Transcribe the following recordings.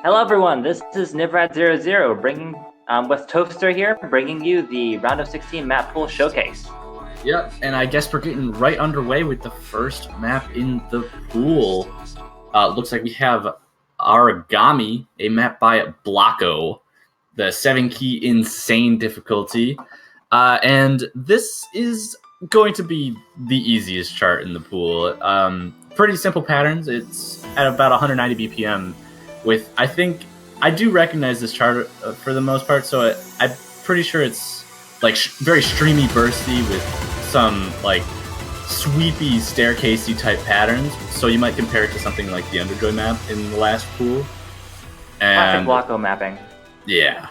Hello, everyone. This is Nivrad00 bringing with Toaster here, bringing you the round of 16 map pool showcase. Yep, and I guess we're getting right underway with the first map in the pool. Looks like we have Origami, a map by Blocko, the 7-key insane difficulty. And this is going to be the easiest chart in the pool. Pretty simple patterns. It's at about 190 BPM with, I do recognize this chart for the most part, so I'm pretty sure it's like very streamy bursty with some like sweepy staircasey type patterns. So you might compare it to something like the Underjoy map in the last pool. Classic Blocko mapping. Yeah.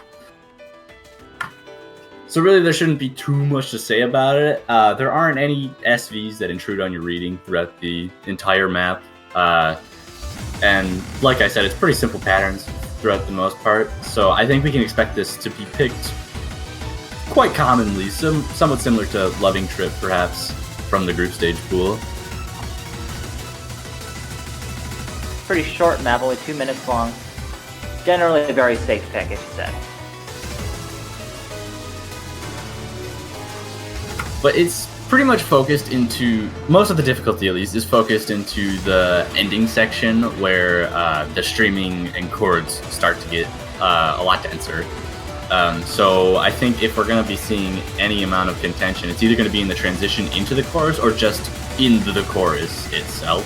So really there shouldn't be too much to say about it. There aren't any SVs that intrude on your reading throughout the entire map. And like I said, it's pretty simple patterns throughout the most part. So I think we can expect this to be picked quite commonly, somewhat similar to Loving Trip, perhaps, from the group stage pool. Pretty short map, only 2 minutes long. Generally a very safe pick, as you said. But it's pretty much focused into, most of the difficulty at least, is focused into the ending section where the streaming and chords start to get a lot denser. So I think if we're going to be seeing any amount of contention, it's either going to be in the transition into the chorus or just into the chorus itself.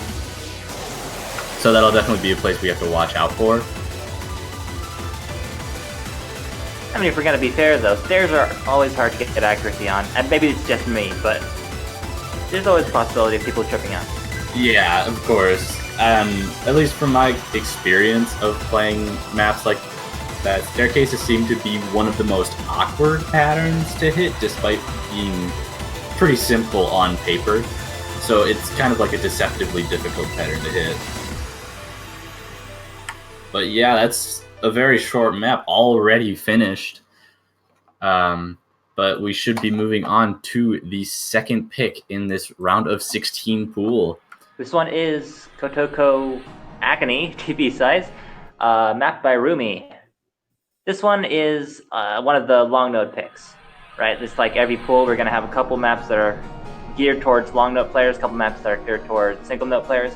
So that'll definitely be a place we have to watch out for. I mean, if we're going to be fair, though, stairs are always hard to get accuracy on. And maybe it's just me, but there's always a possibility of people tripping up. Yeah, of course. At least from my experience of playing maps like that, staircases seem to be one of the most awkward patterns to hit, despite being pretty simple on paper. So it's kind of like a deceptively difficult pattern to hit. But yeah, that's a very short map already finished. But we should be moving on to the second pick in this round of 16 pool. This one is Kotoko Akane, TP size, mapped by Rumi. This one is one of the long node picks, right? It's like every pool, we're going to have a couple maps that are geared towards long node players, a couple maps that are geared towards single node players.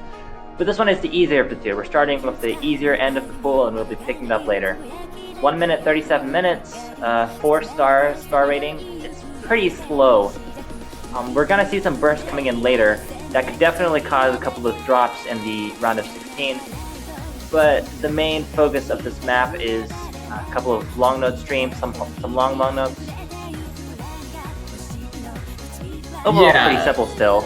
But this one is the easier of the two. We're starting with the easier end of the pool, and we'll be picking it up later. 1 minute, 37 minutes, 4-star star rating. It's pretty slow. We're going to see some bursts coming in later that could definitely cause a couple of drops in the round of 16. But the main focus of this map is a couple of long node streams, some long nodes. Overall, Yeah. pretty simple still.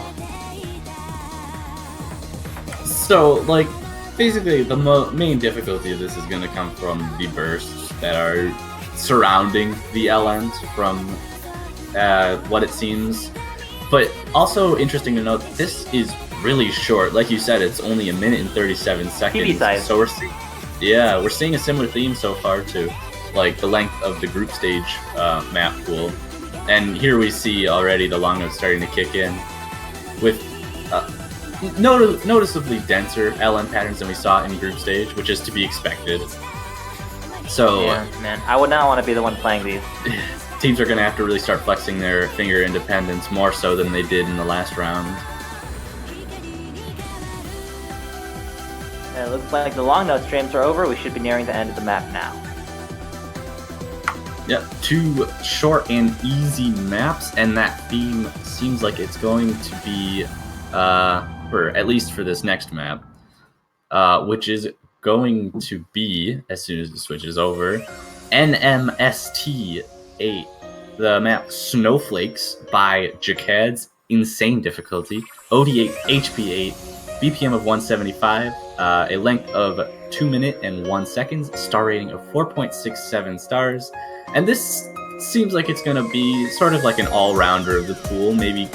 So, like, basically the main difficulty of this is going to come from the bursts that are surrounding the LNs from what it seems. But also interesting to note, this is really short. Like you said, it's only 1 minute and 37 seconds. TV size. So we're seeing a similar theme so far to like the length of the group stage map pool. And here we see already the long nodes starting to kick in with noticeably denser LN patterns than we saw in group stage, which is to be expected. So Yeah, man, I would not want to be the one playing these. teams are going to have to really start flexing their finger independence more so than they did in the last round. It looks like the long node streams are over. We should be nearing the end of the map now. Yep, 2 short and easy maps, and that theme seems like it's going to be, for at least for this next map, which is going to be, as soon as the switch is over, NMST8, the map Snowflakes by Jacad's insane difficulty, OD8, HP8, BPM of 175, a length of 2 minutes and 1 second, star rating of 4.67 stars. And this seems like it's going to be sort of like an all-rounder of the pool. Maybe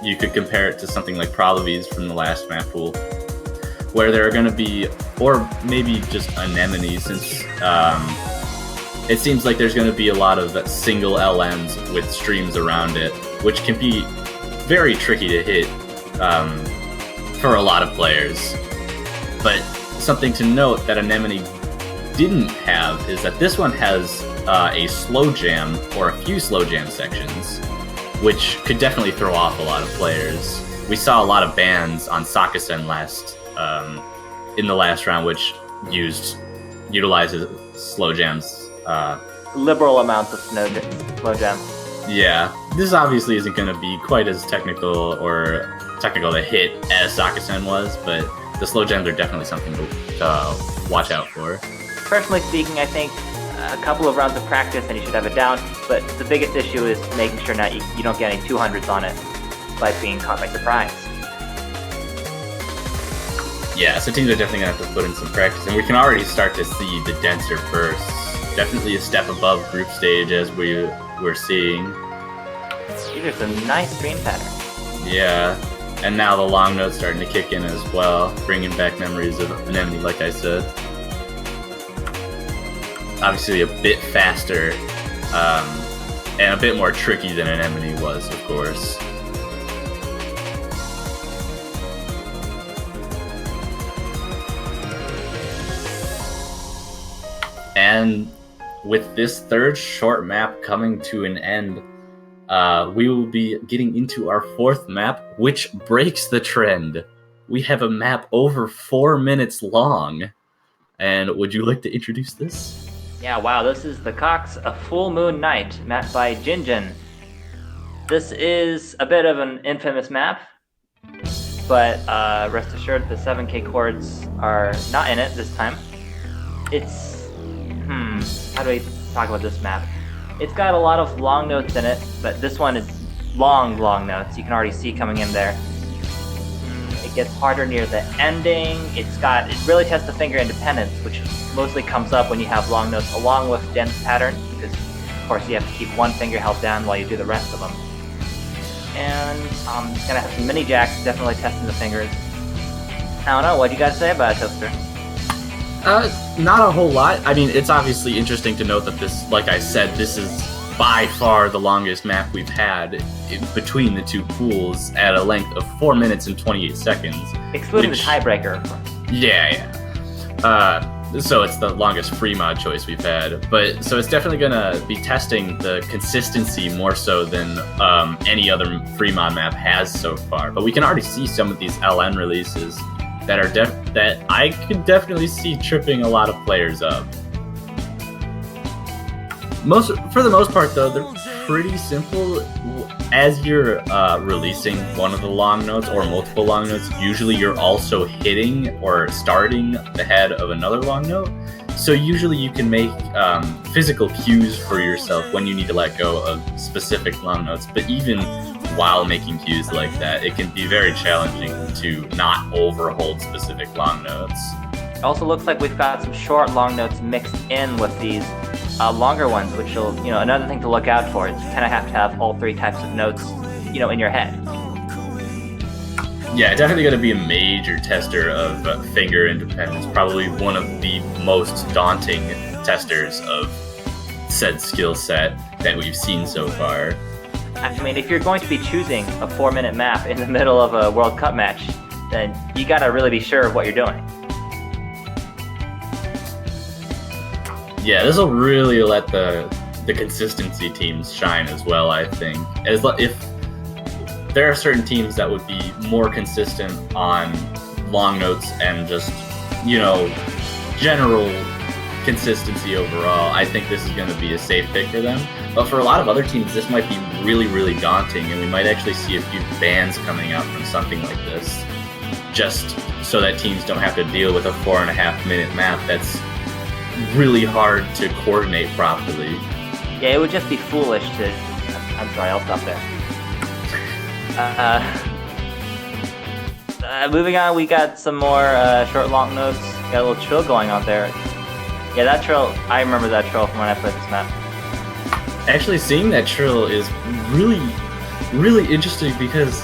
you could compare it to something like Prolovies from the last map pool, where there are going to be, or maybe just Anemone, since it seems like there's going to be a lot of single LNs with streams around it, which can be very tricky to hit for a lot of players. But something to note that Anemone didn't have is that this one has a slow jam or a few slow jam sections, which could definitely throw off a lot of players. We saw a lot of bans on Sakusen in the last round, which utilizes slow jams. Liberal amounts of slow jams. Yeah, this obviously isn't going to be quite as technical to hit as Sakusen was, but the slow gems are definitely something to watch out for. Personally speaking, I think a couple of rounds of practice and you should have it down, but the biggest issue is making sure not you don't get any 200s on it by being caught by surprise. Yeah, so teams are definitely going to have to put in some practice, and we can already start to see the denser bursts. Definitely a step above group stage as we're seeing. These are some nice screen patterns. Yeah, and now the long note's starting to kick in as well, bringing back memories of Anemone, like I said. Obviously a bit faster, and a bit more tricky than Anemone was, of course. And with this third short map coming to an end, we will be getting into our fourth map, which breaks the trend. We have a map over 4 minutes long. And would you like to introduce this? Yeah, wow, this is the Cox, A Full Moon Night, mapped by Jinjin. This is a bit of an infamous map, but rest assured the 7K chords are not in it this time. It's... how do I talk about this map? It's got a lot of long notes in it, but this one is long notes. You can already see coming in there. It gets harder near the ending. It really tests the finger independence, which mostly comes up when you have long notes along with dense patterns, because of course you have to keep one finger held down while you do the rest of them. And it's gonna have some mini jacks, definitely testing the fingers. I don't know, what do you guys say about it, Toaster? Not a whole lot. I mean, it's obviously interesting to note that this, like I said, this is by far the longest map we've had between the two pools at a length of 4 minutes and 28 seconds. Excluding the tiebreaker, of course. Yeah. So it's the longest free mod choice we've had. But so it's definitely going to be testing the consistency more so than any other free mod map has so far. But we can already see some of these LN releases that I could definitely see tripping a lot of players up. For the most part, though, they're pretty simple. As you're releasing one of the long notes or multiple long notes, usually you're also hitting or starting the head of another long note. So usually you can make physical cues for yourself when you need to let go of specific long notes. But even while making cues like that, it can be very challenging to not overhold specific long notes. It also looks like we've got some short long notes mixed in with these longer ones, which will, another thing to look out for is you kind of have to have all three types of notes, in your head. Yeah, definitely going to be a major tester of finger independence. Probably one of the most daunting testers of said skill set that we've seen so far. I mean, if you're going to be choosing a 4-minute map in the middle of a World Cup match, then you got to really be sure of what you're doing. Yeah, this will really let the consistency teams shine as well, I think. If there are certain teams that would be more consistent on long notes and just, general consistency overall, I think this is going to be a safe pick for them. But for a lot of other teams, this might be really, really daunting, and we might actually see a few bans coming out from something like this, just so that teams don't have to deal with a 4.5-minute map that's really hard to coordinate properly. Yeah, it would just be foolish to... I'm sorry, I'll stop there. Moving on, we got some more short long notes. Got a little trill going on there. Yeah, that trill, I remember that trill from when I played this map. Actually, seeing that trill is really, really interesting because,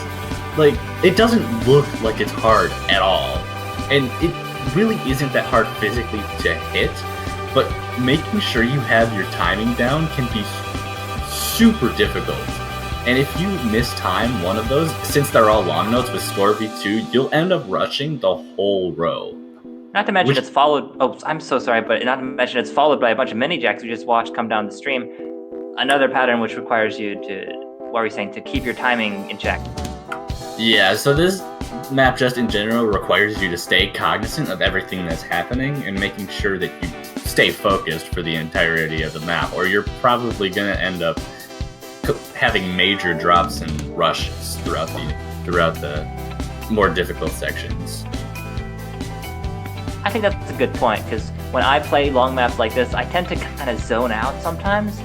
it doesn't look like it's hard at all. And it really isn't that hard physically to hit, but making sure you have your timing down can be super difficult. And if you mistime one of those, since they're all long notes with score V2, you'll end up rushing the whole row. Not to mention Which- it's followed. Oh, I'm so sorry, but not to mention it's followed by a bunch of mini jacks we just watched come down the stream. Another pattern which requires you to, what are we saying, to keep your timing in check. Yeah, so this map just in general requires you to stay cognizant of everything that's happening and making sure that you stay focused for the entirety of the map, or you're probably going to end up having major drops and rushes throughout the more difficult sections. I think that's a good point, because when I play long maps like this, I tend to kind of zone out sometimes.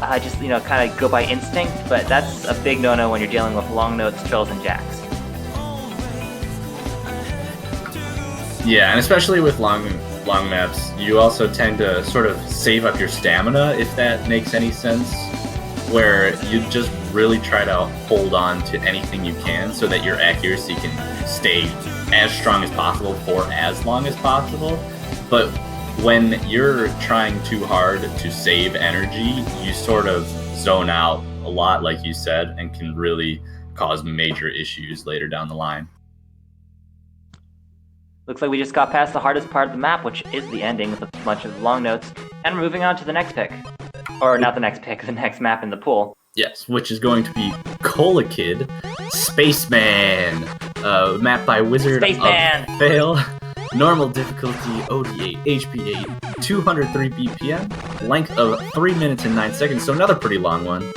I just, kind of go by instinct, but that's a big no-no when you're dealing with long notes, trills, and jacks. Yeah, and especially with long maps, you also tend to sort of save up your stamina, if that makes any sense, where you just really try to hold on to anything you can so that your accuracy can stay as strong as possible for as long as possible. But when you're trying too hard to save energy, you sort of zone out a lot, like you said, and can really cause major issues later down the line. Looks like we just got past the hardest part of the map, which is the ending with a bunch of long notes, and we're moving on to the next pick. Or not the next pick, the next map in the pool. Yes, which is going to be Cola Kid Spaceman, map by Wizard Spaceman! of Fail. Normal difficulty, OD8, HP8, 203 BPM, length of 3 minutes and 9 seconds, so another pretty long one.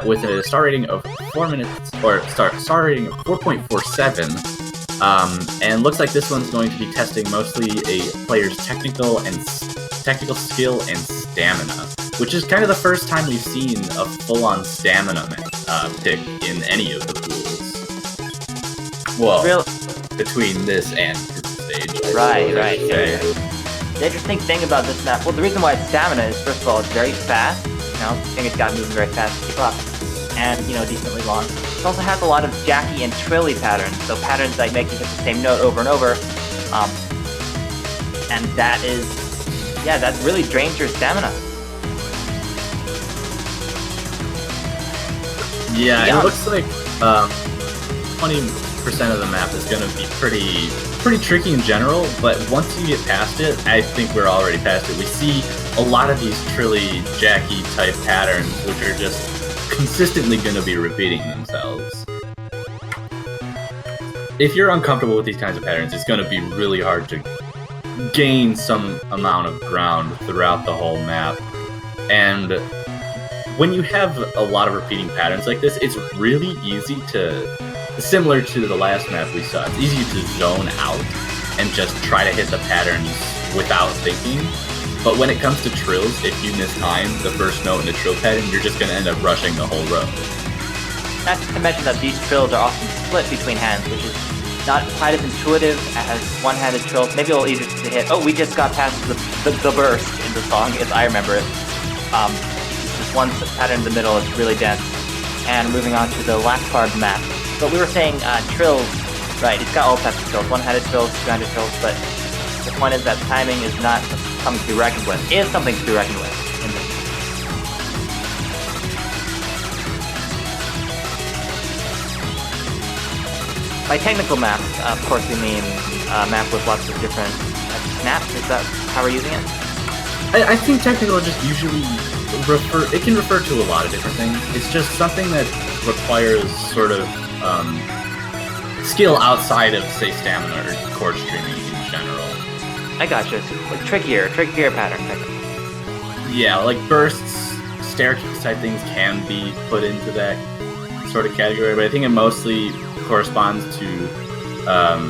With a star rating of 4 minutes, or star rating of 4.47. And looks like this one's going to be testing mostly a player's technical skill and stamina, which is kind of the first time we've seen a full-on stamina pick in any of the pools. Well, between this and group stage. Right. The interesting thing about this map, well, the reason why it's stamina is, first of all, it's very fast. I think it's got moving very fast to keep up, and decently long. It also has a lot of jacky and trilly patterns, so patterns that make you hit the same note over and over, and that really drains your stamina. Yeah, it looks like 20% of the map is going to be pretty tricky in general, but once you get past it, I think we're already past it. We see a lot of these trilly, jacky type patterns, which are just consistently going to be repeating themselves. If you're uncomfortable with these kinds of patterns, it's going to be really hard to gain some amount of ground throughout the whole map. And when you have a lot of repeating patterns like this, it's really easy to, similar to the last map we saw, it's easy to zone out and just try to hit the patterns without thinking. But when it comes to trills, if you mistime the first note in the trill pattern, you're just going to end up rushing the whole row. Not to mention that these trills are often split between hands, which is not quite as intuitive as one-handed trills. Maybe a little easier to hit. Oh, we just got past the burst in the song, as I remember it. This one pattern in the middle is really dense. And moving on to the last part of the map. But we were saying trills, right, it's got all types of trills, one-handed trills, two-handed trills, but the point is that timing is not something to be reckoned with. It is something to be reckoned with in this. By technical map, of course we mean a map with lots of different types of snaps. Is that how we're using it? I think technical just usually it can refer to a lot of different things. It's just something that requires sort of skill outside of, say, stamina or chord streaming in general. I gotcha. It's like trickier pattern. Yeah, like bursts, staircase type things can be put into that sort of category, but I think it mostly corresponds to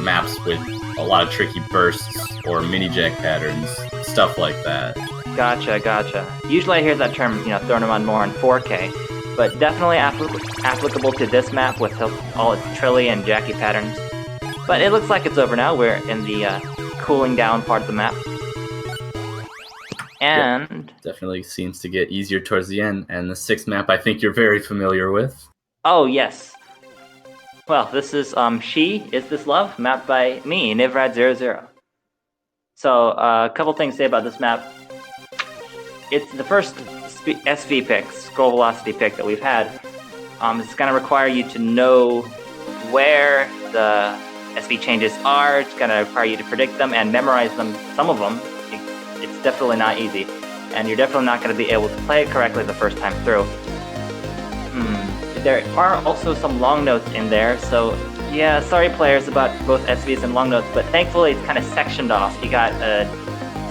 maps with a lot of tricky bursts or mini jack patterns, stuff like that. Gotcha. Usually I hear that term, thrown around more in 4K, but definitely applicable to this map with all its trilly and jacky patterns. But it looks like it's over now. We're in the cooling down part of the map. And... Yep, definitely seems to get easier towards the end, and the sixth map I think you're very familiar with. Oh, yes. Well, this is She Is This Love, mapped by me, Nivrad00. So, a couple things to say about this map. It's the first SV pick, scroll velocity pick that we've had. It's going to require you to know where the SV changes are. It's going to require you to predict them and memorize them. Some of them, it's definitely not easy. And you're definitely not going to be able to play it correctly the first time through. There are also some long notes in there, so yeah, sorry players about both SVs and long notes, but thankfully it's kind of sectioned off. You got a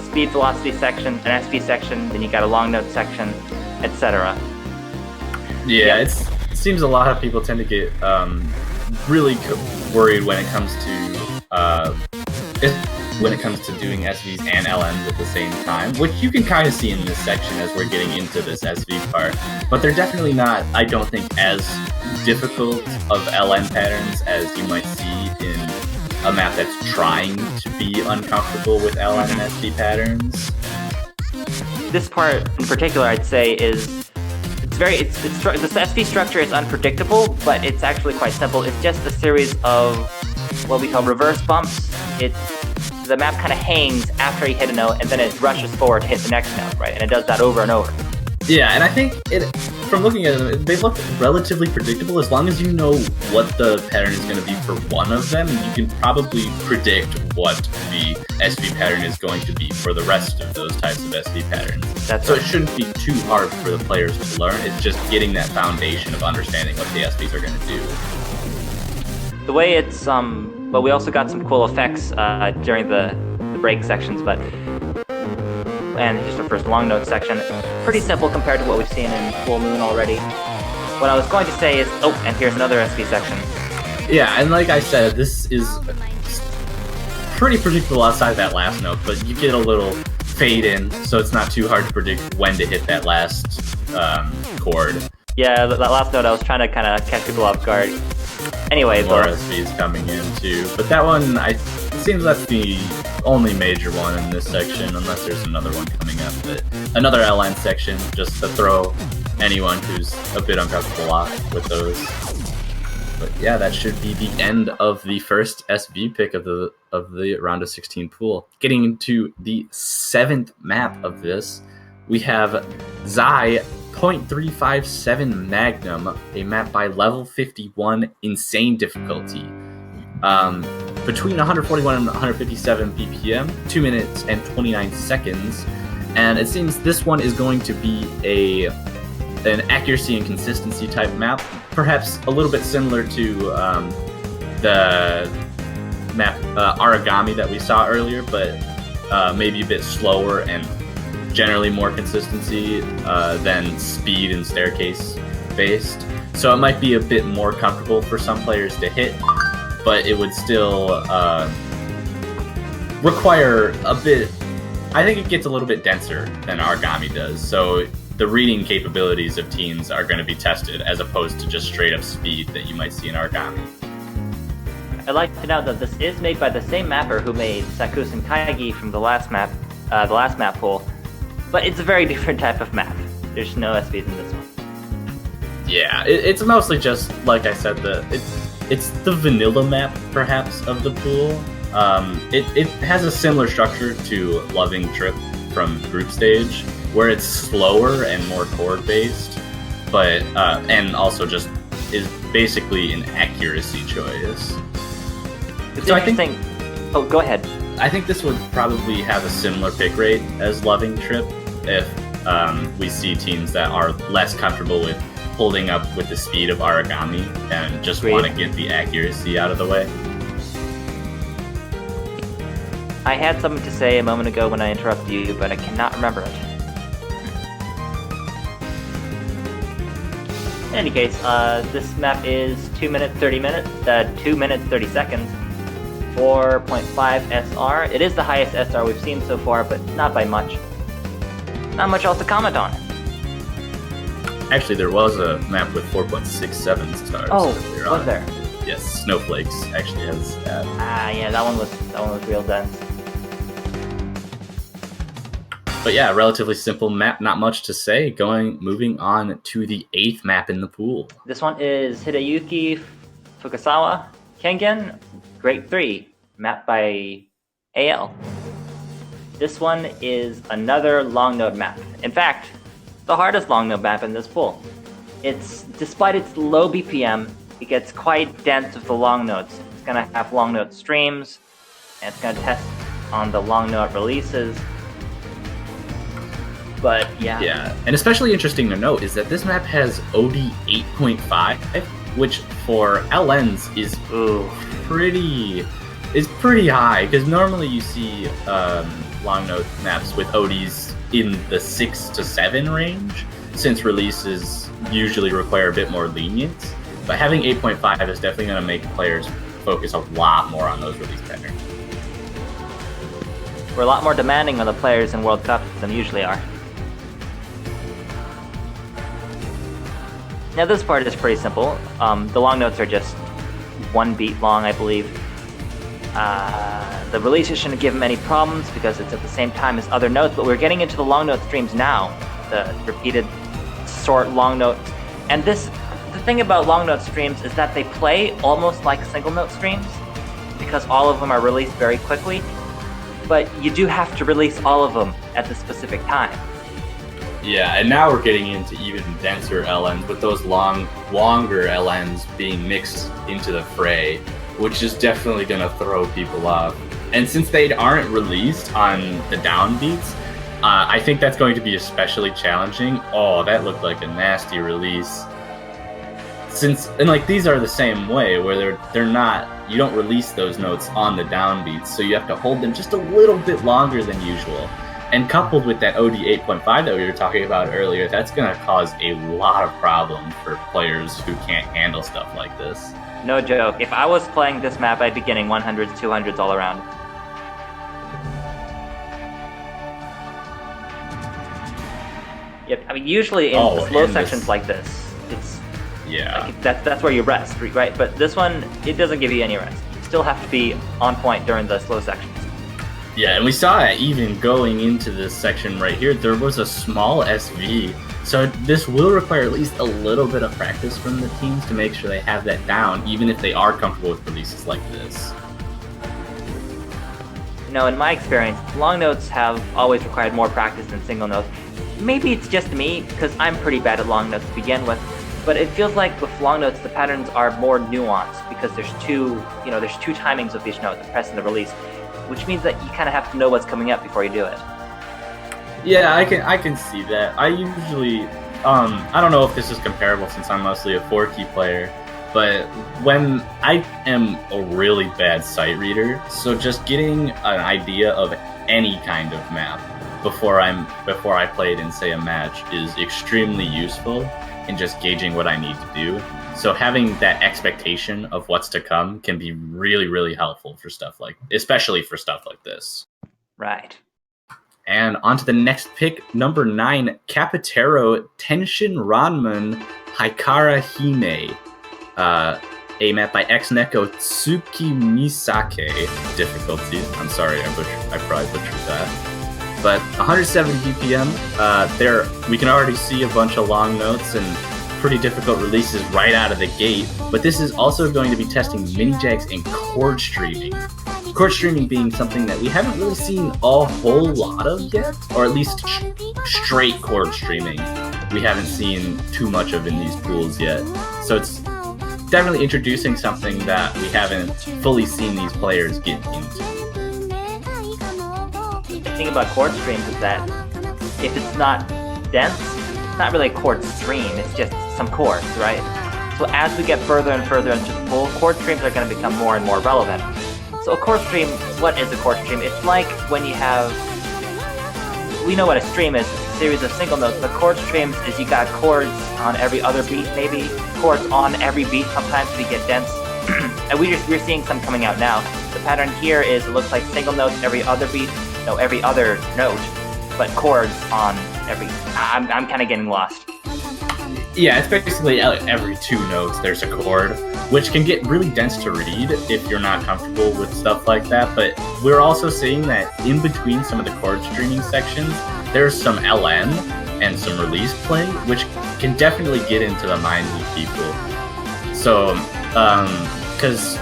speed velocity section, an SV section, then you got a long note section, etc. Yeah, it seems a lot of people tend to get really worried when it comes to doing SVs and LNs at the same time, which you can kind of see in this section as we're getting into this SV part. But they're definitely not, I don't think, as difficult of LN patterns as you might see in a map that's trying to be uncomfortable with LN and SV patterns. This part in particular, I'd say, is the SV structure is unpredictable, but it's actually quite simple. It's just a series of what we call reverse bumps. The map kind of hangs after you hit a note, and then it rushes forward to hit the next note, right? And it does that over and over. Yeah, and I think from looking at them, they look relatively predictable as long as you know what the pattern is going to be for one of them. You can probably predict what the SV pattern is going to be for the rest of those types of SV patterns. So it shouldn't be too hard for the players to learn. It's just getting that foundation of understanding what the SVs are going to do. The way it's but we also got some cool effects during the break sections, and here's the first long note section. Pretty simple compared to what we've seen in Full Moon already. What I was going to say is, and here's another SV section. Yeah, and like I said, this is pretty predictable outside that last note, but you get a little fade in, so it's not too hard to predict when to hit that last chord. Yeah, that last note I was trying to kind of catch people off guard. Anyway, more SVs coming in too, but that one, it seems that's the only major one in this section, unless there's another one coming up. But another LN section, just to throw anyone who's a bit uncomfortable off with those. But yeah, that should be the end of the first SV pick of the round of 16 pool. Getting into the 7th map of this, we have Zai .357 Magnum, a map by level 51, insane difficulty. Between 141 and 157 BPM, 2 minutes and 29 seconds, and it seems this one is going to be an accuracy and consistency type map, perhaps a little bit similar to the map Origami that we saw earlier, but maybe a bit slower and generally more consistency than speed and staircase based. So it might be a bit more comfortable for some players to hit, but it would still require a bit. I think it gets a little bit denser than Origami does, so the reading capabilities of teams are going to be tested as opposed to just straight up speed that you might see in Origami. I'd like to note that this is made by the same mapper who made Sakusen Kaigi from the last map pool, but it's a very different type of map. There's no SVs in this one. Yeah, it's mostly just, like I said, it's the vanilla map, perhaps, of the pool. It has a similar structure to Loving Trip from Group Stage, where it's slower and more chord-based, but and also just is basically an accuracy choice. It's interesting. Oh, go ahead. I think this would probably have a similar pick rate as Loving Trip if we see teams that are less comfortable with holding up with the speed of Origami and just want to get the accuracy out of the way. I had something to say a moment ago when I interrupted you, but I cannot remember it. In any case, this map is 2 minutes 30 seconds, 4.5 SR. It is the highest SR we've seen so far, but not by much. Not much else to comment on. Actually, there was a map with 4.67 stars. Oh, was there? Yes, Snowflakes actually has that. Yeah, that one was real dense. But yeah, relatively simple map, not much to say. Moving on to the 8th map in the pool. This one is Hideyuki Fukasawa Kengen, Grade 3, map by AL. This one is another long node map. In fact, the hardest long node map in this pool. Despite its low BPM, it gets quite dense with the long nodes. It's going to have long note streams, and it's going to test on the long note releases. But yeah, and especially interesting to note is that this map has OD 8.5, which for LNs is pretty high, because normally you see long note maps with ODs in the 6 to 7 range, since releases usually require a bit more lenience. But having 8.5 is definitely going to make players focus a lot more on those release patterns. We're a lot more demanding on the players in World Cup than we usually are. Now this part is pretty simple. The long notes are just 1 beat long, I believe. The releases shouldn't give them any problems because it's at the same time as other notes, but we're getting into the long note streams now. The repeated short long notes. And the thing about long note streams is that they play almost like single note streams because all of them are released very quickly, but you do have to release all of them at the specific time. Yeah, and now we're getting into even denser LNs, with those longer LNs being mixed into the fray, which is definitely going to throw people off. And since they aren't released on the downbeats, I think that's going to be especially challenging. Oh, that looked like a nasty release. And like these are the same way, where they're not, you don't release those notes on the downbeats, so you have to hold them just a little bit longer than usual. And coupled with that OD 8.5 that we were talking about earlier, that's going to cause a lot of problems for players who can't handle stuff like this. No joke. If I was playing this map, I'd be getting 100s, 200s all around. Yep. I mean, usually in slow sections like this, it's like that's where you rest, right? But this one, it doesn't give you any rest. You still have to be on point during the slow sections. Yeah, and we saw it even going into this section right here. There was a small SV, so this will require at least a little bit of practice from the teams to make sure they have that down, even if they are comfortable with releases like this. You know, in my experience, long notes have always required more practice than single notes. Maybe it's just me, because I'm pretty bad at long notes to begin with, but it feels like with long notes, the patterns are more nuanced, because there's two timings of each note, the press and the release, which means that you kind of have to know what's coming up before you do it. Yeah, I can see that. I usually, I don't know if this is comparable since I'm mostly a 4-key player, but when I am a really bad sight reader, so just getting an idea of any kind of map before I play it in, say, a match is extremely useful in just gauging what I need to do. So having that expectation of what's to come can be really, really helpful for especially for stuff like this. Right. And on to the next pick, number 9, Capitero Tenshin Ranman Haikara Hime. A map by X-Neko Tsuki Misake. Difficulty. I'm sorry, I probably butchered that. But 170 BPM. There we can already see a bunch of long notes and pretty difficult releases right out of the gate, but this is also going to be testing mini jags and chord streaming. Chord streaming being something that we haven't really seen a whole lot of yet, or at least straight chord streaming we haven't seen too much of in these pools yet. So it's definitely introducing something that we haven't fully seen these players get into. The thing about chord streams is that if it's not dense, it's not really a chord stream, it's just some chords, right? So as we get further and further into the pool, chord streams are going to become more and more relevant. So a chord stream, what is a chord stream? It's like when you have, we know what a stream is, it's a series of single notes, but chord streams is you got chords on every other beat, maybe chords on every beat, sometimes we get dense. And we're seeing some coming out now. The pattern here is, it looks like single notes every other beat, no, every other note, but chords on every, I'm kind of getting lost. Yeah, it's basically every 2 notes there's a chord, which can get really dense to read if you're not comfortable with stuff like that. But we're also seeing that in between some of the chord streaming sections, there's some LN and some release play, which can definitely get into the minds of people. So, because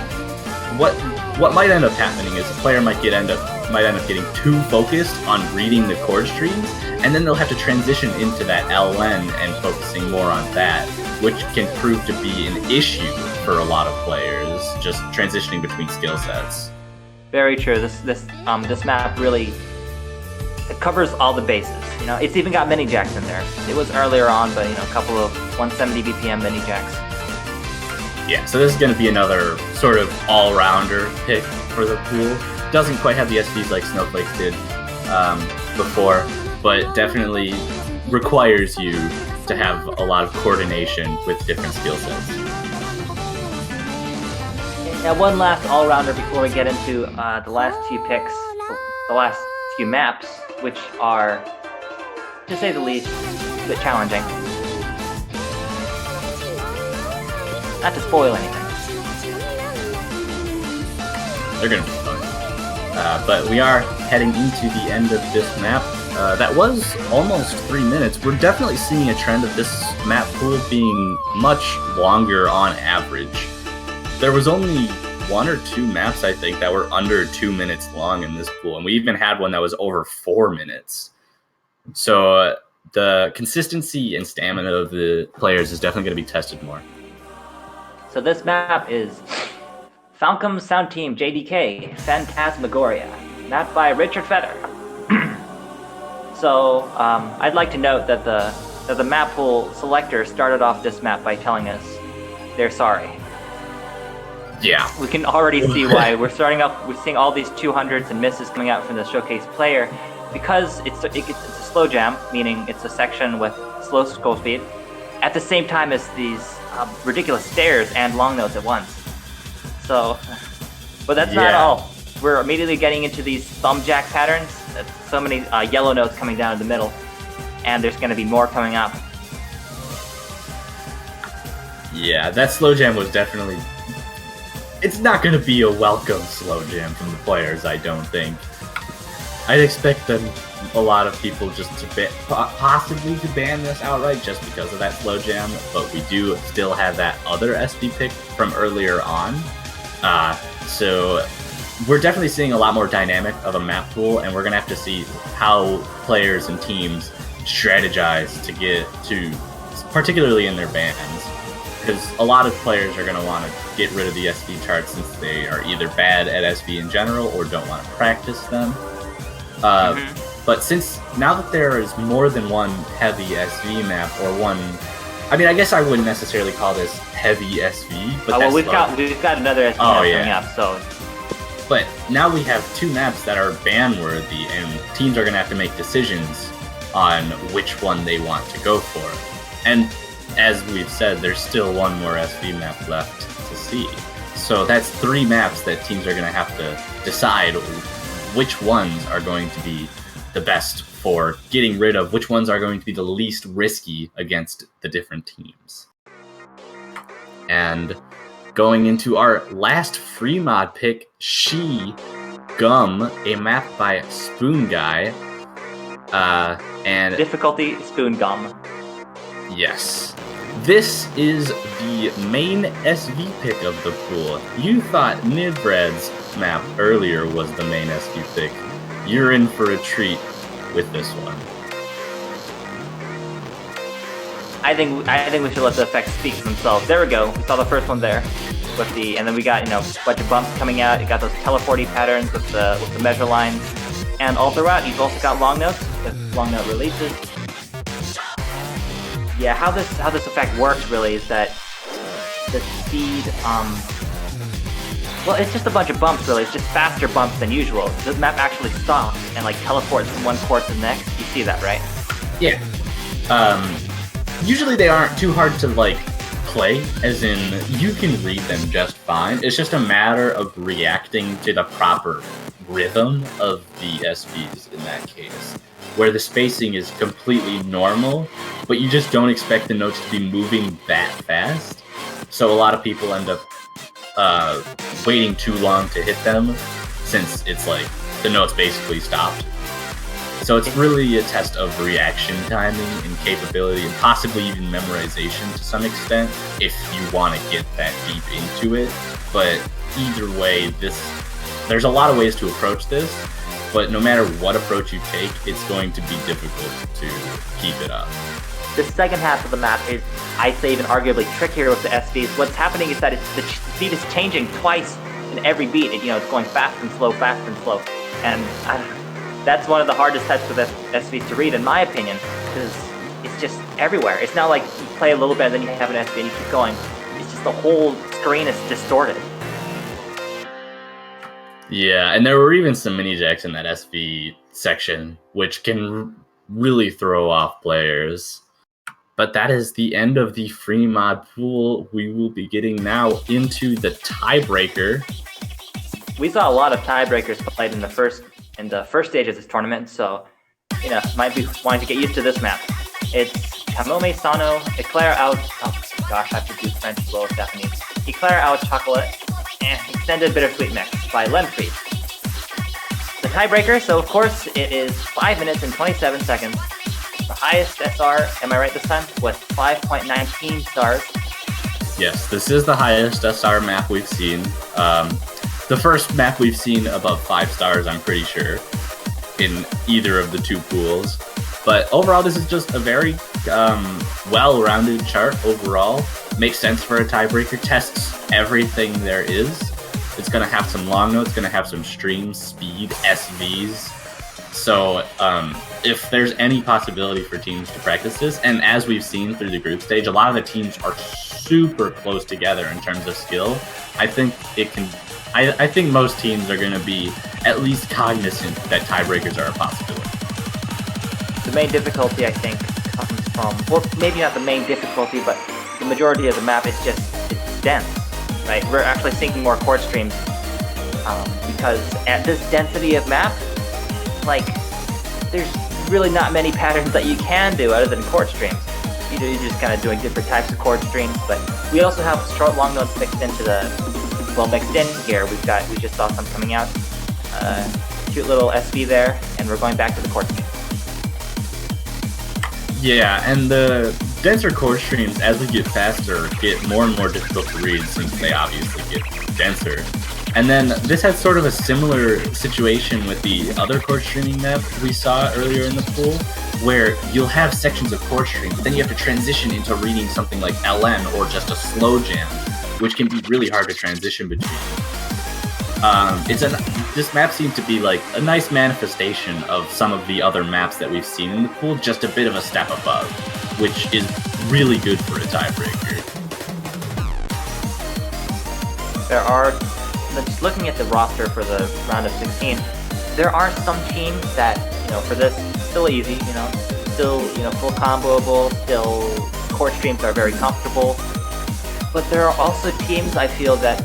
what might end up happening is the player might end up getting too focused on reading the chord streams, and then they'll have to transition into that LN and focusing more on that, which can prove to be an issue for a lot of players, just transitioning between skill sets. Very true. This map really, it covers all the bases. You know, it's even got mini jacks in there. It was earlier on, but you know, a couple of 170 BPM mini jacks. Yeah, so this is going to be another sort of all-rounder pick for the pool. Doesn't quite have the SVs like Snowflakes did before, but definitely requires you to have a lot of coordination with different skill sets. Now, one last all-rounder before we get into the last few picks, the last few maps, which are, to say the least, a bit challenging. Not to spoil anything. They're going to be fun. But we are heading into the end of this map. That was almost 3 minutes. We're definitely seeing a trend of this map pool being much longer on average. There was only 1 or 2 maps, I think, that were under 2 minutes long in this pool, and we even had one that was over 4 minutes. So the consistency and stamina of the players is definitely going to be tested more. So this map is Falcom Sound Team JDK Phantasmagoria, mapped by Richard Fetter. So I'd like to note that the map pool selector started off this map by telling us they're sorry. Yeah. We can already see why. We're seeing all these 200s and misses coming out from the showcase player because it's a slow jam, meaning it's a section with slow scroll speed, at the same time as these ridiculous stairs and long notes at once. So, but that's not all. We're immediately getting into these thumb jack patterns. So many yellow notes coming down in the middle, and there's going to be more coming up. Yeah, that slow jam was definitely... It's not going to be a welcome slow jam from the players, I don't think. I'd expect a lot of people just to possibly to ban this outright just because of that slow jam, but we do still have that other SV pick from earlier on. So we're definitely seeing a lot more dynamic of a map pool, and we're going to have to see how players and teams strategize to get to, particularly in their bans, because a lot of players are going to want to get rid of the SV charts since they are either bad at SV in general or don't want to practice them. But since now that there is more than one heavy SV map or one, I mean, I guess I wouldn't necessarily call this heavy SV, but well, we've got another SV map coming up, so. But now we have 2 maps that are ban-worthy, and teams are going to have to make decisions on which one they want to go for. And as we've said, there's still 1 more SV map left to see. So that's 3 maps that teams are going to have to decide which ones are going to be the best for getting rid of, which ones are going to be the least risky against the different teams. And going into our last free mod pick, She Gum, a map by Spoon Guy. And difficulty Spoon Gum. Yes. This is the main SV pick of the pool. You thought Nivrad's map earlier was the main SV pick. You're in for a treat with this one. I think we should let the effects speak for themselves. There we go. We saw the first one there, with and then we got a bunch of bumps coming out. You got those teleporty patterns with the measure lines, and all throughout you've also got long notes with long note releases. Yeah, how this effect works really is that the speed, well, it's just a bunch of bumps really. It's just faster bumps than usual. The map actually stops and teleports from one court to the next. You see that, right? Yeah. Usually they aren't too hard to play, as in you can read them just fine. It's just a matter of reacting to the proper rhythm of the SVs in that case, where the spacing is completely normal, but you just don't expect the notes to be moving that fast. So a lot of people end up waiting too long to hit them, since it's the notes basically stopped. So it's really a test of reaction timing and capability, and possibly even memorization to some extent, if you want to get that deep into it. But either way, there's a lot of ways to approach this, but no matter what approach you take, it's going to be difficult to keep it up. The second half of the map is, I'd say, even arguably trickier with the SVs. What's happening is that the speed is changing twice in every beat. It's going fast and slow, and that's one of the hardest types of SVs to read, in my opinion, because it's just everywhere. It's not like you play a little bit and then you have an SV and you keep going. It's just the whole screen is distorted. Yeah, and there were even some mini jacks in that SV section, which can really throw off players. But that is the end of the free mod pool. We will be getting now into the tiebreaker. We saw a lot of tiebreakers played in the first stage of this tournament, so might be wanting to get used to this map. It's Kamome Sano, Eclair out. Oh gosh, I have to do French as well as Japanese. Eclair out chocolate and extended bittersweet mix by Lemfried. The tiebreaker, so of course it is 5 minutes and 27 seconds. The highest SR, am I right this time, was 5.19 stars. Yes, this is the highest SR map we've seen. The first map we've seen above 5 stars, I'm pretty sure, in either of the two pools. But overall, this is just a very well-rounded chart overall. Makes sense for a tiebreaker, tests everything there is. It's going to have some long notes, going to have some stream speed, SVs. So if there's any possibility for teams to practice this, and as we've seen through the group stage, a lot of the teams are super close together in terms of skill. I think I think most teams are going to be at least cognizant that tiebreakers are a possibility. The main difficulty, I think, comes from, well, maybe not the main difficulty, but the majority of the map is it's dense, right? We're actually syncing more chord streams because at this density of map, there's really not many patterns that you can do other than chord streams. You're just kind of doing different types of chord streams, but we also have short long notes mixed in here. We just saw some coming out. Cute little SV there, and we're going back to the chord streams. Yeah, and the denser chord streams, as we get faster, get more and more difficult to read since they obviously get denser. And then this has sort of a similar situation with the other chord streaming map we saw earlier in the pool, where you'll have sections of chord stream, but then you have to transition into reading something like LN or just a slow jam, which can be really hard to transition between. This map seems to be like a nice manifestation of some of the other maps that we've seen in the pool, just a bit of a step above, which is really good for a tiebreaker. Just looking at the roster for the round of 16, there are some teams that, for this, still easy, still, full comboable, still chord streams are very comfortable. But there are also teams, I feel, that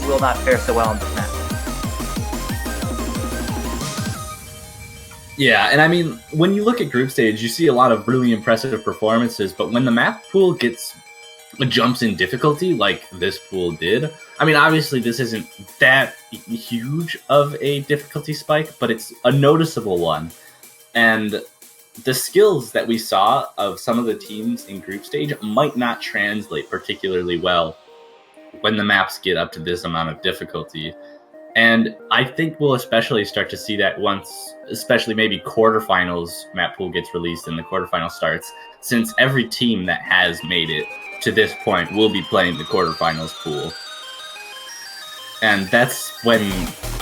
will not fare so well in this map. Yeah, and I mean, when you look at group stage, you see a lot of really impressive performances, but when the map pool jumps in difficulty like this pool did, I mean, obviously this isn't that huge of a difficulty spike, but it's a noticeable one. And the skills that we saw of some of the teams in group stage might not translate particularly well when the maps get up to this amount of difficulty. And I think we'll especially start to see that once, especially maybe quarterfinals map pool gets released and the quarterfinal starts, since every team that has made it to this point will be playing the quarterfinals pool. And that's when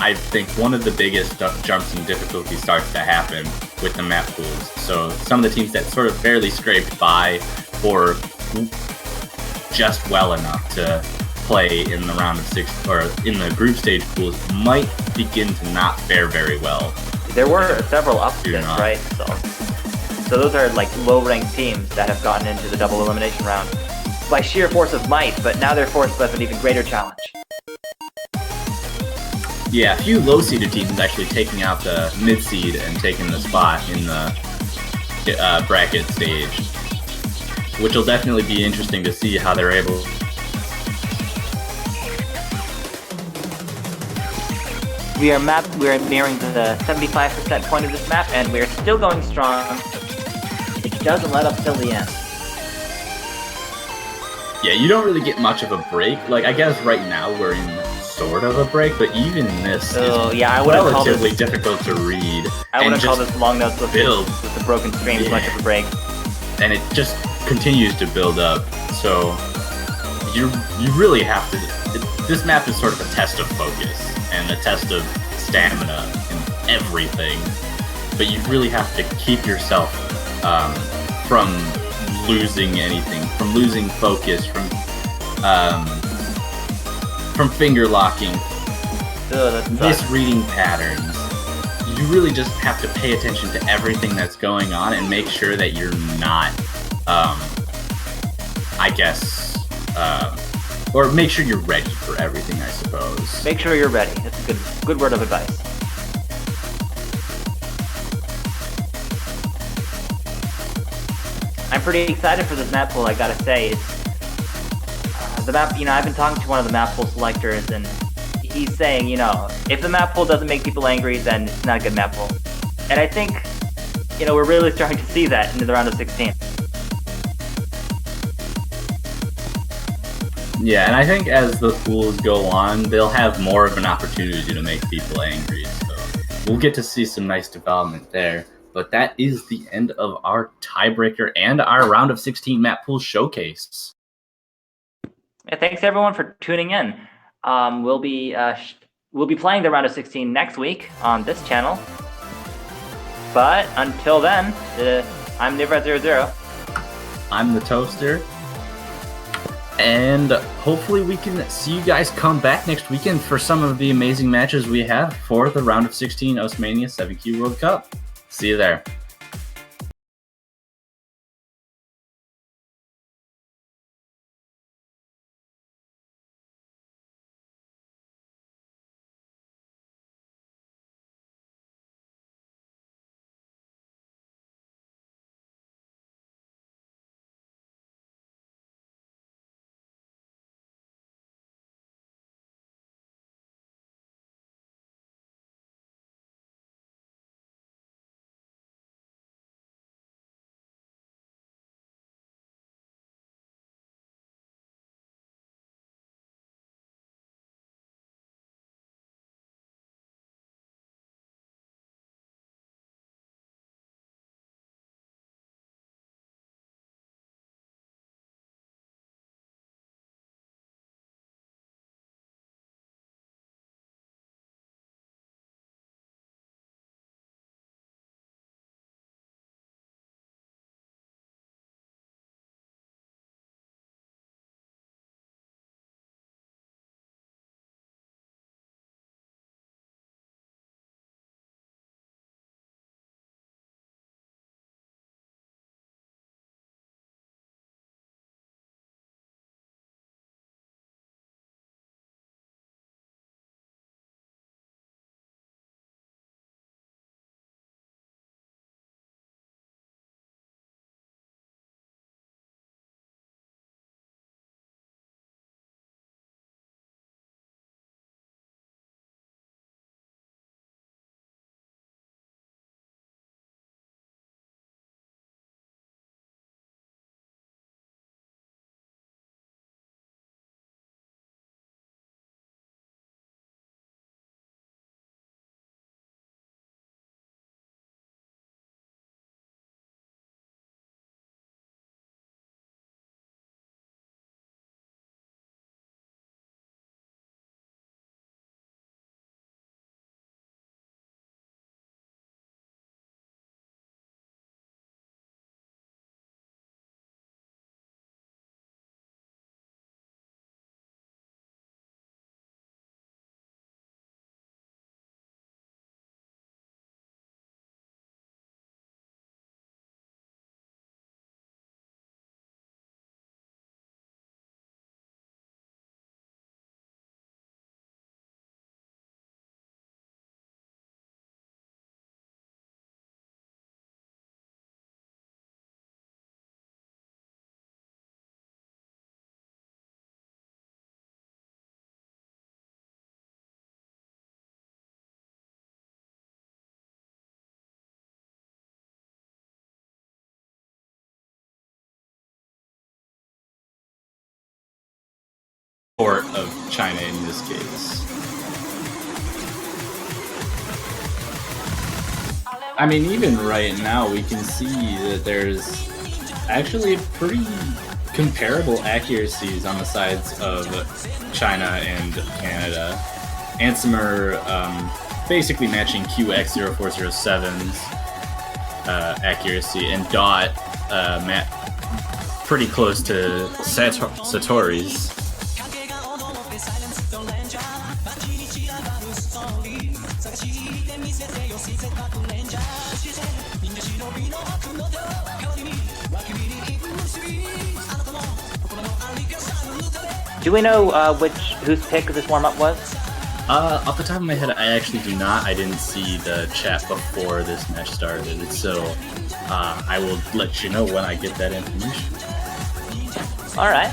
I think one of the biggest jumps in difficulty starts to happen with the map pools. So some of the teams that sort of barely scraped by or just well enough to play in the round of 6 or in the group stage pools might begin to not fare very well. There were several upsets, right? So those are like low-ranked teams that have gotten into the double elimination round by sheer force of might, but now they're forced with an even greater challenge. Yeah, a few low-seeded teams actually taking out the mid-seed and taking the spot in the bracket stage, which will definitely be interesting to see how they're able. We are nearing the 75% point of this map, and we're still going strong. It doesn't let up till the end. Yeah, you don't really get much of a break. Like, I guess right now we're in sort of a break, but even this is relatively difficult to read. I wouldn't call this long notes with the broken streams much of a break. And it just continues to build up. So you really have to. This map is sort of a test of focus and a test of stamina and everything. But you really have to keep yourself from losing anything, from losing focus, from finger locking, misreading patterns. You really just have to pay attention to everything that's going on and make sure that you're not, or make sure you're ready for everything, I suppose. Make sure you're ready. That's a good word of advice. I'm pretty excited for this map pool, I gotta say. It's the map, I've been talking to one of the map pool selectors, and he's saying, if the map pool doesn't make people angry, then it's not a good map pool. And I think, we're really starting to see that into the round of 16. Yeah, and I think as the pools go on, they'll have more of an opportunity to make people angry. So we'll get to see some nice development there. But that is the end of our tiebreaker and our round of 16 map pool showcase. Yeah, thanks everyone for tuning in. We'll be playing the round of 16 next week on this channel. But until then, I'm Nivrat00. I'm the Toaster. And hopefully we can see you guys come back next weekend for some of the amazing matches we have for the round of 16 Mania 7Q World Cup. See you there. Of China in this case. I mean, even right now, we can see that there's actually pretty comparable accuracies on the sides of China and Canada. Ansimer basically matching QX0407's accuracy, and Dot pretty close to Satori's. Do we know whose pick this warm-up was? Off the top of my head, I actually do not. I didn't see the chat before this match started, so I will let you know when I get that information. All right.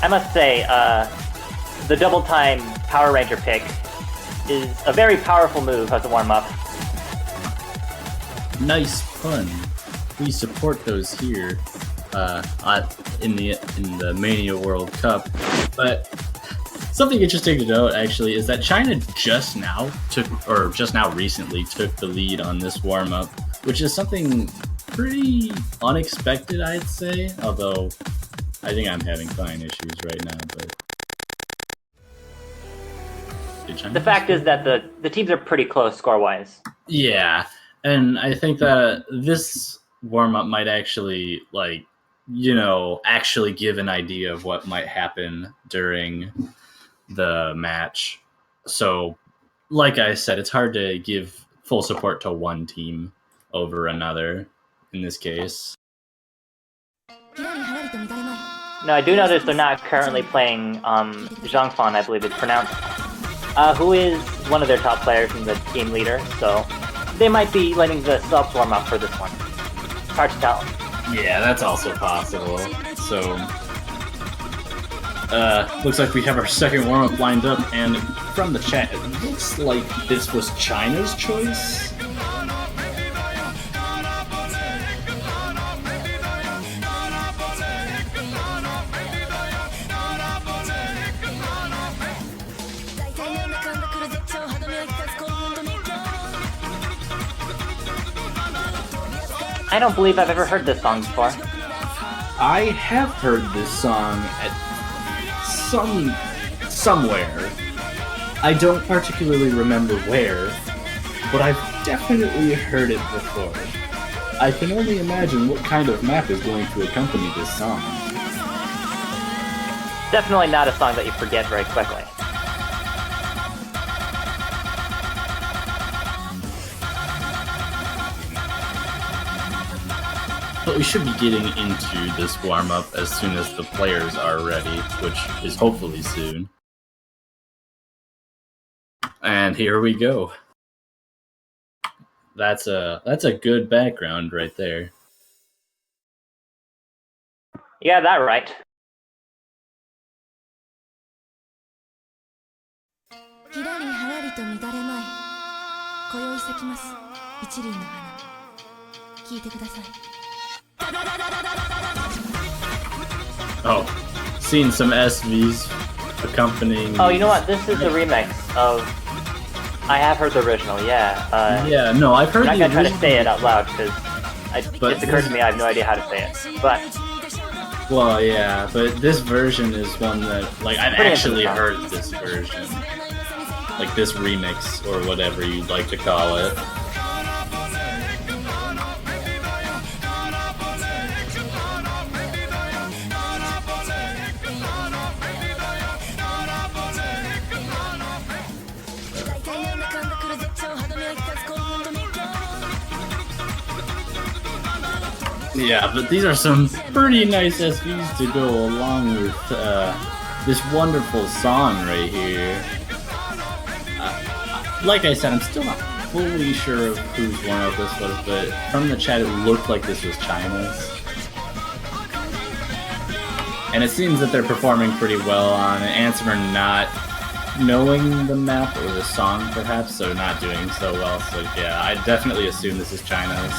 I must say, the double time Power Ranger pick is a very powerful move as a warm-up. Nice pun. We support those here in the Mania World Cup. But something interesting to note, actually, is that China just now recently took the lead on this warm-up, which is something pretty unexpected, I'd say. Although I think I'm having client issues right now, but the fact is that the teams are pretty close score-wise. Yeah, and I think that this warm-up might actually, actually give an idea of what might happen during the match. So, like I said, it's hard to give full support to one team over another in this case. No, I do notice they're not currently playing Zhangfan, I believe it's pronounced, who is one of their top players and the game leader, so they might be letting the subs warm up for this one. It's hard to tell. Yeah, that's also possible. So, looks like we have our second warm-up lined up, and from the chat, it looks like this was China's choice. I don't believe I've ever heard this song before. I have heard this song at somewhere. I don't particularly remember where, but I've definitely heard it before. I can only imagine what kind of map is going to accompany this song. Definitely not a song that you forget very quickly. But we should be getting into this warm-up as soon as the players are ready, which is hopefully soon. And here we go. That's a good background right there. You got that right. Oh, seeing some SVs accompanying. Oh, you know what? This is the remix of. I have heard the original. Yeah. Yeah. No, I've heard. I'm not gonna try to say it out loud because But it's occurred to me I have no idea how to say it. But well, yeah, but this version is one that, like, I've actually heard this version, like this remix or whatever you'd like to call it. Yeah, but these are some pretty nice SVs to go along with this wonderful song right here. Like I said, I'm still not fully sure of whose one this was, but from the chat it looked like this was China's. And it seems that they're performing pretty well on it. Answer not knowing the map or the song, perhaps, so not doing so well. So yeah, I definitely assume this is China's.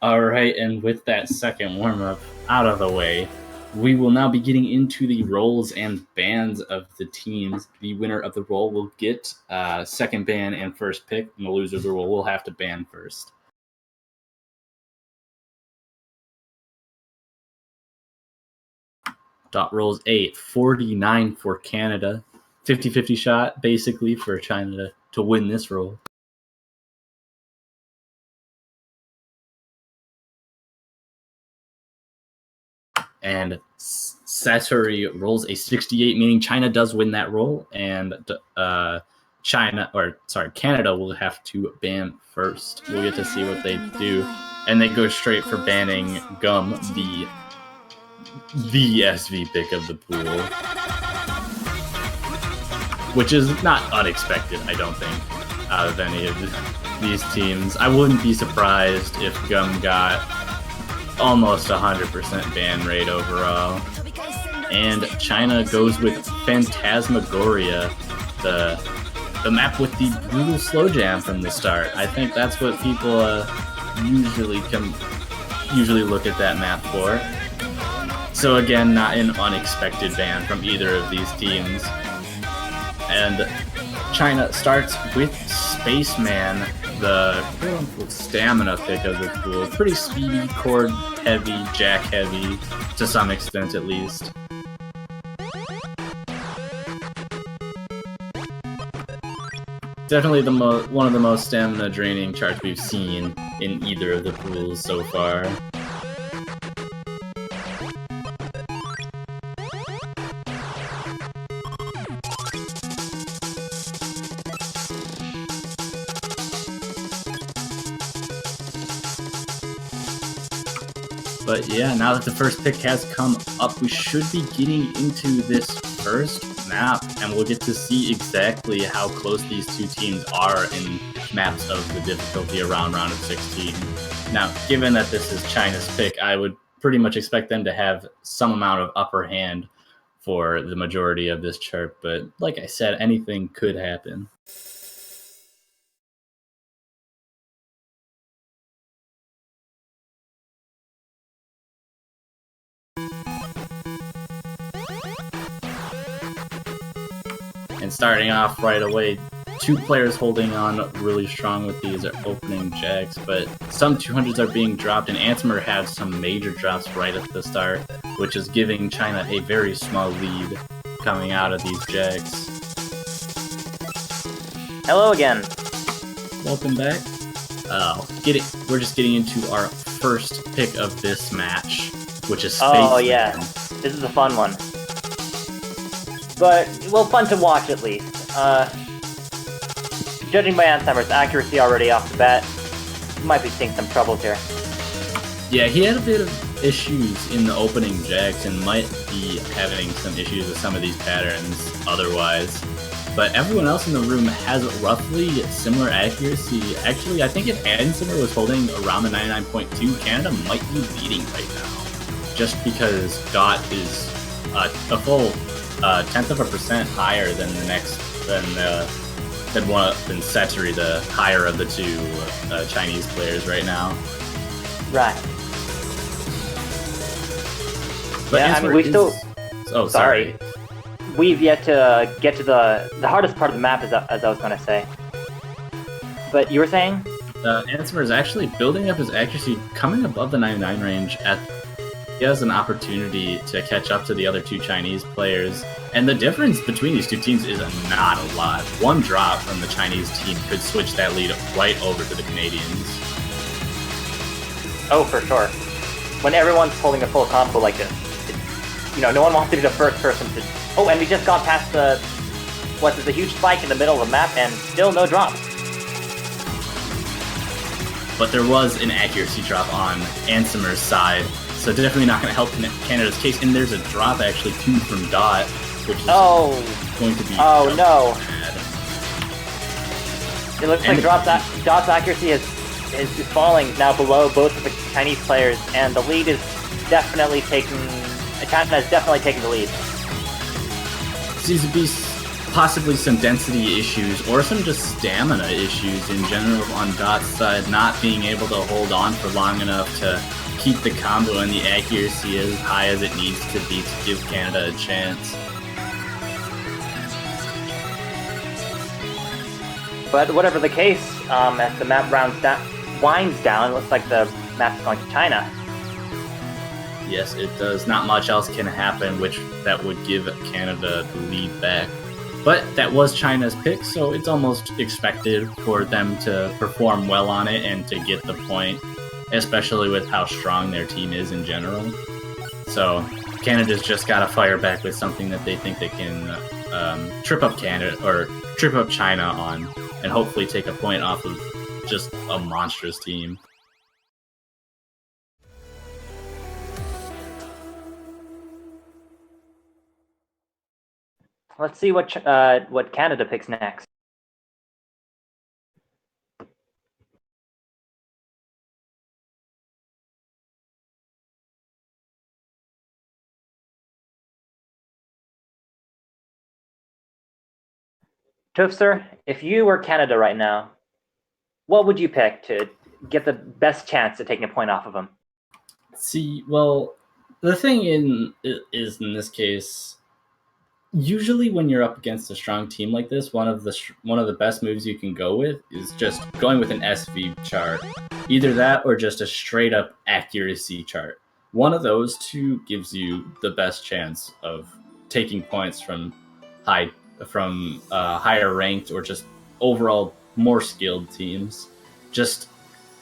Alright, and with that second warm-up out of the way, we will now be getting into the roles and bans of the teams. The winner of the role will get second ban and first pick, and the loser of the role will have to ban first. Dot rolls 8, 49 for Canada. 50-50 shot, basically, for China to win this roll. And Satori rolls a 68, meaning China does win that roll, and Canada will have to ban first. We'll get to see what they do, and they go straight for banning Gum, the SV pick of the pool, which is not unexpected, I don't think, out of any of these teams. I wouldn't be surprised if Gum got almost 100% ban rate overall. And China goes with Phantasmagoria, the map with the brutal slow jam from the start. I think that's what people usually look at that map for. So again, not an unexpected ban from either of these teams. And China starts with Spaceman, the quote-unquote stamina pick of the pool. Pretty speedy, cord heavy, jack heavy, to some extent at least. Definitely one of the most stamina draining charts we've seen in either of the pools so far. But yeah, now that the first pick has come up, we should be getting into this first map, and we'll get to see exactly how close these two teams are in maps of the difficulty around round of 16. Now, given that this is China's pick, I would pretty much expect them to have some amount of upper hand for the majority of this chart, but like I said, anything could happen. And starting off right away, two players holding on really strong with these are opening jacks, but some 200s are being dropped, and Antimer has some major drops right at the start, which is giving China a very small lead coming out of these jacks. Hello again. Welcome back. We're just getting into our first pick of this match, which is Space Oh yeah, Man. this is a fun one. But, well, fun to watch at least. Judging by Antimer's accuracy already off the bat, he might be seeing some troubles here. Yeah, he had a bit of issues in the opening jacks and might be having some issues with some of these patterns otherwise. But everyone else in the room has roughly similar accuracy. Actually, I think if Antimer was holding around the 99.2, Canada might be leading right now. Just because Dot is a full 0.1% higher than than Satori, the higher of the two Chinese players right now. Right. But yeah, I mean, we still... Oh, sorry. We've yet to get to the hardest part of the map, as I was going to say. But you were saying? Antimer is actually building up his accuracy, coming above the 99 range. He has an opportunity to catch up to the other two Chinese players, and the difference between these two teams is not a lot. One drop from the Chinese team could switch that lead right over to the Canadians. Oh, for sure. When everyone's pulling a full combo like this, no one wants to be the first person to. Oh, and we just got past the huge spike in the middle of the map, and still no drops. But there was an accuracy drop on Ansemer's side, so definitely not going to help Canada's case. And there's a drop actually too from Dot, which is going to be no bad. It looks like Dot's accuracy is falling now below both of the Chinese players, and the lead is definitely taking. China is definitely taking the lead. Seems to be possibly some density issues or some just stamina issues in general on Dot's side, not being able to hold on for long enough to keep the combo and the accuracy as high as it needs to be to give Canada a chance. But whatever the case, as the map winds down, it looks like the map's going to China. Yes, it does. Not much else can happen, that would give Canada the lead back. But that was China's pick, so it's almost expected for them to perform well on it and to get the point, especially with how strong their team is in general. So Canada's just got to fire back with something that they think they can trip up China on, and hopefully take a point off of just a monstrous team. Let's see what Canada picks next. Toofster, if you were Canada right now, what would you pick to get the best chance at taking a point off of them? See, well, the thing is in this case, usually when you're up against a strong team like this, one of the best moves you can go with is just going with an SV chart. Either that or just a straight up accuracy chart. One of those two gives you the best chance of taking points from higher ranked or just overall more skilled teams. Just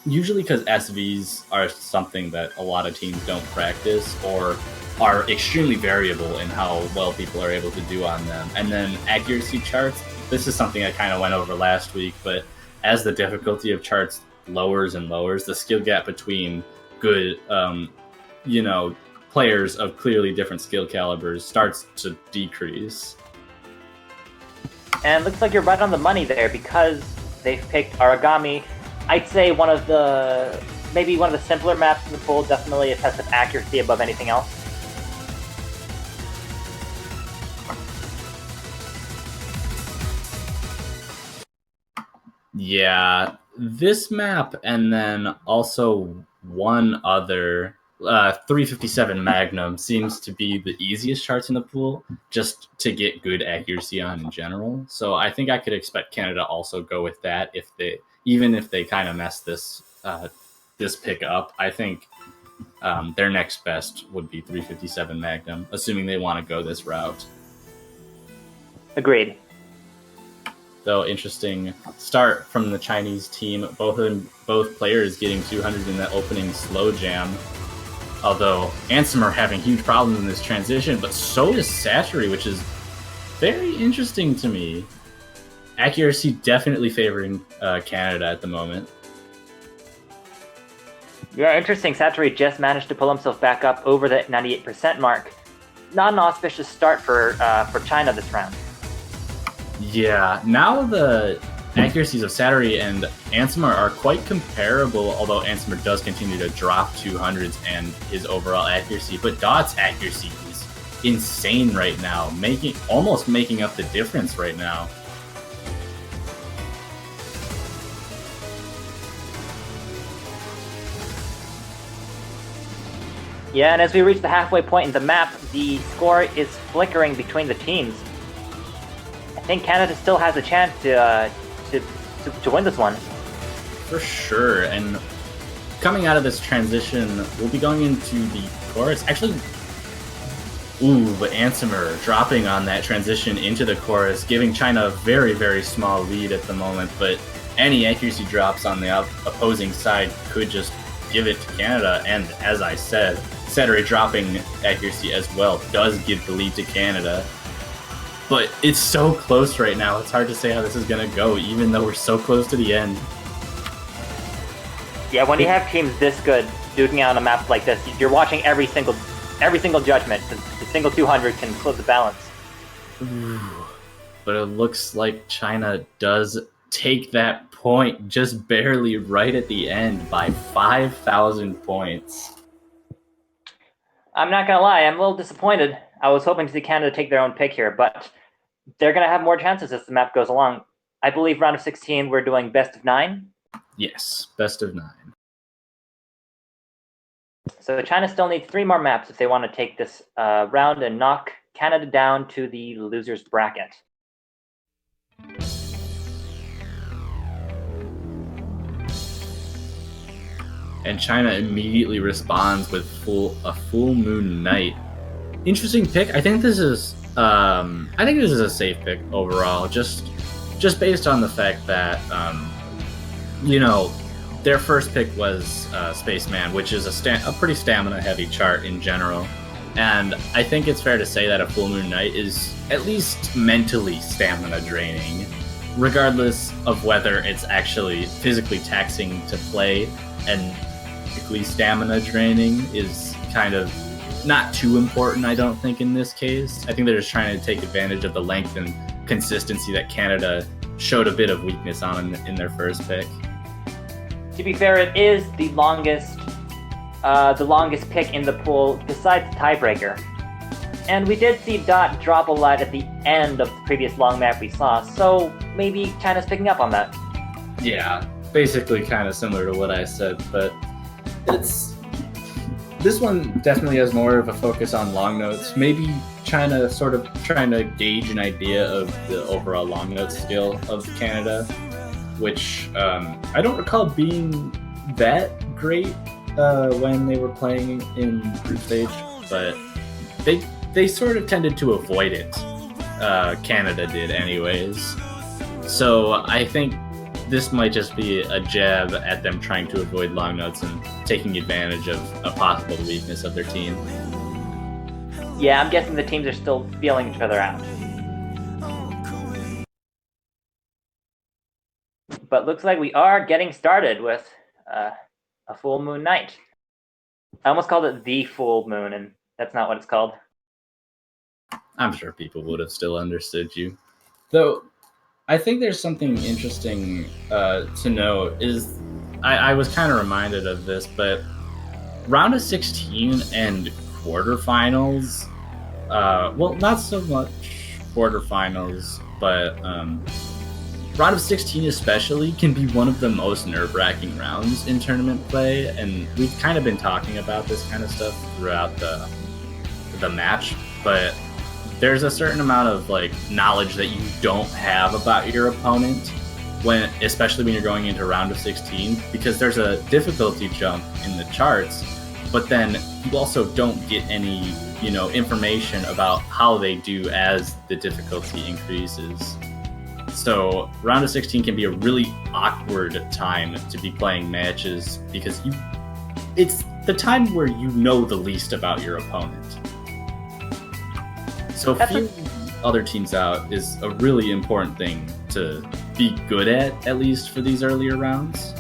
usually because SVs are something that a lot of teams don't practice or are extremely variable in how well people are able to do on them. And then accuracy charts, this is something I kind of went over last week, but as the difficulty of charts lowers and lowers, the skill gap between good, players of clearly different skill calibers starts to decrease. And looks like you're right on the money there, because they've picked Origami. I'd say maybe one of the simpler maps in the pool, definitely a test of accuracy above anything else. Yeah, this map and then also one other 357 Magnum seems to be the easiest charts in the pool just to get good accuracy on in general. So I think I could expect Canada also go with that even if they kind of mess this pick up. I think their next best would be 357 Magnum, assuming they want to go this route. Agreed. Though interesting start from the Chinese team. Both players getting 200 in that opening slow jam. Although Ansemer having huge problems in this transition, but so is Satchery, which is very interesting to me. Accuracy definitely favoring Canada at the moment. Yeah, interesting. Satchery just managed to pull himself back up over the 98% mark. Not an auspicious start for China this round. Yeah, now the accuracies of Satchery and Ansemer are quite comparable, although Ansemer does continue to drop 200s and his overall accuracy. But Dot's accuracy is insane right now, almost making up the difference right now. Yeah, and as we reach the halfway point in the map, the score is flickering between the teams. I think Canada still has a chance to win this one. For sure, and coming out of this transition, we'll be going into the chorus. Actually, but Ansemer dropping on that transition into the chorus, giving China a very, very small lead at the moment, but any accuracy drops on the opposing side could just give it to Canada. And as I said, Sattery dropping accuracy as well does give the lead to Canada. But it's so close right now. It's hard to say how this is going to go, even though we're so close to the end. Yeah, when you have teams this good duking out on a map like this, you're watching every single judgment. The single 200 can flip the balance. Ooh. But it looks like China does take that point just barely right at the end by 5,000 points. I'm not going to lie, I'm a little disappointed. I was hoping to see Canada take their own pick here, but they're going to have more chances as the map goes along. I believe round of 16, we're doing best of 9. Yes, best of 9. So China still needs 3 more maps if they want to take this round and knock Canada down to the loser's bracket. And China immediately responds with a full moon night. Interesting pick. I think this is a safe pick overall. Just based on the fact that their first pick was Spaceman, which is a pretty stamina-heavy chart in general. And I think it's fair to say that a full moon night is at least mentally stamina draining, regardless of whether it's actually physically taxing to play. And physically stamina draining is kind of not too important, I don't think, in this case. I think they're just trying to take advantage of the length and consistency that Canada showed a bit of weakness on in their first pick. To be fair, it is the longest pick in the pool besides the tiebreaker. And we did see Dot drop a lot at the end of the previous long map we saw, so maybe China's picking up on that. Yeah, basically kind of similar to what I said, but this one definitely has more of a focus on long notes. Maybe China sort of trying to gauge an idea of the overall long note skill of Canada, which I don't recall being that great when they were playing in group stage, but they sort of tended to avoid it. Canada did anyways. So I think this might just be a jab at them trying to avoid long notes and taking advantage of a possible weakness of their team. Yeah, I'm guessing the teams are still feeling each other out. But looks like we are getting started with a full moon night. I almost called it the full moon, and that's not what it's called. I'm sure people would have still understood you. Though, I think there's something interesting to note is I was kind of reminded of this, but round of 16 and quarterfinals, well, not so much quarterfinals, but round of 16 especially can be one of the most nerve-wracking rounds in tournament play, and we've kind of been talking about this kind of stuff throughout the match, but there's a certain amount of knowledge that you don't have about your opponent especially when you're going into round of 16, because there's a difficulty jump in the charts, but then you also don't get any information about how they do as the difficulty increases. So round of 16 can be a really awkward time to be playing matches because it's the time where you know the least about your opponent. So feeling other teams out is a really important thing to be good at least for these earlier rounds.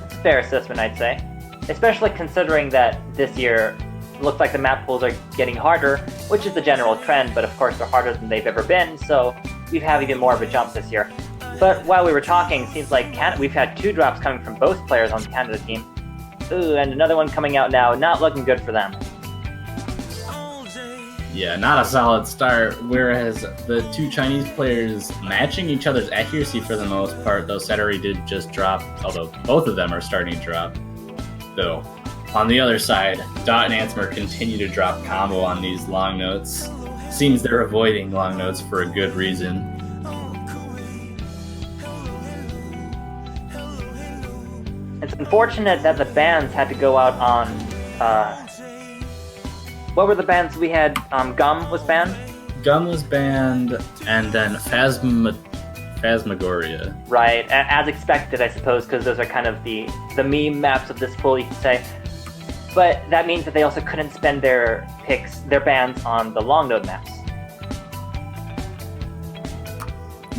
It's a fair assessment, I'd say. Especially considering that this year it looks like the map pools are getting harder, which is the general trend, but of course they're harder than they've ever been, so we have even more of a jump this year. But while we were talking, it seems like we've had 2 drops coming from both players on the Canada team. Ooh, and another one coming out now, not looking good for them. Yeah, not a solid start, whereas the 2 Chinese players matching each other's accuracy for the most part, though Sattery did just drop, although both of them are starting to drop. Though, on the other side, Dot and Ansmer continue to drop combo on these long notes. Seems they're avoiding long notes for a good reason. It's unfortunate that the bans had to go out on what were the bans we had? Gum was banned? Gum was banned, and then Phantasmagoria. Right, as expected, I suppose, because those are kind of the meme maps of this pool, you could say. But that means that they also couldn't spend their bans on the long node maps.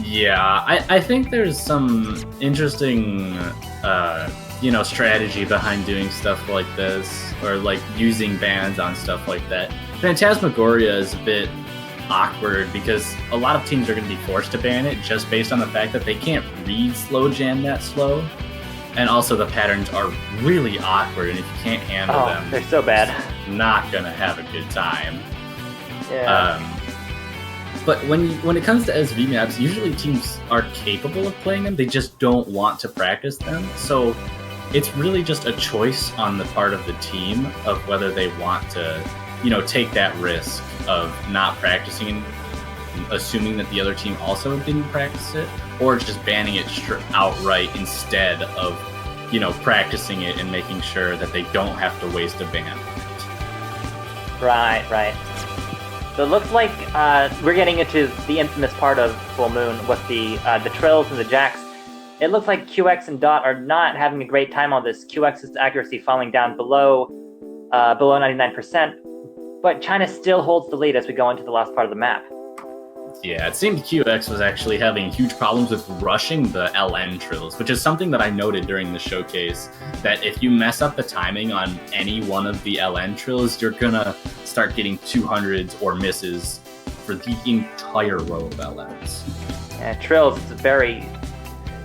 Yeah, I think there's some interesting, strategy behind doing stuff like this, or like using bans on stuff like that. Phantasmagoria is a bit awkward because a lot of teams are going to be forced to ban it just based on the fact that they can't read slow jam that slow, and also the patterns are really awkward, and if you can't handle them, they're so bad. Not going to have a good time. Yeah. But when it comes to SV maps, usually teams are capable of playing them. They just don't want to practice them. So it's really just a choice on the part of the team of whether they want to, take that risk of not practicing and assuming that the other team also didn't practice it, or just banning it outright instead of, practicing it and making sure that they don't have to waste a ban. Right. So it looks like we're getting into the infamous part of Full Moon with the Trills and the Jacks. It looks like QX and Dot are not having a great time on this. QX's accuracy falling down below 99%, but China still holds the lead as we go into the last part of the map. Yeah, it seemed QX was actually having huge problems with rushing the LN trills, which is something that I noted during the showcase, that if you mess up the timing on any one of the LN trills, you're gonna start getting 200s or misses for the entire row of LNs. Yeah, trills is a very,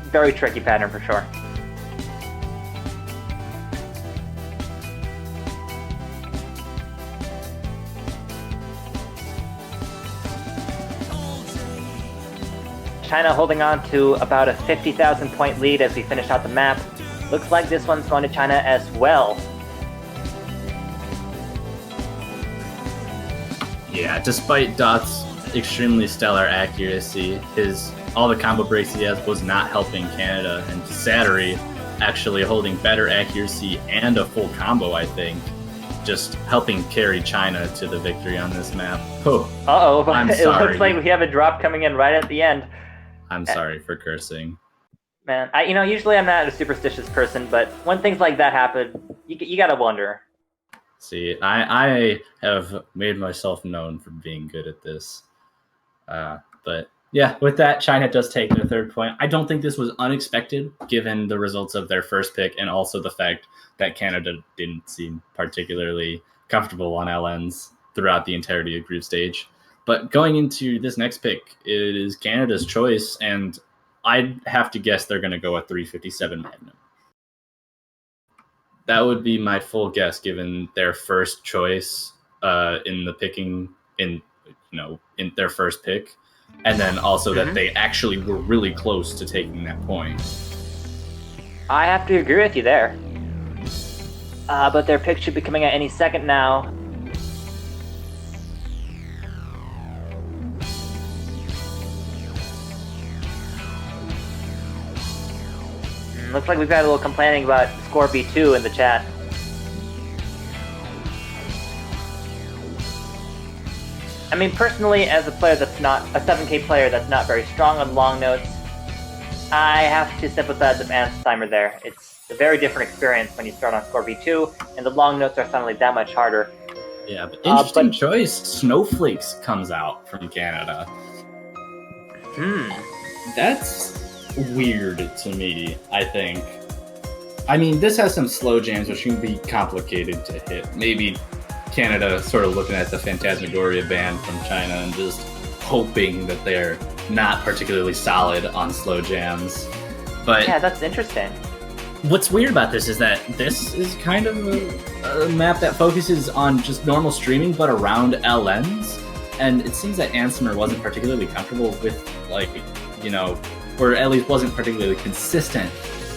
very tricky pattern for sure. China holding on to about a 50,000 point lead as we finish out the map. Looks like this one's going to China as well. Yeah, despite Dot's extremely stellar accuracy, all the combo breaks he has was not helping Canada, and Sattery actually holding better accuracy and a full combo, I think, just helping carry China to the victory on this map. Oh, I'm sorry. It looks like we have a drop coming in right at the end. I'm sorry for cursing. Man, usually I'm not a superstitious person, but when things like that happen, you gotta wonder. See, I have made myself known for being good at this. But yeah, with that, China does take their third point. I don't think this was unexpected, given the results of their first pick, and also the fact that Canada didn't seem particularly comfortable on LNs throughout the entirety of group stage. But going into this next pick, it is Canada's choice, and I'd have to guess they're going to go a 357 Magnum. That would be my full guess, given their first choice in the picking in their first pick, and then also that they actually were really close to taking that point. I have to agree with you there. But their pick should be coming at any second now. Looks like we've got a little complaining about score B2 in the chat. I mean, personally, as a player that's not a 7K player that's not very strong on long notes, I have to sympathize with Antheimer there. It's a very different experience when you start on score B2, and the long notes are suddenly that much harder. Yeah, but interesting choice. Snowflakes comes out from Canada. That's weird to me, I think. I mean, this has some slow jams, which can be complicated to hit. Maybe Canada sort of looking at the Phantasmagoria ban from China and just hoping that they're not particularly solid on slow jams. But yeah, that's interesting. What's weird about this is that this is kind of a map that focuses on just normal streaming, but around LNs. And it seems that Ansimer wasn't particularly comfortable with, or at least wasn't particularly consistent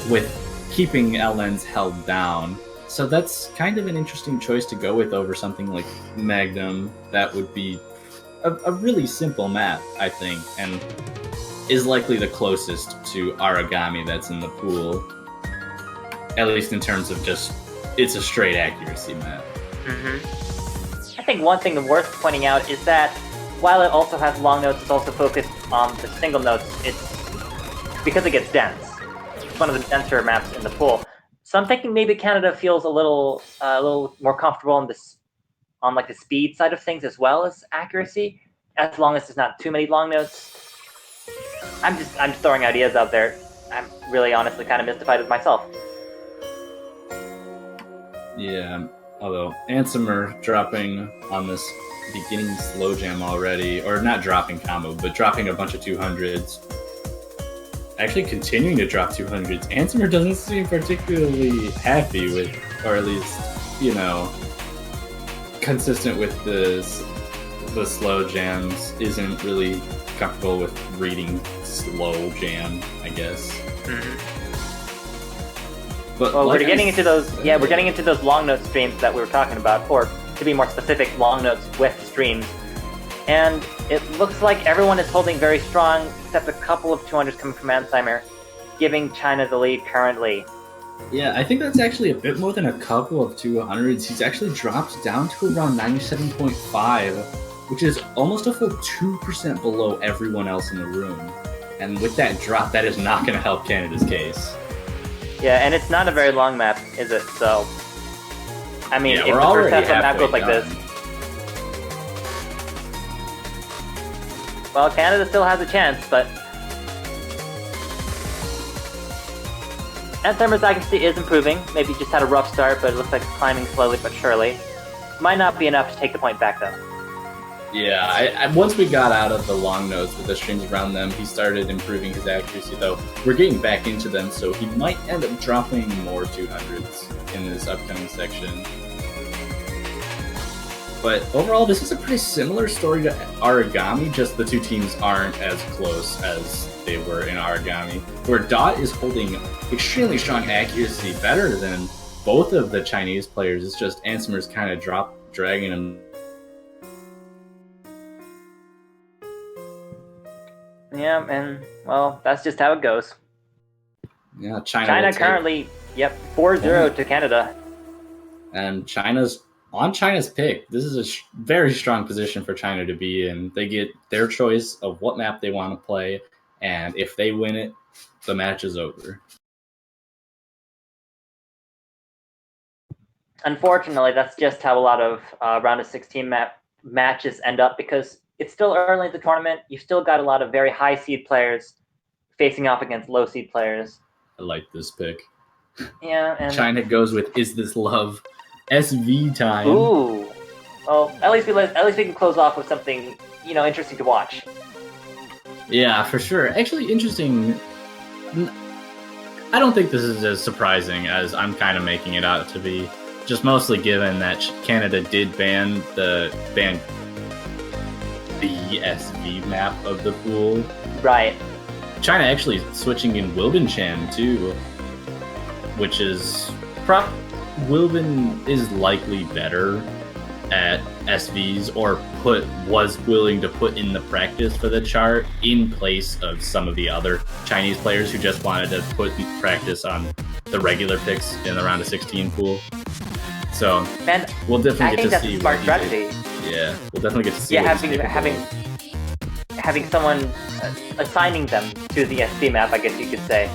with keeping LNs held down. So that's kind of an interesting choice to go with over something like Magnum. That would be a really simple map, I think, and is likely the closest to Origami that's in the pool. At least in terms of just, it's a straight accuracy map. I think one thing worth pointing out is that while it also has long notes, it's also focused on the single notes. It's because it gets dense. It's one of the denser maps in the pool. So I'm thinking maybe Canada feels a little more comfortable on this, on like the speed side of things as well as accuracy, as long as there's not too many long notes. I'm just throwing ideas out there. I'm really honestly kind of mystified with myself. Yeah, although Ansimer dropping on this beginning slow jam already, or not dropping combo, but dropping a bunch of 200s. Actually continuing to drop 200s. Ansimer doesn't seem particularly happy with, or at least, you know, consistent with the slow jams, isn't really comfortable with reading slow jam, I guess. But Well, like we're getting into those. Yeah, we're getting into those long note streams that we were talking about, or to be more specific, long notes with streams. And it looks like everyone is holding very strong, except a couple of 200s coming from Ansimer, giving China the lead currently. Yeah, I think that's actually a bit more than a couple of 200s. He's actually dropped down to around 97.5, which is almost a full 2% below everyone else in the room. And with that drop, that is not going to help Canada's case. Yeah, and it's not a very long map, is it? So, I mean, Yeah, if we're the first already half of the map halfway goes like done. this, well, Canada still has a chance, but Ansimer's accuracy is improving. Maybe just had a rough start, but it looks like it's climbing slowly but surely. Might not be enough to take the point back, though. Yeah, I once we got out of the long notes with the strings around them, he started improving his accuracy, though we're getting back into them, so he might end up dropping more 200s in this upcoming section. But overall, this is a pretty similar story to Origami, just the two teams aren't as close as they were in Origami, where Dot is holding extremely strong accuracy, better than both of the Chinese players. It's just Ansimer's kind of dragging him. Yeah, and, well, that's just how it goes. Yeah, China currently, 4-0 to Canada. And China's pick. This is a very strong position for China to be in. They get their choice of what map they want to play, and if they win it, the match is over. Unfortunately, that's just how a lot of round of 16 matches end up, because it's still early in the tournament. You've still got a lot of very high seed players facing off against low seed players. I like this pick. Yeah, and China goes with "Is This Love?" SV time. Ooh, well, at least we can close off with something, you know, interesting to watch. Yeah, for sure. Actually, interesting. I don't think this is as surprising as I'm kind of making it out to be. Just mostly given that Canada did ban the SV map of the pool. Right. China actually switching in Wilbin-Chan too, which is Wilbin is likely better at SVs, or was willing to put in the practice for the chart in place of some of the other Chinese players who just wanted to put practice on the regular picks in the round of 16 pool. So and we'll definitely get to see. I think that's a smart strategy. Yeah, we'll definitely get to see. Yeah, having someone assigning them to the SV map, I guess you could say.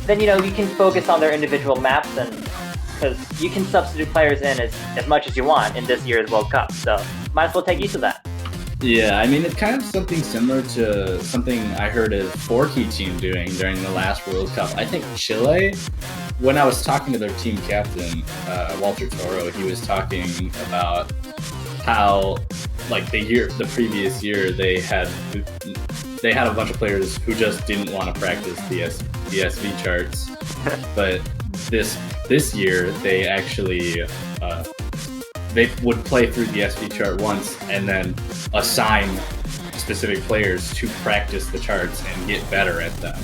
Then, you know, you can focus on their individual maps, and because you can substitute players in as much as you want in this year's World Cup, so might as well take use of that. Yeah, I mean, it's kind of something similar to something I heard a Forky team doing during the last World Cup. I think Chile, when I was talking to their team captain, Walter Toro, he was talking about how, like, the previous year, they had a bunch of players who just didn't want to practice the SV charts, but this year they actually they would play through the SV chart once and then assign specific players to practice the charts and get better at them,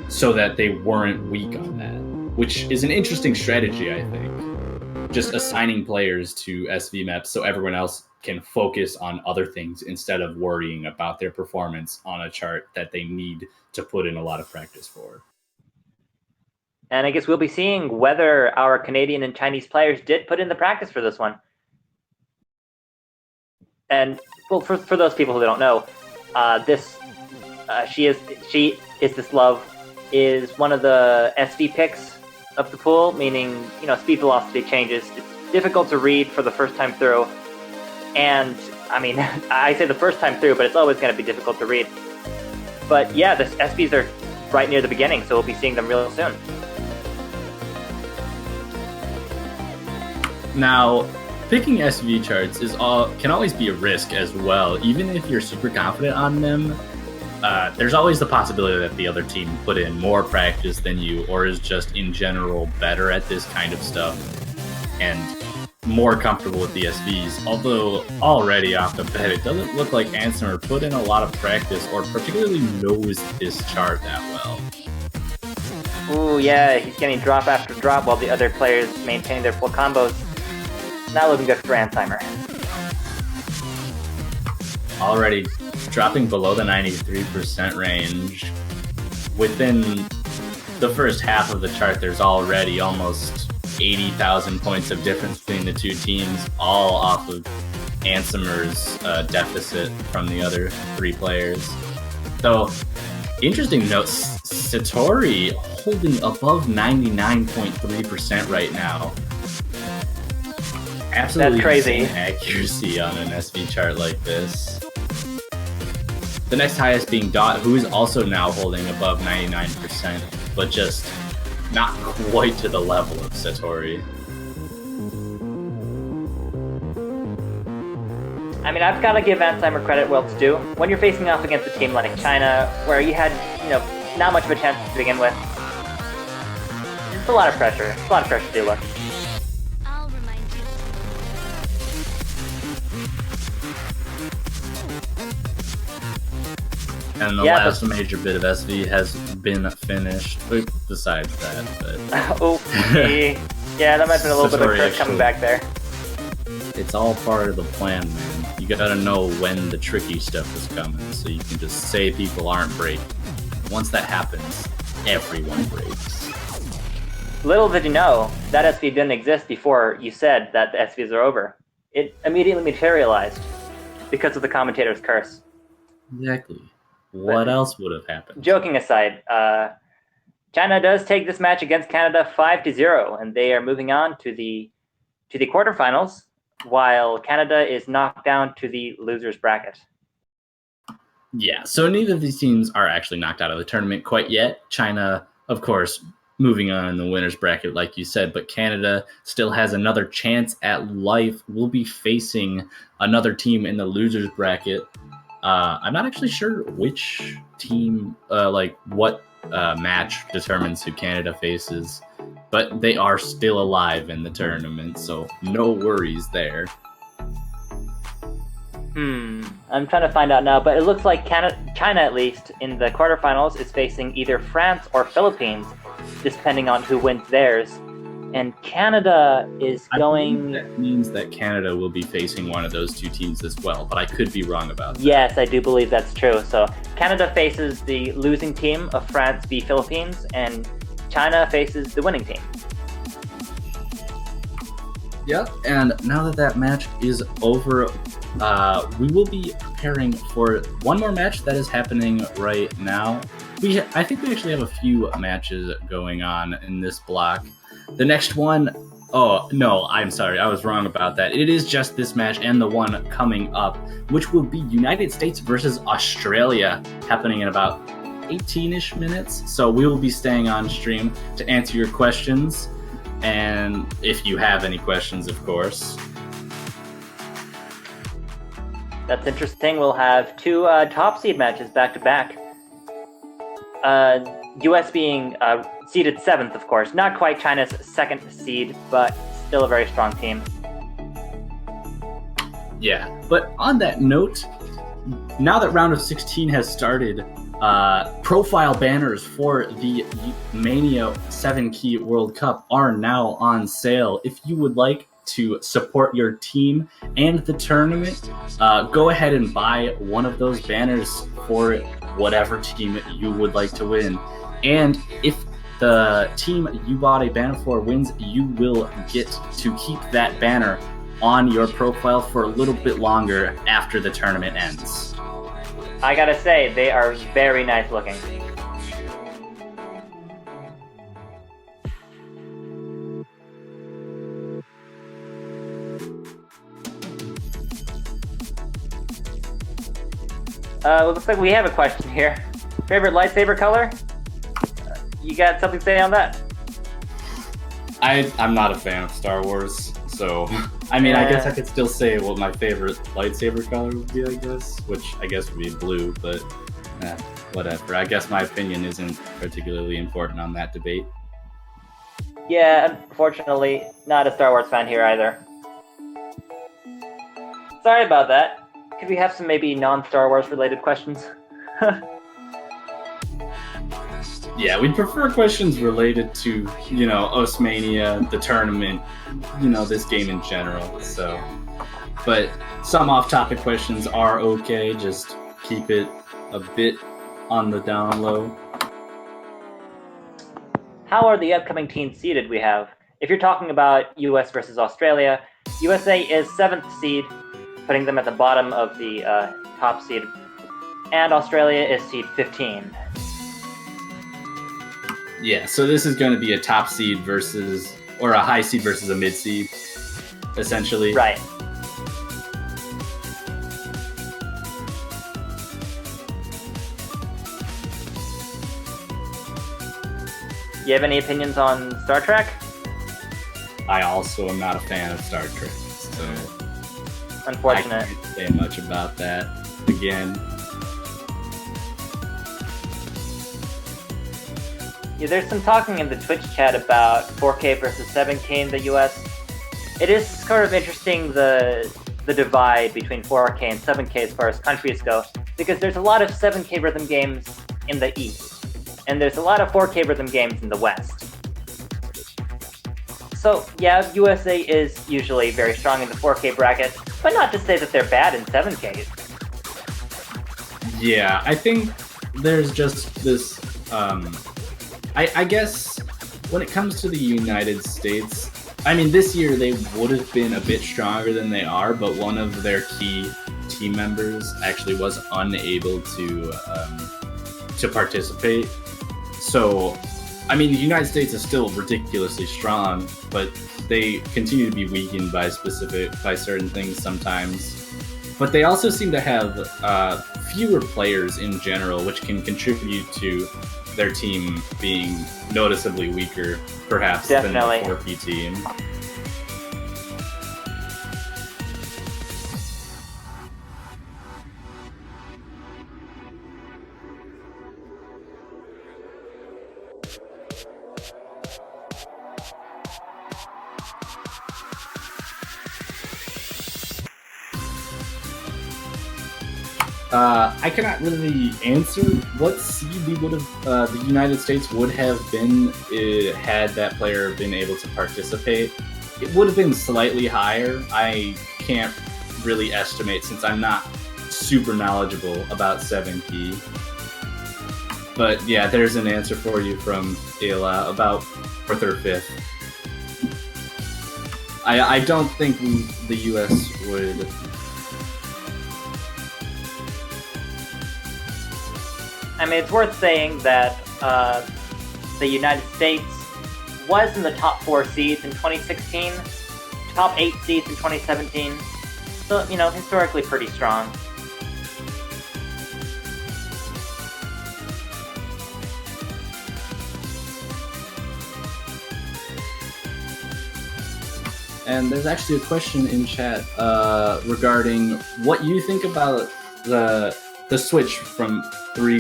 so that they weren't weak on that, which is an interesting strategy, I think. Just assigning players to SV maps so everyone else can focus on other things instead of worrying about their performance on a chart that they need to put in a lot of practice for. And I guess we'll be seeing whether our Canadian and Chinese players did put in the practice for this one. And, well, for those people who don't know, she is this love is one of the SV picks of the pool, meaning, speed velocity changes. It's difficult to read for the first time through. And, I mean, I say the first time through, but it's always going to be difficult to read. But yeah, the SVs are right near the beginning, so we'll be seeing them real soon. Now, picking SV charts can always be a risk as well. Even if you're super confident on them, there's always the possibility that the other team put in more practice than you, or is just in general better at this kind of stuff and more comfortable with the SVs. Although already off the bat, it doesn't look like Ansemer put in a lot of practice or particularly knows this chart that well. Ooh, yeah, he's getting drop after drop while the other players maintain their full combos. Not looking good for Ansemer. Already dropping below the 93% range. Within the first half of the chart, there's already almost 80,000 points of difference between the two teams, all off of Ansemer's deficit from the other three players. So, interesting note, Satori holding above 99.3% right now. Absolutely That's crazy. insane accuracy on an SV chart like this. The next highest being Dot, who is also now holding above 99%, but just not quite to the level of Satori. I mean, I've got to give Ansemer credit where it's due. When you're facing off against a team like China, where you had, not much of a chance to begin with, it's a lot of pressure. It's a lot of pressure to deal with. And the last major bit of SV has been finished. Besides that, but okay. Yeah, that might have been a little bit of a curse coming back there. It's all part of the plan, man. You gotta know when the tricky stuff is coming, so you can just say people aren't breaking. Once that happens, everyone breaks. Little did you know, that SV didn't exist before you said that the SVs are over. It immediately materialized because of the commentator's curse. Exactly. What else would have happened? Joking aside, China does take this match against Canada 5-0, and they are moving on to the quarterfinals, while Canada is knocked down to the losers bracket. Yeah, so neither of these teams are actually knocked out of the tournament quite yet. China, of course, moving on in the winners bracket, like you said, but Canada still has another chance at life. We'll be facing another team in the losers bracket. I'm not actually sure which team, what match determines who Canada faces, but they are still alive in the tournament, so no worries there. I'm trying to find out now, but it looks like China, at least, in the quarterfinals, is facing either France or Philippines, depending on who wins theirs. And Canada is going... That means that Canada will be facing one of those two teams as well, but I could be wrong about that. Yes, I do believe that's true. So Canada faces the losing team of France v Philippines, and China faces the winning team. Yep, and now that match is over, we will be preparing for one more match that is happening right now. I think we actually have a few matches going on in this block. The next one, oh, no, I'm sorry, I was wrong about that. It is just this match and the one coming up, which will be United States versus Australia, happening in about 18-ish minutes. So we will be staying on stream to answer your questions, and if you have any questions, of course. That's interesting. We'll have two top seed matches back-to-back. US being seeded 7th, of course. Not quite China's 2nd seed, but still a very strong team. Yeah, but on that note, now that round of 16 has started, profile banners for the Mania 7 Key World Cup are now on sale. If you would like to support your team and the tournament, go ahead and buy one of those banners for whatever team you would like to win. And if the team you bought a banner for wins, you will get to keep that banner on your profile for a little bit longer after the tournament ends. I gotta say, they are very nice looking. Looks like we have a question here. Favorite lightsaber color? You got something to say on that? I'm not a fan of Star Wars, so I mean, I guess I could still say what my favorite lightsaber color would be, I guess, which I guess would be blue, but whatever. I guess my opinion isn't particularly important on that debate. Yeah, unfortunately, not a Star Wars fan here either. Sorry about that. Could we have some maybe non-Star Wars related questions? Yeah, we'd prefer questions related to, us mania, the tournament, this game in general. So, but some off-topic questions are okay. Just keep it a bit on the down low. How are the upcoming teams seeded we have? If you're talking about US versus Australia, USA is 7th seed, putting them at the bottom of the top seed, and Australia is seed 15. Yeah, so this is going to be a top seed or a high seed versus a mid seed, essentially. Right. You have any opinions on Star Trek? I also am not a fan of Star Trek, so unfortunate. I can't say much about that again. Yeah, there's some talking in the Twitch chat about 4K versus 7K in the US. It is sort of interesting the divide between 4K and 7K as far as countries go, because there's a lot of 7K rhythm games in the East, and there's a lot of 4K rhythm games in the West. So yeah, USA is usually very strong in the 4K bracket, but not to say that they're bad in 7K. Yeah, I think there's just this I guess when it comes to the United States, I mean, this year they would have been a bit stronger than they are, but one of their key team members actually was unable to participate. So, I mean, the United States is still ridiculously strong, but they continue to be weakened by certain things sometimes. But they also seem to have fewer players in general, which can contribute to their team being noticeably weaker, perhaps, Definitely. than the 4P team. I cannot really answer what seed we would have, the United States would have been had that player been able to participate. It would have been slightly higher. I can't really estimate since I'm not super knowledgeable about 7P. But yeah, there's an answer for you from Ayla about 4th or 5th. I don't think the US would. I mean, it's worth saying that the United States was in the top 4 seeds in 2016, top 8 seeds in 2017, so, historically pretty strong. And there's actually a question in chat regarding what you think about the switch from 3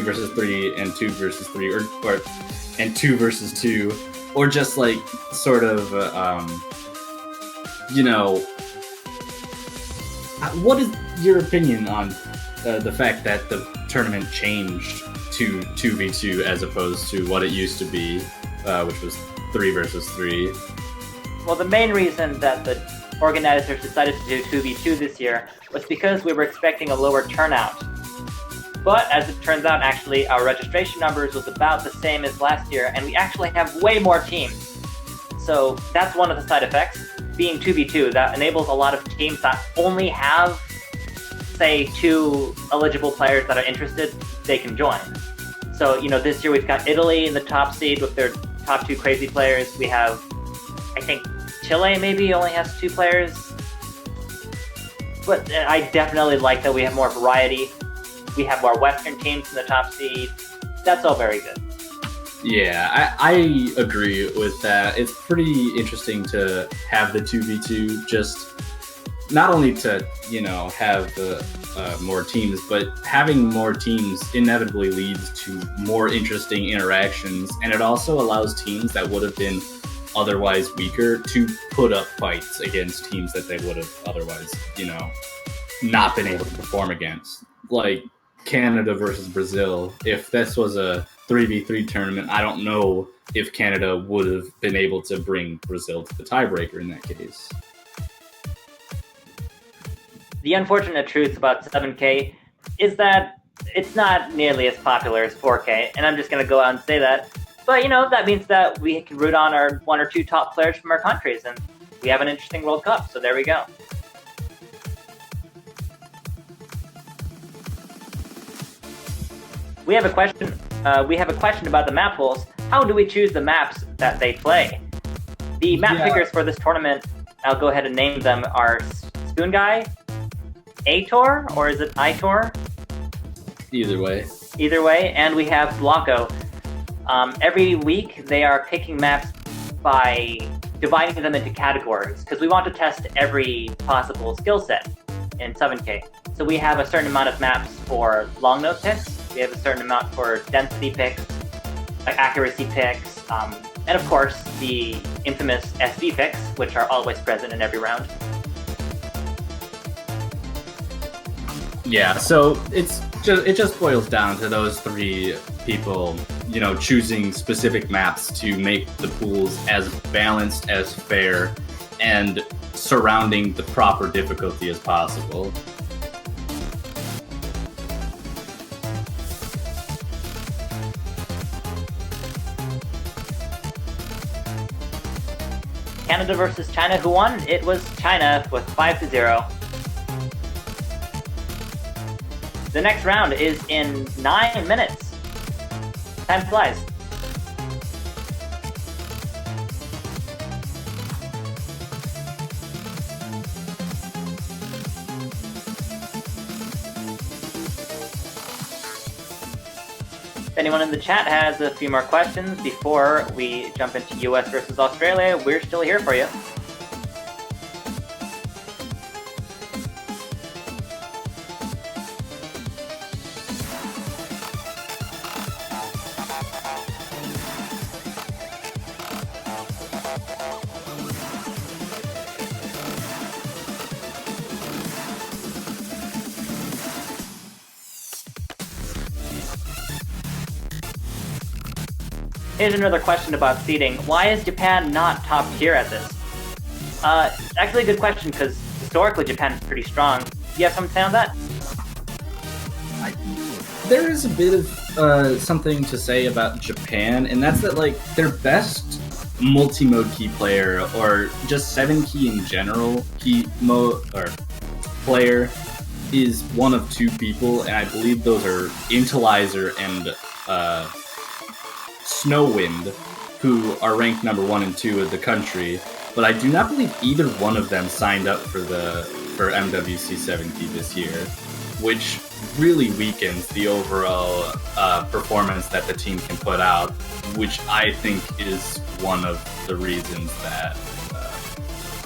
versus 3 and 2 versus 3, or and 2 versus 2, or just like sort of what is your opinion on the fact that the tournament changed to 2v2 as opposed to what it used to be, which was 3 versus 3? Well, the main reason that the organizers decided to do 2v2 this year was because we were expecting a lower turnout. But as it turns out, actually, our registration numbers was about the same as last year, and we actually have way more teams. So that's one of the side effects. Being 2v2, that enables a lot of teams that only have, say, 2 eligible players that are interested, they can join. So, this year we've got Italy in the top seed with their top 2 crazy players. We have, I think, Chile maybe only has 2 players. But I definitely like that we have more variety. We have our Western teams in the top seed. That's all very good. Yeah, I agree with that. It's pretty interesting to have the 2v2, just not only to, have more teams, but having more teams inevitably leads to more interesting interactions, and it also allows teams that would have been otherwise weaker to put up fights against teams that they would have otherwise, not been able to perform against. Like Canada versus Brazil. If this was a 3v3 tournament, I don't know if Canada would have been able to bring Brazil to the tiebreaker in that case. The unfortunate truth about 7K is that it's not nearly as popular as 4K, and I'm just going to go out and say that. But, that means that we can root on our 1 or 2 top players from our countries, and we have an interesting World Cup, so there we go. We have a question. About the map pools. How do we choose the maps that they play? The map pickers for this tournament, I'll go ahead and name them, are Spoon Guy, A-Tor, or is it I-Tor? Either way, and we have Blocko. Every week, they are picking maps by dividing them into categories, because we want to test every possible skill set in 7K. So we have a certain amount of maps for long node picks, we have a certain amount for density picks, like accuracy picks, and of course, the infamous SB picks, which are always present in every round. Yeah, so it just boils down to those 3 people, choosing specific maps to make the pools as balanced, as fair, and surrounding the proper difficulty as possible. Canada versus China, who won? It was China with 5-0. The next round is in 9 minutes. Time flies. If anyone in the chat has a few more questions before we jump into US versus Australia, we're still here for you. Here's another question about seeding. Why is Japan not top tier at this? Actually a good question, because historically Japan is pretty strong. Do you have something to say on that? There is a bit of something to say about Japan, and that's that, like, their best multi-mode key player, or just 7 key in general, key mode or player, is one of 2 people, and I believe those are Intelizer and Snowwind, who are ranked number 1 and 2 of the country, but I do not believe either one of them signed up for MWC 7K this year, which really weakens the overall performance that the team can put out, which I think is one of the reasons that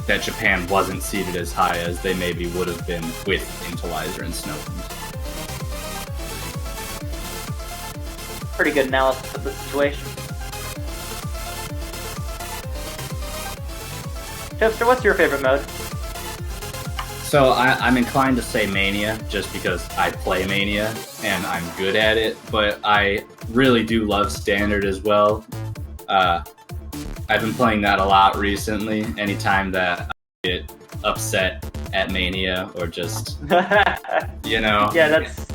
that Japan wasn't seeded as high as they maybe would have been with Intelizer and Snowwind. Pretty good analysis of the situation. Toaster, what's your favorite mode? So I'm inclined to say Mania, just because I play Mania and I'm good at it, but I really do love Standard as well. I've been playing that a lot recently. Anytime that I get upset at Mania, or just, Yeah, that's...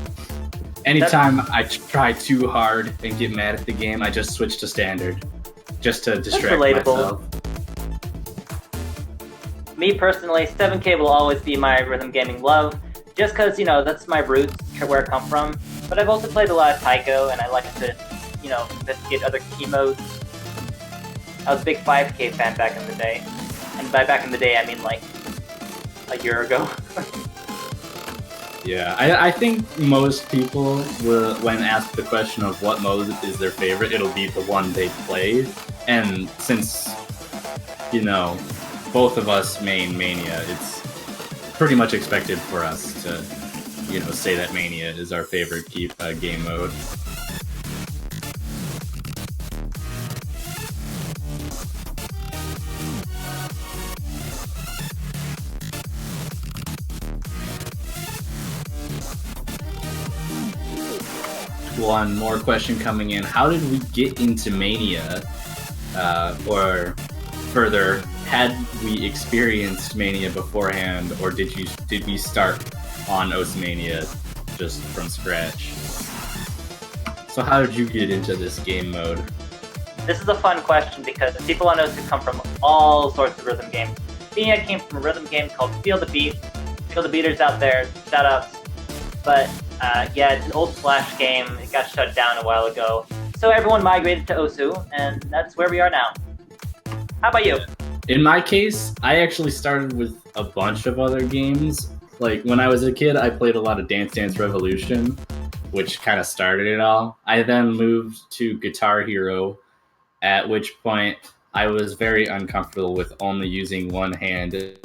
Anytime I try too hard and get mad at the game, I just switch to Standard, just to distract myself. Me personally, 7K will always be my rhythm gaming love, just because, that's my roots, where I come from. But I've also played a lot of Taiko, and I like to, investigate other key modes. I was a big 5K fan back in the day. And by back in the day, I mean, like, a year ago. Yeah, I think most people will, when asked the question of what mode is their favorite, it'll be the one they played. And since, you know, both of us main Mania, it's pretty much expected for us to, you know, say that Mania is our favorite game mode. One more question coming in. How did we get into Mania? Or further, had we experienced Mania beforehand, or did we start on Oceania just from scratch? So how did you get into this game mode? This is a fun question because people on Osu come from all sorts of rhythm games. Mania came from a rhythm game called Feel the Beat. Feel the Beaters out there, shout outs. But yeah, it's an old Flash game. It got shut down a while ago. So everyone migrated to Osu, and that's where we are now. How about you? In my case, I actually started with a bunch of other games. Like, when I was a kid, I played a lot of Dance Dance Revolution, which kind of started it all. I then moved to Guitar Hero, at which point I was very uncomfortable with only using one hand.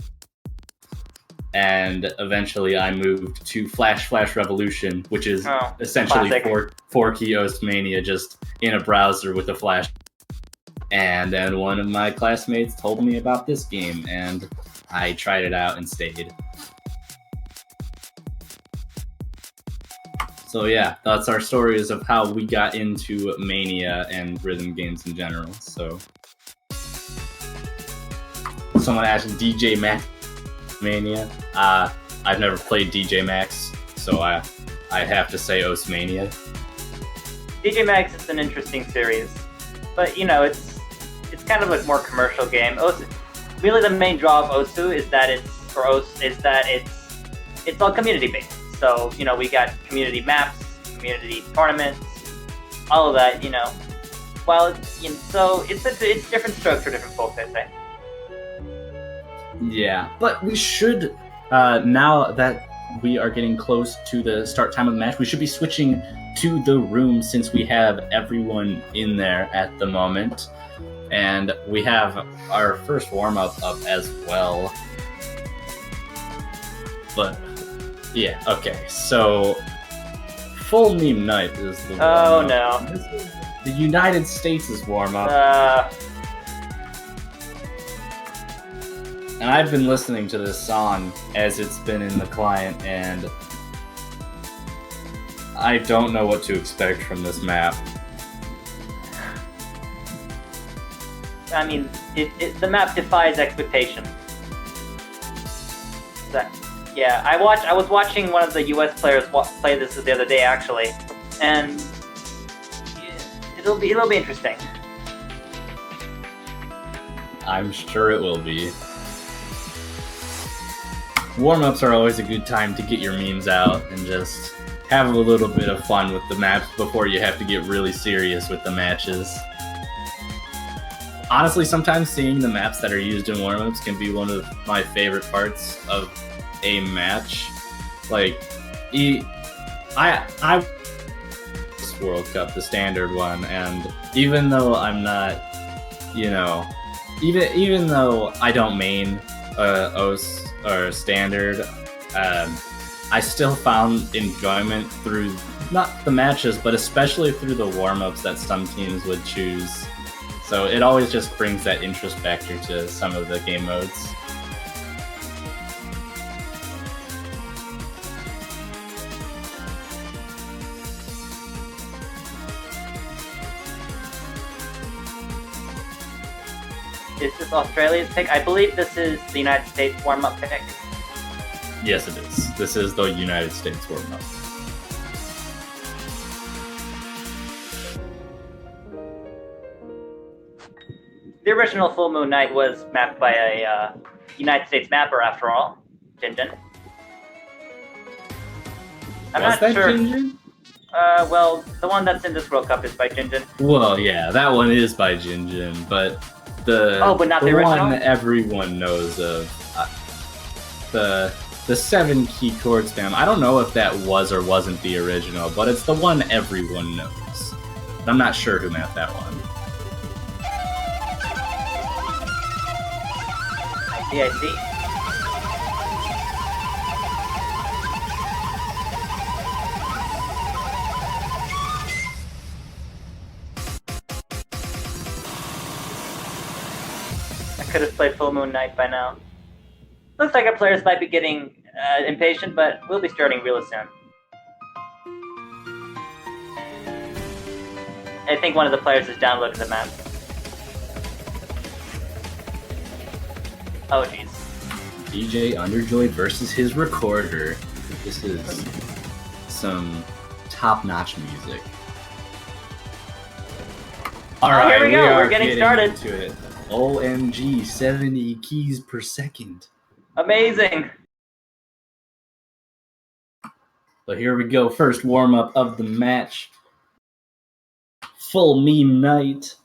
And eventually I moved to Flash Revolution, which is essentially four key Mania just in a browser with a flash. And then one of my classmates told me about this game, and I tried it out and stayed. So yeah, that's our stories of how we got into Mania and rhythm games in general. So someone asked DJ Max Mania. I've never played DJ Max, so I have to say Osmania. DJ Max is an interesting series, but you know it's kind of a more commercial game. Osu, really, the main draw of Osu is that it's all community based. So you know we got community maps, community tournaments, all of that. You know, well, so it's different strokes for different folks, I say. Yeah, but we should, now that we are getting close to the start time of the match, we should be switching to the room since we have everyone in there at the moment. And we have our first warm-up up as well. But, yeah, okay, so Full Meme Night is the warm-up. Oh, no. This is the United States' warm-up. And I've been listening to this song as it's been in the client, and I don't know what to expect from this map. I mean, the map defies expectation. Yeah, I was watching one of the U.S. players play this the other day, actually, and it'll be interesting. I'm sure it will be. Warm-ups are always a good time to get your memes out and just have a little bit of fun with the maps before you have to get really serious with the matches. Honestly, sometimes seeing the maps that are used in warm-ups can be one of my favorite parts of a match. Like, I this World Cup, the standard one, and even though I'm not, you know, even though I don't main OS or standard, I still found enjoyment through not the matches, but especially through the warm-ups that some teams would choose. So it always just brings that interest factor to some of the game modes. Is this Australia's pick? I believe this is the United States warm-up pick. Yes, it is. This is the United States warm-up. The original Full Moon Night was mapped by a United States mapper, after all, Jinjin. I'm Was not that sure. Jinjin? Well, the one that's in this World Cup is by Jinjin. Well, yeah, that one is by Jinjin, but but not the original? one everyone knows of. The 7-key chord spam. I don't know if that was or wasn't the original, but it's the one everyone knows. But I'm not sure who mapped that one. I see. I could have played Full Moon Night by now. Looks like our players might be getting impatient, but we'll be starting real soon. I think one of the players has downloaded the map. Oh, jeez. DJ Underjoy versus his recorder. This is some top-notch music. All right, here we go. We're getting started. Into it. OMG, 70 keys per second. Amazing. So here we go. First warm-up of the match. Full meme night.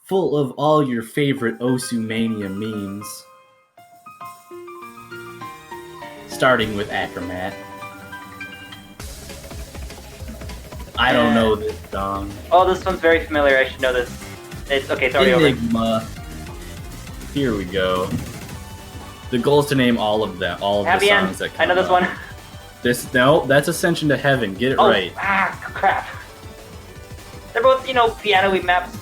Full of all your favorite Osu Mania memes. Starting with Acromat. I don't know this song. Oh, this one's very familiar. I should know this. It's okay. It's already Enigma. over. Here we go. The goal is to name all of them, all of Happy the End. songs that come I know this up. one. No, that's Ascension to Heaven. Get it right. Ah, crap. They're both, piano-y maps.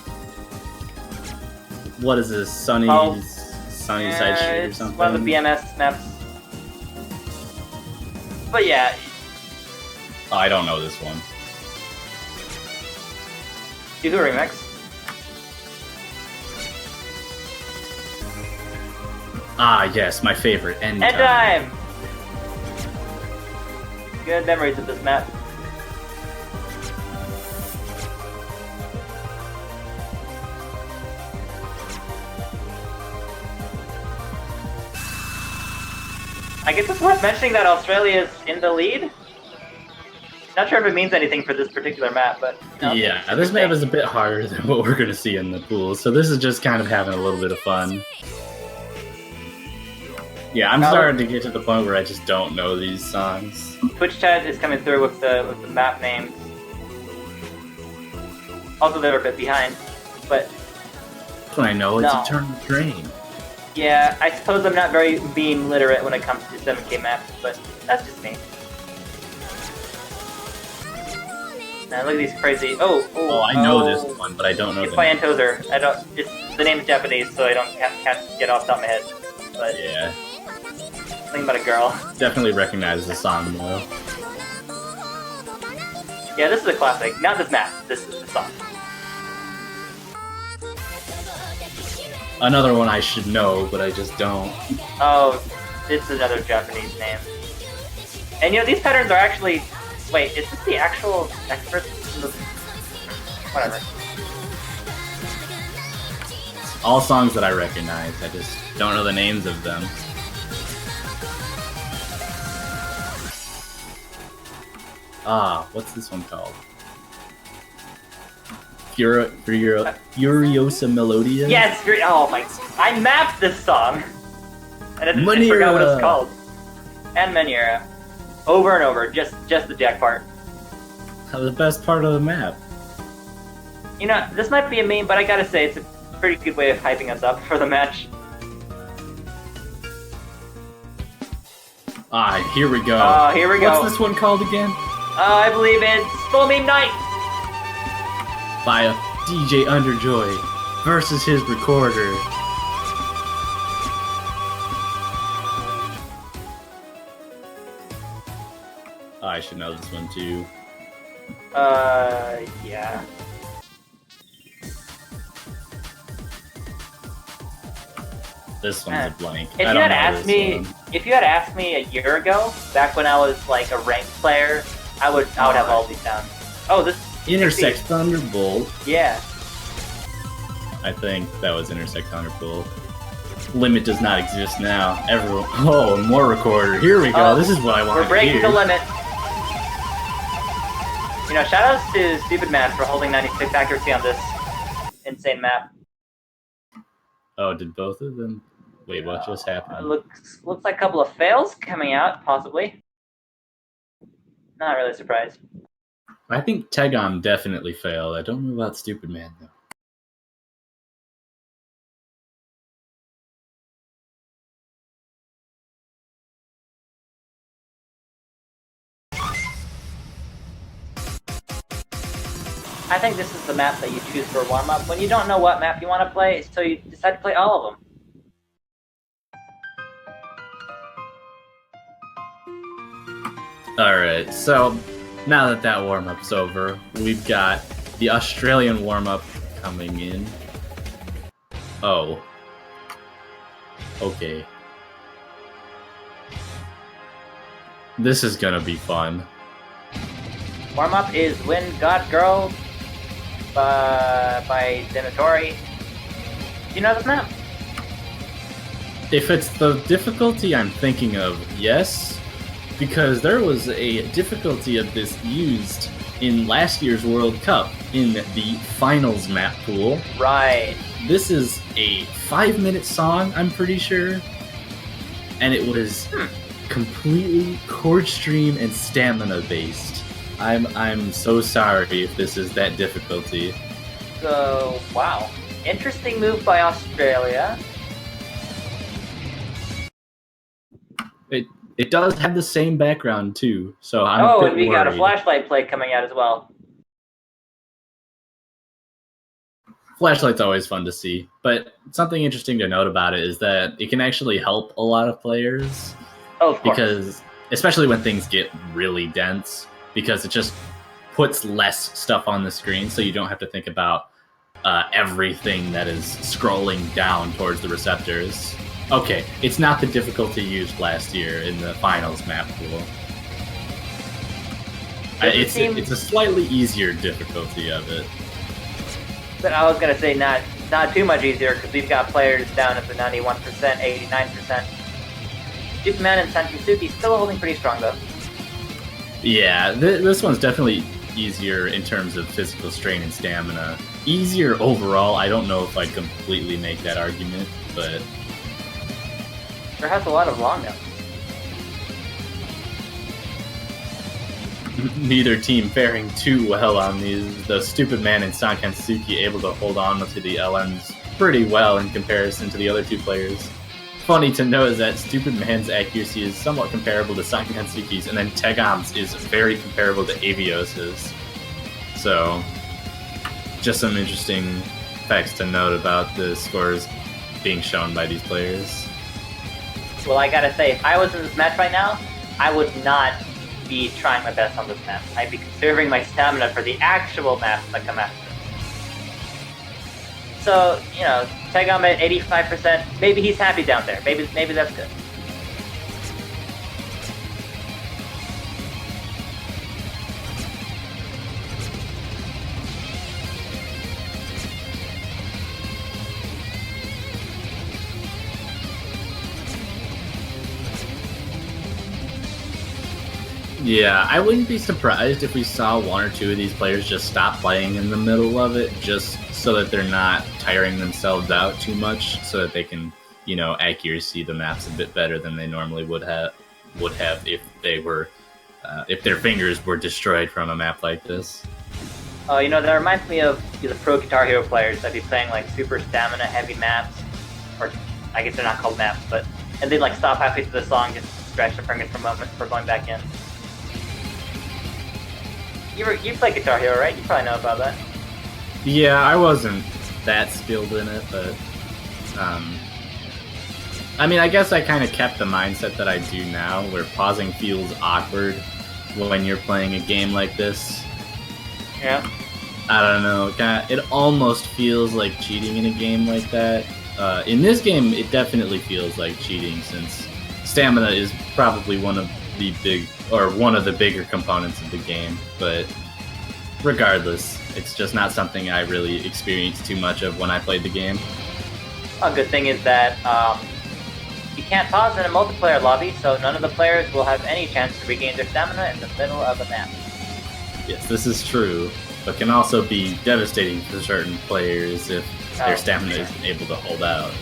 What is this? Sunny Side Street or something? One of the BMS maps. But yeah. Oh, I don't know this one. Do remix. Ah, yes, my favorite. End Time! Good memories of this map. I guess it's worth mentioning that Australia is in the lead. Not sure if it means anything for this particular map, but yeah, this map is a bit harder than what we're going to see in the pool, so this is just kind of having a little bit of fun. Yeah, I'm starting to get to the point where I just don't know these songs. Twitch chat is coming through with the map names. Also, they're a bit behind, but that's when I know it's Eternal Drain. Yeah, I suppose I'm not very being literate when it comes to 7K maps, but that's just me. Now look at these crazy. Oh, I know this one, but I don't know. It's by Antozer. I don't. The name's Japanese, so I don't can't get off the top of my head. But yeah, something about a girl. Definitely recognize the song though. Yeah, this is a classic. Not this map. This is the song. Another one I should know, but I just don't. Oh, it's another Japanese name. And these patterns are actually. Wait, is this the actual expert? Whatever. All songs that I recognize, I just don't know the names of them. What's this one called? Furiosa Melodia? Yes! Oh my... I mapped this song! And I just forgot what it's called. And Mania. Over and over, just the jack part. The best part of the map. This might be a meme, but I gotta say, it's a pretty good way of hyping us up for the match. Here we go. Oh, here we go. What's this one called again? I believe it's Full Meme Night! By DJ Underjoy versus his recorder. I should know this one too. Yeah. This one's a blank. If you had asked me a year ago, back when I was like a ranked player, I would have all these down. Oh, this Intersect Thunderbolt. Yeah. I think that was Intersect Thunderbolt. Limit does not exist now. Everyone. Oh, more recorder. Here we go. This is what I want. We're breaking the limit. Shoutouts to Stupid Man for holding 96 accuracy on this insane map. Oh, did both of them? Wait, what just happened? Looks like a couple of fails coming out, possibly. Not really surprised. I think Tegon definitely failed. I don't know about Stupid Man, though. I think this is the map that you choose for warm-up when you don't know what map you want to play, so you decide to play all of them. Alright, so now that warm-up's over, we've got the Australian warm-up coming in. Oh. Okay. This is gonna be fun. Warm-up is Win God Girl by Dinatori. Do you know this map? If it's the difficulty I'm thinking of, yes. Because there was a difficulty of this used in last year's World Cup in the finals map pool. Right. This is a 5-minute song, I'm pretty sure. And it was completely chord stream and stamina based. I'm so sorry if this is that difficulty. So, wow. Interesting move by Australia. It does have the same background too, so I'm a bit and we worried. got a flashlight play coming out as well. Flashlight's always fun to see, but something interesting to note about it is that it can actually help a lot of players. Oh, of course. Because, especially when things get really dense, because it just puts less stuff on the screen, so you don't have to think about everything that is scrolling down towards the receptors. Okay, it's not the difficulty used last year in the finals map pool. It's a slightly easier difficulty of it. But I was going to say not too much easier, because we've got players down at the 91%, 89%. Superman and Sankinsuki still holding pretty strong, though. Yeah, this one's definitely easier in terms of physical strain and stamina. Easier overall, I don't know if I'd completely make that argument, but... Sure has a lot of long notes. Neither team faring too well on these. The Stupid Man and Sankansuki able to hold on to the LMs pretty well in comparison to the other two players. Funny to note is that Stupid Man's accuracy is somewhat comparable to Sankansuki's, and then Tegom's is very comparable to Avios's. So, just some interesting facts to note about the scores being shown by these players. Well, I gotta say, if I was in this match right now, I would not be trying my best on this map. I'd be conserving my stamina for the actual maps that come after. So, you know, Tegom at 85%, maybe he's happy down there. Maybe that's good. Yeah, I wouldn't be surprised if we saw one or two of these players just stop playing in the middle of it, just so that they're not tiring themselves out too much, so that they can, you know, accuracy the maps a bit better than they normally would have if they were, if their fingers were destroyed from a map like this. Oh, you know, that reminds me of the pro Guitar Hero players that be playing like super stamina heavy maps, or I guess they're not called maps, but and they'd like stop halfway through the song, just stretch their fingers for a moment before going back in. You play Guitar Hero, right? You probably know about that. Yeah, I wasn't that skilled in it, but I mean, I guess I kind of kept the mindset that I do now, where pausing feels awkward when you're playing a game like this. Yeah. I don't know. It almost feels like cheating in a game like that. In this game, it definitely feels like cheating, since stamina is probably one of the bigger components of the game. But regardless, it's just not something I really experienced too much of when I played the game. A good thing is that you can't pause in a multiplayer lobby, so none of the players will have any chance to regain their stamina in the middle of a map. Yes, this is true, but can also be devastating for certain players if their stamina isn't able to hold out.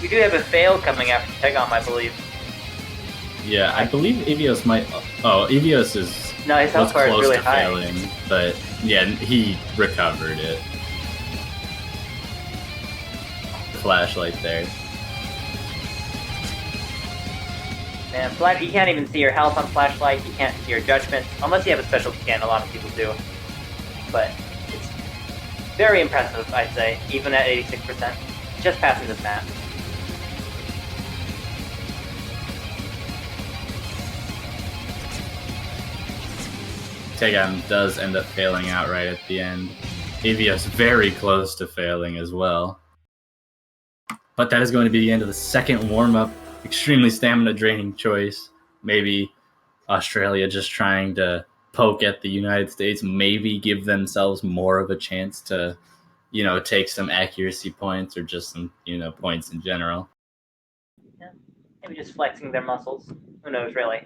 We do have a fail coming after Tegom, I believe. Yeah, I believe Avios might. Oh, Avios No, his was health bar is close really to high. failing, but yeah, he recovered it. Flashlight there. Man, you can't even see your health on Flashlight, you can't see your judgments, unless you have a special scan, a lot of people do. But it's very impressive, I'd say, even at 86%, just passing this map. Tegam does end up failing out right at the end. Avios very close to failing as well. But that is going to be the end of the second warm-up. Extremely stamina-draining choice. Maybe Australia just trying to poke at the United States, maybe give themselves more of a chance to, take some accuracy points or just some, points in general. Yeah, maybe just flexing their muscles. Who knows, really?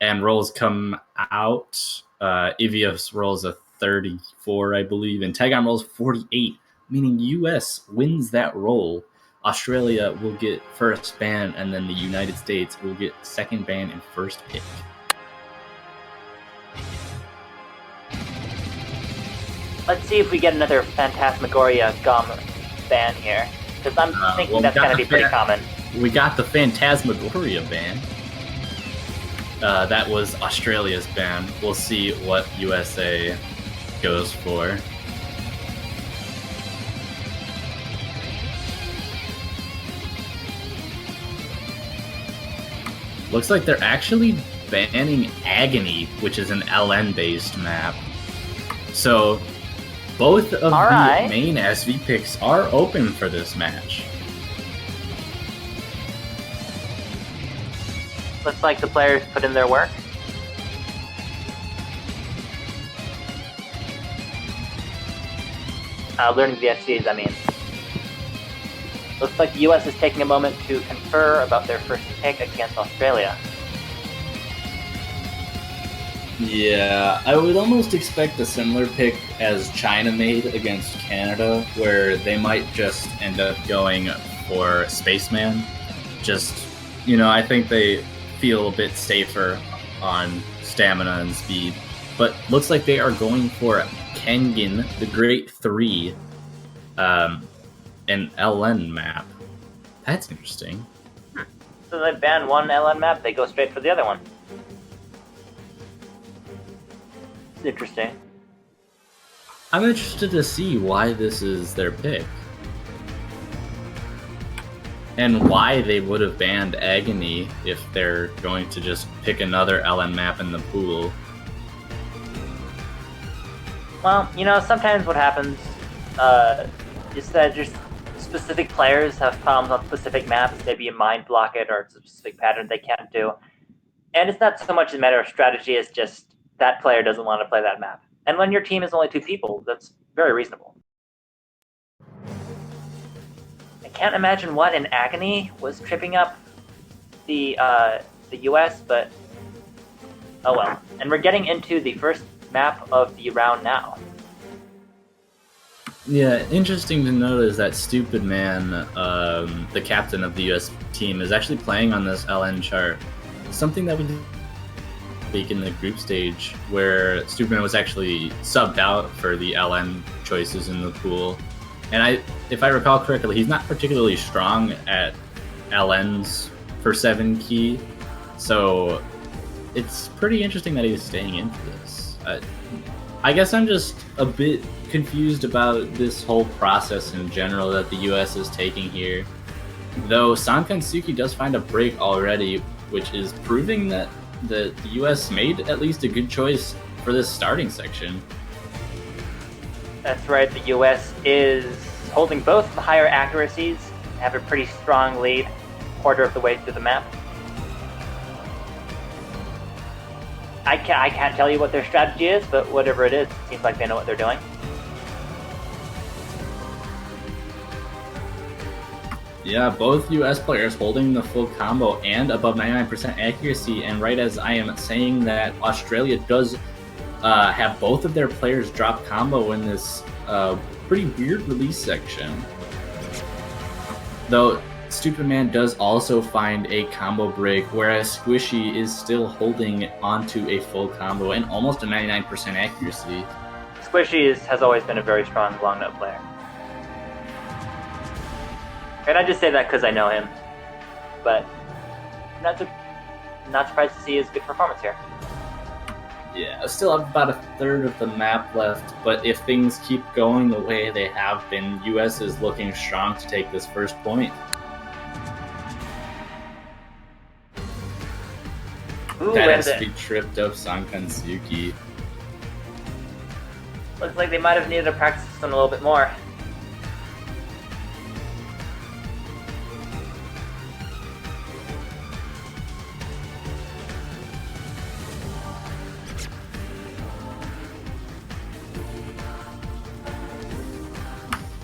And rolls come out. Evios rolls a 34, I believe, and Tegam rolls 48, meaning US wins that roll. Australia will get first ban, and then the United States will get second ban and first pick. Let's see if we get another Phantasmagoria gum ban here, because I'm thinking that's going to be pretty common. We got the Phantasmagoria ban. That was Australia's ban. We'll see what USA goes for. Looks like they're actually banning Agony, which is an LN-based map. So both of the main SV picks are open for this match. Looks like the players put in their work. Learning the SCs, I mean. Looks like the US is taking a moment to confer about their first pick against Australia. Yeah, I would almost expect a similar pick as China made against Canada, where they might just end up going for Spaceman. Just, I think they feel a bit safer on stamina and speed. But looks like they are going for Kengan, the Great 3, an LN map. That's interesting. So they ban one LN map, they go straight for the other one. It's interesting. I'm interested to see why this is their pick. And why they would have banned Agony if they're going to just pick another LN map in the pool. Well, sometimes what happens is that just specific players have problems on specific maps. Maybe you mind block it or it's a specific pattern they can't do. And it's not so much a matter of strategy, it's just that player doesn't want to play that map. And when your team is only 2 people, that's very reasonable. I can't imagine what in Agony was tripping up the US, but oh well. And we're getting into the first map of the round now. Yeah, interesting to note is that Stupid Man, the captain of the US team, is actually playing on this LN chart. Something that we did in the group stage, where Stupid Man was actually subbed out for the LN choices in the pool. And if I recall correctly, he's not particularly strong at LNs for 7 key, so it's pretty interesting that he's staying into this. I guess I'm just a bit confused about this whole process in general that the US is taking here. Though Sankansuki does find a break already, which is proving that the US made at least a good choice for this starting section. That's right, the US is holding both the higher accuracies, have a pretty strong lead, quarter of the way through the map. I can't tell you what their strategy is, but whatever it is, it seems like they know what they're doing. Yeah, both US players holding the full combo and above 99% accuracy, and right as I am saying that, Australia does have both of their players drop combo in this pretty weird release section. Though Stupid Man does also find a combo break, whereas Squishy is still holding onto a full combo and almost a 99% accuracy. Squishy has always been a very strong long note player. And I just say that because I know him. But not surprised to see his good performance here. Yeah, I still have about a third of the map left, but if things keep going the way they have been, US is looking strong to take this first point. Ooh, that has to be tripped up Sankansuki. Looks like they might have needed to practice this one a little bit more.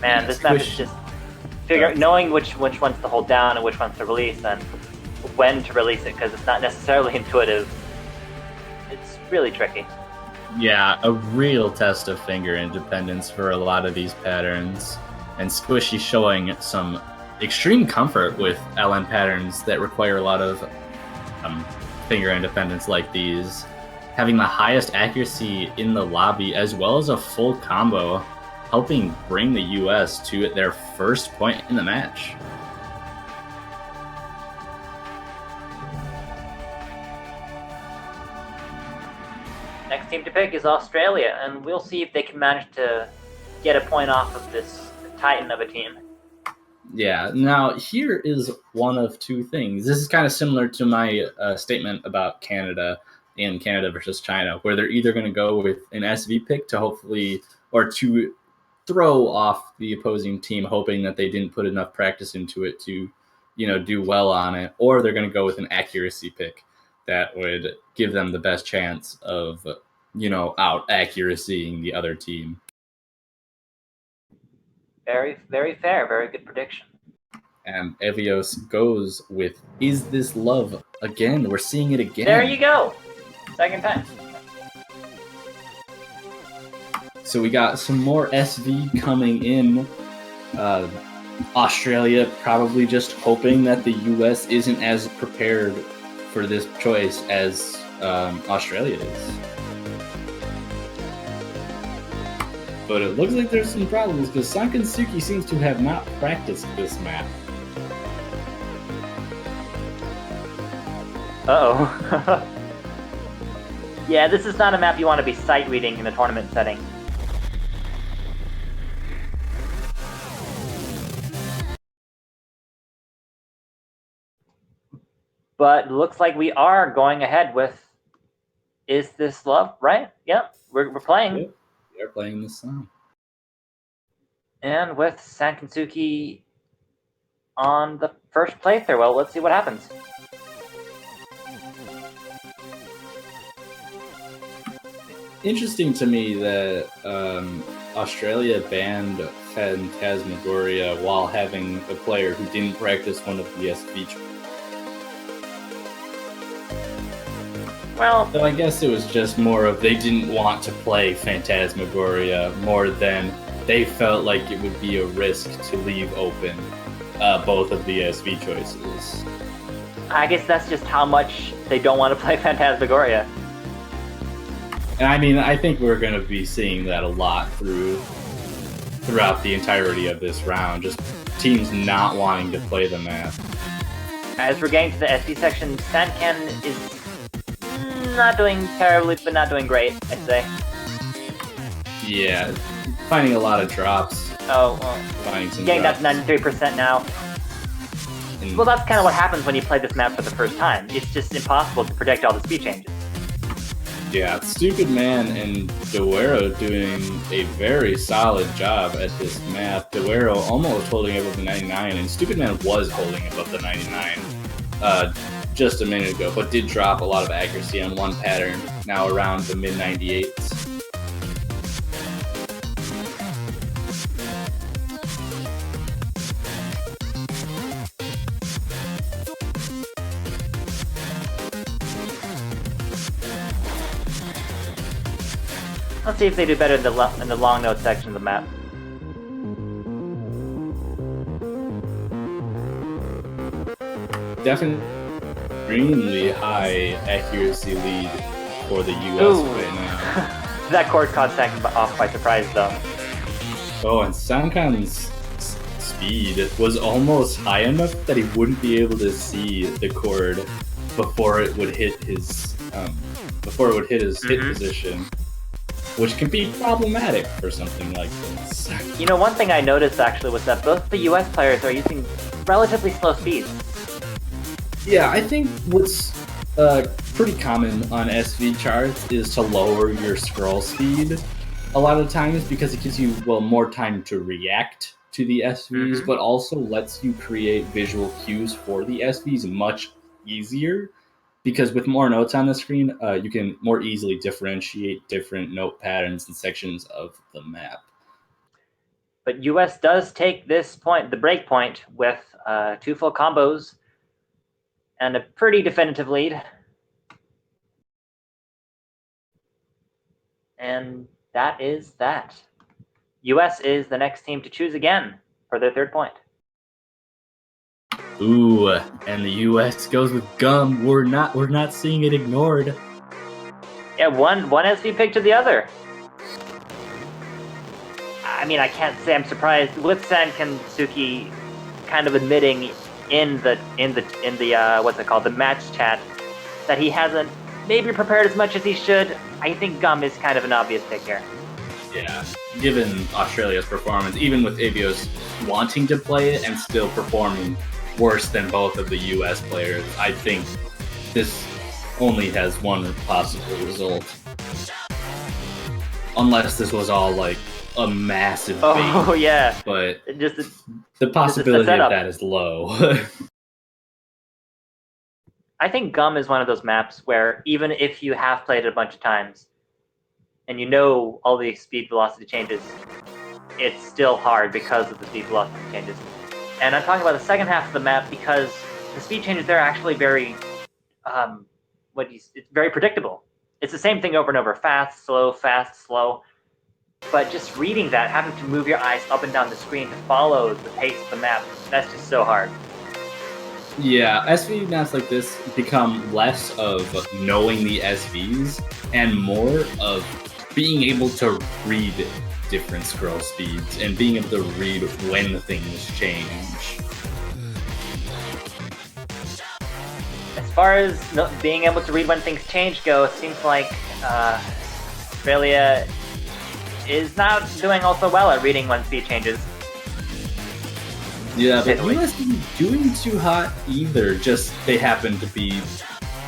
Man, this map is just knowing which ones to hold down and which ones to release and when to release it, because it's not necessarily intuitive. It's really tricky. Yeah, a real test of finger independence for a lot of these patterns. And Squishy showing some extreme comfort with LN patterns that require a lot of finger independence like these. Having the highest accuracy in the lobby as well as a full combo, helping bring the US to their first point in the match. Next team to pick is Australia, and we'll see if they can manage to get a point off of this titan of a team. Yeah, now here is one of two things. This is kind of similar to my statement about Canada and Canada versus China, where they're either going to go with an SV pick to hopefully, or to throw off the opposing team, hoping that they didn't put enough practice into it to, do well on it, or they're going to go with an accuracy pick that would give them the best chance of, out accuracying the other team. Very, very fair. Very good prediction. And Evios goes with Is This Love again. We're seeing it again. There you go. Second time. So we got some more SV coming in. Australia probably just hoping that the US isn't as prepared for this choice as Australia is. But it looks like there's some problems because Sankansuki seems to have not practiced this map. Uh-oh. Yeah, this is not a map you want to be sight reading in a tournament setting. But looks like we are going ahead with Is This Love, right? Yep, we're playing. Yep, we are playing this song. And with Sankansuki on the first playthrough. Well, let's see what happens. Interesting to me that Australia banned Phantasmagoria while having a player who didn't practice one of the SV. Well, so I guess it was just more of they didn't want to play Phantasmagoria more than they felt like it would be a risk to leave open both of the SV choices. I guess that's just how much they don't want to play Phantasmagoria. And I mean, I think we're going to be seeing that a lot throughout the entirety of this round. Just teams not wanting to play the map. As we're getting to the SV section, Sandcan is not doing terribly, but not doing great, I'd say. Yeah, finding a lot of drops. Oh, well, getting down to 93% now. And well, that's kind of what happens when you play this map for the first time. It's just impossible to predict all the speed changes. Yeah, Stupid Man and Dewero doing a very solid job at this map. Dewero almost holding above the 99, and Stupid Man was holding above the 99 just a minute ago, but did drop a lot of accuracy on one pattern, now around the mid-98s. Let's see if they do better in the long note section of the map. Definitely extremely high accuracy lead for the U.S. right now. That chord caught Sankan off by surprise, though. Oh, and Sankan's speed was almost high enough that he wouldn't be able to see the chord before it would hit his hit position, which can be problematic for something like this. You know, one thing I noticed actually was that both the US players are using relatively slow speeds. Yeah, I think what's pretty common on SV charts is to lower your scroll speed a lot of times because it gives you more time to react to the SVs, but also lets you create visual cues for the SVs much easier. Because with more notes on the screen, you can more easily differentiate different note patterns and sections of the map. But US does take this point, the break point, with 2 full combos and a pretty definitive lead. And that is that. US is the next team to choose again for their 3rd point. Ooh, and the US goes with Gum. We're not seeing it ignored. Yeah, one SV pick to the other. I mean, I can't say I'm surprised with Sankan Suki kind of admitting in the what's it called, the match chat, that he hasn't maybe prepared as much as he should. I think Gum is kind of an obvious pick here. Yeah, given Australia's performance, even with Avios wanting to play it and still performing worse than both of the US players, I think this only has one possible result. Unless this was all like a massive bait. Oh yeah, but just the possibility of that is low. I think Gum is one of those maps where even if you have played it a bunch of times and you know all the speed velocity changes, it's still hard because of the speed velocity changes. And I'm talking about the second half of the map because the speed changes there are actually very, it's very predictable. It's the same thing over and over: fast, slow. But just reading that, having to move your eyes up and down the screen to follow the pace of the map, that's just so hard. Yeah, SV maps like this become less of knowing the SVs and more of being able to read different scroll speeds and being able to read when things change. As far as being able to read when things change go, it seems like Australia is not doing also well at reading when speed changes. Yeah, but US isn't doing too hot either. Just they happen to be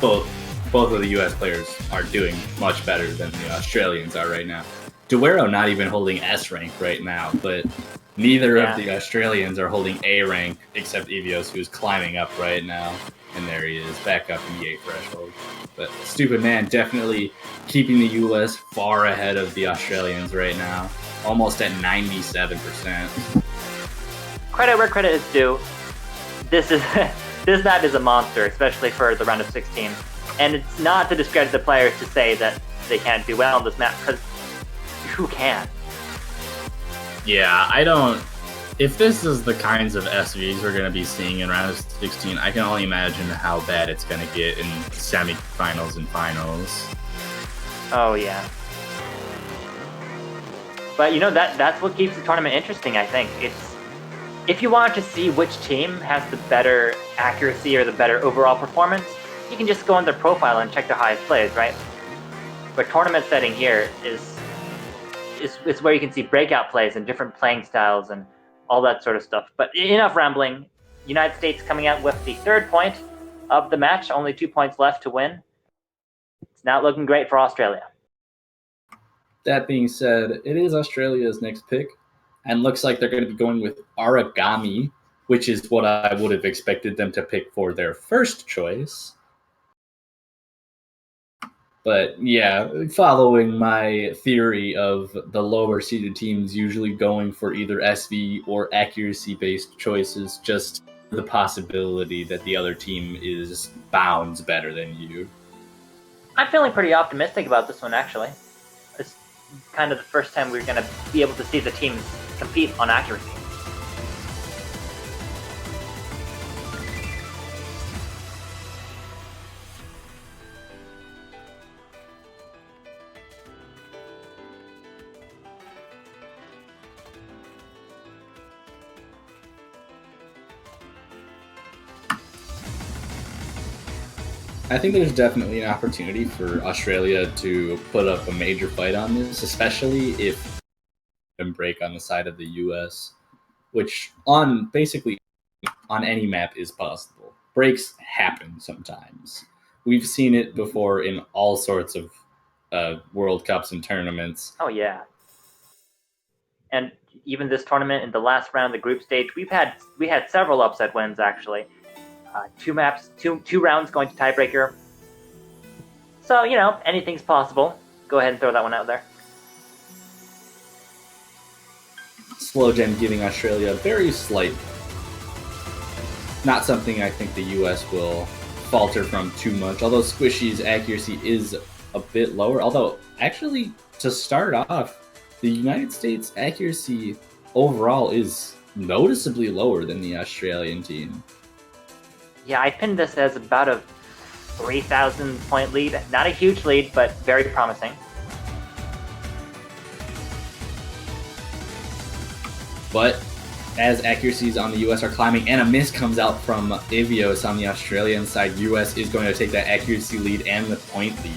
both of the US players are doing much better than the Australians are right now. Duero not even holding S rank right now, but neither of the Australians are holding A rank except Evios, who's climbing up right now. And there he is, back up in the 8 threshold. But Stupid Man definitely keeping the US far ahead of the Australians right now, almost at 97%. Credit where credit is due. This map is a monster, especially for the round of 16. And it's not to discredit the players to say that they can't do well on this map, because who can? Yeah, I don't. If this is the kinds of SVs we're going to be seeing in round of 16, I can only imagine how bad it's going to get in semifinals and finals. Oh yeah. But you know, that's what keeps the tournament interesting, I think. If you want to see which team has the better accuracy or the better overall performance, you can just go on their profile and check their highest plays, right? But tournament setting here is where you can see breakout plays and different playing styles and all that sort of stuff. But enough rambling. United States coming out with the 3rd point of the match, only 2 points left to win. It's not looking great for Australia. That being said, it is Australia's next pick, and looks like they're going to be going with Origami, which is what I would have expected them to pick for their first choice. But yeah, following my theory of the lower seeded teams usually going for either SV or accuracy based choices, just the possibility that the other team is bounds better than you. I'm feeling pretty optimistic about this one, actually. kind of the first time we're going to be able to see the teams compete on accuracy. I think there's definitely an opportunity for Australia to put up a major fight on this, especially if and break on the side of the U.S., which on basically on any map is possible. Breaks happen sometimes. We've seen it before in all sorts of World Cups and tournaments. Oh yeah, and even this tournament in the last round, the group stage, we had several upset wins actually. Two rounds going to tiebreaker. So anything's possible. Go ahead and throw that one out there. Slow Gen giving Australia a very slight, not something I think the US will falter from too much, although Squishy's accuracy is a bit lower. Although, actually, to start off, the United States accuracy overall is noticeably lower than the Australian team. Yeah, I pinned this as about a 3,000 point lead. Not a huge lead, but very promising. But as accuracies on the US are climbing and a miss comes out from Avios on the Australian side, US is going to take that accuracy lead and the point lead.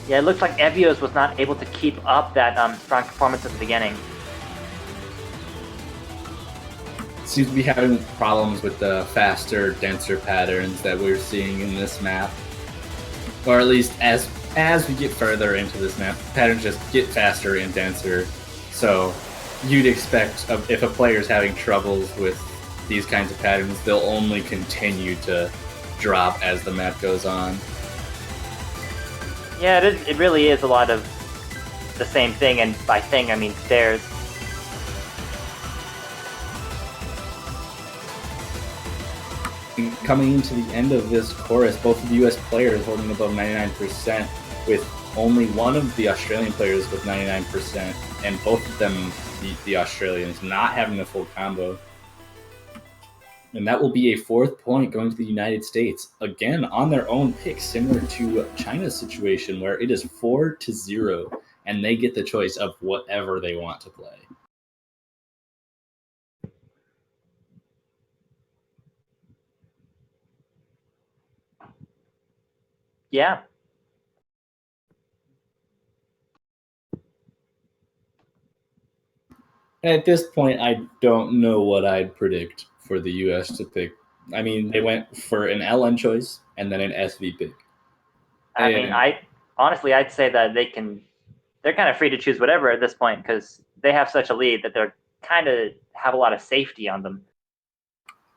Yeah, it looks like Evios was not able to keep up that strong performance at the beginning. Seems to be having problems with the faster, denser patterns that we're seeing in this map. Or at least as we get further into this map, patterns just get faster and denser. So you'd expect if a player's having troubles with these kinds of patterns, they'll only continue to drop as the map goes on. Yeah, it really is a lot of the same thing, and by thing I mean stairs. Coming into the end of this chorus, both of the US players holding above 99%, with only one of the Australian players with 99%, and both of them, the Australians, not having the full combo. And that will be a 4th point going to the United States, again on their own pick, similar to China's situation where it is 4-0, and they get the choice of whatever they want to play. Yeah. At this point, I don't know what I'd predict for the US to pick. I mean, they went for an LN choice and then an SV pick. I mean, I'd say that they're kind of free to choose whatever at this point because they have such a lead that they're kind of have a lot of safety on them.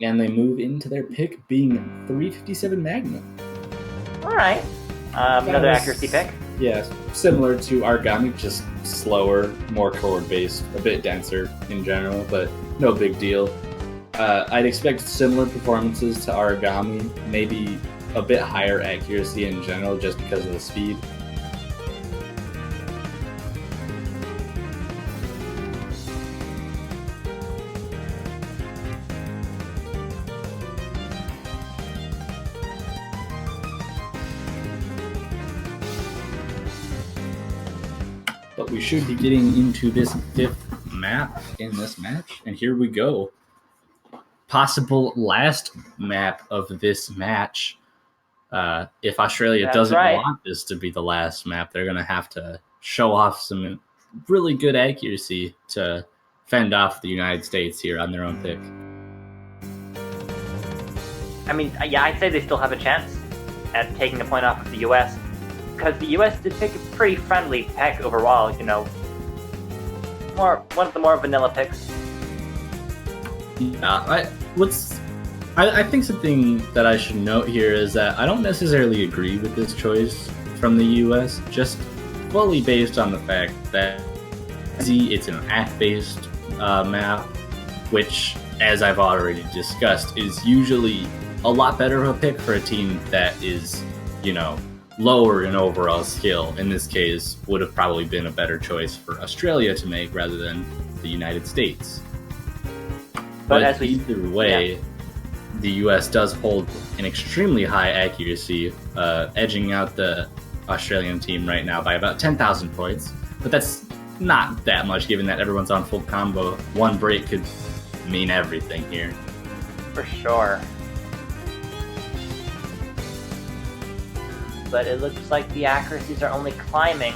And they move into their pick being 357 Magnum. All right. Another accuracy pick. Yeah, similar to Aragami, just slower, more chord-based, a bit denser in general, but no big deal. I'd expect similar performances to Aragami, maybe a bit higher accuracy in general just because of the speed. But we should be getting into this 5th map in this match, and here we go. Possible last map of this match. If Australia doesn't want this to be the last map, they're going to have to show off some really good accuracy to fend off the United States here on their own pick. I mean, yeah, I'd say they still have a chance at taking a point off of the U.S. because the U.S. did pick a pretty friendly pick overall. One of the more vanilla picks. Yeah, I think something that I should note here is that I don't necessarily agree with this choice from the US, just fully based on the fact that it's an act-based map, which, as I've already discussed, is usually a lot better of a pick for a team that is, lower in overall skill. In this case, would have probably been a better choice for Australia to make rather than the United States. But either way, the U.S. does hold an extremely high accuracy, edging out the Australian team right now by about 10,000 points. But that's not that much, given that everyone's on full combo. One break could mean everything here. For sure. But it looks like the accuracies are only climbing.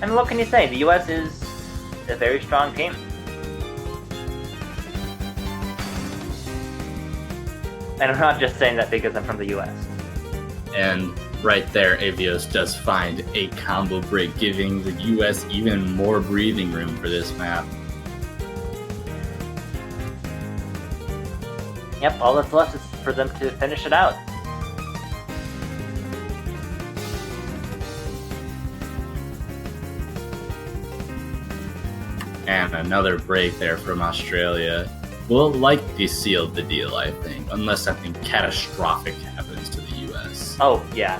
And what can you say? The US is a very strong team. And I'm not just saying that because I'm from the US. And right there, Avios does find a combo break, giving the US even more breathing room for this map. Yep, all that's left is for them to finish it out. And another break there from Australia will likely seal the deal, I think, unless something catastrophic happens to the US. Oh, yeah.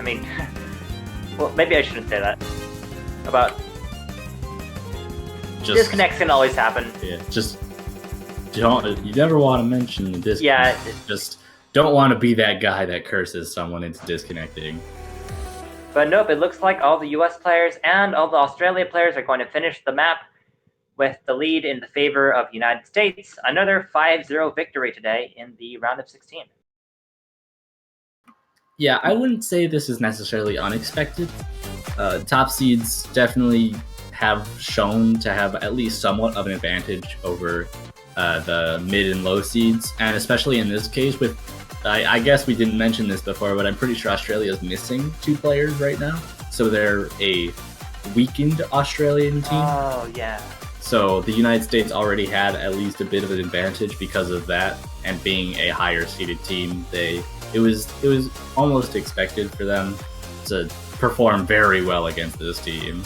I mean, well, maybe I shouldn't say that. About disconnects can always happen. Yeah, you never want to mention the disconnect. Yeah. Just don't want to be that guy that curses someone into disconnecting. But nope, it looks like all the US players and all the Australia players are going to finish the map with the lead in the favor of the United States. Another 5-0 victory today in the round of 16. Yeah, I wouldn't say this is necessarily unexpected. Top seeds definitely have shown to have at least somewhat of an advantage over the mid and low seeds, and especially in this case with, I guess we didn't mention this before, but I'm pretty sure Australia is missing 2 players right now, so they're a weakened Australian team. Oh, yeah. So the United States already had at least a bit of an advantage because of that, and being a higher seeded team, it was almost expected for them to perform very well against this team.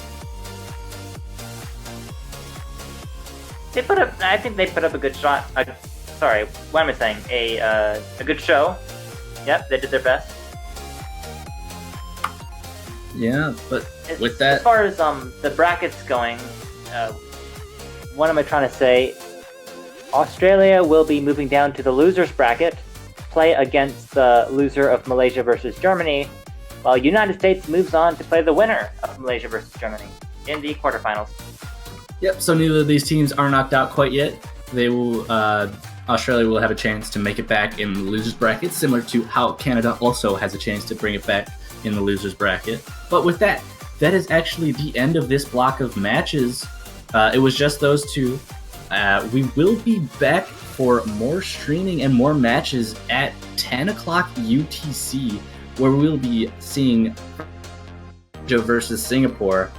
I think they put up a good shot. Sorry, what am I saying? A good show. Yep, they did their best. Yeah, but with that, as far as the brackets going, what am I trying to say? Australia will be moving down to the losers bracket, play against the loser of Malaysia versus Germany, while United States moves on to play the winner of Malaysia versus Germany in the quarterfinals. Yep, so neither of these teams are knocked out quite yet. They will, Australia will have a chance to make it back in the losers bracket, similar to how Canada also has a chance to bring it back in the losers bracket. But with that is actually the end of this block of matches. It was just those two. We will be back for more streaming and more matches at 10 o'clock UTC, where we'll be seeing Malaysia versus Singapore,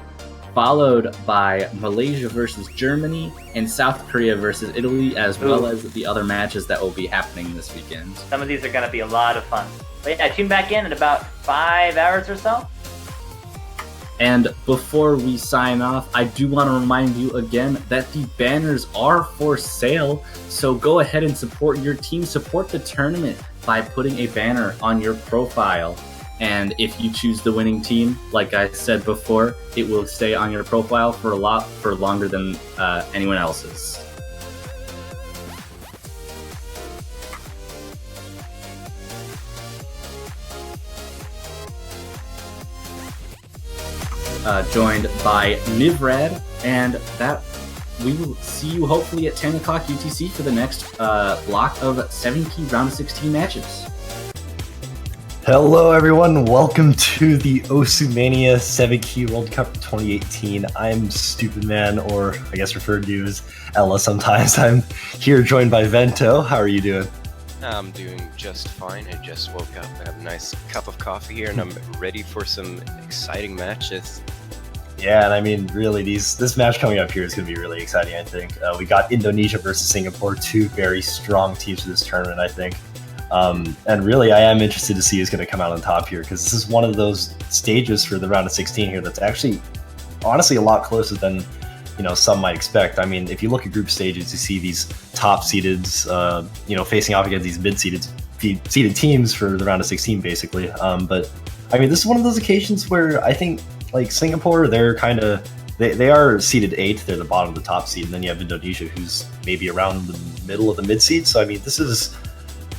followed by Malaysia versus Germany and South Korea versus Italy, as well as the other matches that will be happening this weekend. Some of these are going to be a lot of fun. But yeah, tune back in about 5 hours or so. And before we sign off, I do want to remind you again that the banners are for sale. So go ahead and support your team, support the tournament by putting a banner on your profile. And if you choose the winning team, like I said before, it will stay on your profile for longer than anyone else's. Joined by Nivrad, and that we will see you hopefully at 10 o'clock UTC for the next block of 7 key round of 16 matches. Hello everyone, welcome to the Osu Mania 7 Key World Cup 2018. I'm Stupid Man, or I guess referred to as Ella sometimes. I'm here joined by Vento. How are you doing? I'm doing just fine. I just woke up. I have a nice cup of coffee here, and I'm ready for some exciting matches. Yeah, and I mean, really, this match coming up here is going to be really exciting, I think. We got Indonesia versus Singapore, 2 very strong teams for this tournament, I think. And really, I am interested to see who's going to come out on top here, because this is one of those stages for the round of 16 here that's actually, honestly, a lot closer than some might expect. I mean, if you look at group stages, you see these top seeded, facing off against these mid-seeded teams for the round of 16, basically. But I mean, this is one of those occasions where I think like Singapore, they're kind of they are seeded 8th. They're the bottom of the top seed, and then you have Indonesia, who's maybe around the middle of the mid seed. So I mean, this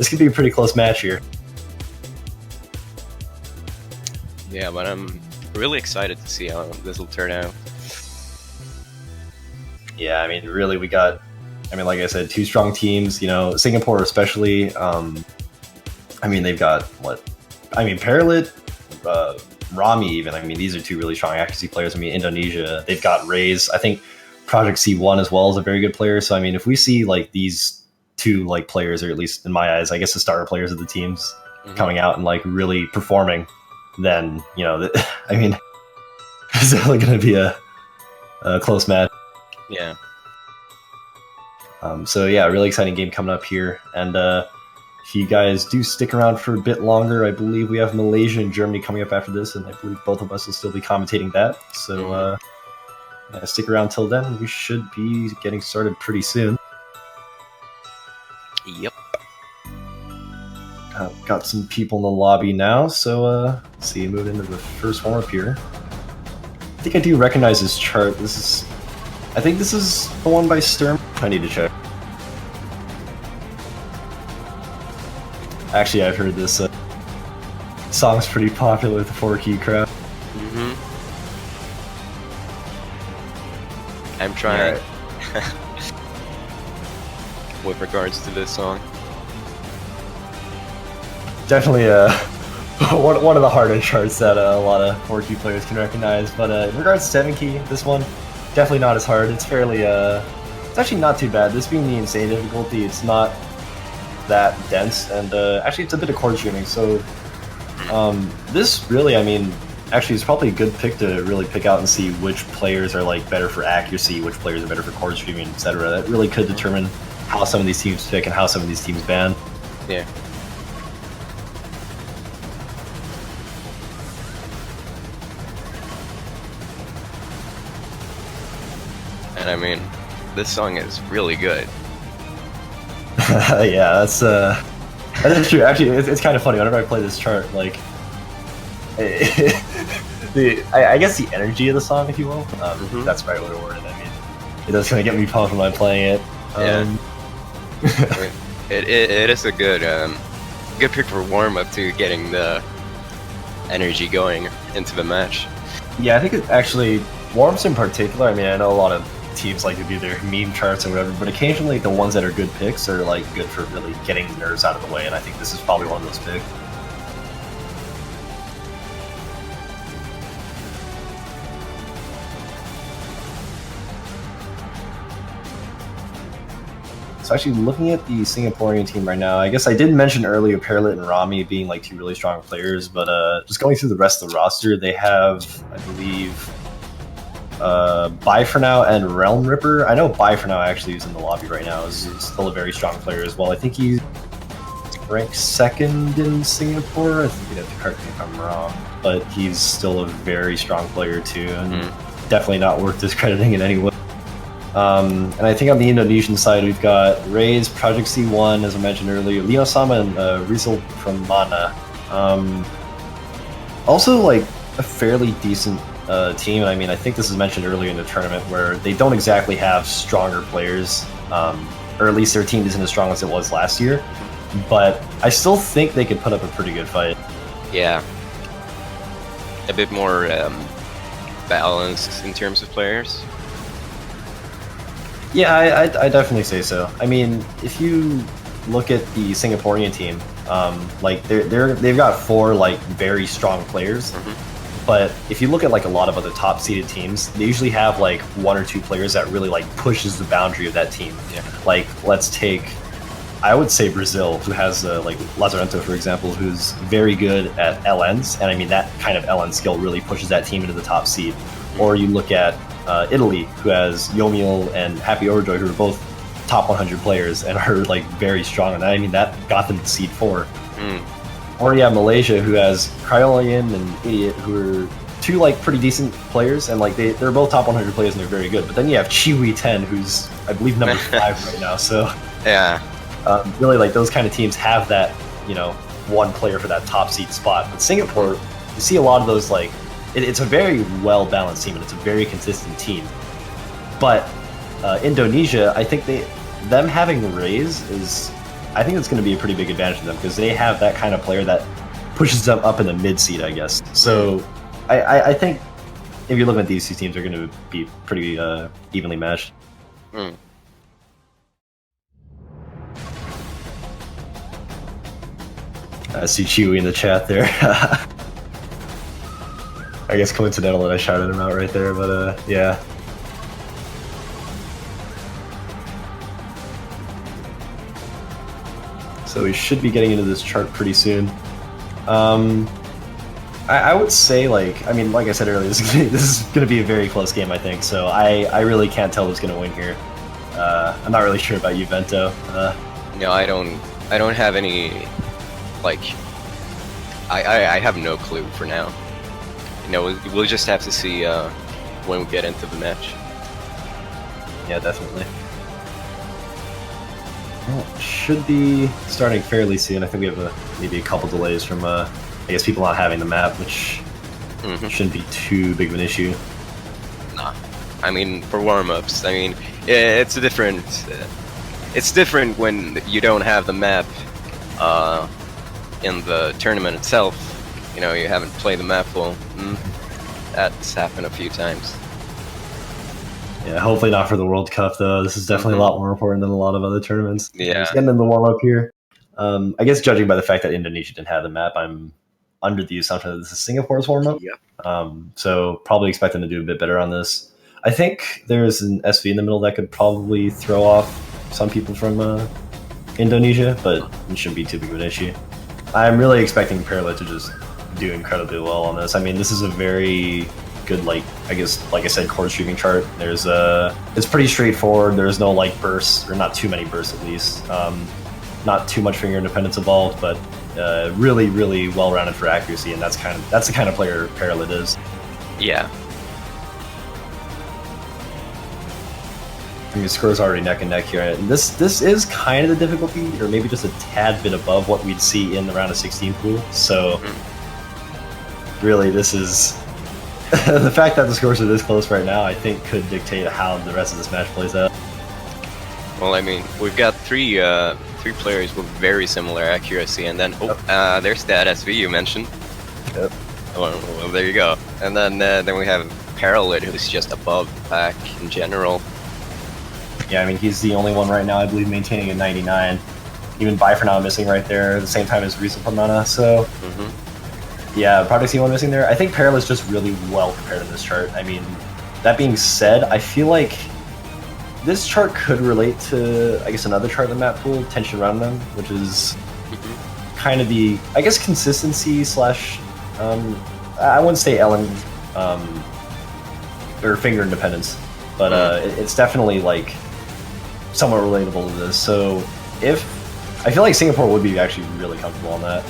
could be a pretty close match here. Yeah, but I'm really excited to see how this will turn out. Yeah, I mean, really, we got, like I said, 2 strong teams. Singapore especially. I mean, they've got Paralit, Rami even. I mean, these are 2 really strong accuracy players. I mean, Indonesia, they've got Rays. I think Project C1 as well is a very good player. So I mean, if we see like these 2 like players, or at least in my eyes, I guess the starter players of the teams coming out and like really performing, then I mean, it's definitely going to be a close match. Yeah. So yeah, really exciting game coming up here, and if you guys do stick around for a bit longer, I believe we have Malaysia and Germany coming up after this, and I believe both of us will still be commentating that. So stick around till then. We should be getting started pretty soon. Yep. Got some people in the lobby now, so let's see, move into the first warm-up here. I think I do recognize this chart. I think this is the one by Sturm. I need to check. Actually, I've heard this song's pretty popular with the 4-key crowd. I'm trying. Right. With regards to this song. Definitely one of the harder charts that a lot of 4-key players can recognize. But in regards to 7-key, this one, definitely not as hard. It's fairly, it's actually not too bad. This being the insane difficulty, it's not that dense, and actually it's a bit of chord tuning. So this really, actually is probably a good pick to really pick out and see which players are like better for accuracy, which players are better for chord tuning, etc. That really could determine how some of these teams pick and how some of these teams ban. Yeah. And I mean, this song is really good. Yeah, that's true. Actually, it's kind of funny. Whenever I play this chart, like, I guess the energy of the song, if you will, that's the right way to word it. I mean, it does kind of get me pumped when I'm playing it. It is a good pick for warm up to getting the energy going into the match. Yeah, I think it actually warms in particular. I mean, I know a lot of teams like to do their meme charts or whatever, but occasionally the ones that are good picks are like good for really getting the nerves out of the way, and I think this is probably one of those picks. So actually looking at the Singaporean team right now, I guess I did mention earlier Paralit and Rami being like 2 really strong players, but just going through the rest of the roster, they have, I believe, Bye For Now and Realm Ripper. I know Bye For Now actually is in the lobby right now, is still a very strong player as well. I think he's ranked 2nd in Singapore. I think you'd have to correct me if I'm wrong, but he's still a very strong player too, and definitely not worth discrediting in any way. And I think on the Indonesian side, we've got Rays, Project C1, as I mentioned earlier, Leo Sama, and Rizal from Mana. Also, like, a fairly decent team. I mean, I think this is mentioned earlier in the tournament, where they don't exactly have stronger players, or at least their team isn't as strong as it was last year. But I still think they could put up a pretty good fight. Yeah. A bit more balanced in terms of players. Yeah, I definitely say so. I mean, if you look at the Singaporean team, like they've got 4 like very strong players. But if you look at like a lot of other top seeded teams, they usually have like 1 or 2 players that really like pushes the boundary of that team. Yeah. Like let's take, I would say Brazil, who has like Lazarento, for example, who's very good at LNs, and I mean that kind of LN skill really pushes that team into the top seed. Or you look at Italy, who has Yomiel and Happy Overjoy, who are both top 100 players and are like very strong, and I mean that got them to seed 4. Or you have Malaysia, who has Cryolian and Idiot, who are two like pretty decent players, and like they're both top 100 players and they're very good. But then you have Chiwi 10, who's I believe number 5 right now. So Yeah. really, like those kind of teams have that, one player for that top seed spot. But Singapore, you see a lot of those like it's a very well balanced team and it's a very consistent team. But Indonesia, I think them having Rays I think it's going to be a pretty big advantage to them because they have that kind of player that pushes them up in the mid seed, I guess. So I think if you're looking at these two teams, they're going to be pretty evenly matched. Mm. I see Chewy in the chat there. I guess coincidental that I shouted him out right there, but yeah. So we should be getting into this chart pretty soon. I would say, like I said earlier, this is going to be a very close game, I think. So I really can't tell who's going to win here. I'm not really sure about you, Vento. No, I don't have any, like, I have no clue for now. We'll just have to see when we get into the match. Yeah, definitely. Well, should be starting fairly soon. I think we have maybe a couple delays from, I guess, people not having the map, which shouldn't be too big of an issue. Nah, I mean, for warm-ups, I mean, it's different. It's different when you don't have the map in the tournament itself. You haven't played the map well. That's happened a few times. Yeah, hopefully not for the World Cup, though. This is definitely a lot more important than a lot of other tournaments. Yeah. Just getting in the warm-up here. I guess judging by the fact that Indonesia didn't have the map, I'm under the assumption that this is Singapore's warm-up. Yep. So probably expect them to do a bit better on this. I think there's an SV in the middle that could probably throw off some people from Indonesia, but it shouldn't be too big of an issue. I'm really expecting Perla to just do incredibly well on this. I mean, this is a very good, like I said, chord shooting chart. It's pretty straightforward. There's no like bursts, or not too many bursts at least. Not too much finger independence involved, but really, really well-rounded for accuracy, and that's the kind of player Perla is. Yeah. I mean, scores already neck and neck here. And this is kind of the difficulty, or maybe just a tad bit above what we'd see in the round of 16 pool. So, really, this is the fact that the scores are this close right now. I think could dictate how the rest of this match plays out. Well, I mean, we've got three players with very similar accuracy, and then there's that SV you mentioned. Yep. Well, there you go. And then we have Parallel, who's just above the pack in general. Yeah, I mean, he's the only one right now, I believe, maintaining a 99. Even Bifernal missing right there at the same time as Risa Pamana, so... Yeah, Project C1 missing there. I think Peril is just really well prepared in this chart. I mean, that being said, I feel like this chart could relate to, I guess, another chart in the map pool, Tension Runman, which is kind of the, I guess, consistency slash... I wouldn't say Ellen... or finger independence, but it's definitely, like, somewhat relatable to this. So, I feel like Singapore would be actually really comfortable on that.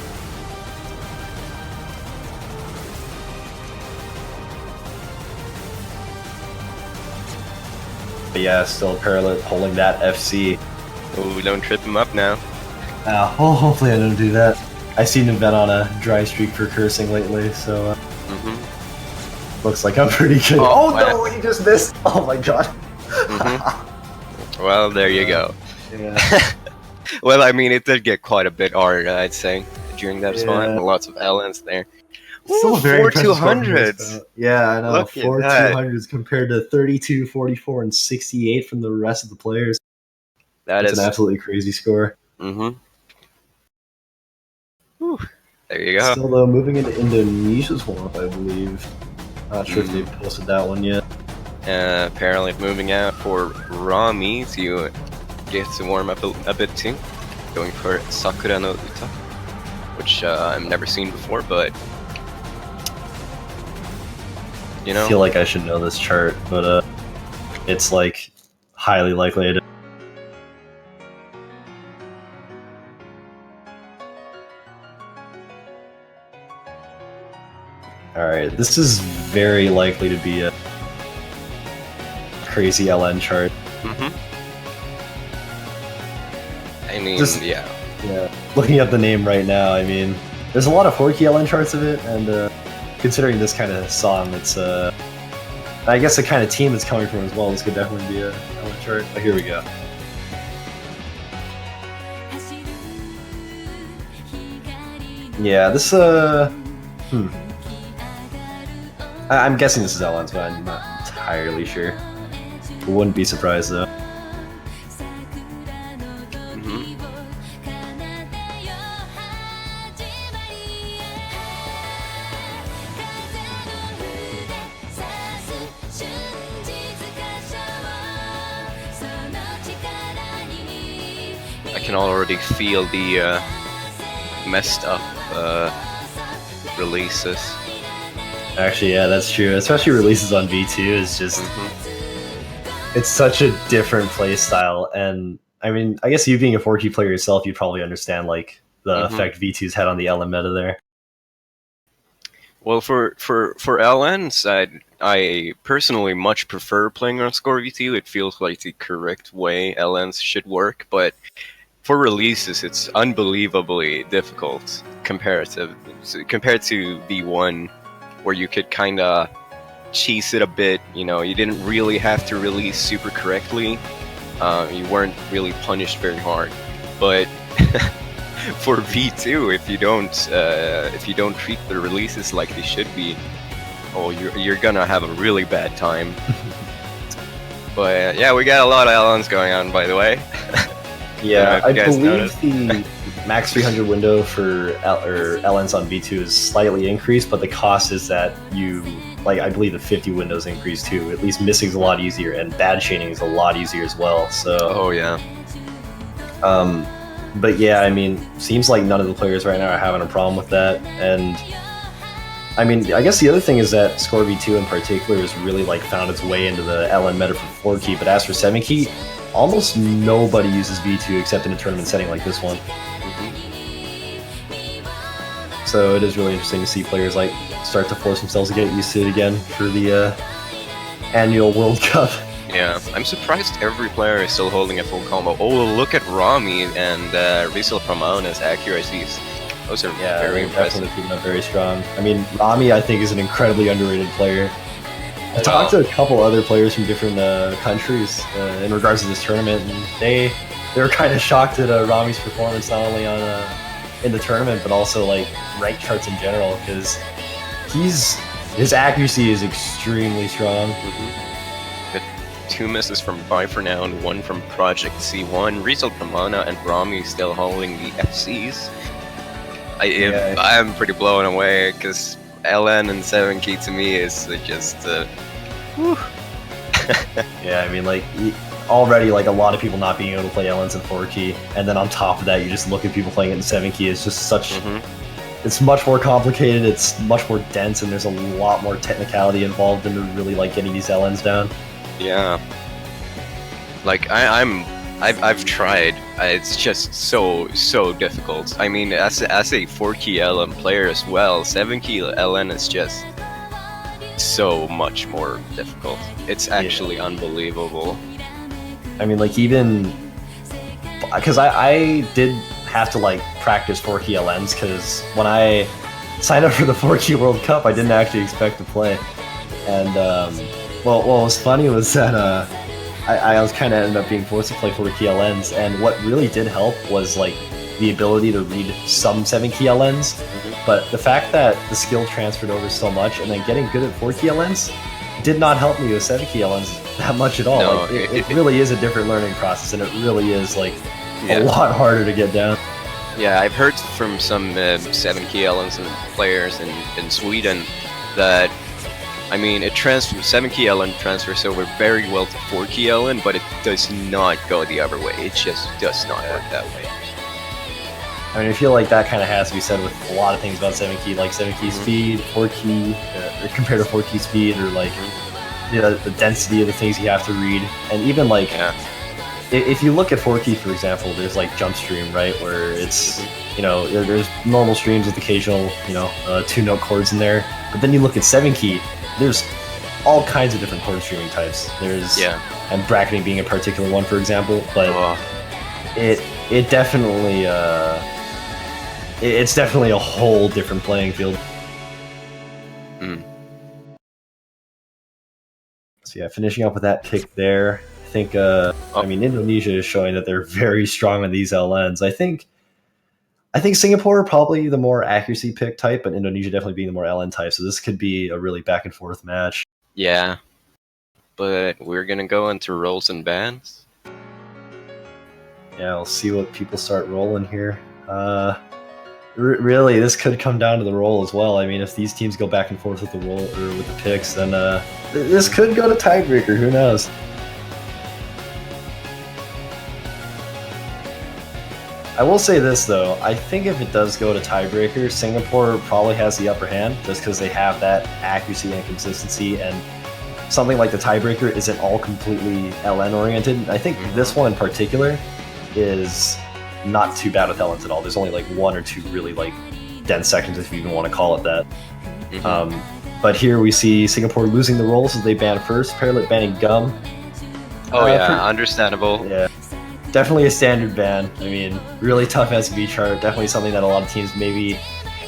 But yeah, still Parallel holding that FC. Oh, don't trip him up now. Hopefully I don't do that. I've seen him been on a dry streak for cursing lately, so looks like I'm pretty good. Oh no, he just missed! Oh my god. Well, there you go. Yeah. Well, I mean, it did get quite a bit hard, I'd say, during that spot. Lots of LNs there. Still a very 4-200s. Yeah, I know. Look at 4-200s compared to 32, 44, and 68 from the rest of the players. That's an absolutely crazy score. Whew, there you go. Still, though, moving into Indonesia's warm-up, I believe. Not sure if they've posted that one yet. Apparently moving out for Rami to get to warm up a bit too. Going for Sakura no Uta, which I've never seen before, but you know. I feel like I should know this chart, but it's like highly likely to. Alright, this is very likely to be a crazy LN chart. I mean, Just- yeah. Yeah, looking up the name right now, I mean, there's a lot of 4-key LN charts of it, and considering this kind of song, it's I guess the kind of team it's coming from as well, this could definitely be a LN chart. But here we go. Yeah, this I'm guessing this is LN's, but I'm not entirely sure. Wouldn't be surprised though. Mhm. I can already feel the messed up releases. Actually, yeah, that's true. Especially releases on V2 is just it's such a different play style, and I mean, I guess you being a 4-key player yourself, you probably understand like the effect V2's had on the LM meta there. Well, for LNs, I personally much prefer playing on Score V2. It feels like the correct way LNs should work, but for releases, it's unbelievably difficult compared to V1, where you could kind of cheese it a bit. You know, you didn't really have to release super correctly. You weren't really punished very hard, but for V2, if you don't treat the releases like they should be, oh, you're gonna have a really bad time. But yeah, we got a lot of LNs going on, by the way. Yeah, I guys believe noticed. the max 300 window for LNs on V2 is slightly increased, but the cost is that I believe the 50 windows increased too. At least missing is a lot easier, and bad chaining is a lot easier as well. So, Oh yeah. but yeah, I mean, seems like none of the players right now are having a problem with that, and I mean, I guess the other thing is that Score V2 in particular has really like found its way into the LN meta for 4-key, but as for 7-key, almost nobody uses V2 except in a tournament setting like this one. So it is really interesting to see players like start to force themselves to get used to it again for the annual World Cup. Yeah, I'm surprised every player is still holding a full combo. Oh, look at Rami and Rizal Pramona's accuracies. Those are Yeah, very they're impressive. definitely keeping up very strong. I mean, Rami, I think, is an incredibly underrated player. I talked to a couple other players from different countries in regards to this tournament, and they were kind of shocked at Rami's performance, not only on in the tournament, but also like rank charts in general, because his accuracy is extremely strong. Got 2 misses from Bye For Now and 1 from Project C1. Rizal Pramona and Rami still holding the FCs. I'm pretty blown away, because LN and 7-key to me is just whew. Yeah, I mean, like already, like a lot of people not being able to play LNs in 4-key, and then on top of that, you just look at people playing it in 7-key. It's just such. It's much more complicated. It's much more dense, and there's a lot more technicality involved in really like getting these LNs down. Yeah. Like I've tried. It's just so difficult. I mean, as a 4-key LN player as well, 7-key LN is just so much more difficult. It's actually unbelievable. I mean, like even because I did have to like practice 4-key LNs, because when I signed up for the 4-key World Cup, I didn't actually expect to play. And what was funny was that I was kind of ended up being forced to play 4-key LNs, and what really did help was like the ability to read some 7-key LNs, but the fact that the skill transferred over so much, and then getting good at 4-key LNs did not help me with 7-key LNs that much at all. No, like, it really is a different learning process, and it really is like a lot harder to get down. Yeah, I've heard from some 7-key LNs and players in Sweden that, I mean, 7-key LN transfers over very well to 4-key LN, but it does not go the other way. It just does not work that way. I mean, I feel like that kind of has to be said with a lot of things about 7-key, like 7-key speed, 4-key, compared to 4-key speed, or like the density of the things you have to read, and even like if you look at 4-key, for example, there's like jump stream, right, where it's, you know, there's normal streams with occasional, you know, 2-note chords in there. But then you look at 7-key, there's all kinds of different chord streaming types. There's, and bracketing being a particular one, for example. But it definitely it's definitely a whole different playing field. So yeah, finishing up with that pick there. I think, I mean, Indonesia is showing that they're very strong on these LNs. I think Singapore probably the more accuracy pick type, but Indonesia definitely being the more LN type. So this could be a really back and forth match. Yeah, but we're gonna go into rolls and bans. Yeah, we'll see what people start rolling here. Really, this could come down to the roll as well. I mean, if these teams go back and forth with the roll or with the picks, then this could go to tiebreaker. Who knows? I will say this though, I think if it does go to tiebreaker, Singapore probably has the upper hand just because they have that accuracy and consistency, and something like the tiebreaker isn't all completely LN oriented. I think this one in particular is not too bad with LNs at all. There's only like 1 or 2 really like dense sections, if you even want to call it that. But here we see Singapore losing the rolls as they ban first, Parallel banning Gum. Oh yeah, understandable. Yeah. Definitely a standard ban. I mean, really tough SB chart. Definitely something that a lot of teams maybe...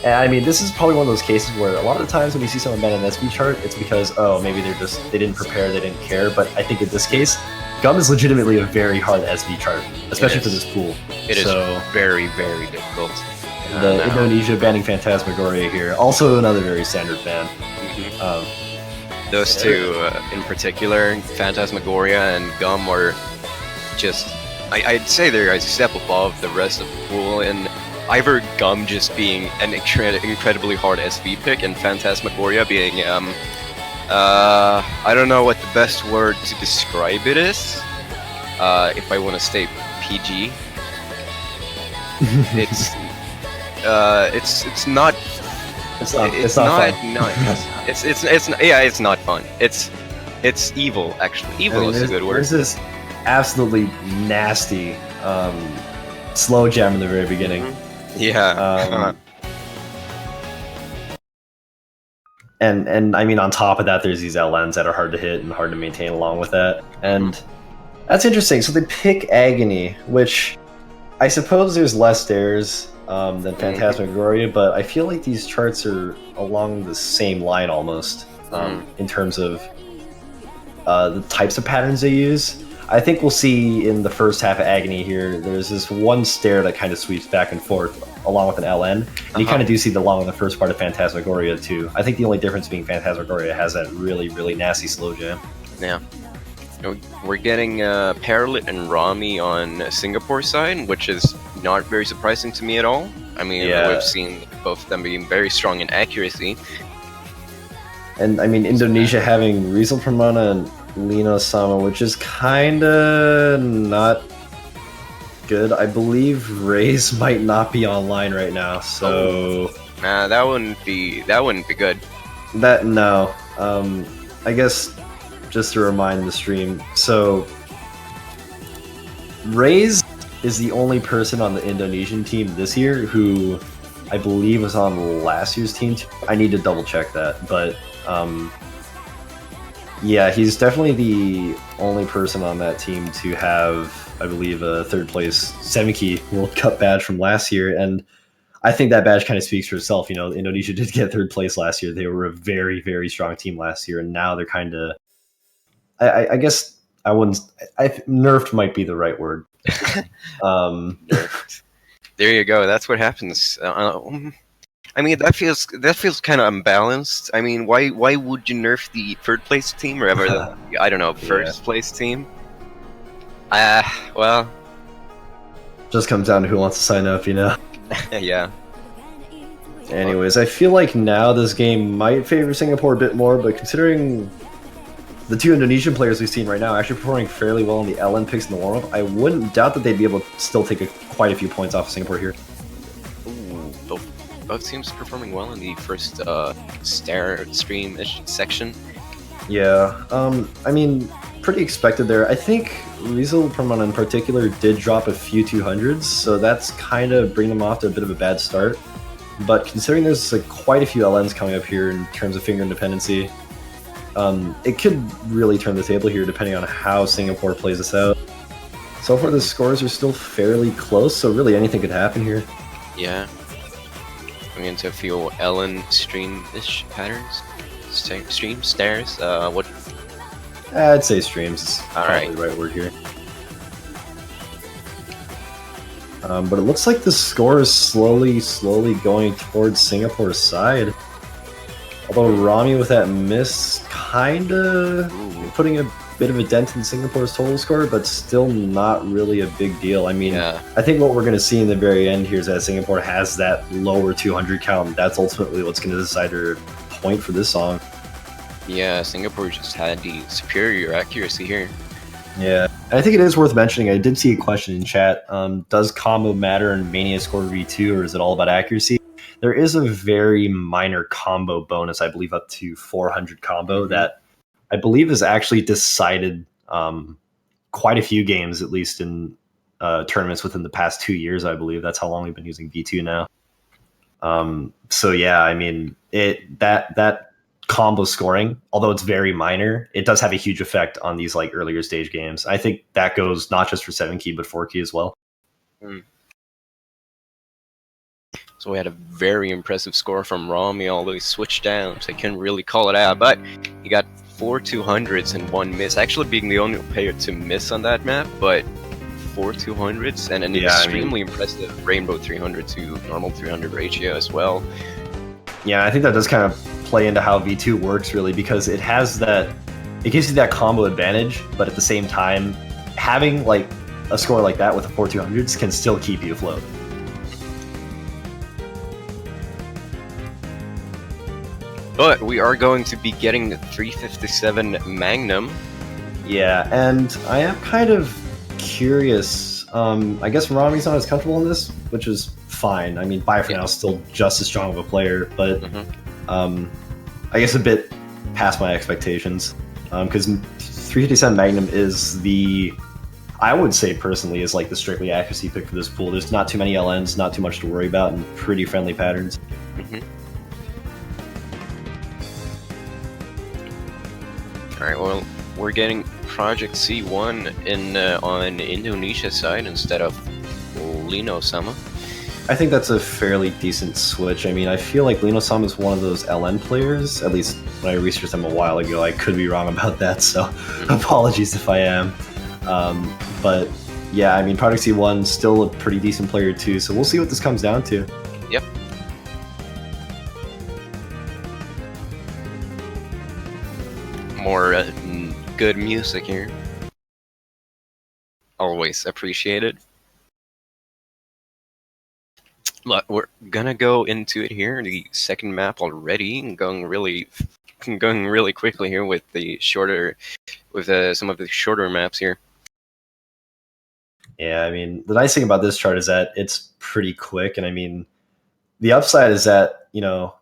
And I mean, this is probably one of those cases where a lot of the times when you see someone ban an SB chart, it's because, oh, maybe they didn't prepare, they didn't care. But I think in this case, Gum is legitimately a very hard SB chart, especially for this pool. It is very, very difficult. The Indonesia banning Phantasmagoria here. Also another very standard ban. Those two in particular, Phantasmagoria and Gum, are just... I'd say they're a step above the rest of the pool, and either Gum just being an incredibly hard SV pick and Phantasmagoria being, I don't know what the best word to describe it is, if I want to stay PG. It's not fun. It's evil, actually. Evil is a good word. There's this absolutely nasty slow jam in the very beginning. And I mean, on top of that, there's these LNs that are hard to hit and hard to maintain along with that. And that's interesting. So they pick Agony, which I suppose there's less stairs than Phantasmagoria, but I feel like these charts are along the same line almost in terms of the types of patterns they use. I think we'll see in the first half of Agony here, there's this one stair that kind of sweeps back and forth along with an LN. And you kind of do see the along in the first part of Phantasmagoria too. I think the only difference being Phantasmagoria has that really, really nasty slow jam. Yeah. We're getting Paralit and Rami on Singapore side, which is not very surprising to me at all. I mean, we've seen both of them being very strong in accuracy. And I mean, Indonesia having Rizal Pramana and Lino Sama, which is kinda not good. I believe Raze might not be online right now, so nah, that wouldn't be good. I guess just to remind the stream, so Raze is the only person on the Indonesian team this year who I believe was on last year's team. I need to double check that, but yeah, he's definitely the only person on that team to have, I believe, a third place 7-key World Cup badge from last year. And I think that badge kind of speaks for itself. You know, Indonesia did get third place last year. They were a very, very strong team last year. And now they're kind of, I guess I wouldn't, nerfed might be the right word. There you go. That's what happens. I mean, that feels kind of unbalanced. I mean, why would you nerf the third place team or ever the, I don't know, first place team? Well, just comes down to who wants to sign up, you know. Yeah. Anyways, I feel like now this game might favor Singapore a bit more, but considering the two Indonesian players we've seen right now actually performing fairly well in the LN picks in the warm-up, I wouldn't doubt that they'd be able to still take quite a few points off of Singapore here. Both teams performing well in the first stair stream-ish section. Yeah, I mean, pretty expected there. I think Riesel Permon in particular did drop a few 200s, so that's kind of bringing them off to a bit of a bad start. But considering there's like quite a few LNs coming up here in terms of finger independency, it could really turn the table here depending on how Singapore plays this out. So far the scores are still fairly close, so really anything could happen here. Yeah. I'm into a few Ellen stream-ish patterns. Stream stairs. What? I'd say streams is All probably right. the right word here. But it looks like the score is slowly going towards Singapore's side. Although Rami with that miss kinda putting a bit of a dent in Singapore's total score, but still not really a big deal. I mean, Yeah. I think what we're going to see in the very end here is that Singapore has that lower 200 count, and that's ultimately what's going to decide her point for this song. Yeah, Singapore just had the superior accuracy here. Yeah, and I think it is worth mentioning, I did see a question in chat, does combo matter in Mania Score V2, or is it all about accuracy? There is a very minor combo bonus, I believe up to 400 combo, that I believe is actually decided quite a few games, at least in tournaments within the past 2 years, I believe. That's how long we've been using V2 now. So yeah, I mean, that combo scoring, although it's very minor, it does have a huge effect on these like earlier stage games. I think that goes not just for 7 key, but 4 key as well. So we had a very impressive score from Rami, although he switched down, so I couldn't really call it out. But he got 4 200s and 1 miss, actually being the only player to miss on that map, but 4 200s and an extremely impressive Rainbow 300 to normal 300 ratio as well. Yeah, I think that does kind of play into how V2 works, really, because it has that, it gives you that combo advantage, but at the same time, having like a score like that with the 4 200s can still keep you afloat. But we are going to be getting the 357 Magnum. Yeah, and I am kind of curious. I guess Rami's not as comfortable in this, which is fine. I mean, Biofor is still just as strong of a player, but I guess a bit past my expectations. Because 357 Magnum is the, I would say personally, is like the strictly accuracy pick for this pool. There's not too many LNs, not too much to worry about, and pretty friendly patterns. Alright, well, we're getting Project C1 in on Indonesia side instead of Lino-sama. I think that's a fairly decent switch. I mean, I feel like Lino-sama is one of those LN players, at least when I researched them a while ago. I could be wrong about that, so apologies if I am. But yeah, I mean, Project C1 still a pretty decent player too, so we'll see what this comes down to. Yep. More good music here. Always appreciated. But we're gonna go into it here, the second map already, going really quickly here with the shorter, with some of the shorter maps here. Yeah, I mean, the nice thing about this chart is that it's pretty quick, and I mean, the upside is that, you know,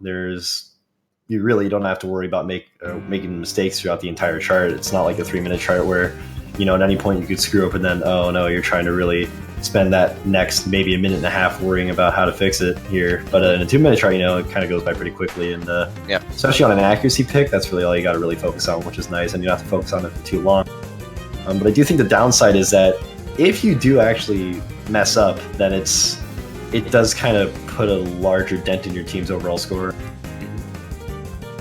you really don't have to worry about making mistakes throughout the entire chart. It's not like a 3-minute chart where, you know, at any point you could screw up and then, oh no, you're trying to really spend that next maybe a minute and a half worrying about how to fix it here. But in a 2-minute chart, you know, it kind of goes by pretty quickly, and yeah, especially on an accuracy pick, that's really all you got to really focus on, which is nice, and you don't have to focus on it for too long. But I do think the downside is that if you do actually mess up, then it does kind of put a larger dent in your team's overall score.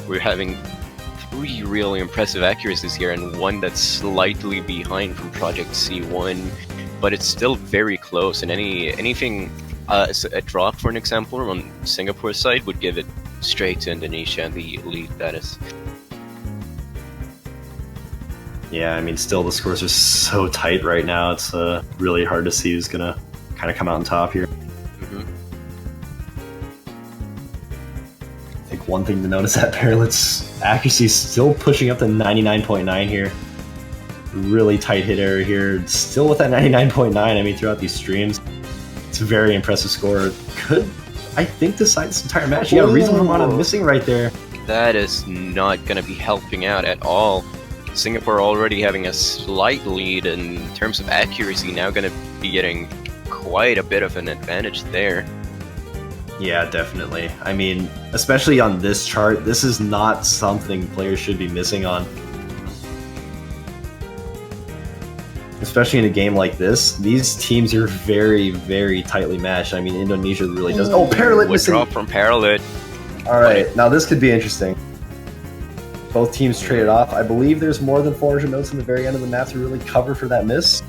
We're having 3 really impressive accuracies here, and 1 that's slightly behind from Project C1, but it's still very close. And anything, a drop, for an example, on Singapore's side would give it straight to Indonesia, the lead status. Yeah, I mean, still the scores are so tight right now. It's really hard to see who's gonna kind of come out on top here. I think one thing to notice that Parrot's accuracy is still pushing up to 99.9 here. Really tight hit error here. Still with that 99.9, I mean, throughout these streams. It's a very impressive score. Could, I think, decide this entire match. You got a reasonable amount of missing right there. That is not going to be helping out at all. Singapore already having a slight lead in terms of accuracy, now going to be getting quite a bit of an advantage there. Yeah, definitely. I mean, especially on this chart, this is not something players should be missing on. Especially in a game like this, these teams are very, very tightly matched. I mean, Indonesia really does. Oh, Paralit missing! Withdraw from Paralit. Alright, now this could be interesting. Both teams traded off. I believe there's more than 400 notes in the very end of the map to really cover for that miss.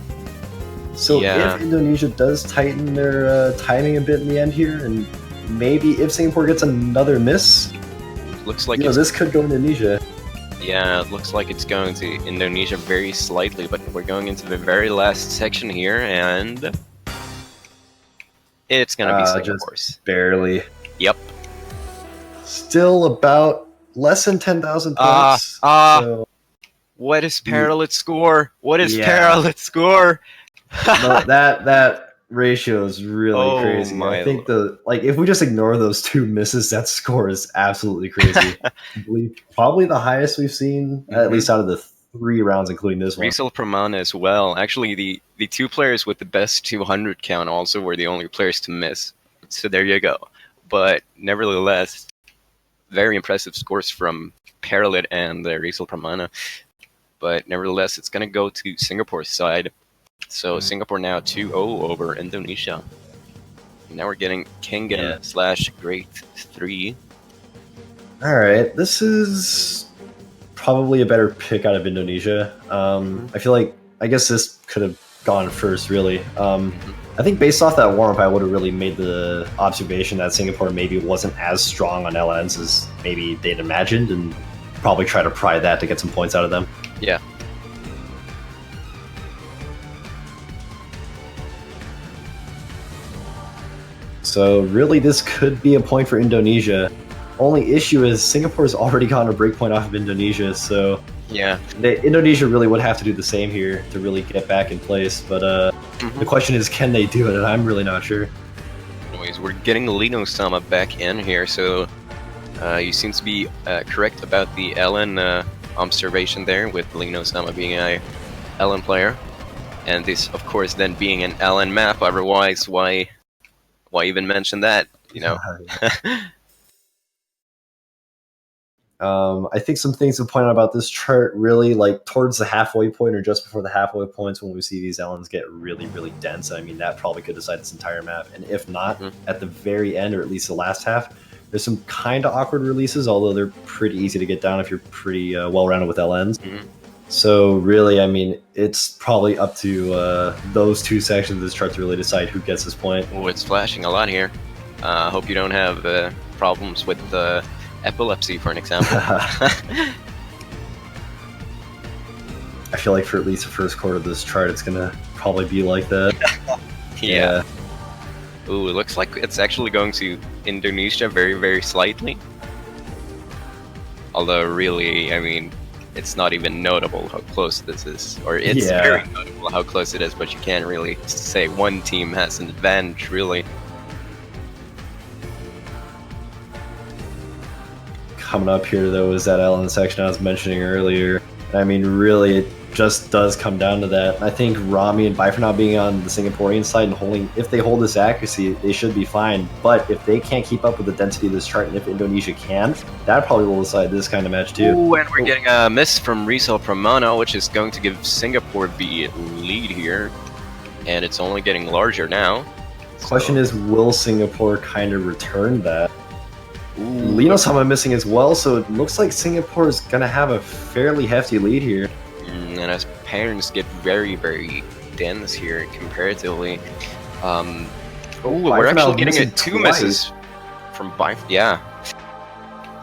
So Yeah. if Indonesia does tighten their timing a bit in the end here, and maybe if Singapore gets another miss, Looks like this could go Indonesia. Yeah, it looks like it's going to Indonesia very slightly, but we're going into the very last section here, and it's going to be Singapore's. Just barely. Yep. Still about less than 10,000 points. So, What is Paralit score? What is Yeah. Paralit score? no, that ratio is really Oh crazy. my I think if we just ignore those two misses, that score is absolutely crazy. I believe probably the highest we've seen, at least out of the 3 rounds, including this one. Rizal Pramana as well. Actually, the 2 players with the best 200 count also were the only players to miss. So there you go. But nevertheless, very impressive scores from Paralit and Rizal Pramana. But nevertheless, it's going to go to Singapore's side. So Singapore now 2-0 over Indonesia. Now we're getting Kengan / Great 3. Alright, this is probably a better pick out of Indonesia. I feel like, I guess this could have gone first, really. I think based off that warm-up, I would have really made the observation that Singapore maybe wasn't as strong on LNs as maybe they'd imagined, and probably try to pry that to get some points out of them. Yeah. So really, this could be a point for Indonesia. Only issue is Singapore's already gotten a break point off of Indonesia, so Yeah. Indonesia really would have to do the same here to really get back in place. But the question is, can they do it? And I'm really not sure. Anyways, we're getting Lino Sama back in here, so you seem to be correct about the Ellen observation there, with Lino Sama being a Ellen player, and this, of course, then being an Ellen map. Otherwise, why even mention that? You know. I think some things to point out about this chart, really, like towards the halfway point or just before the halfway points, when we see these Ellens get really, really dense. I mean, that probably could decide this entire map. And if not, at the very end, or at least the last half, there's some kind of awkward releases, although they're pretty easy to get down if you're pretty well-rounded with LNs. So really, I mean, it's probably up to those 2 sections of this chart to really decide who gets this point. Oh, it's flashing a lot here. Hope you don't have problems with epilepsy, for an example. I feel like for at least the first quarter of this chart, it's gonna probably be like that. Yeah. Ooh, it looks like it's actually going to Indonesia very, very slightly. Although, really, I mean, it's not even notable how close this is. Or it's very notable how close it is, but you can't really say one team has an advantage, really. Coming up here, though, is that Ellen section I was mentioning earlier. I mean, really, it just does come down to that. I think Rami and Bifer now being on the Singaporean side and holding, if they hold this accuracy, they should be fine. But if they can't keep up with the density of this chart, and if Indonesia can, that probably will decide this kind of match too. Ooh, and we're getting a miss from Rizal Pramana, which is going to give Singapore the lead here. And it's only getting larger now. Question is, will Singapore kind of return that? Lino Sama missing as well, so it looks like Singapore is going to have a fairly hefty lead here. And as patterns get very, very dense here comparatively. We're actually getting 2 misses from Bife. Yeah.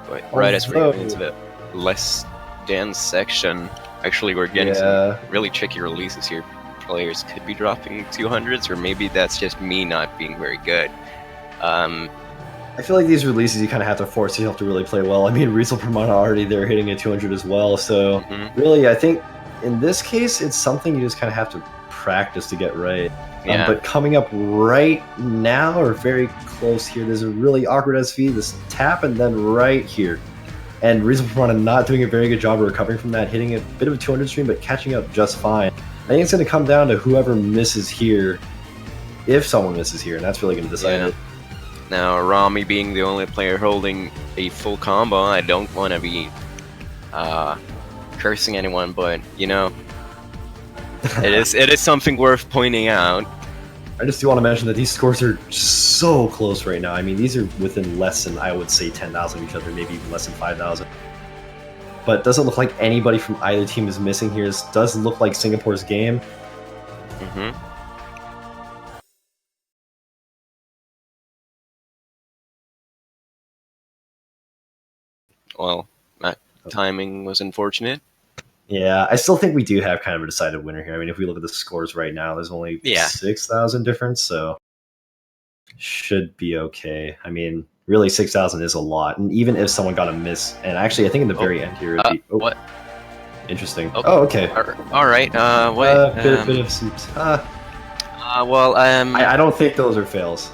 But right as we're getting into the less dense section, actually we're getting some really tricky releases here. Players could be dropping 200s, or maybe that's just me not being very good. I feel like these releases you kind of have to force yourself to really play well. I mean, Rizal Pramana already there hitting a 200 as well, so really I think in this case it's something you just kind of have to practice to get right. But coming up right now, or very close here, there's a really awkward SV, this tap, and then right here. And Reasonable Piranha not doing a very good job of recovering from that, hitting a bit of a 200 stream, but catching up just fine. I think it's going to come down to whoever misses here, if someone misses here, and that's really going to decide it. Now, Rami being the only player holding a full combo, I don't want to be cursing anyone, but you know, it is something worth pointing out. I just do want to mention that these scores are so close right now. I mean, these are within less than, I would say, 10,000 of each other, maybe even less than 5,000. But it doesn't look like anybody from either team is missing here. This does look like Singapore's game. Mm-hmm. Well, that timing was unfortunate. Yeah, I still think we do have kind of a decided winner here. I mean, if we look at the scores right now, there's only 6,000 difference, so should be okay. I mean, really, 6,000 is a lot, and even if someone got a miss, and actually, I think in the very end here, it'd be, what? Interesting. Oh, okay. All right. Wait. Bit of some. Well, I don't think those are fails.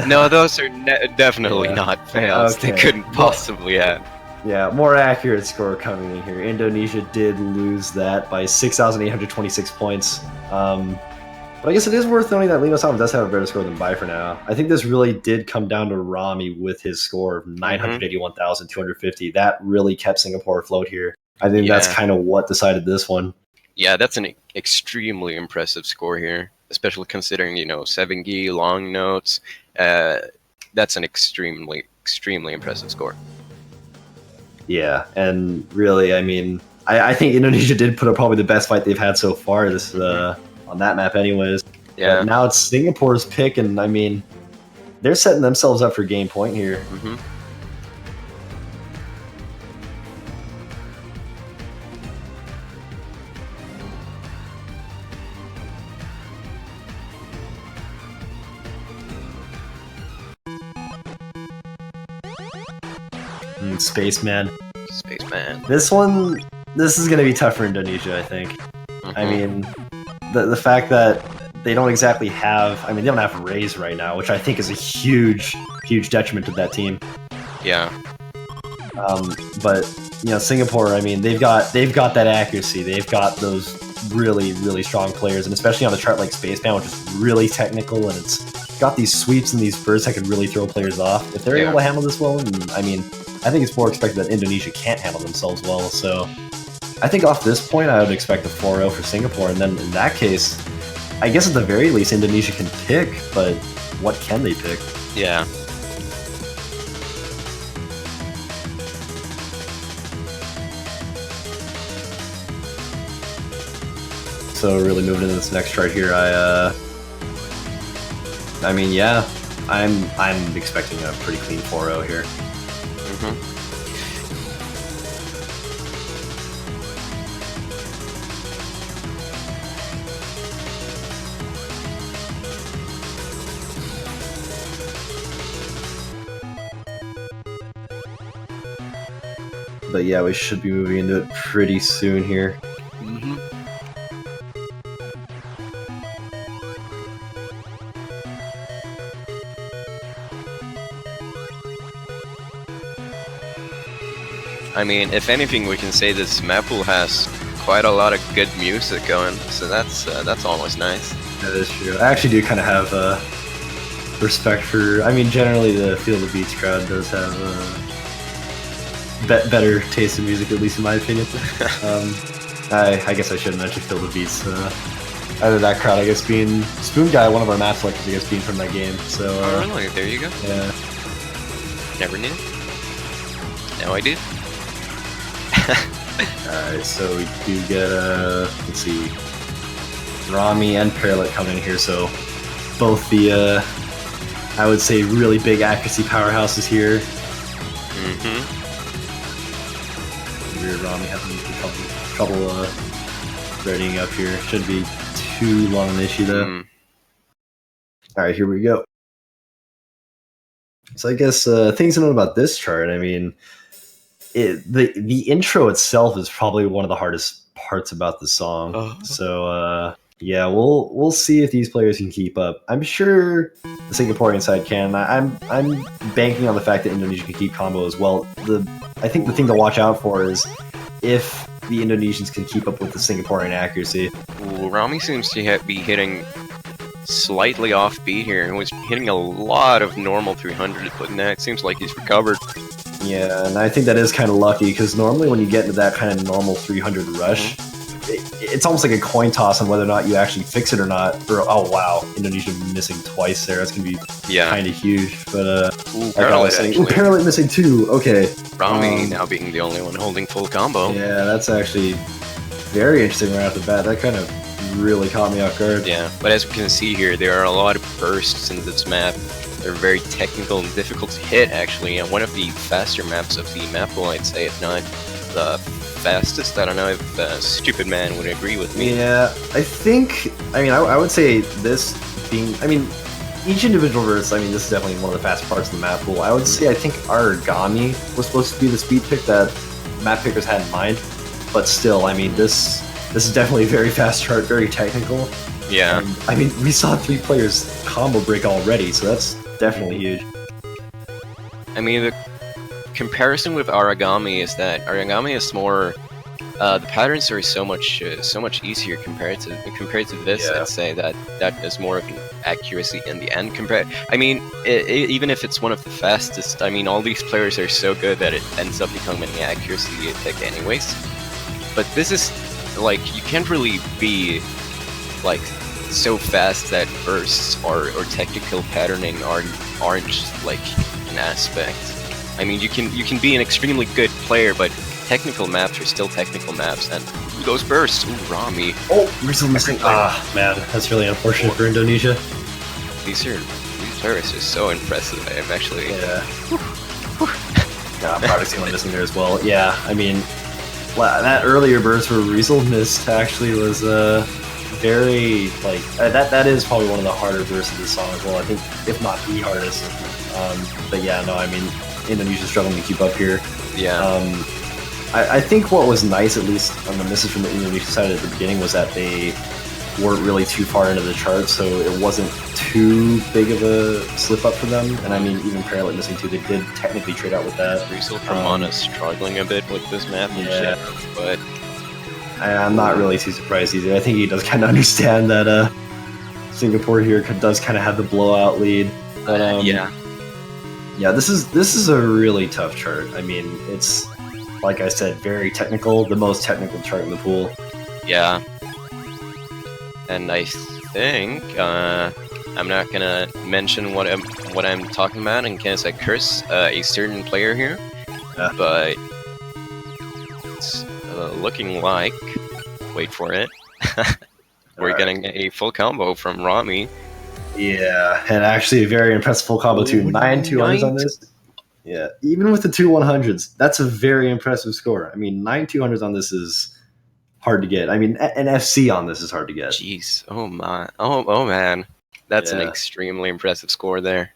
No, those are definitely not fails. Okay. They couldn't possibly have. Yeah, more accurate score coming in here. Indonesia did lose that by 6,826 points. But I guess it is worth noting that Lino Sama does have a better score than Bai for now. I think this really did come down to Rami with his score of 981,250. That really kept Singapore afloat here. I think that's kind of what decided this one. Yeah, that's an extremely impressive score here, especially considering, you know, 7gi, long notes. That's an extremely impressive score. Yeah, and really, I mean, I think Indonesia did put up probably the best fight they've had so far this on that map anyways. Yeah. But now it's Singapore's pick, and I mean, they're setting themselves up for game point here. Mm-hmm. Spaceman. Spaceman. This is going to be tough for Indonesia, I think. Mm-hmm. I mean, the fact that they don't exactly have, I mean, they don't have Raze right now, which I think is a huge detriment to that team. Yeah. But, you know, Singapore, I mean, they've got that accuracy. They've got those really strong players, and especially on a chart like Spaceman, which is really technical, and it's got these sweeps and these bursts that can really throw players off. If they're able to handle this well, and I mean, I think it's more expected that Indonesia can't handle themselves well, so I think off this point I would expect a 4-0 for Singapore, and then in that case, I guess at the very least Indonesia can pick, but what can they pick? Yeah. So really moving into this next chart here, I mean, yeah, I'm expecting a pretty clean 4-0 here. Mm-hmm. But yeah, we should be moving into it pretty soon here. Mm-hmm. I mean, if anything, we can say this map pool has quite a lot of good music going, so that's almost nice. That is true. I actually do kind of have respect for. I mean, generally the Field of Beats crowd does have better taste in music, at least in my opinion. I guess I should mention Field of Beats. Out of that crowd, I guess being Spoon Guy, one of our map selectors, I guess being from that game. So. Oh really? There you go. Yeah. Never knew. Now I do. Alright, so we do get let's see, Rami and Paralit coming in here, so both the I would say really big accuracy powerhouses here. Mm-hmm. Weird Rami having trouble readying up here. Shouldn't be too long an issue though. Alright, here we go. So I guess things to know about this chart, I mean, the intro itself is probably one of the hardest parts about the song. So Yeah, we'll see if these players can keep up. I'm sure the Singaporean side can. I'm banking on the fact that Indonesia can keep combo as well. I think the thing to watch out for is if the Indonesians can keep up with the Singaporean accuracy. Ooh, Rami seems to be hitting slightly offbeat here and was hitting a lot of normal 300, but now it seems like he's recovered. Yeah, and I think that is kind of lucky because normally when you get into that kind of normal 300 rush, it's almost like a coin toss on whether or not you actually fix it or not. Or, oh wow, Indonesia missing twice there. That's gonna be kind of huge. But like I was saying, Paralyte missing 2. Okay, Rami now being the only one holding full combo. Yeah, that's actually very interesting right off the bat. That kind of really caught me off guard. Yeah, but as we can see here, there are a lot of bursts in this map. They're very technical and difficult to hit, actually, and one of the faster maps of the map pool, I'd say, if not the fastest. I don't know if Stupid Man would agree with me. Yeah, I would say this being, each individual verse, this is definitely one of the fast parts of the map pool. I would say, I think Aragami was supposed to be the speed pick that map pickers had in mind, but still, this is definitely a very fast chart, very technical. Yeah. And, we saw 3 players combo break already, so that's definitely huge. The comparison with Aragami is that Aragami is more, the patterns are so much easier compared to this. Yeah. I'd say that is more of an accuracy in the end. Even if it's one of the fastest, all these players are so good that it ends up becoming an accuracy pick anyways. But this is like, you can't really be like so fast that bursts or technical patterning aren't like an aspect. You can be an extremely good player, but technical maps are still technical maps, and those bursts. Ooh, Rami. Oh, we're still missing. Man, that's really unfortunate for Indonesia. These players are so impressive. I'm actually. Yeah. Product's the one missing there as well. Yeah, that earlier burst where Riesel missed actually was very that is probably one of the harder bursts of the song as well. I think, if not the hardest. But yeah, no, Indonesia's struggling to keep up here. Yeah. I think what was nice, at least on the misses from the Indonesian side at the beginning, was that they weren't really too far into the chart, so it wasn't too big of a slip up for them. And even Paralyte missing 2, they did technically trade out with that. Riesel Permana struggling a bit with this map and shit, but I'm not really too surprised either. I think he does kind of understand that Singapore here does kind of have the blowout lead. But yeah, this is a really tough chart. It's, like I said, very technical, the most technical chart in the pool. Yeah. And I think I'm not gonna mention what I'm talking about in case I curse a certain player here, but it's looking like, wait for it, we're getting a full combo from Rami. Yeah, and actually a very impressive full combo too. 9 200s on this. Yeah, even with the 2 100s, that's a very impressive score. 9 200s on this is hard to get. An FC on this is hard to get. Jeez, oh my, oh man, that's an extremely impressive score there.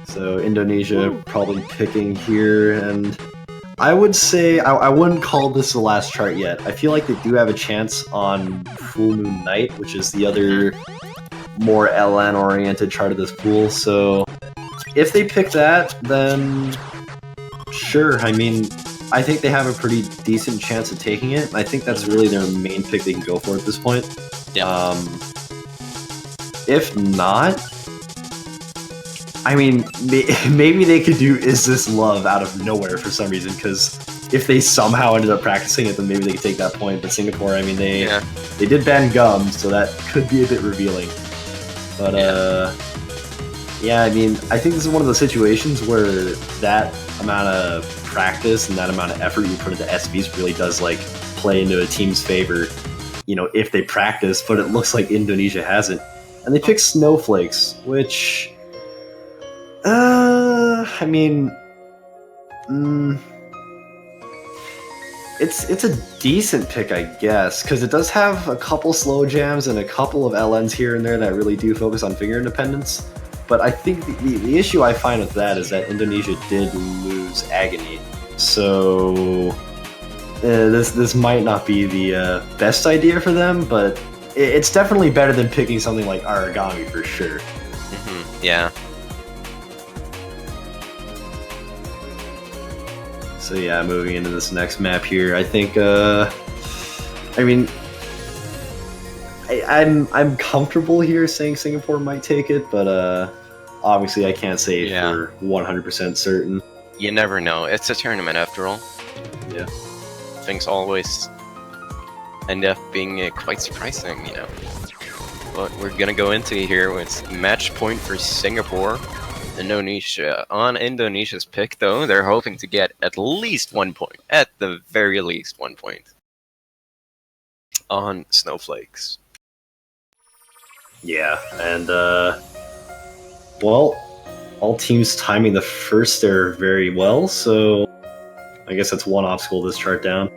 So Indonesia probably picking here, and I would say I wouldn't call this the last chart yet. I feel like they do have a chance on Full Moon Night, which is the other more LN oriented chart of this pool. So if they pick that, then sure. I think they have a pretty decent chance of taking it. I think that's really their main pick they can go for at this point. Yeah. If not, maybe they could do Is This Love out of nowhere for some reason, because if they somehow ended up practicing it, then maybe they could take that point. But Singapore, they did ban gum, so that could be a bit revealing. But I think this is one of those situations where that amount of practice and that amount of effort you put into SBs really does play into a team's favor, if they practice. But it looks like Indonesia hasn't, and they pick Snowflakes, which it's a decent pick, I guess, because it does have a couple slow jams and a couple of LNs here and there that really do focus on finger independence. But I think the issue I find with that is that Indonesia did lose Agony, so this might not be the best idea for them. But it's definitely better than picking something like Origami for sure. Yeah. So yeah, moving into this next map here, I think. I mean, I'm comfortable here saying Singapore might take it, but obviously I can't say for 100% certain. You never know. It's a tournament after all. Yeah. Things always end up being quite surprising, you know. But we're gonna go into here with match point for Singapore. Indonesia. On Indonesia's pick, though, they're hoping to get at least 1 point. At the very least 1 point. On Snowflakes. Yeah, and well, all teams timing the first there very well, so I guess that's one obstacle this chart down.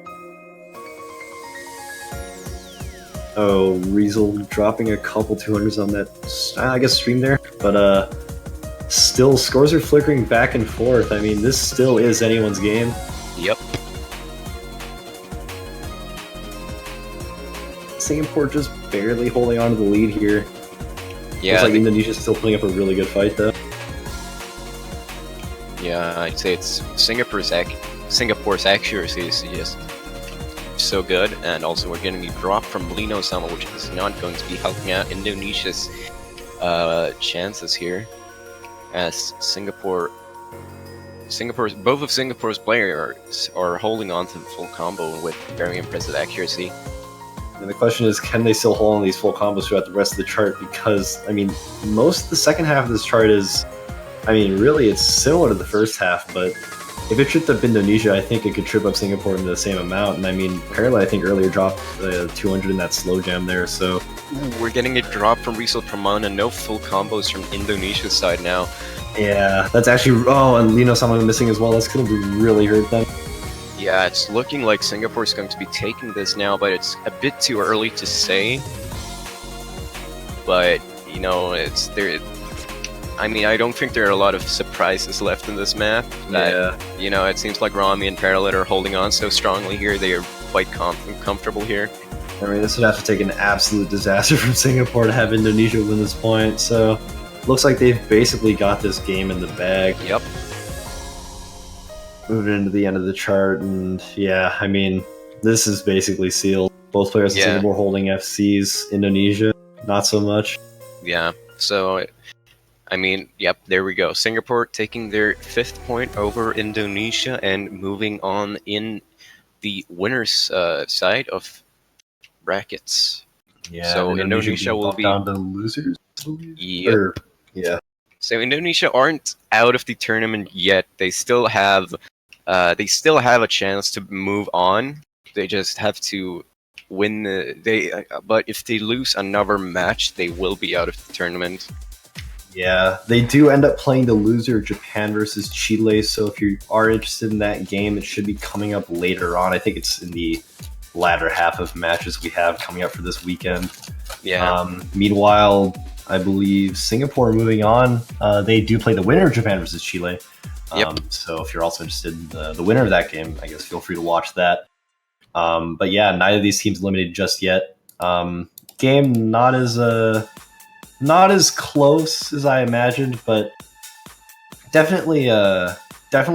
Oh, Riesel dropping a couple 200s on that, I guess, stream there, but still, scores are flickering back and forth. I mean, this still is anyone's game. Yep. Singapore just barely holding on to the lead here. Yeah. Looks like Indonesia's still putting up a really good fight, though. Yeah, I'd say it's Singapore's accuracy is just so good, and also we're getting a drop from Lino Sama, which is not going to be helping out Indonesia's chances here, as both of Singapore's players are holding on to the full combo with very impressive accuracy. And the question is, can they still hold on these full combos throughout the rest of the chart? Because, I mean, most of the second half of this chart is, I mean, really, it's similar to the first half, but if it tripped up Indonesia, I think it could trip up Singapore into the same amount. And I mean, Perla, I think, earlier dropped 200 in that slow jam there, so... We're getting a drop from Riesel Pramana, no full combos from Indonesia's side now. Yeah, that's actually... Oh, and Lino Sama missing as well. That's going to really hurt them. Yeah, it's looking like Singapore's going to be taking this now, but it's a bit too early to say. But, you know, it's there. I mean, I don't think there are a lot of surprises left in this map. That, you know, it seems like Rami and Parallel are holding on so strongly here. They are quite comfortable here. I mean, this would have to take an absolute disaster from Singapore to have Indonesia win this point. So, looks like they've basically got this game in the bag. Yep. Moving into the end of the chart, and yeah, I mean, this is basically sealed. Both players in Singapore holding FCs. Indonesia, not so much. Yeah, so, I mean, yep, there we go. Singapore taking their 5th point over Indonesia and moving on in the winner's side of brackets. Yeah, so Indonesia will be down to losers. Yep. Yeah. So Indonesia aren't out of the tournament yet. They still have a chance to move on. They just have to win but if they lose another match, they will be out of the tournament. Yeah, they do end up playing the loser of Japan versus Chile, so if you are interested in that game, it should be coming up later on. I think it's in the latter half of matches we have coming up for this weekend. Yeah. Meanwhile, I believe Singapore moving on. They do play the winner of Japan versus Chile. Yep. So if you're also interested in the winner of that game, I guess feel free to watch that. But yeah, neither of these teams eliminated just yet. Game not as close as I imagined, but definitely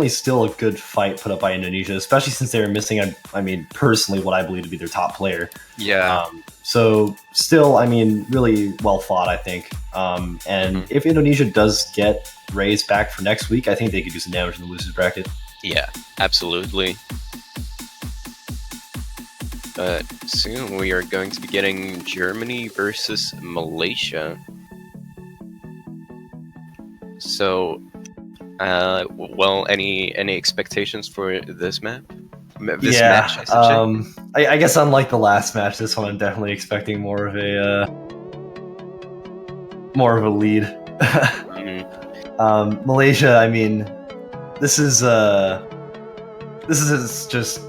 still a good fight put up by Indonesia, especially since they were missing, I mean, personally, what I believe to be their top player. Yeah. So still, I mean, really well fought, I think. And if Indonesia does get raised back for next week, I think they could do some damage in the losers bracket. Yeah, absolutely. But soon we are going to be getting Germany versus Malaysia. So, well, any expectations for this map? This match, I should say. I guess unlike the last match, this one I'm definitely expecting more of a lead. Malaysia, I mean, this is just.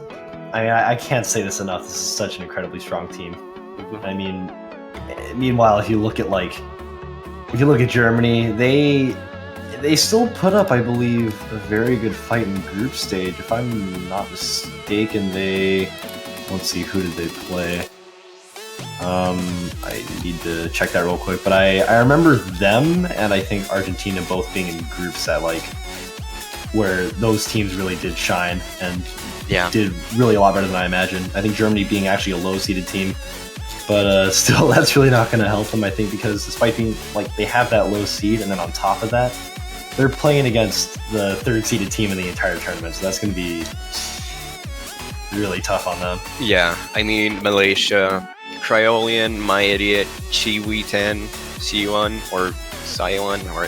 I mean, I can't say this enough. This is such an incredibly strong team. I mean, meanwhile, if you look at Germany, they still put up, I believe, a very good fight in group stage. If I'm not mistaken, let's see, who did they play? I need to check that real quick, but I remember them and I think Argentina both being in groups that like where those teams really did shine and did really a lot better than I imagined. I think Germany being actually a low-seeded team, but still, that's really not going to help them, I think, because despite being like they have that low seed, and then on top of that, they're playing against the third-seeded team in the entire tournament, so that's going to be really tough on them. Yeah, I mean Malaysia, Cryolian, My Idiot, Chiwitan, Siwan, or Siwan, or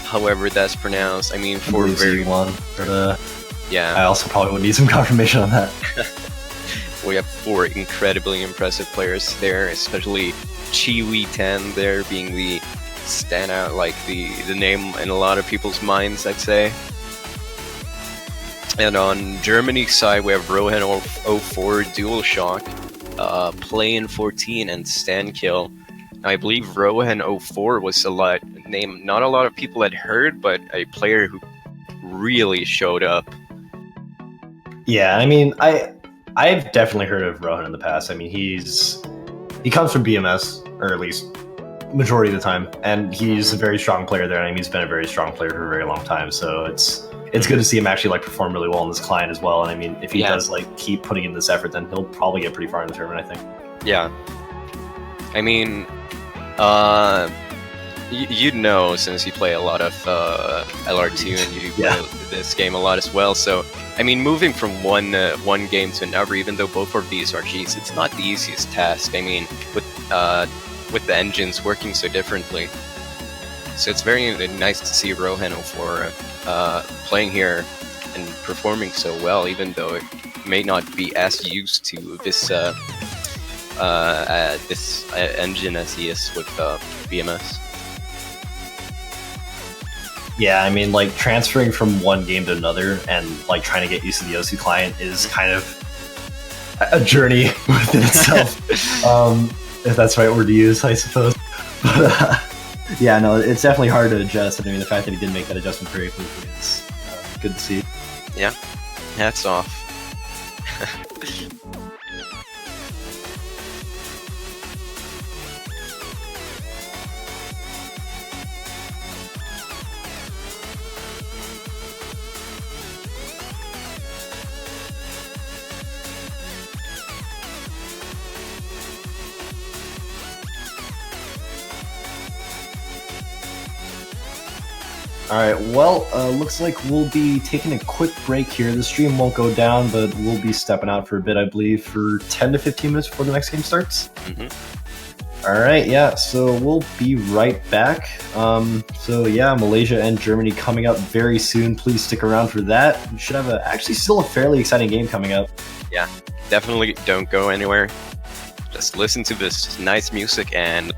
however that's pronounced. I mean, for very one, but yeah, I also probably would need some confirmation on that. We have 4 incredibly impressive players there, especially Chiwitan there being the standout, like the name in a lot of people's minds, I'd say. And on Germany's side, we have Rohan 04 DualShock, Play-in 14, and Stankill. I believe Rohan 04 was a name not a lot of people had heard, but a player who really showed up. Yeah, I mean, I've definitely heard of Rohan in the past. I mean, he comes from BMS, or at least majority of the time, and he's a very strong player there. I mean, he's been a very strong player for a very long time, so it's good to see him actually like perform really well in this client as well. And I mean, if he does like keep putting in this effort, then he'll probably get pretty far in the tournament, I think. Yeah, I mean, you'd know since you play a lot of LR2 and you play this game a lot as well. So I mean, moving from one game to another, even though both of these are Gs, it's not the easiest task. I mean, with the engines working so differently. So it's very nice to see Rohan 04 playing here and performing so well, even though it may not be as used to this engine as he is with BMS. Yeah, I mean, like transferring from one game to another and like trying to get used to the OC client is kind of a journey within itself, if that's the right word to use, I suppose. But yeah, no, it's definitely hard to adjust. I mean, the fact that he did make that adjustment very quickly is good to see. Yeah, hats off. All right, well, looks like we'll be taking a quick break here. The stream won't go down, but we'll be stepping out for a bit, I believe, for 10 to 15 minutes before the next game starts. Mm-hmm. All right, yeah, so we'll be right back. So yeah, Malaysia and Germany coming up very soon. Please stick around for that. We should have actually still a fairly exciting game coming up. Yeah, definitely don't go anywhere. Just listen to this nice music and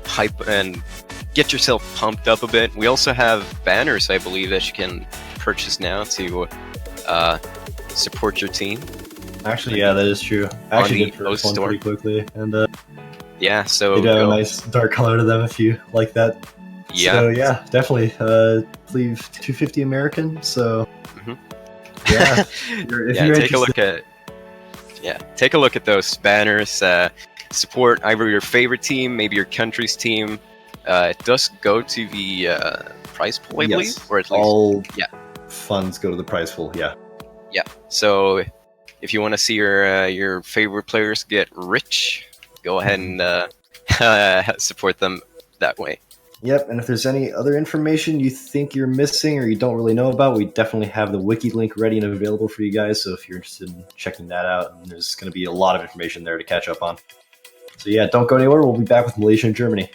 hype and get yourself pumped up a bit. We also have banners, I believe, that you can purchase now to support your team. Actually, yeah, that is true. I actually did purchase one pretty quickly, and yeah, so they do have a nice dark color to them if you like that. Yeah. So yeah, definitely. I believe 250 American. So yeah, take a look at those banners. Support either your favorite team, maybe your country's team. It does go to the prize pool, I believe, or at least all funds go to the prize pool. Yeah. Yeah. So if you want to see your favorite players get rich, go ahead and support them that way. Yep, and if there's any other information you think you're missing or you don't really know about, we definitely have the wiki link ready and available for you guys. So if you're interested in checking that out, and there's going to be a lot of information there to catch up on. So yeah, don't go anywhere. We'll be back with Malaysia and Germany.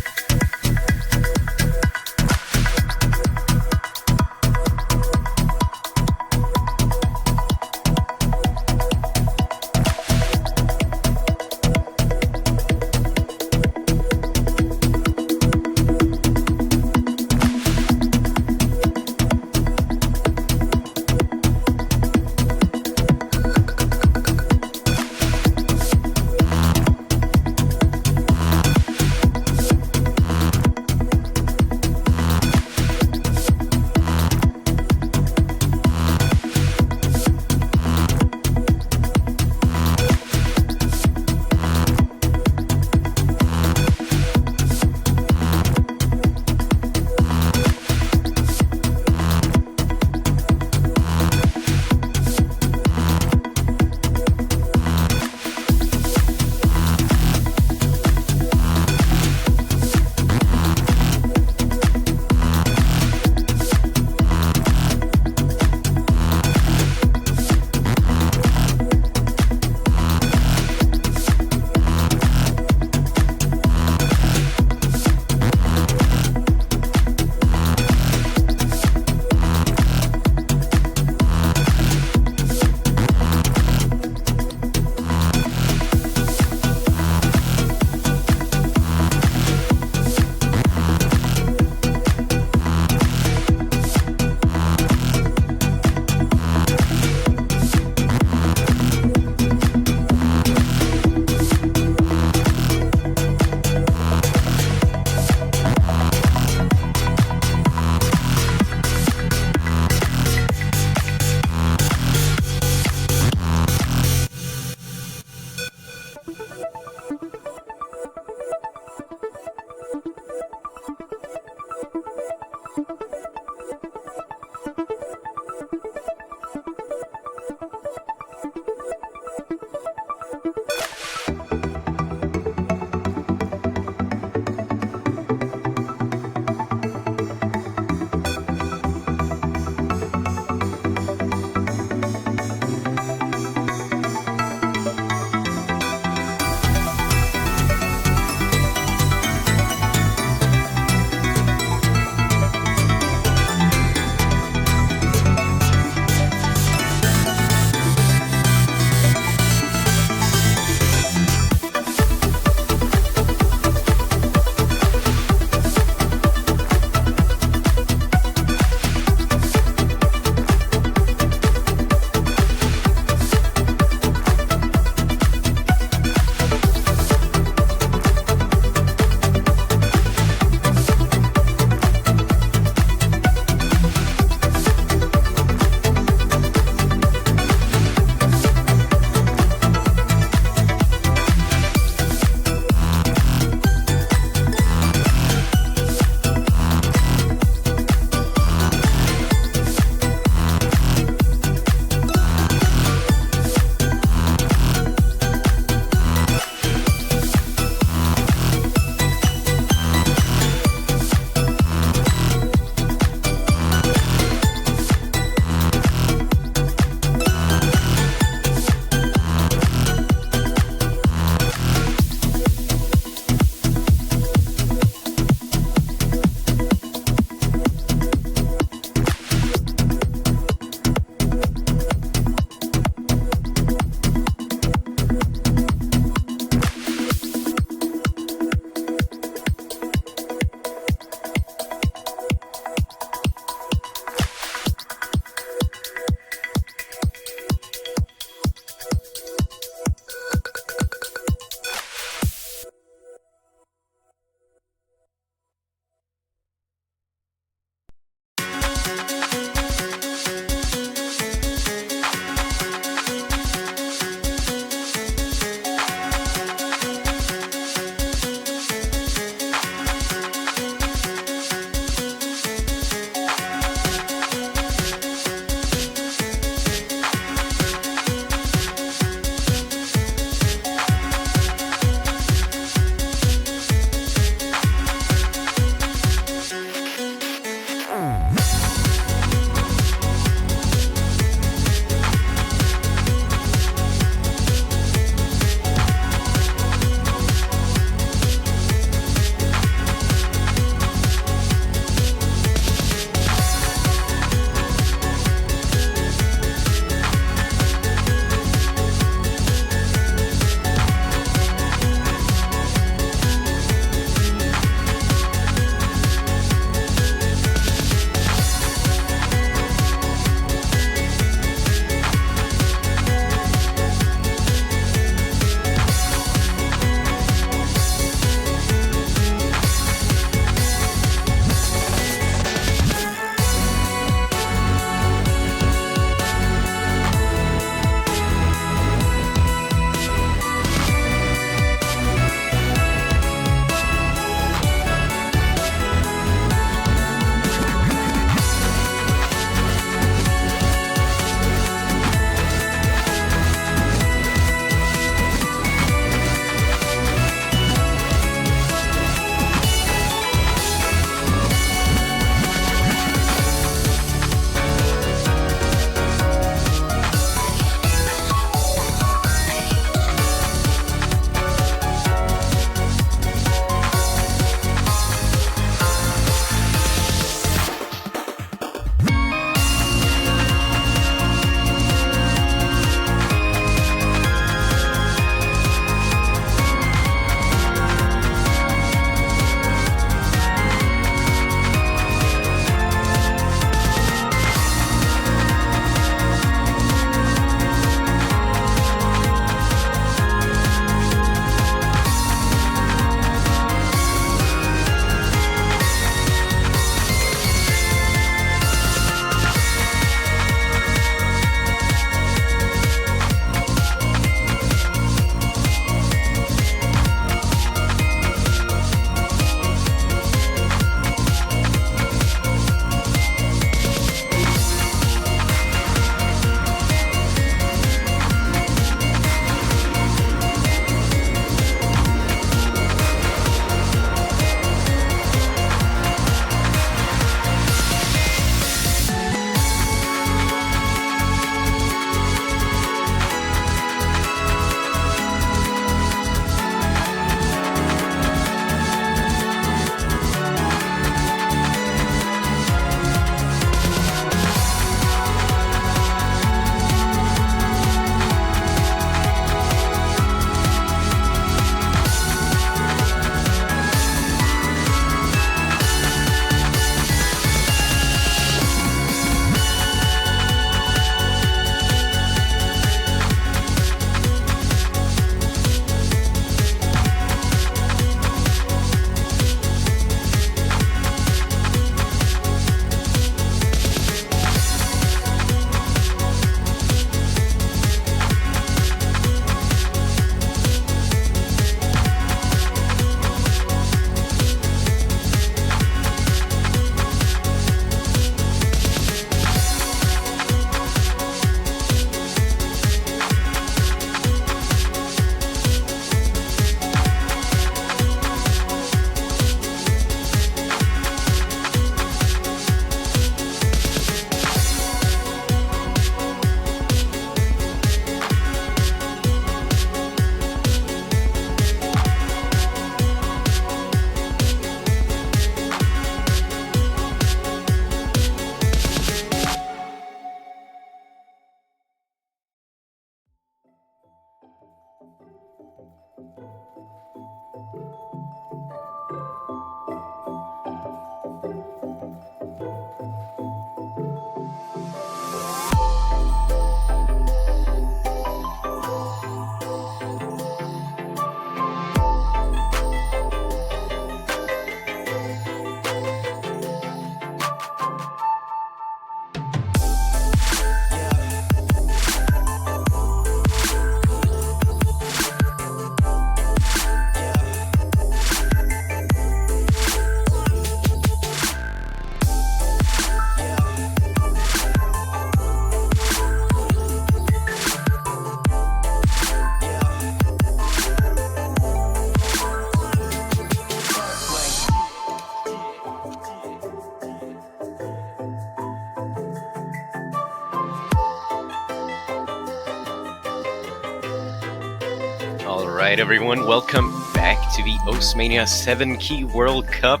Alright, everyone, welcome back to the Mania 7 Key World Cup.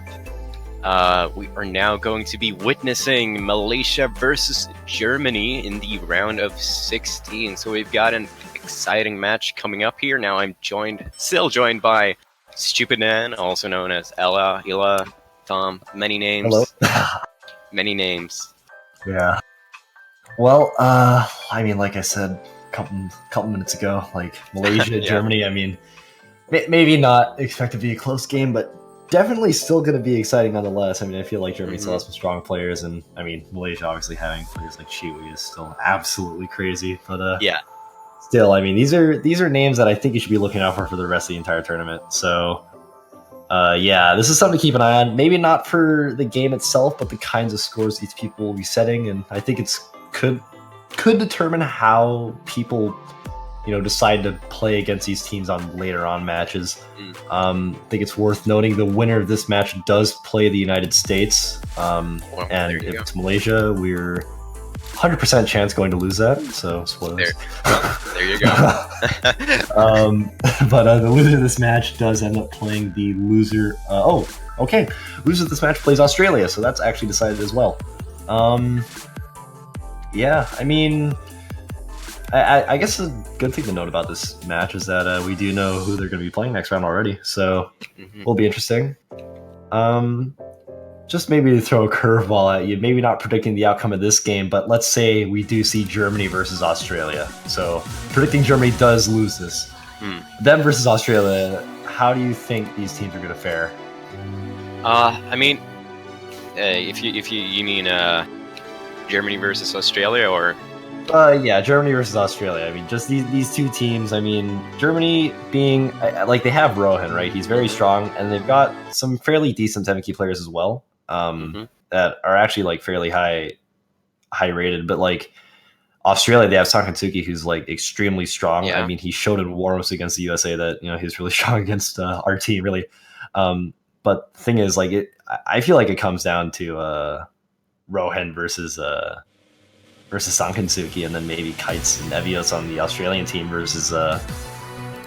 We are now going to be witnessing Malaysia versus Germany in the round of 16. So we've got an exciting match coming up here. Now I'm still joined by Stupid Nan, also known as Ella, Ila, Tom, many names. Hello. Many names. Yeah. Well, I mean, like I said a couple minutes ago, like Malaysia, Yeah. Germany, I mean, maybe not expect to be a close game, but definitely still going to be exciting nonetheless. I mean, I feel like Germany still has some strong players, and I mean, Malaysia obviously having players like Chiwi is still absolutely crazy. But Yeah. still, I mean, these are names that I think you should be looking out for the rest of the entire tournament. So, yeah, this is something to keep an eye on. Maybe not for the game itself, but the kinds of scores these people will be setting, and I think it's could determine how people, decide to play against these teams on later on matches. I think it's worth noting the winner of this match does play the United States, and if it's Malaysia, we're 100% chance going to lose that. So spoilers. There you go. But the loser of this match does end up playing the loser. Okay. Loser of this match plays Australia, so that's actually decided as well. Yeah, I mean, I guess a good thing to note about this match is that we do know who they're going to be playing next round already, so will be interesting. Just maybe to throw a curveball at you, maybe not predicting the outcome of this game, but let's say we do see Germany versus Australia. So predicting Germany does lose this. Them versus Australia, how do you think these teams are going to fare? I mean, if you mean Germany versus Australia, or yeah, Germany versus Australia. I mean, just these two teams. I mean, Germany being like they have Rohan, right? He's very strong, and they've got some fairly decent 7 key players as well, that are actually like fairly high rated. But like Australia, they have Sankatsuki, who's like extremely strong. Yeah. I mean, he showed in warm-ups against the USA that he's really strong against our team, really. But the thing is, like, I feel like it comes down to Rohan versus Sankansuki, and then maybe Kites and Evios on the Australian team versus I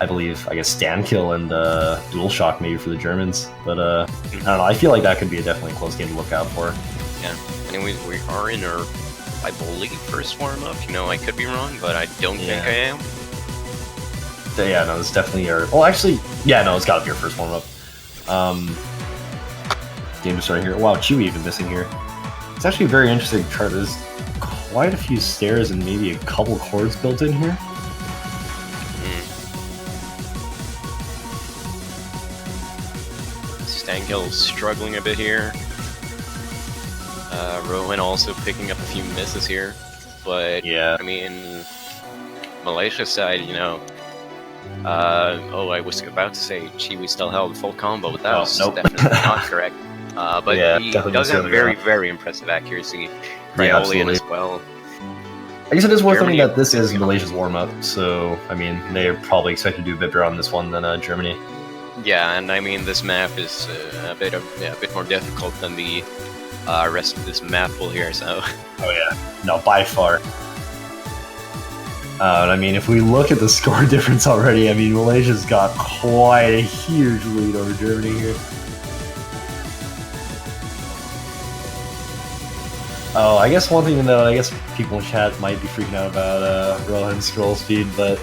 guess Stankill and DualShock maybe for the Germans. But I don't know. I feel like that could be definitely a close game to look out for. Yeah. Anyways, we are in our, I believe, first warm-up. I could be wrong, but I don't think I am. Yeah, no, it's definitely your... Well, actually, yeah, no, it's got to be your first warm-up. Game to start here. Wow, Chewy even missing here. It's actually a very interesting chart. There's quite a few stairs and maybe a couple chords built in here. Stankill's struggling a bit here. Rowan also picking up a few misses here. But, yeah, I mean, Malaysia side, I was about to say Chiwi still held full combo, but that was definitely not correct. But yeah, he does have very, very impressive accuracy. Rayolian as well. I guess it is worth noting that this is Malaysia's warm-up, so, I mean, they're probably expected to do a bit better on this one than Germany. Yeah, and I mean, this map is a bit more difficult than the rest of this map pool here, so... Oh yeah, no, by far. I mean, if we look at the score difference already, I mean, Malaysia's got quite a huge lead over Germany here. Oh, I guess one thing to note, I guess people in chat might be freaking out about Rohan's scroll speed, but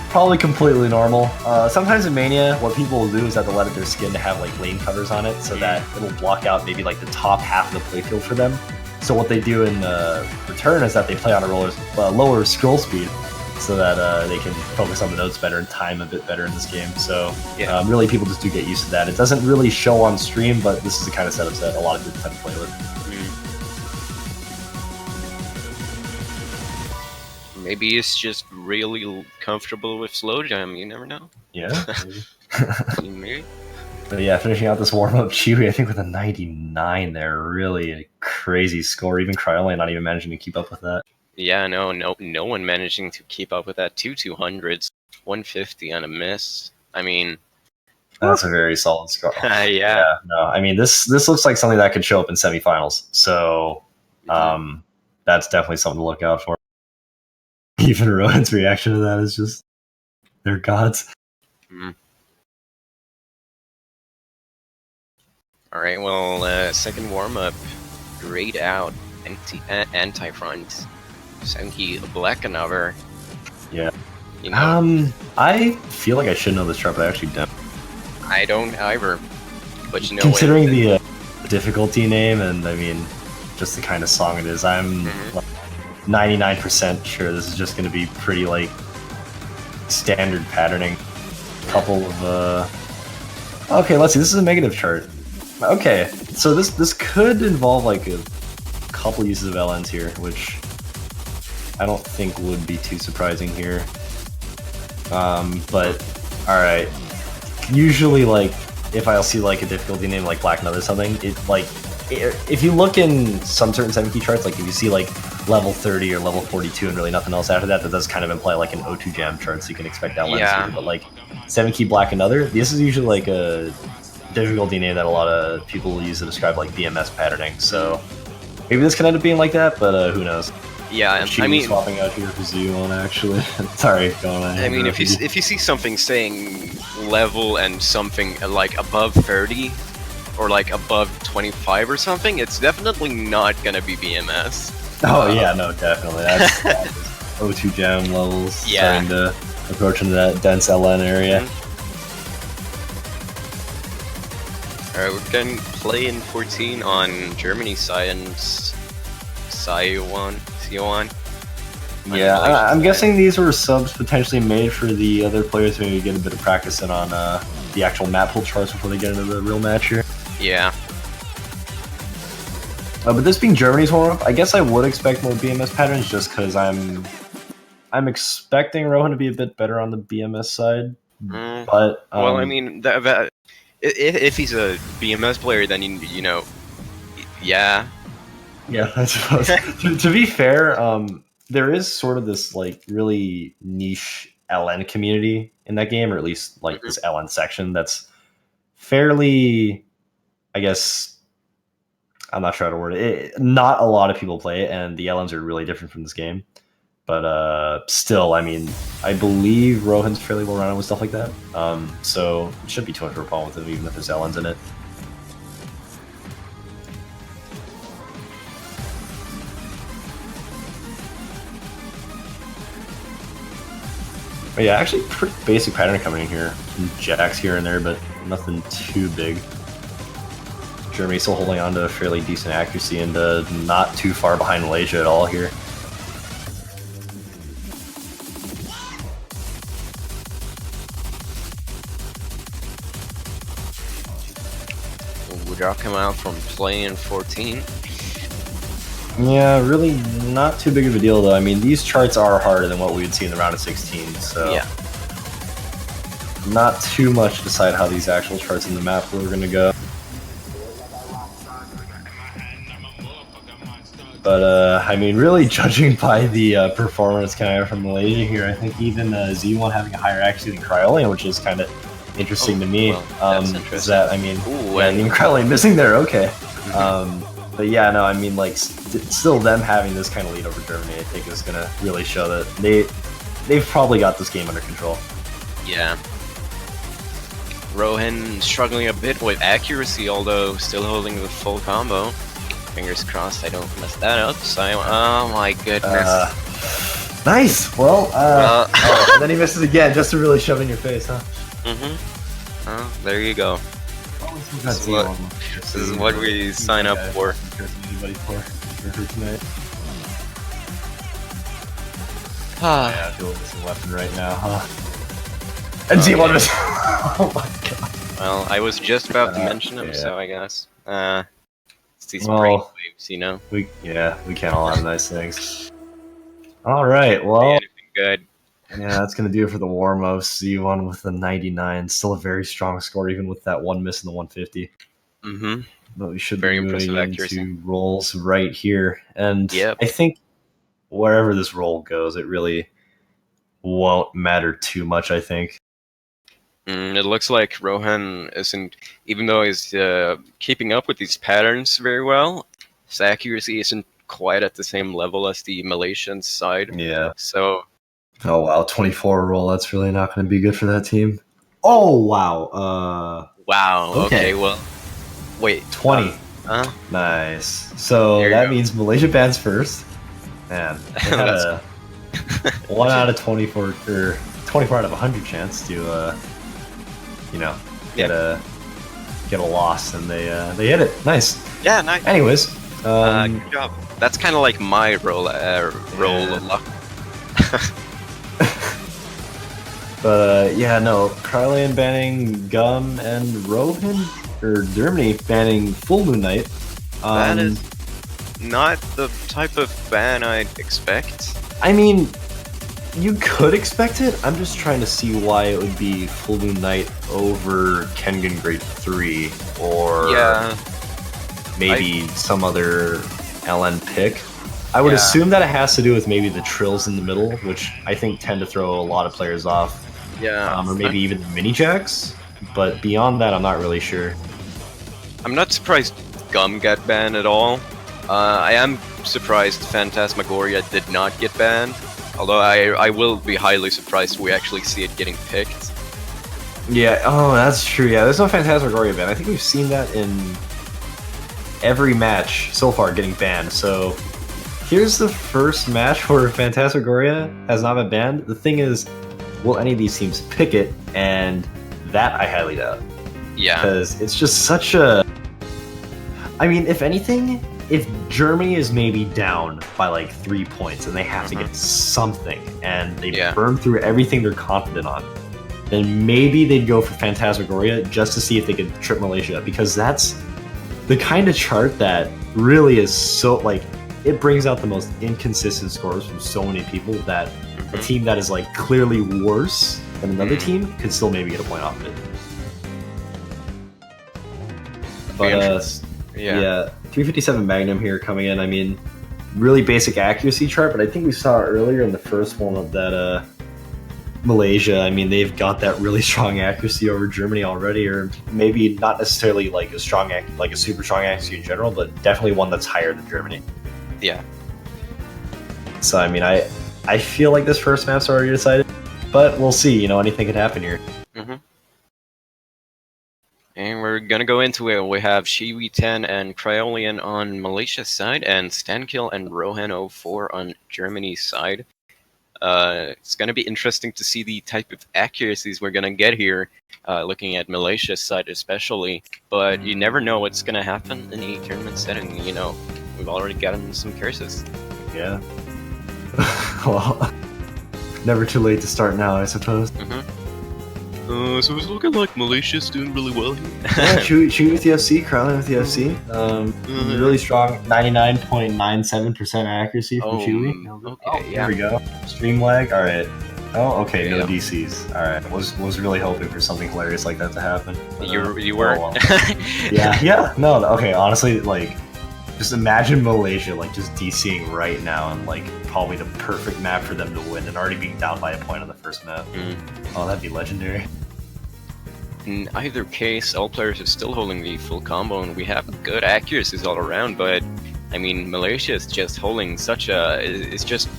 probably completely normal. Sometimes in Mania, what people will do is that they'll let their skin to have like lane covers on it, so that it'll block out maybe like the top half of the playfield for them. So what they do in return is that they play on a lower scroll speed, so that they can focus on the notes better and time a bit better in this game. So really, people just do get used to that. It doesn't really show on stream, but this is the kind of setups that a lot of people tend to play with. Maybe it's just really comfortable with slow jam. You never know. Yeah. Maybe. But yeah, finishing out this warm-up, Chewy, I think with a 99 there, really a crazy score. Even Cryolane not even managing to keep up with that. Yeah, no one managing to keep up with that. 200s, 150 on a miss. I mean, that's a very solid score. Yeah. No, I mean this looks like something that could show up in semifinals. So that's definitely something to look out for. Even Rowan's reaction to that is just, they're gods. Mm. All right. Well, second warm up, grayed out anti front. Senki black another. Yeah. You know, I feel like I should know this chart, but I actually don't. I don't either. But you know, Considering the difficulty name and I mean, just the kind of song it is, I'm 99% sure this is just going to be pretty like standard patterning. Couple of okay, let's see. This is a negative chart. Okay, so this could involve like a couple uses of LNs here, which I don't think would be too surprising here. But all right. Usually, like if I'll see like a difficulty name like Black Another something, if you look in some certain 7 key charts, like if you see like level 30 or level 42 and really nothing else after that, that does kind of imply like an O2 jam chart, so you can expect that Yeah. here. But like 7 key Black Another, this is usually like a difficulty name that a lot of people will use to describe like BMS patterning. So maybe this could end up being like that, but who knows? Yeah, and I mean, swapping out here for Z1 actually. Sorry, going on. I mean, if you see something saying level and something like above 30 or like above 25 or something, it's definitely not gonna be BMS. Oh yeah, no, definitely. That's O2 jam levels starting to approach into that dense LN area. Alright, we're gonna play in 14 on Germany side and C1. Yeah, I'm guessing these were subs potentially made for the other players who maybe get a bit of practice in on the actual map pool charts before they get into the real match here. Yeah. But this being Germany's warm-up, I guess I would expect more BMS patterns just because I'm expecting Rohan to be a bit better on the BMS side. But well, I mean, if he's a BMS player, then you know, yeah. Yeah, I suppose. to be fair, there is sort of this like really niche LN community in that game, or at least like this LN section that's fairly, I guess, I'm not sure how to word it. Not a lot of people play it, and the LNs are really different from this game. But still, I mean, I believe Rohan's fairly well rounded with stuff like that. So it shouldn't be too much of a problem with him, even if there's LNs in it. But yeah, actually pretty basic pattern coming in here. Some jacks here and there, but nothing too big. Germany still holding on to fairly decent accuracy and not too far behind Malaysia at all here. Would y'all come out from playing 14? Yeah, really not too big of a deal though. I mean, these charts are harder than what we would see in the round of 16, so yeah, not too much to decide how these actual charts in the map are going to go. But I mean, really judging by the performance kind of from Malaysia here, I think even Z1 having a higher accuracy than Cryolian, which is kind of interesting to me. Well, is that, I mean, and even Cryolian missing there, okay. But yeah, no, I mean, like, still them having this kind of lead over Germany, I think is going to really show that they've probably got this game under control. Yeah. Rohan struggling a bit with accuracy, although still holding the full combo. Fingers crossed I don't mess that up. So, oh my goodness. Nice! Well, and then he misses again just to really shove in your face, huh? Mm-hmm. Oh, there you go. This is what we sign up for. Yeah, I feel this weapon right now, huh? And Z1 is. Oh my god. Well, I was just about to mention him, so I guess. It's these brain waves, you know? We can't all have nice things. Alright, well. Anything good. Yeah, that's going to do it for the warm-ups. Z1 with the 99. Still a very strong score, even with that one miss in the 150. Mm-hmm. But we should Very be moving accuracy. into rolls right here. And Yep. I think wherever this roll goes, it really won't matter too much, I think. It looks like Rohan isn't, even though he's keeping up with these patterns very well, his accuracy isn't quite at the same level as the Malaysian side. Yeah. So. Oh wow, 24 roll. That's really not going to be good for that team. Oh wow. Wow. Okay. Okay. Well, wait. 20. Nice. So There you that go. means Malaysia bans first. Man, they had That's a 1 out of 24 or 24 out of 100 chance to you know, get a loss, and they hit it. Nice. yeah. Nice. Anyways, Good job. That's kind of like my role Yeah. of luck. but yeah, no, Kryllian banning Gum and Rohan, or Germany banning Full Moon Knight. That is not the type of ban I'd expect. I mean, you could expect it. I'm just trying to see why it would be Full Moon Knight over Kengan Grade 3, or Yeah. maybe some other LN pick. I would Yeah. assume that it has to do with maybe the trills in the middle, which I think tend to throw a lot of players off, Yeah. or maybe even the mini jacks. But beyond that, I'm not really sure. I'm not surprised Gum got banned at all. I am surprised Phantasmagoria did not get banned. Although I will be highly surprised if we actually see it getting picked. Yeah, oh, that's true. Yeah, there's no Phantasmagoria ban. I think we've seen that in every match so far getting banned. So here's the first match where Phantasmagoria has not been banned. The thing is, will any of these teams pick it? And that I highly doubt. Yeah. Because it's just such a... I mean, if anything, if Germany is maybe down by like 3 points and they have to get something, and they burn through everything they're confident on, then maybe they'd go for Phantasmagoria just to see if they could trip Malaysia, because that's the kind of chart that really is so, like, it brings out the most inconsistent scores from so many people that a team that is like clearly worse than another team could still maybe get a point off of it. But yeah, 357 Magnum here coming in. I mean, really basic accuracy chart, but I think we saw earlier in the first one of that Malaysia. I mean, they've got that really strong accuracy over Germany already, or maybe not necessarily like a strong, like a super strong accuracy in general, but definitely one that's higher than Germany. Yeah. So I mean, I feel like this first map's already decided, but we'll see. You know, anything could happen here. And we're gonna go into it. We have Shiwi 10 and Cryolian on Malaysia's side, and Stankill and Rohan 04 on Germany's side. It's gonna be interesting to see the type of accuracies we're gonna get here, looking at Malaysia's side especially. But you never know what's gonna happen in a tournament setting. You know, we've already gotten some curses. Yeah. Well, never too late to start now, I suppose. So it's looking like Malaysia's doing really well here. Yeah, shoot with the FC, Kryllian with the FC. Really strong, 99.97% accuracy from Chewy. Okay, Here we go. Stream lag. All right. Oh, okay. No Yeah. DCs. All right. Was really hoping for something hilarious like that to happen. But, You were. well. Yeah. No. Okay. Honestly, like, just imagine Malaysia like just DCing right now, and like probably the perfect map for them to win, and already being down by a point on the first map. Oh, that'd be legendary. In either case, all players are still holding the full combo, and we have good accuracies all around. But I mean, Malaysia is just holding it's just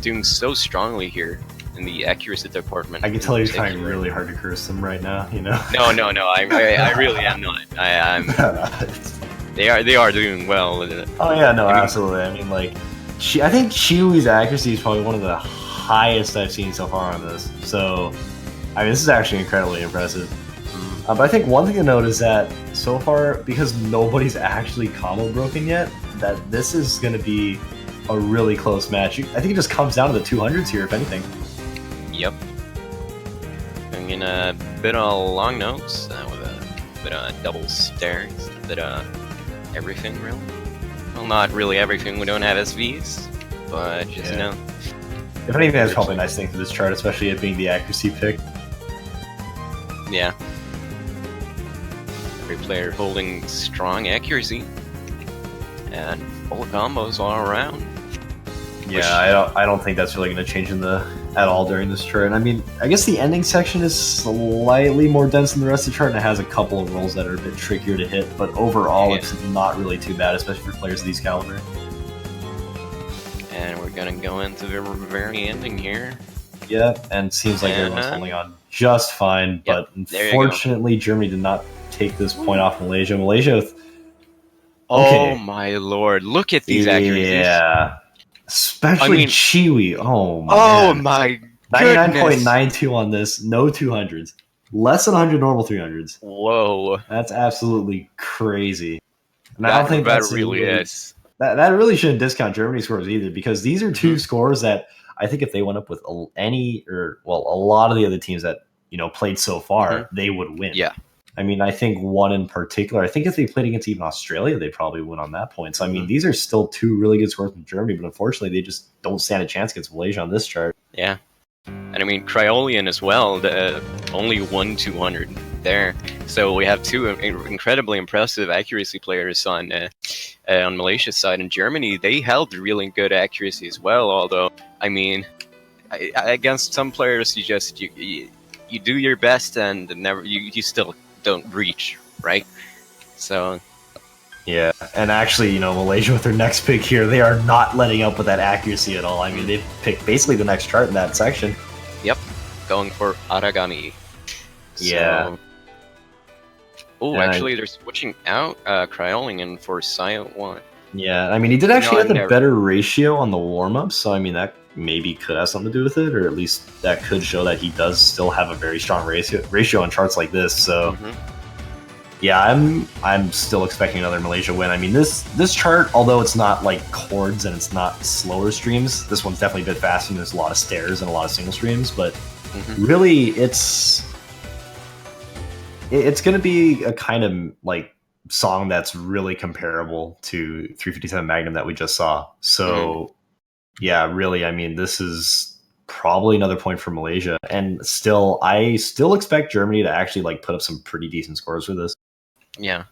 doing so strongly here in the accuracy department. I can tell you're trying really hard to curse them right now. You know. No. I really am not. I'm. They are doing well. Oh yeah, no, absolutely. I mean, like, I think Chewy's accuracy is probably one of the highest I've seen so far on this. So, I mean, this is actually incredibly impressive. But I think one thing to note is that so far, because nobody's actually combo broken yet, that this is going to be a really close match. I think it just comes down to the 200s here, if anything. Yep. I'm in a bit of long notes with a bit of double stairs, a bit of everything, really. Well, not really everything. We don't have SVs, but just, you know. If anything, that's probably a nice thing for this chart, especially it being the accuracy pick. Yeah. Every player holding strong accuracy and full combos all around. Yeah, I don't think that's really going to change at all during this chart. I mean, I guess the ending section is slightly more dense than the rest of the chart, and it has a couple of rolls that are a bit trickier to hit, but overall it's not really too bad, especially for players of these caliber. And we're gonna go into the very ending here. Yep, and seems like everyone's holding on just fine. Yep, But unfortunately, Germany did not take this point off Malaysia. Malaysia with Oh my lord! Look at these accuracies. Yeah, especially Chiwi. Oh Oh man, my goodness! 99.92 on this. No 200s. Less than 100 normal 300s. Whoa! That's absolutely crazy. And I That don't think that that's really is. That really shouldn't discount Germany's scores either, because these are two scores that I think if they went up with a lot of the other teams that played so far, they would win. Yeah. I mean, I think one in particular, I think if they played against even Australia, they probably win on that point. So, I mean, these are still two really good scores from Germany, but unfortunately, they just don't stand a chance against Malaysia on this chart. Yeah. And I mean, Cryolian as well, only 1/200 there. So we have two incredibly impressive accuracy players on Malaysia's side. And Germany, they held really good accuracy as well, although, I mean, against some players, you do your best and you still don't reach, right? So yeah, and actually, Malaysia with their next pick here, they are not letting up with that accuracy at all. I mean, they've picked basically the next chart in that section. Yep, going for Aragami. Yeah. Oh, actually, they're switching out Cryolian for Silent One. Yeah, I mean, he did actually have the better ratio on the warm-up, so I mean, that maybe could have something to do with it, or at least that could show that he does still have a very strong ratio on charts like this. So, yeah, I'm still expecting another Malaysia win. I mean, this chart, although it's not like chords and it's not slower streams, this one's definitely a bit faster. And there's a lot of stairs and a lot of single streams, but really, it's going to be a kind of like song that's really comparable to 357 Magnum that we just saw. So, yeah, really, I mean, this is probably another point for Malaysia, and I still expect Germany to actually like put up some pretty decent scores for this. Yeah.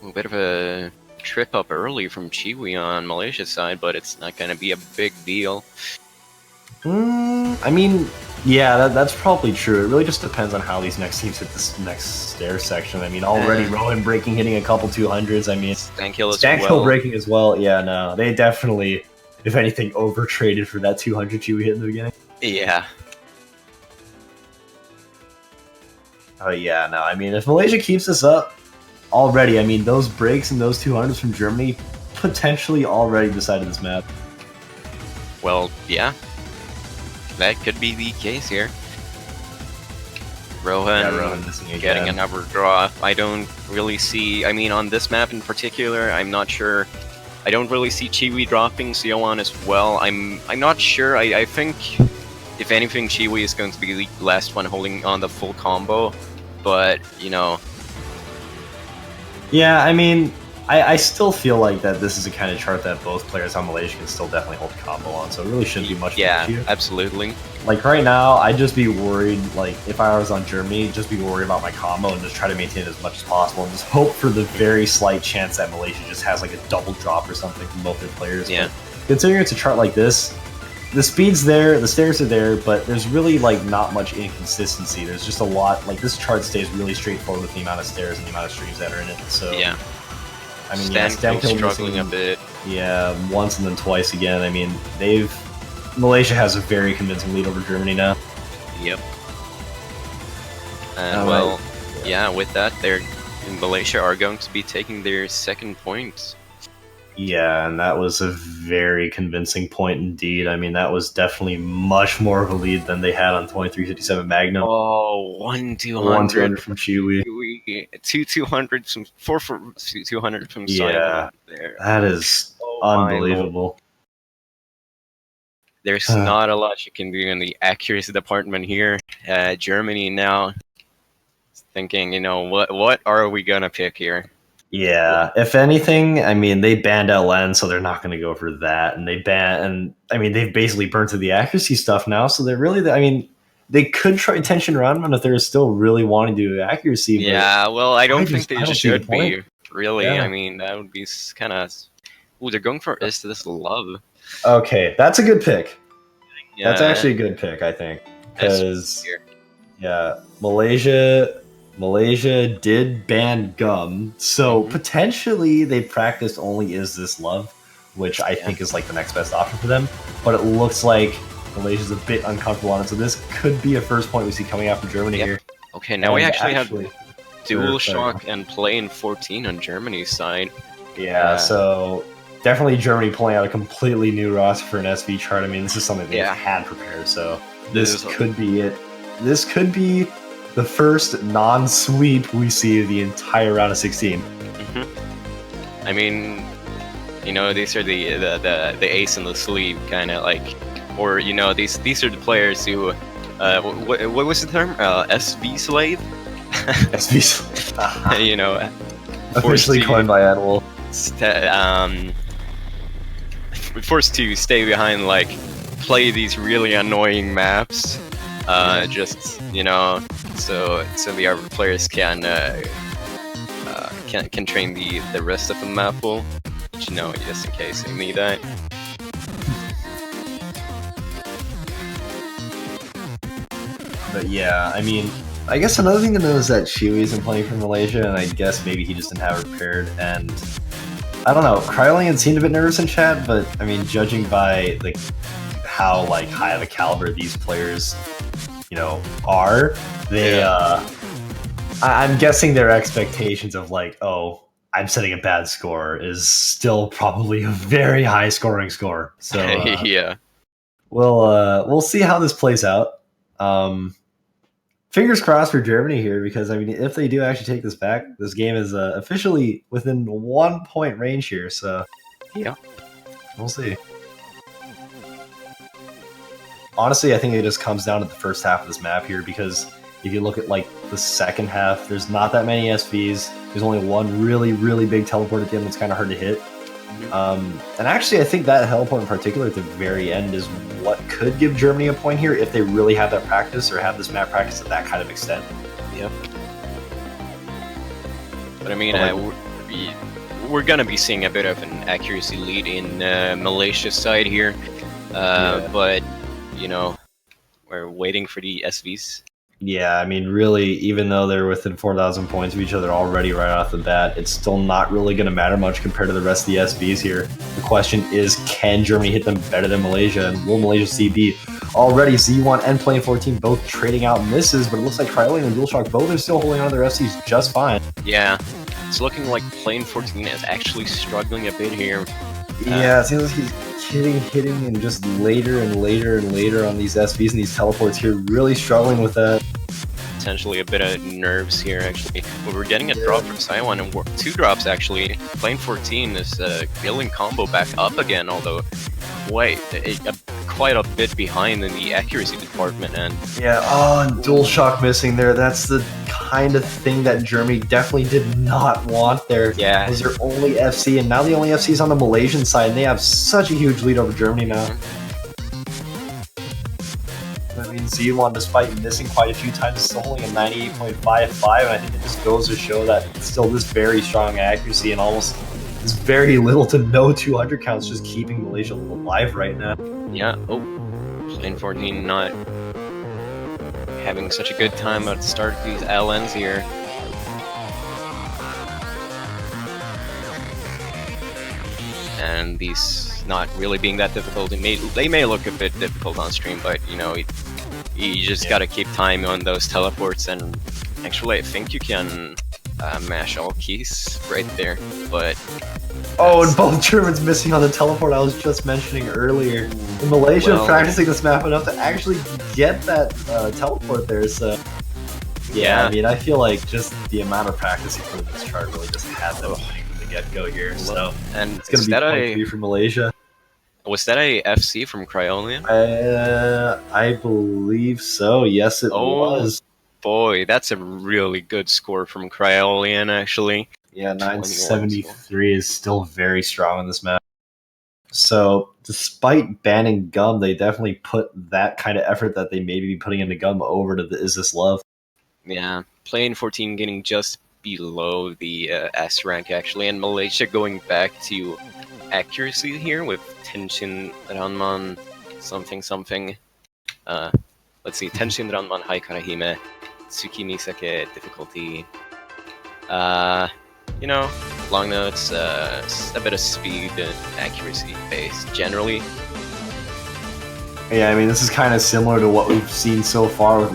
A bit of a trip up early from Chiwi on Malaysia's side, but it's not going to be a big deal. I mean, yeah, that's probably true. It really just depends on how these next teams hit this next stair section. I mean, already Rowan breaking, hitting a couple 200s. I mean, Stankill breaking as well. Yeah, no, they definitely, if anything, overtraded for that 200 Chiwi hit in the beginning. Yeah. Oh, yeah, no, I mean, if Malaysia keeps this up already, I mean, those breaks and those 200s from Germany potentially already decided this map. Well, yeah. That could be the case here. Rohan getting another draw. I don't really see... I mean, on this map in particular, I'm not sure... I don't really see Chiwi dropping Sioan as well. I'm not sure. I think, if anything, Chiwi is going to be the last one holding on the full combo. But, Yeah, I mean, I still feel like that this is a kind of chart that both players on Malaysia can still definitely hold combo on, so it really shouldn't be much of an issue. Absolutely. Like, right now, I'd just be worried, like, if I was on Germany, just be worried about my combo and just try to maintain it as much as possible, and just hope for the very slight chance that Malaysia just has, like, a double drop or something from both their players. Yeah. But considering it's a chart like this, the speed's there, the stairs are there, but there's really, like, not much inconsistency. There's just a lot, like, this chart stays really straightforward with the amount of stairs and the amount of streams that are in it, so... Yeah. I mean, Stankill struggling a bit. Yeah, once and then twice again. I mean, Malaysia has a very convincing lead over Germany now. Yep. And yeah, with that, Malaysia are going to be taking their second point. Yeah, and that was a very convincing point indeed. I mean, that was definitely much more of a lead than they had on 2357 Magnum. Oh, 1-200. 1-200 from Chiwi. 2-200 from 200 from Yeah, there. That is unbelievable. There's not a lot you can do in the accuracy department here. Germany now thinking, what are we gonna pick here? Yeah, if anything, I mean, they banned LN, so they're not going to go for that. And they've basically burnt through the accuracy stuff now, so they're really, I mean, they could try tension around them if they're still really wanting to do accuracy. Yeah, well, I don't think they should be, really. Yeah. I mean, that would be kind of... Ooh, they're going for Is This Love? Okay, that's a good pick. Yeah. That's actually a good pick, I think. Because, yeah, Malaysia... Malaysia did ban gum, so potentially they practiced only Is This Love, which I think is like the next best option for them. But it looks like Malaysia's a bit uncomfortable on it, so this could be a first point we see coming out from Germany here. Okay, now we And actually have Dual sorry. Shock and Plane 14 on Germany's side. Yeah, so definitely Germany pulling out a completely new roster for an SV chart. I mean, this is something they had prepared, so this could be it. This could be the first non-sweep we see of the entire round of 16. I mean, you know, these are the ace in the sleeve kind of like, or you know, these are the players who, what was the term? SV slave. SV slave. You know, officially coined by Animal. Forced to stay behind, like play these really annoying maps, just you know, so the other players can train the rest of the map pool, you know, just in case they need that. But yeah, I mean, I guess another thing to know is that Chewy isn't playing for Malaysia, and I guess maybe he just didn't have it prepared. And I don't know, Cryolian seemed a bit nervous in chat, but I mean, judging by like how like high of a caliber these players, you know, are, they I'm guessing their expectations of like, oh, I'm setting a bad score is still probably a very high scoring score. So yeah, we'll see how this plays out. Fingers crossed for Germany here, because I mean, if they do actually take this back, this game is officially within 1 point range here. So yeah, we'll see. Honestly, I think it just comes down to the first half of this map here, because if you look at like the second half, there's not that many SVs. There's only one really, really big teleport at the end that's kind of hard to hit. And actually, I think that teleport in particular at the very end is what could give Germany a point here if they really have that practice or have this map practice at that kind of extent. Yep. But I mean, we're gonna be seeing a bit of an accuracy lead in Malaysia's side here, but you know, we're waiting for the SVs. Yeah, I mean, really, even though they're within 4,000 points of each other already right off the bat, it's still not really going to matter much compared to the rest of the SVs here. The question is, can Germany hit them better than Malaysia? And will Malaysia CB? Already, Z1 and Plane 14 both trading out misses, but it looks like Cryolian and DualShock both are still holding on to their FCs just fine. Yeah, it's looking like Plane 14 is actually struggling a bit here. Yeah, it seems like he's hitting, and just later and later and later on these SVs and these teleports here, really struggling with that. Potentially a bit of nerves here, actually. But we're getting a drop from Saiwan, and 2 drops, actually. Plane 14 is building combo back up again, although quite a bit behind in the accuracy department. And yeah, and DualShock missing there. That's the kind of thing that Germany definitely did not want there. Yeah. It was their only FC, and now the only FC is on the Malaysian side, and they have such a huge lead over Germany now. I mean, Z1, despite missing quite a few times, is still holding a 98.55, and I think it just goes to show that it's still this very strong accuracy and almost this very little to no 200 counts just keeping Malaysia alive right now. Yeah, Plane 14 not having such a good time at the start of these LNs here. And these not really being that difficult. They may look a bit difficult on stream, but you know, you just gotta keep time on those teleports. And actually, I think you can mash all keys right there. But and both Germans missing on the teleport I was just mentioning earlier. In Malaysia, practicing this map enough to actually get that teleport there. So yeah, I mean, I feel like just the amount of practice he put in this chart really just had them from the get-go here. So and it's gonna be point 3 for Malaysia. Was that a FC from Cryolian? I believe so. Yes, it was. Boy, that's a really good score from Cryolian, actually. Yeah, 973 is still very strong in this map. So, despite banning Gum, they definitely put that kind of effort that they maybe be putting into Gum over to the Is This Love. Yeah, Plane 14 getting just below the S rank, actually, and Malaysia going back to accuracy here with Tenshin Ranman something. Let's see, Tenshin Ranman Haikarahime. Tsukimisake difficulty. Long notes, a bit of speed and accuracy based generally. Yeah, I mean, this is kind of similar to what we've seen so far with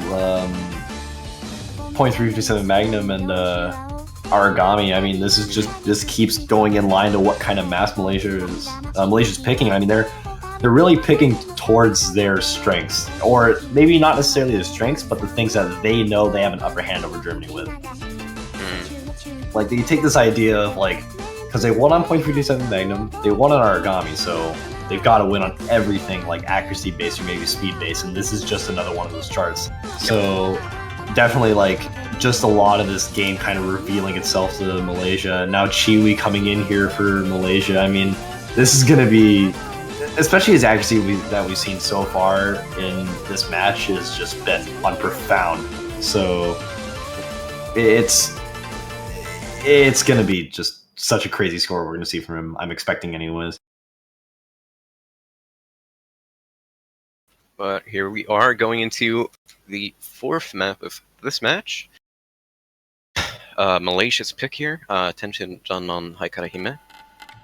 .357 Magnum and Origami. I mean, this keeps going in line to what kind of mass Malaysia's picking. I mean, they're really picking towards their strengths, or maybe not necessarily their strengths, but the things that they know they have an upper hand over Germany with. Like, they take this idea of, like, because they won on .357 Magnum, they won on Origami, so they've got to win on everything, like accuracy based or maybe speed based, and this is just another one of those charts. So definitely, like, just a lot of this game kind of revealing itself to Malaysia. Now Chiwi coming in here for Malaysia. I mean, this is going to be, especially his accuracy that we've seen so far in this match, has just been unprofound. So it's going to be just such a crazy score we're going to see from him. I'm expecting anyways. But here we are going into the fourth map of this match. Malaysia's pick here, attention done on Haikarahime.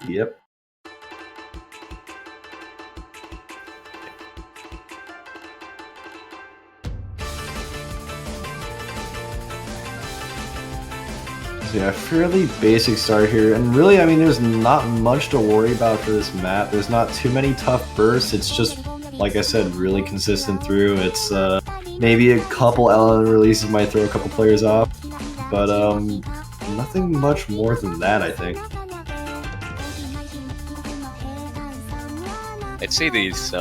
Yep. So yeah, fairly basic start here, and really, I mean, there's not much to worry about for this map. There's not too many tough bursts. It's just, like I said, really consistent through. It's maybe a couple LN releases might throw a couple players off, but nothing much more than that, I think. I'd say these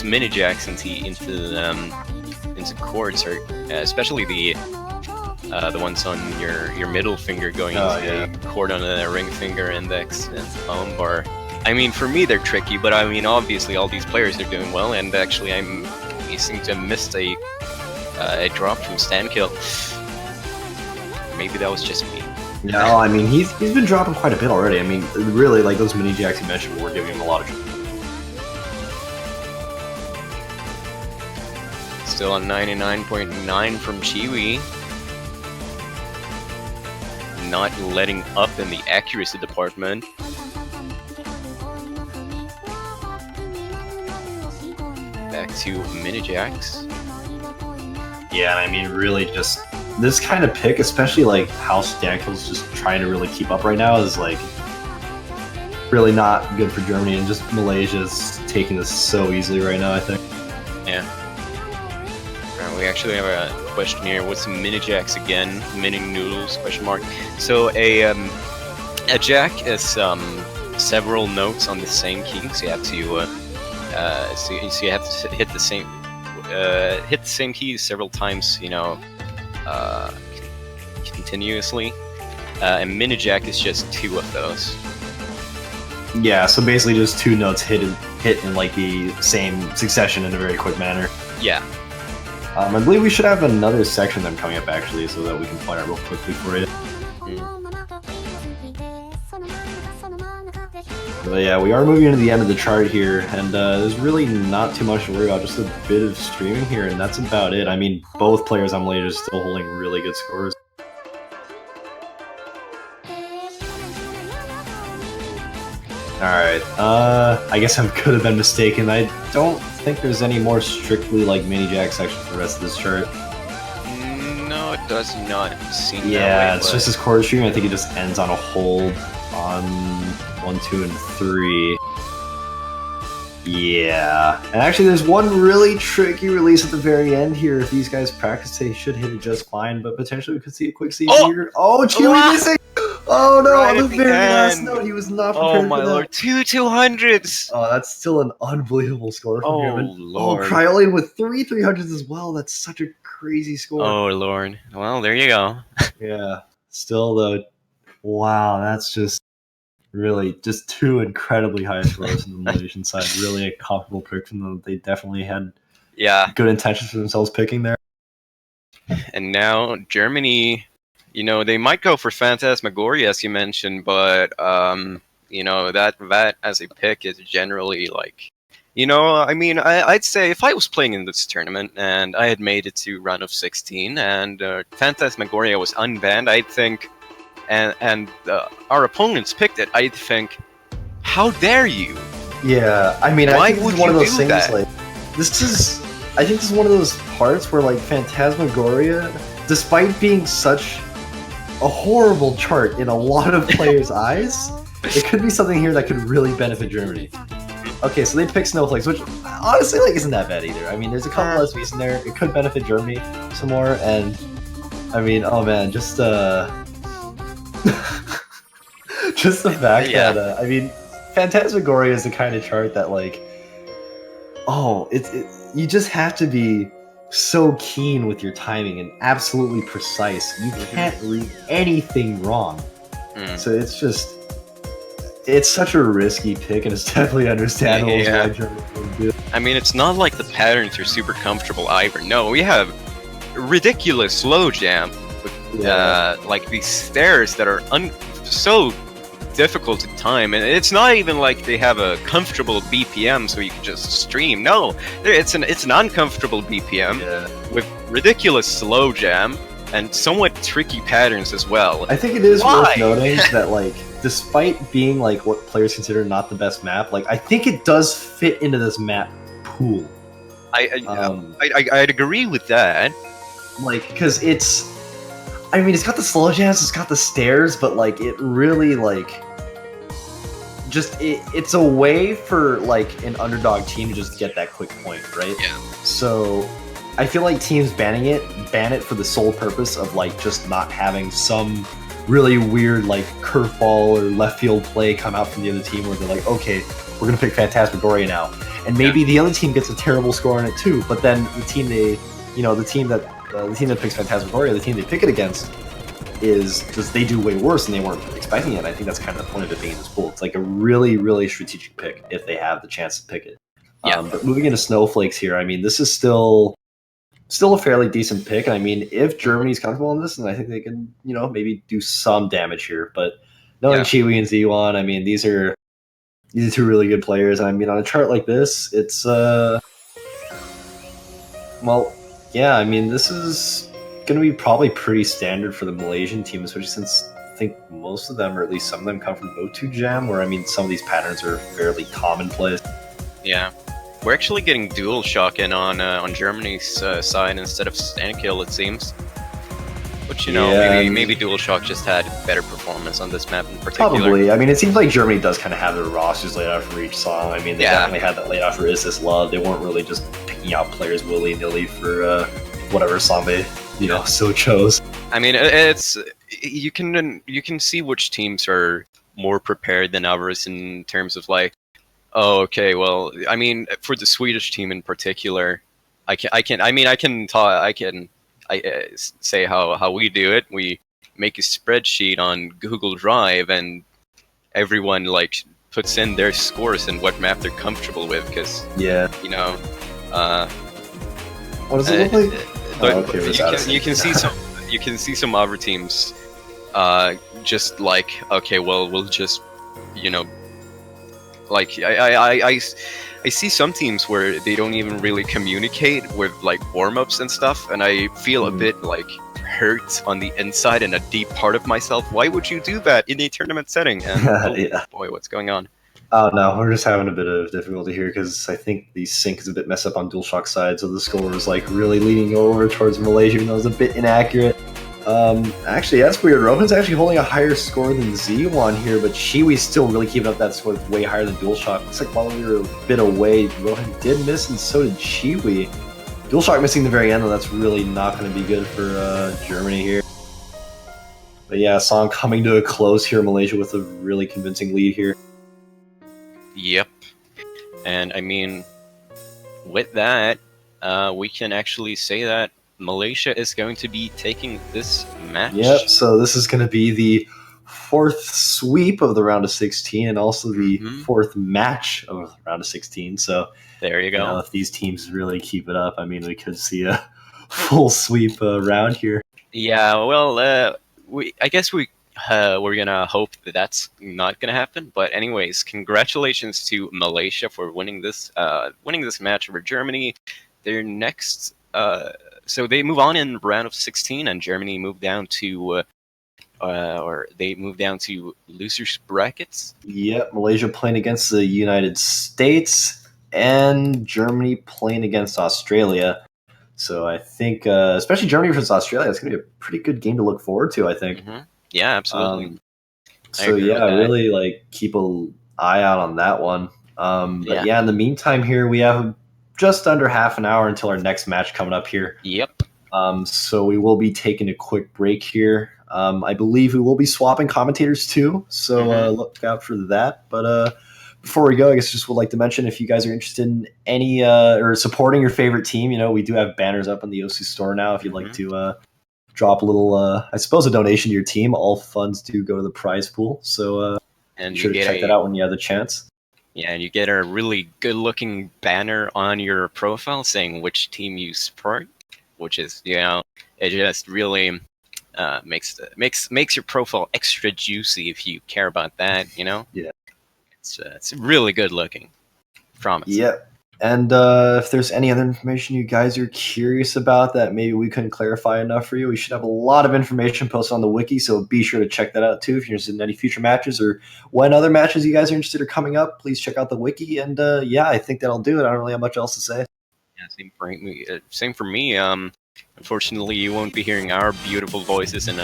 mini jacks into chords are, especially the ones on your middle finger going into the chord on the ring finger, index, and palm bar. I mean, for me, they're tricky, but I mean, obviously, all these players are doing well, and actually, he seems to have missed a drop from Stankill. Maybe that was just me. No, I mean, he's been dropping quite a bit already. I mean, really, like, those mini jacks you mentioned were giving him a lot of trouble. Still on 99.9 from Chiwi. Not letting up in the accuracy department. Back to mini jacks. Yeah, and I mean, really, just this kind of pick, especially like how Stankill's just trying to really keep up right now, is like really not good for Germany, and just Malaysia's taking this so easily right now, I think. Yeah. We actually have a question here. What's mini jacks again? Mini noodles? Question mark. So a jack is several notes on the same key. So you have to so you have to hit the same key several times. Continuously. And mini jack is just two of those. Yeah. So basically, just two notes hit in like the same succession in a very quick manner. Yeah. I believe we should have another section of them coming up, actually, so that we can point out real quickly for it. But yeah, we are moving into the end of the chart here, and there's really not too much to worry about, just a bit of streaming here, and that's about it. I mean, both players on Malaysia are still holding really good scores. Alright, I guess I could have been mistaken. I don't think there's any more strictly like mini jack section for the rest of this chart. No, it does not seem that way. Yeah, it's just this chord stream. I think it just ends on a hold on 1, 2, and 3. Yeah. And actually, there's one really tricky release at the very end here. If these guys practice, they should hit it just fine, but potentially we could see a quick CG here. Oh, Chiwi missing! Oh no, Right on at the the very last end. note, he was not prepared Oh my for that. lord, 200s! Oh, that's still an unbelievable score from him. And, Lord. Oh, Cryolian with 3 300s as well. That's such a crazy score. Oh lord. Well, there you go. Yeah. Still, though, wow, that's just really just two incredibly high scores on the Malaysian side. Really a comfortable pick from them. They definitely had good intentions for themselves picking there. And now Germany, they might go for Phantasmagoria, as you mentioned, but that as a pick is generally like You know, I mean, I'd say if I was playing in this tournament and I had made it to round of 16 and Phantasmagoria was unbanned, I'd think, and our opponents picked it, I'd think, how dare you? Yeah, I mean, I Why think this would is one you of those do things. that? Like, I think this is one of those parts where like Phantasmagoria, despite being such a horrible chart in a lot of players' eyes, it could be something here that could really benefit Germany. Okay, so they picked Snowflakes, which honestly like isn't that bad either. I mean, there's a couple SVs in there. It could benefit Germany some more, and I mean, oh man, just just the fact Yeah. that I mean, Phantasmagoria is the kind of chart that like, oh, you just have to be so keen with your timing and absolutely precise. You can't read anything wrong. Mm. So it's such a risky pick, and it's definitely understandable Yeah. why Germany would do it. I mean, it's not like the patterns are super comfortable either. No, we have ridiculous slow jam with like these stairs that are so difficult to time, and it's not even like they have a comfortable BPM so you can just stream. No, it's an uncomfortable BPM with ridiculous slow jam and somewhat tricky patterns as well. I think it is Why? worth noting that like, despite being like what players consider not the best map, like I think it does fit into this map pool. I'd agree with that. Like, because I mean, it's got the slow jams, it's got the stairs, but like it really like it's a way for like an underdog team to just get that quick point, right? Yeah. So I feel like teams ban it for the sole purpose of like just not having some really weird like curveball or left field play come out from the other team where they're like, okay, we're gonna pick Phantasmagoria now, and maybe the other team gets a terrible score on it too, but then the team that picks Phantasmagoria, the team they pick it against, they do way worse and they weren't expecting it. And I think that's kind of the point of it being in this pool. It's like a really, really strategic pick if they have the chance to pick it. Yeah. But moving into Snowflakes here, I mean, this is still a fairly decent pick. And I mean, if Germany's comfortable in this, then I think they can, maybe do some damage here. But knowing Chiwi and Z1, I mean, these are two really good players. And I mean, on a chart like this, it's well, yeah, I mean, this is going to be probably pretty standard for the Malaysian team, especially since I think most of them, or at least some of them, come from Go2 Jam, where I mean, some of these patterns are fairly commonplace. Yeah, we're actually getting dual shock in on Germany's side instead of stand kill, it seems. Which maybe dual shock just had better performance on this map in particular. Probably. I mean, it seems like Germany does kind of have their rosters laid out for each song. I mean, they definitely had that laid out for Is This Love. They weren't really just picking out players willy nilly for whatever song they so chose. I mean, it's you can see which teams are more prepared than others in terms of like, oh, okay, well, I mean, for the Swedish team in particular, I can say how we do it. We make a spreadsheet on Google Drive, and everyone like puts in their scores and what map they're comfortable with. Because what does it look like? You can see some other teams, just like, okay, well, we'll just like I see some teams where they don't even really communicate with like warm-ups and stuff, and I feel a bit like hurt on the inside and a deep part of myself. Why would you do that in a tournament setting? And boy, what's going on? Oh no, we're just having a bit of difficulty here because I think the sync is a bit messed up on DualShock side, so the score is like really leaning over towards Malaysia, even though it's a bit inaccurate. Actually, that's weird. Rohan's actually holding a higher score than Z1 here, but Shiwi's still really keeping up that score way higher than DualShock. Looks like while we were a bit away, Rohan did miss, and so did Shiwi. DualShock missing the very end, though, that's really not going to be good for Germany here. But yeah, song coming to a close here, Malaysia with a really convincing lead here. Yep. And I mean, with that, we can actually say that Malaysia is going to be taking this match. Yep, so this is going to be the fourth sweep of the round of 16 and also the fourth match of the round of 16. So there you go. If these teams really keep it up, I mean, we could see a full sweep round here. Yeah, well, I guess we We're gonna hope that that's not gonna happen. But anyways, congratulations to Malaysia for winning this match over Germany. Their next, so they move on in round of 16, and Germany moved down to, or they moved down to losers brackets. Yep, Malaysia playing against the United States and Germany playing against Australia. So I think, especially Germany versus Australia, it's going to be a pretty good game to look forward to, I think. Mm-hmm. Yeah, absolutely. So yeah, really like keep an eye out on that one. But yeah, in the meantime here, we have just under half an hour until our next match coming up here. Yep. So we will be taking a quick break here. I believe we will be swapping commentators too, so look out for that. But before we go, I guess just would like to mention if you guys are interested in any or supporting your favorite team, we do have banners up in the OC store now. If you'd like to drop a little, I suppose, a donation to your team, all funds do go to the prize pool. So and be sure to check that out when you have the chance. Yeah, and you get a really good-looking banner on your profile saying which team you support, which is, it just really makes your profile extra juicy if you care about that. Yeah, it's really good looking. Promise. Yep. And if there's any other information you guys are curious about that maybe we couldn't clarify enough for you, we should have a lot of information posted on the wiki, so be sure to check that out too. If you're interested in any future matches or when other matches you guys are interested are coming up, please check out the wiki. And yeah, I think that'll do it. I don't really have much else to say. Yeah, same for me. Unfortunately, you won't be hearing our beautiful voices in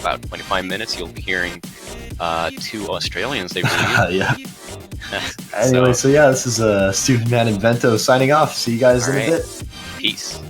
about 25 minutes. You'll be hearing two Australians, I believe. Yeah. Anyway, so yeah, this is Student Man Invento signing off. See you guys in a bit. Peace.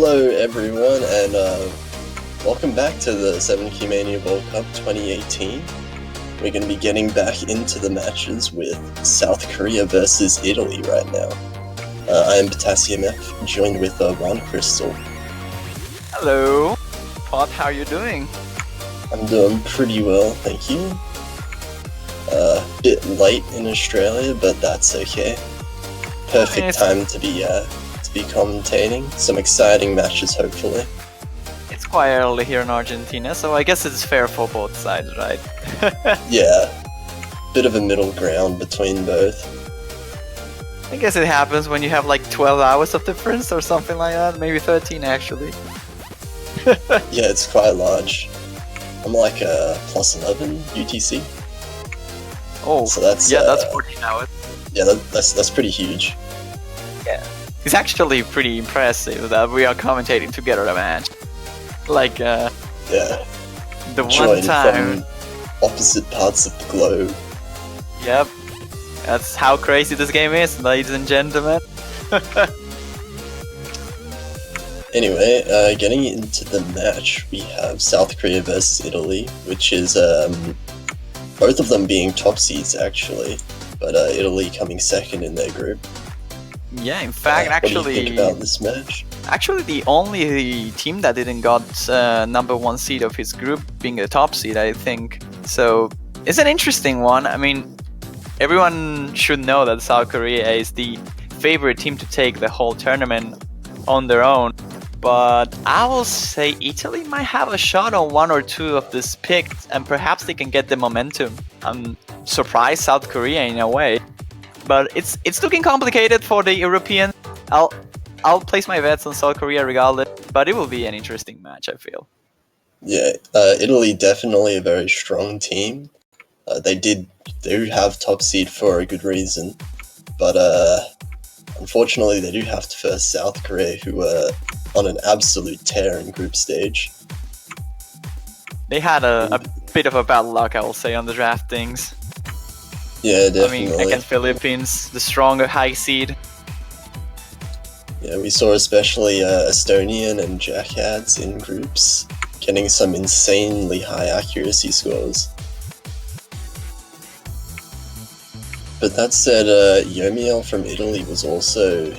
Hello everyone, and welcome back to the 7Q Mania World Cup 2018. We're going to be getting back into the matches with South Korea versus Italy right now. I am Potassium F, joined with Ron Crystal. Hello, Pod, how are you doing? I'm doing pretty well, thank you. Bit late in Australia, but that's okay. Perfect time to be commentating. Some exciting matches, hopefully. It's quite early here in Argentina, so I guess it's fair for both sides, right? Yeah, bit of a middle ground between both. I guess it happens when you have like 12 hours of difference or something like that, maybe 13 actually. Yeah, it's quite large. I'm like plus 11 UTC. Oh, so that's that's 14 hours. Yeah, that's pretty huge. Yeah, it's actually pretty impressive that we are commentating together the match. Like, yeah, the joined one time from opposite parts of the globe. Yep, that's how crazy this game is, ladies and gentlemen. Anyway, getting into the match, we have South Korea versus Italy, which is both of them being top seeds actually, but Italy coming second in their group. Yeah, in fact, what do you think about this match? Actually, the only team that didn't got number one seed of his group being the top seed, I think. So it's an interesting one. I mean, everyone should know that South Korea is the favorite team to take the whole tournament on their own. But I will say Italy might have a shot on one or two of these picks, and perhaps they can get the momentum. I'm surprised South Korea in a way, but it's looking complicated for the European. I'll place my bets on South Korea regardless, but it will be an interesting match, I feel. Yeah, Italy definitely a very strong team. They do have top seed for a good reason, but unfortunately they do have to face South Korea, who were on an absolute tear in group stage. They had a bit of a bad luck, I will say, on the draftings. Yeah, definitely. I mean, against Philippines, the stronger high seed. Yeah, we saw especially Estonian and Jackads in groups getting some insanely high accuracy scores. But that said, Yomiel from Italy was also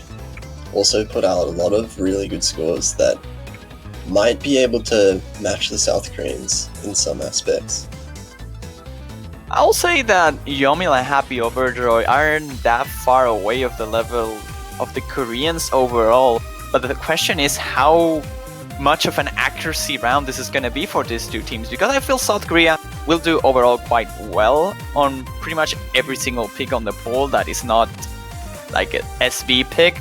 put out a lot of really good scores that might be able to match the South Koreans in some aspects. I'll say that Yomil and Happy Overjoy aren't that far away of the level of the Koreans overall, but the question is how much of an accuracy round this is going to be for these two teams, because I feel South Korea will do overall quite well on pretty much every single pick on the poll that is not like an SB pick.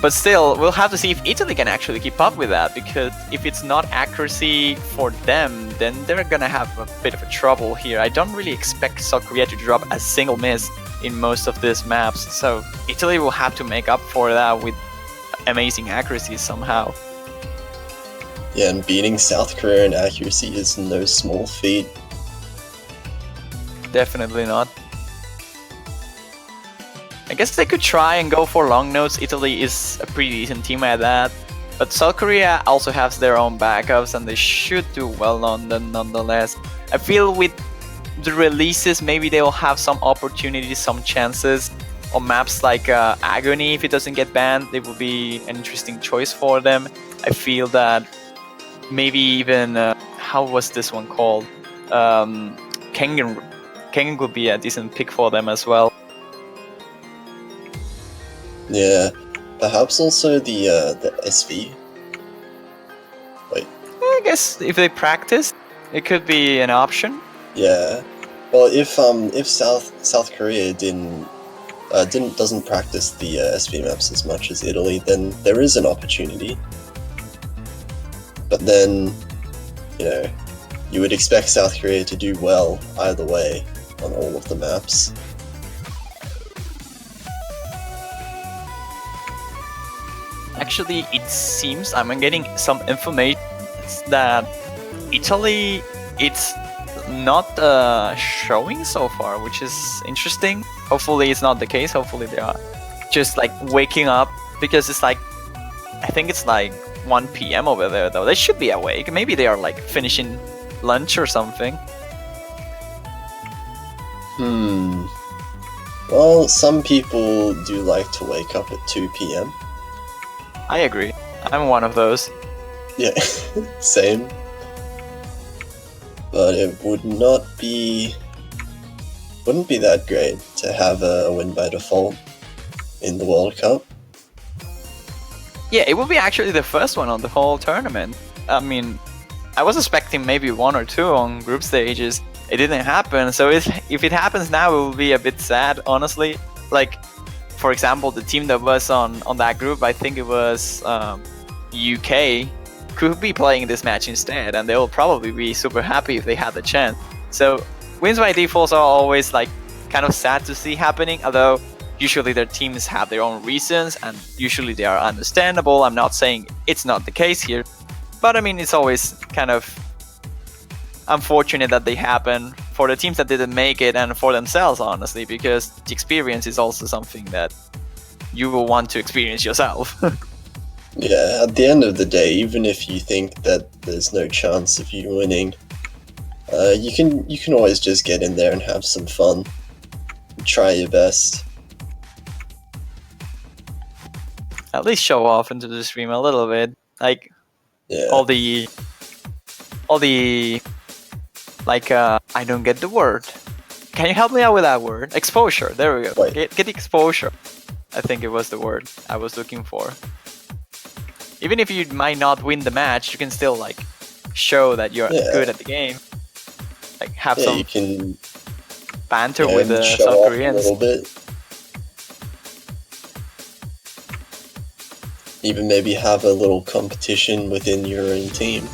But still, we'll have to see if Italy can actually keep up with that, because if it's not accuracy for them, then they're gonna have a bit of a trouble here. I don't really expect South Korea to drop a single miss in most of these maps, so Italy will have to make up for that with amazing accuracy somehow. Yeah, and beating South Korea in accuracy is no small feat. Definitely not. I guess they could try and go for long notes. Italy is a pretty decent team at that. But South Korea also has their own backups, and they should do well on them nonetheless. I feel with the releases, maybe they will have some opportunities, some chances on maps like Agony. If it doesn't get banned, it will be an interesting choice for them. I feel that maybe even, how was this one called? Kengen would be a decent pick for them as well. Yeah, perhaps also the SV. Wait. I guess if they practice, it could be an option. Yeah. Well, if South Korea doesn't practice the SV maps as much as Italy, then there is an opportunity. But then, you would expect South Korea to do well either way on all of the maps. Actually, it seems I'm getting some information that Italy, it's not showing so far, which is interesting. Hopefully it's not the case. Hopefully they are just like waking up, because it's like I think it's like 1 p.m. over there, though. They should be awake. Maybe they are like finishing lunch or something. Well, some people do like to wake up at 2 p.m. I agree. I'm one of those. Yeah, same. But it wouldn't be that great to have a win by default in the World Cup. Yeah, it would be actually the first one on the whole tournament. I mean, I was expecting maybe 1 or 2 on group stages. It didn't happen, so if it happens now, it will be a bit sad, honestly. Like, for example, the team that was on that group, I think it was UK, could be playing this match instead, and they will probably be super happy if they had the chance. So wins by defaults are always like kind of sad to see happening, although usually their teams have their own reasons, and usually they are understandable. I'm not saying it's not the case here, but I mean, it's always kind of unfortunate that they happen for the teams that didn't make it and for themselves, honestly, because the experience is also something that you will want to experience yourself. Yeah, at the end of the day, even if you think that there's no chance of you winning, you can always just get in there and have some fun. Try your best. At least show off into the stream a little bit, like Yeah. all the like I don't get the word. Can you help me out with that word? Exposure. There we go. Wait. Get exposure. I think it was the word I was looking for. Even if you might not win the match, you can still like show that you're good at the game. Like have Yeah, some you can banter with the show South off Koreans. a little bit. Even maybe have a little competition within your own team.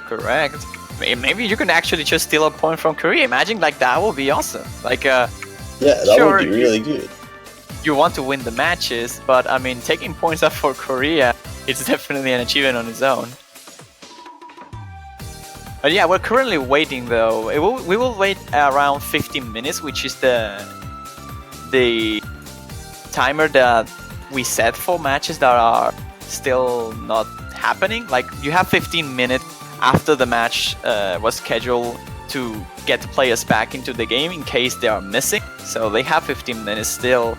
Correct. Maybe you can actually just steal a point from Korea. Imagine like that would be awesome. Like Yeah, that Sure, would be really good. you want to win the matches, but I mean taking points up for Korea, it's definitely an achievement on its own. But yeah, we're currently waiting though. We will wait around 15 minutes, which is the timer that we set for matches that are still not happening. Like you have 15 minutes after the match was scheduled to get the players back into the game in case they are missing. So they have 15 minutes still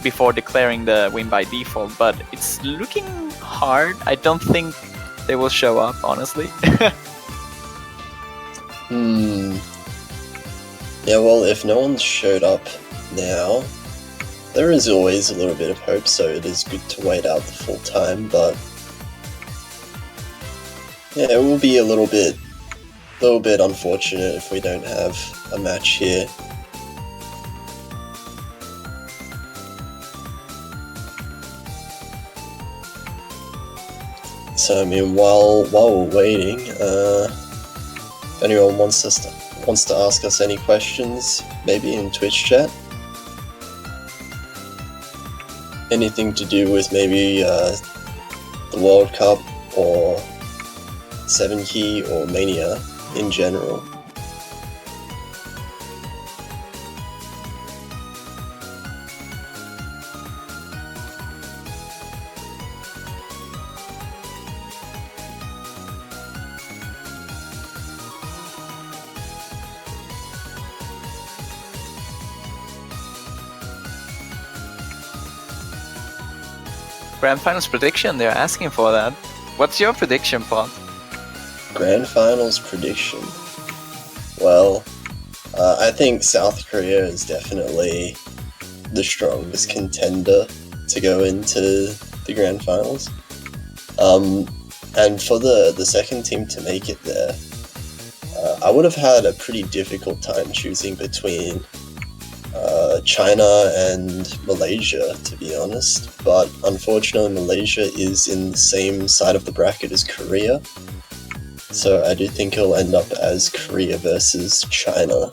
before declaring the win by default, but it's looking hard. I don't think they will show up, honestly. Yeah, well, if no one's showed up now, there is always a little bit of hope, so it is good to wait out the full time, but yeah, it will be a little bit unfortunate if we don't have a match here. So I mean, while we're waiting, if anyone wants to ask us any questions, maybe in Twitch chat, anything to do with maybe the World Cup or 7 Key or Mania in general. Grand Finals prediction, they're asking for that. What's your prediction, Pod? Grand Finals prediction. Well, I think South Korea is definitely the strongest contender to go into the Grand Finals. And for the second team to make it there, I would have had a pretty difficult time choosing between China and Malaysia, to be honest. But unfortunately, Malaysia is in the same side of the bracket as Korea. So I do think it'll end up as Korea versus China.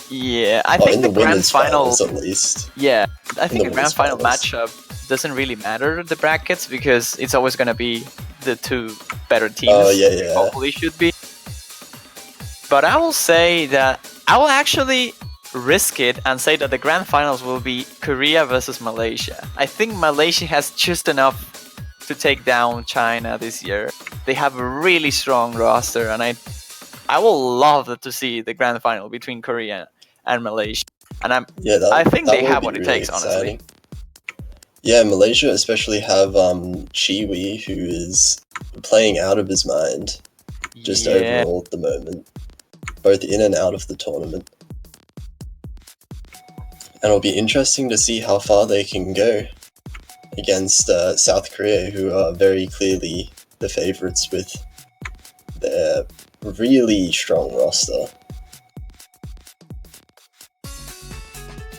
Yeah, I In think the the Grand winners Final. finals, at least. Yeah, I think the the Grand women's Final finals. matchup doesn't really matter the brackets because it's always gonna be the two better teams. Oh, yeah. Hopefully should be. But I will say that I will actually risk it and say that the grand finals will be Korea versus Malaysia. I think Malaysia has just enough to take down China this year. They have a really strong roster, and I will love to see the grand final between Korea and Malaysia. And I think they will have be what it really takes, exciting. honestly. Yeah, Malaysia especially have Chiwi, who is playing out of his mind just overall at the moment, both in and out of the tournament. And it'll be interesting to see how far they can go against South Korea, who are very clearly the favourites with their really strong roster.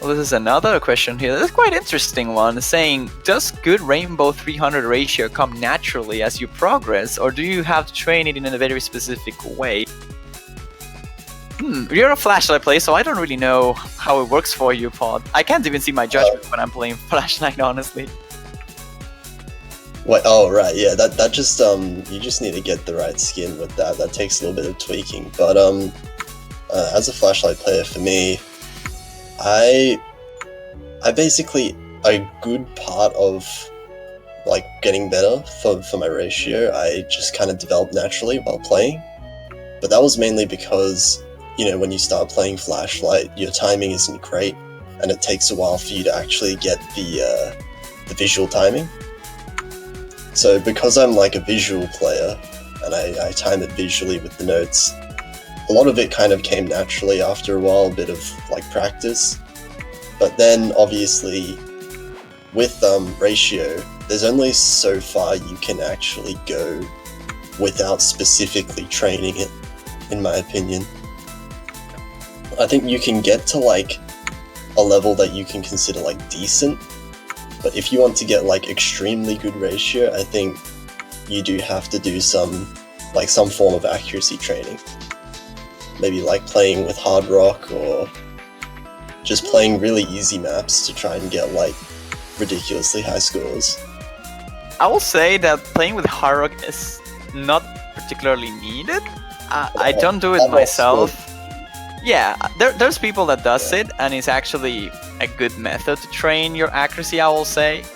Well, this is another question here. This is quite interesting one, saying, does good Rainbow 300 ratio come naturally as you progress, or do you have to train it in a very specific way? You're a flashlight player, so I don't really know how it works for you, Pod. I can't even see my judgment when I'm playing flashlight, honestly. Wait, oh right, yeah, that just you just need to get the right skin with that. That takes a little bit of tweaking. But as a flashlight player, for me, I basically, a good part of like getting better for my ratio, I just kind of developed naturally while playing. But that was mainly because, you know, when you start playing flashlight, your timing isn't great, and it takes a while for you to actually get the visual timing. So because I'm like a visual player, and I time it visually with the notes, a lot of it kind of came naturally after a while, a bit of like practice. But then obviously with ratio, there's only so far you can actually go without specifically training it, in my opinion. I think you can get to like a level that you can consider like decent, but if you want to get like extremely good ratio, I think you do have to do some form of accuracy training. Maybe like playing with hard rock, or just playing really easy maps to try and get like ridiculously high scores. I will say that playing with hard rock is not particularly needed. I don't do it myself. Yeah, there's people that does it, and it's actually a good method to train your accuracy, I will say.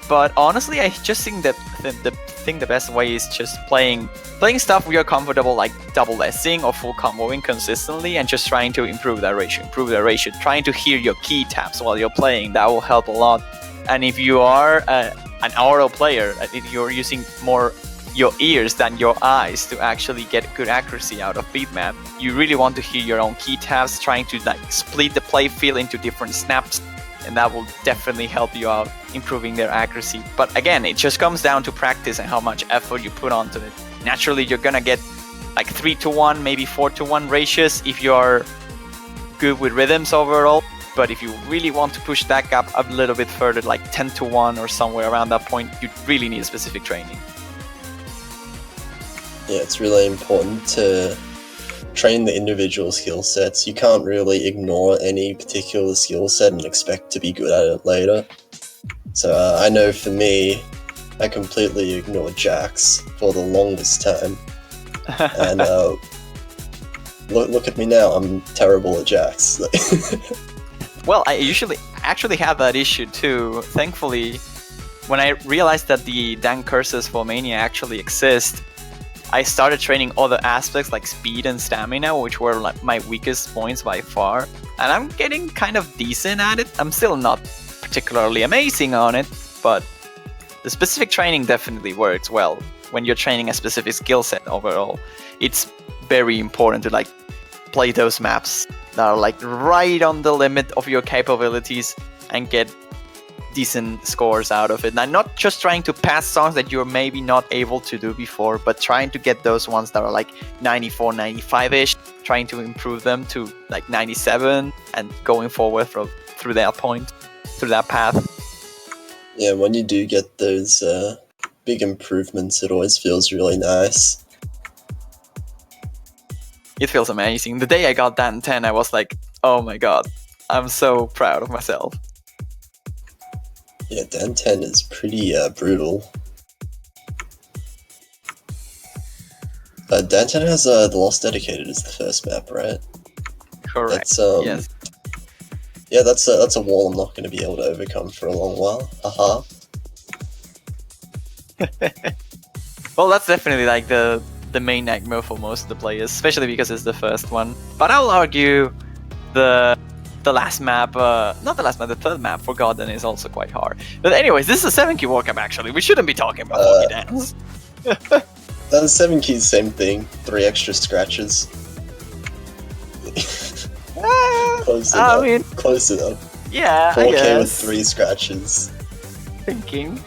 But honestly, I just think that the best way is just playing stuff where you're comfortable, like double S-ing or full comboing consistently, and just trying to improve that ratio. Trying to hear your key taps while you're playing, that will help a lot. And if you are an auto player, I think you're using more your ears than your eyes to actually get good accuracy out of beatmap. You really want to hear your own key taps, trying to like split the play field into different snaps, and that will definitely help you out improving their accuracy. But again, it just comes down to practice and how much effort you put onto it. Naturally, you're gonna get like 3-to-1, maybe 4-to-1 ratios if you're good with rhythms overall. But if you really want to push that gap a little bit further, like 10-to-1 or somewhere around that point, you really need specific training. Yeah, it's really important to train the individual skill sets. You can't really ignore any particular skill set and expect to be good at it later. So I know for me, I completely ignored Jax for the longest time. And look at me now, I'm terrible at Jax. Well, I usually actually have that issue too. Thankfully, when I realized that the dank curses for Mania actually exist, I started training other aspects like speed and stamina, which were like my weakest points by far. And I'm getting kind of decent at it. I'm still not particularly amazing on it, but the specific training definitely works well when you're training a specific skill set overall. It's very important to like play those maps that are like right on the limit of your capabilities and get decent scores out of it. And not just trying to pass songs that you're maybe not able to do before, but trying to get those ones that are like 94, 95-ish, trying to improve them to like 97 and going forward through that point, through that path. Yeah, when you do get those big improvements, it always feels really nice. It feels amazing. The day I got Dan 10, I was like, oh my god, I'm so proud of myself. Yeah, Dan 10 is pretty brutal. Dan 10 has The Lost Dedicated as the first map, right? Correct. That's, yes. Yeah, that's a wall I'm not going to be able to overcome for a long while. Aha. Well, that's definitely like the main nightmare for most of the players, especially because it's the first one. But I'll argue the last map, not the last map, the third map, Forgotten, is also quite hard. But anyways, this is a 7 key World Cup actually. We shouldn't be talking about 4 key dance. That's 7 keys, same thing. 3 extra scratches. Close enough. I mean, Close enough. yeah, 4K I guess. with 3 scratches. Thinking.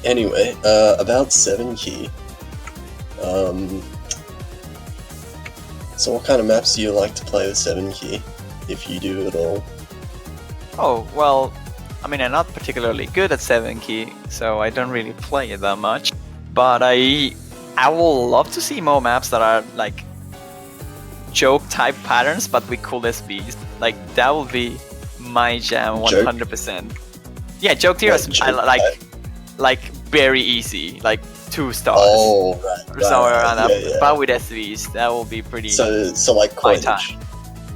Anyway, about 7 key. So what kind of maps do you like to play with 7 key? If you do at all. Oh, well, I mean, I'm not particularly good at 7 key, so I don't really play it that much. But I will love to see more maps that are like joke type patterns, but with cool SBs. Like that will be my jam, 100%. Yeah, joke tiers. I like very easy, like 2 stars. Oh, right. Or somewhere around that. Yeah. But with SVs, that will be pretty. So like coinage.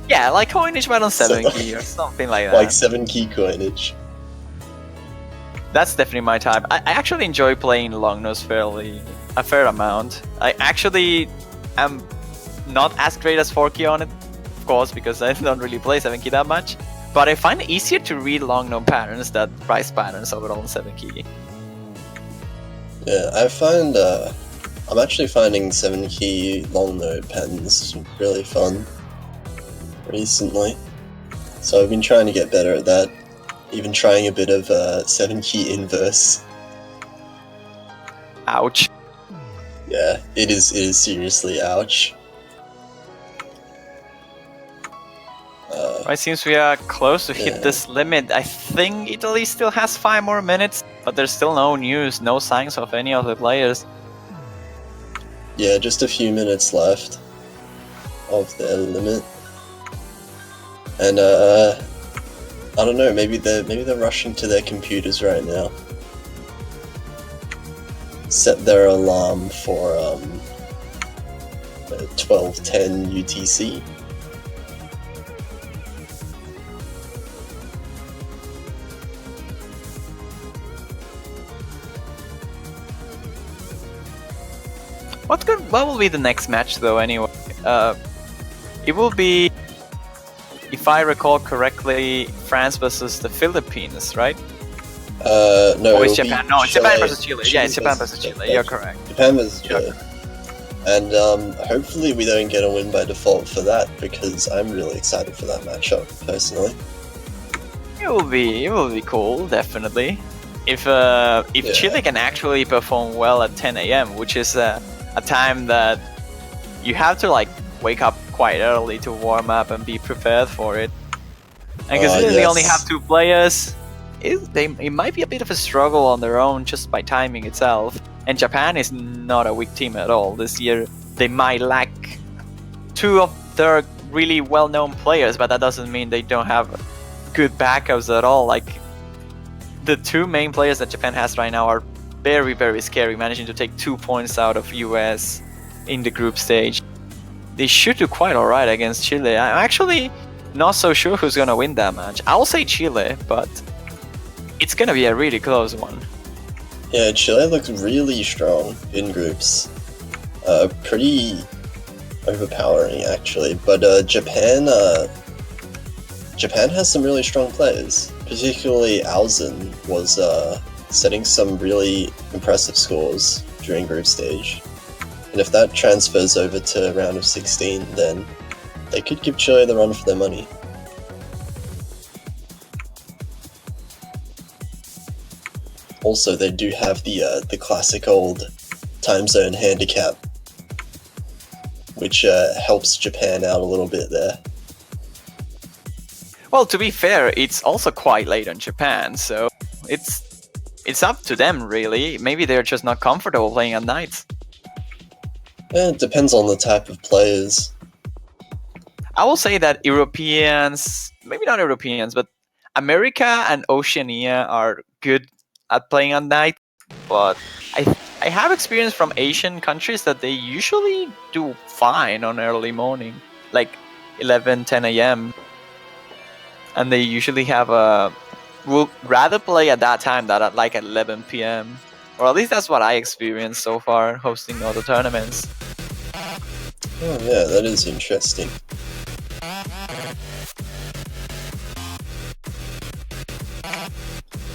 Yeah, like coinage, but on 7 So- key or something like that. Like 7 key coinage. That's definitely my type. I actually enjoy playing long nose a fair amount. I actually am not as great as 4 key on it, of course, because I don't really play 7 key that much. But I find it easier to read long node patterns than price patterns overall in 7 key. Yeah, I find I'm actually finding 7 key long node patterns really fun recently. So I've been trying to get better at that. Even trying a bit of 7 key inverse. Ouch. Yeah, it is seriously ouch. Right, seems we are close to Yeah. hit this limit. I think Italy still has 5 more minutes, but there's still no news, no signs of any of the players. Yeah, just a few minutes left of their limit. And I don't know, maybe they're rushing to their computers right now. Set their alarm for 12:10 UTC. What will be the next match though anyway? It will be, if I recall correctly, France versus the Philippines, right? No, Or it's it'll be Japan? No, it's Chile- Japan versus Chile. Yeah, it's Japan versus Chile. You're correct. Japan versus Chile. And hopefully we don't get a win by default for that, because I'm really excited for that matchup, personally. It will be cool, definitely. If Yeah. Chile can actually perform well at 10 a.m., which is a time that you have to like wake up quite early to warm up and be prepared for it. And considering they only Yes. have 2 players, it might be a bit of a struggle on their own just by timing itself. And Japan is not a weak team at all this year. They might lack 2 of their really well-known players, but that doesn't mean they don't have good backups at all. Like the 2 main players that Japan has right now are very, very scary, managing to take 2 points out of US in the group stage. They should do quite alright against Chile. I'm actually not so sure who's gonna win that match. I'll say Chile, but it's gonna be a really close one. Yeah, Chile looks really strong in groups. Pretty overpowering, actually. But Japan has some really strong players. Particularly Alzen was setting some really impressive scores during group stage. And if that transfers over to round of 16, then they could give Chile the run for their money. Also, they do have the classic old time zone handicap, which helps Japan out a little bit there. Well, to be fair, it's also quite late on Japan, so it's up to them really. Maybe they're just not comfortable playing at night. It depends on the type of players. I will say that Europeans, maybe not Europeans, but America and Oceania are good at playing at night. But I I have experience from Asian countries that they usually do fine on early morning, like 11, 10 a.m. And they usually have will rather play at that time than at like 11 p.m. Or at least that's what I experienced so far hosting other tournaments. Oh yeah, that is interesting.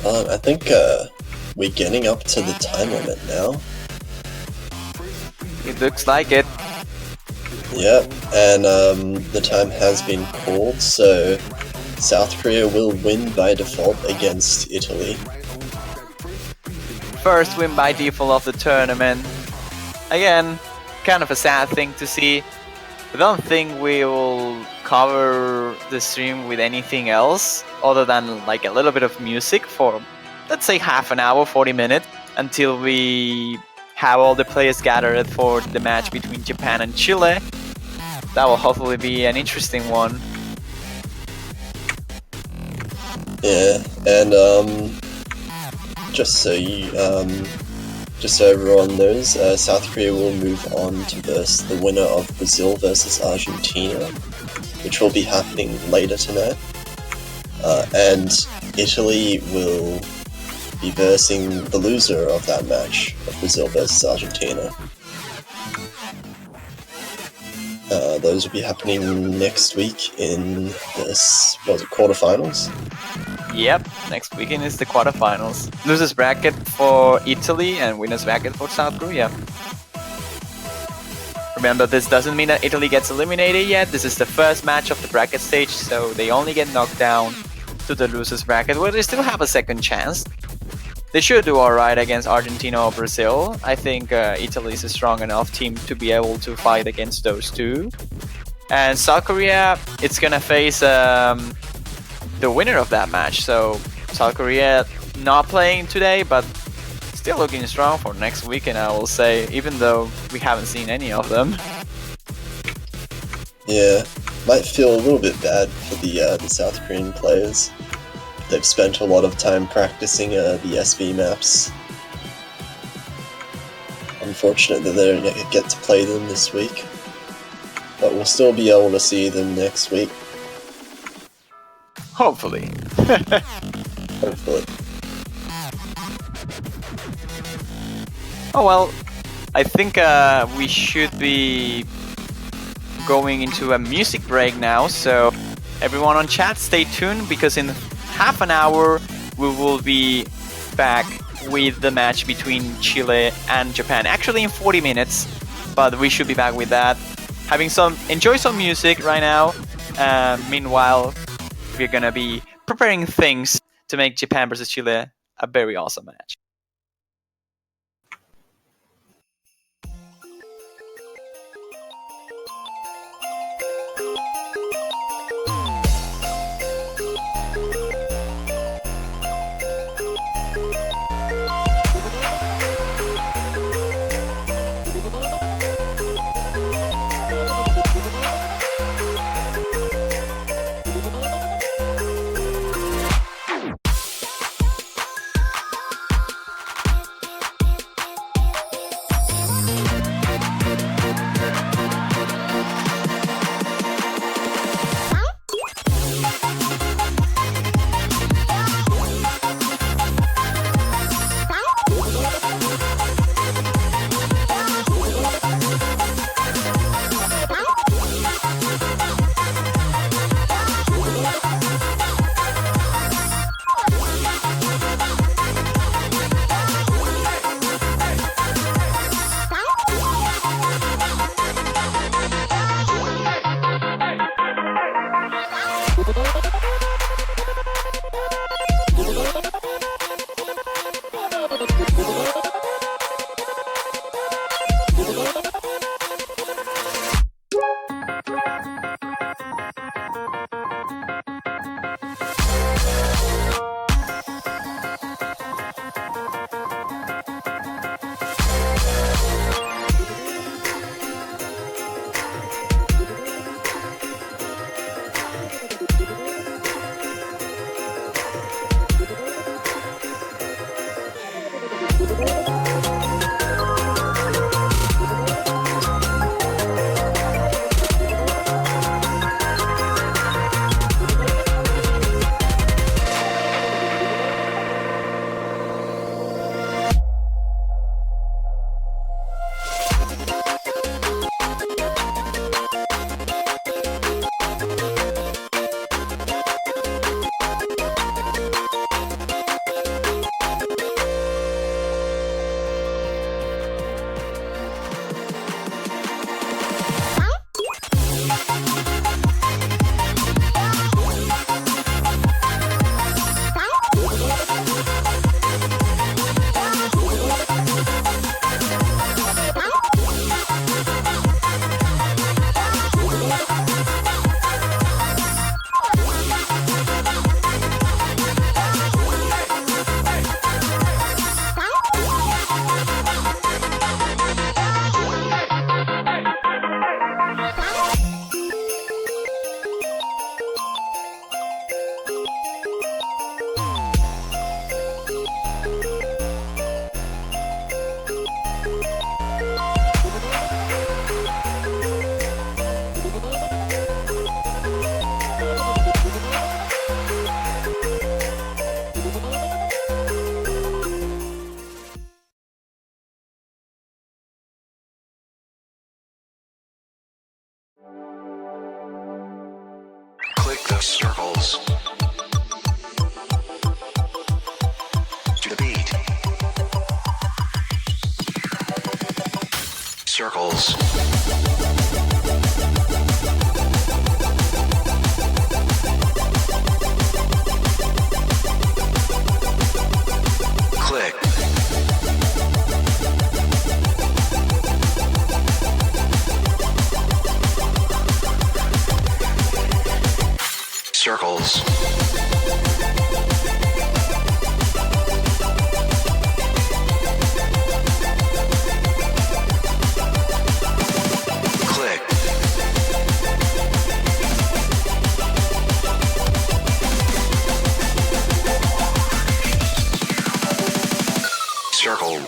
I think we're getting up to the time limit now. It looks like it. Yep, and the time has been called, so South Korea will win by default against Italy. First win by default of the tournament. Again, kind of a sad thing to see. I don't think we will cover the stream with anything else other than like a little bit of music for, let's say, half an hour, 40 minutes, until we have all the players gathered for the match between Japan and Chile. That will hopefully be an interesting one. Yeah, and just so everyone knows, South Korea will move on to verse the winner of Brazil versus Argentina, which will be happening later tonight. And Italy will be versing the loser of that match of Brazil versus Argentina. Those will be happening next week in this, quarterfinals? Yep, next weekend is the quarterfinals. Losers bracket for Italy and winners bracket for South Korea. Remember, this doesn't mean that Italy gets eliminated yet. This is the first match of the bracket stage, so they only get knocked down to the losers bracket, where they still have a second chance. They should do alright against Argentina or Brazil. I think Italy is a strong enough team to be able to fight against those two. And South Korea, it's gonna face the winner of that match. So South Korea not playing today, but still looking strong for next weekend, I will say, even though we haven't seen any of them. Yeah, might feel a little bit bad for the South Korean players. They've spent a lot of time practicing the SB maps. Unfortunate that they don't get to play them this week, but we'll still be able to see them next week. Hopefully. Hopefully. Oh well, I think we should be going into a music break now, so everyone on chat, stay tuned, because in half an hour we will be back with the match between Chile and Japan. Actually in 40 minutes, but we should be back with that. Enjoy some music right now. Meanwhile, we're gonna be preparing things to make Japan versus Chile a very awesome match. Circles. To the beat. Circles. Click. Circles. Click. Circle.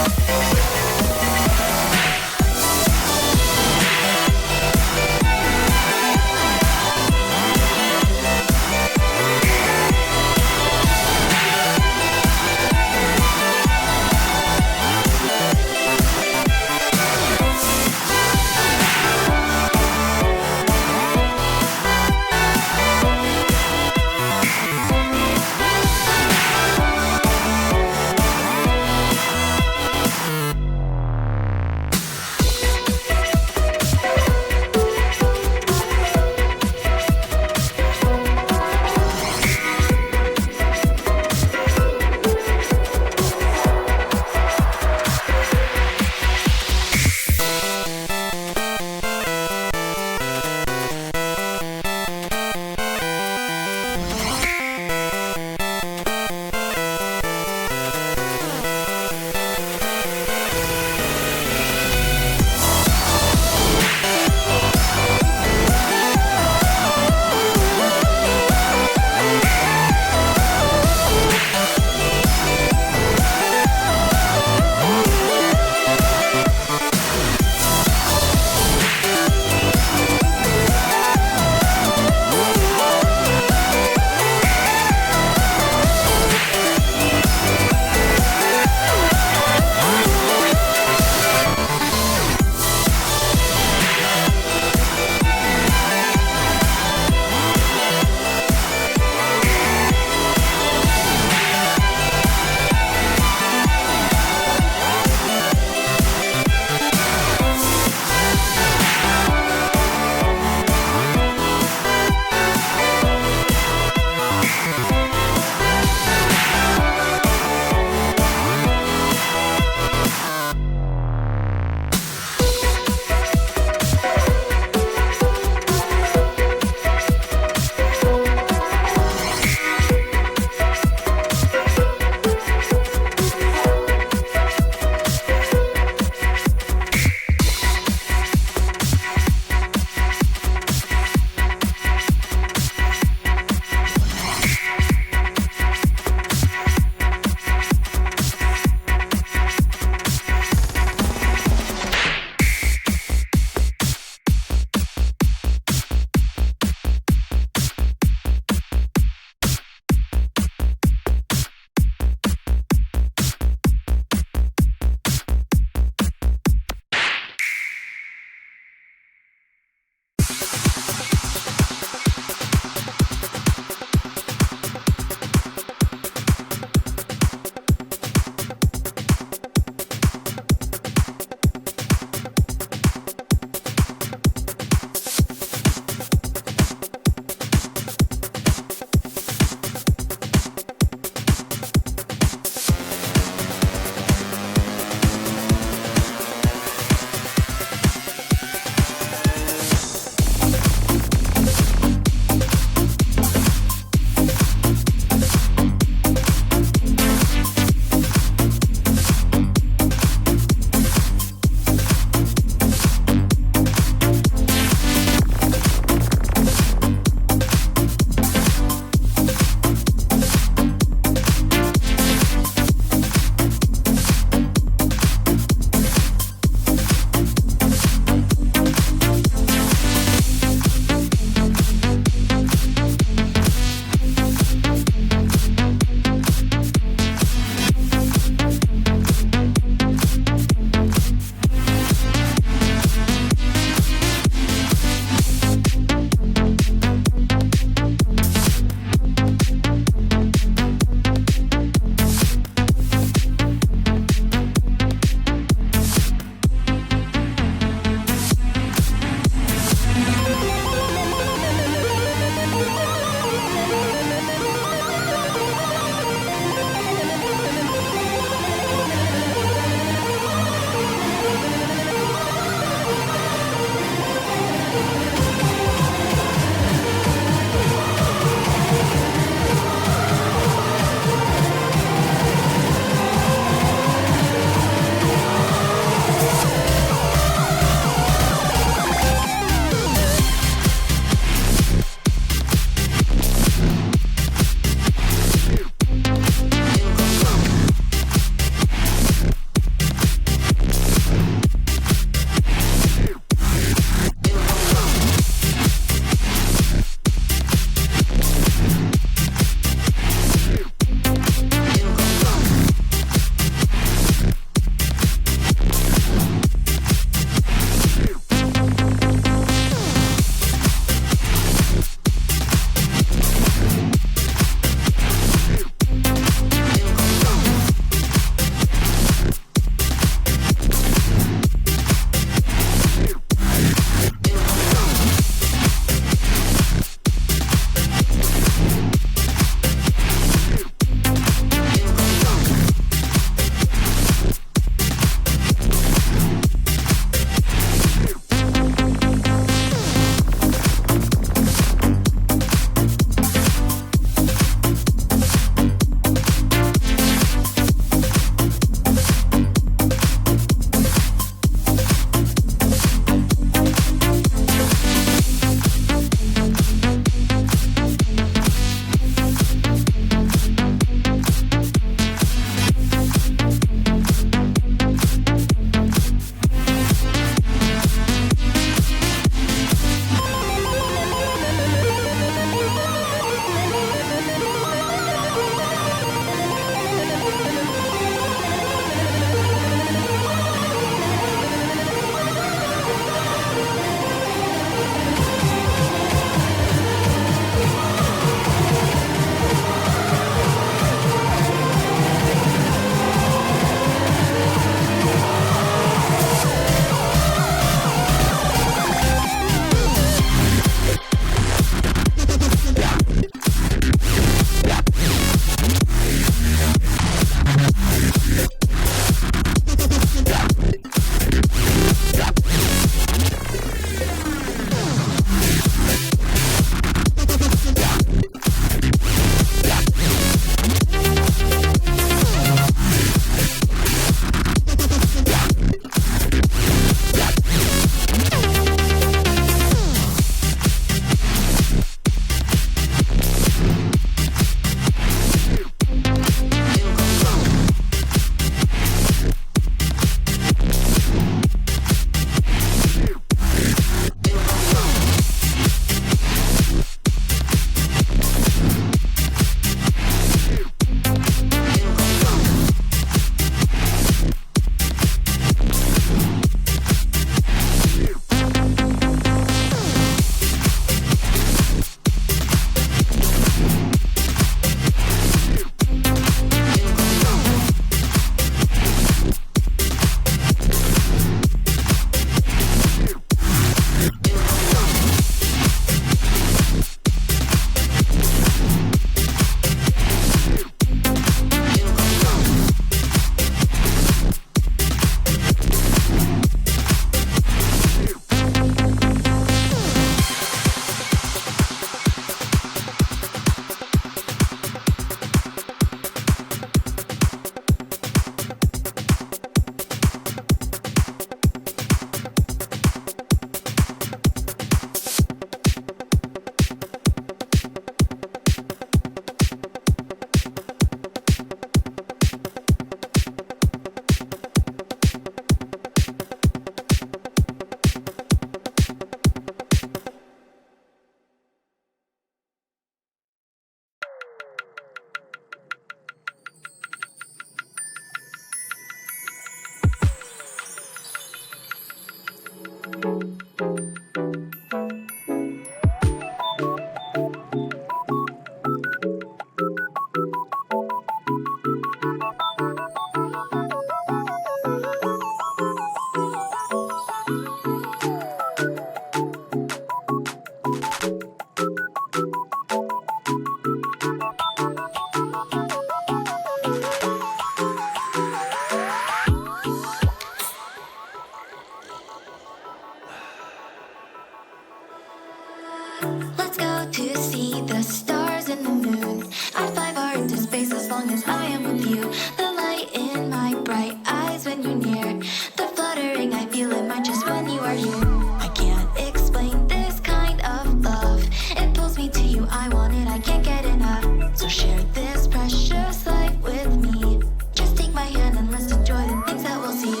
as I am with you. The light in my bright eyes when you're near. The fluttering I feel in my chest when you are here. I can't explain this kind of love. It pulls me to you, I want it, I can't get enough. So share this precious light with me. Just take my hand and let's enjoy the things that we'll see.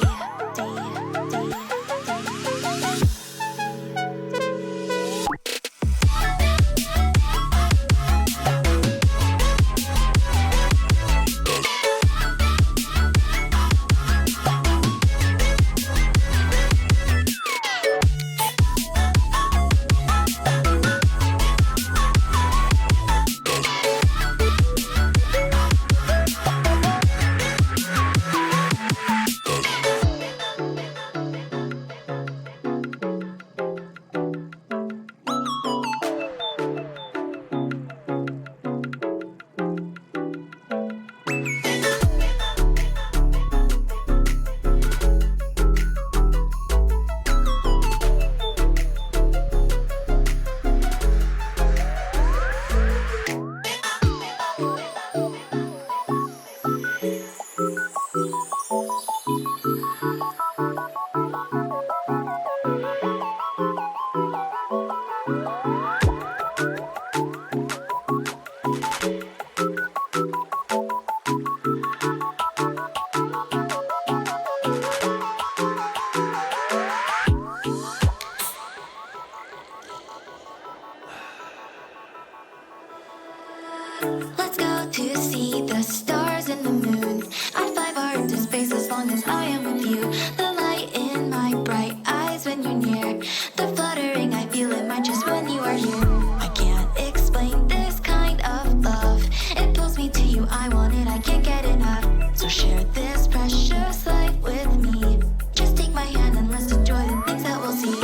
Let's go to see the stars and the moon. I'd fly far into space as long as I am with you. The light in my bright eyes when you're near. The fluttering I feel in my chest when you are here. I can't explain this kind of love. It pulls me to you, I want it, I can't get enough. So share this precious light with me. Just take my hand and let's enjoy the things that we'll see.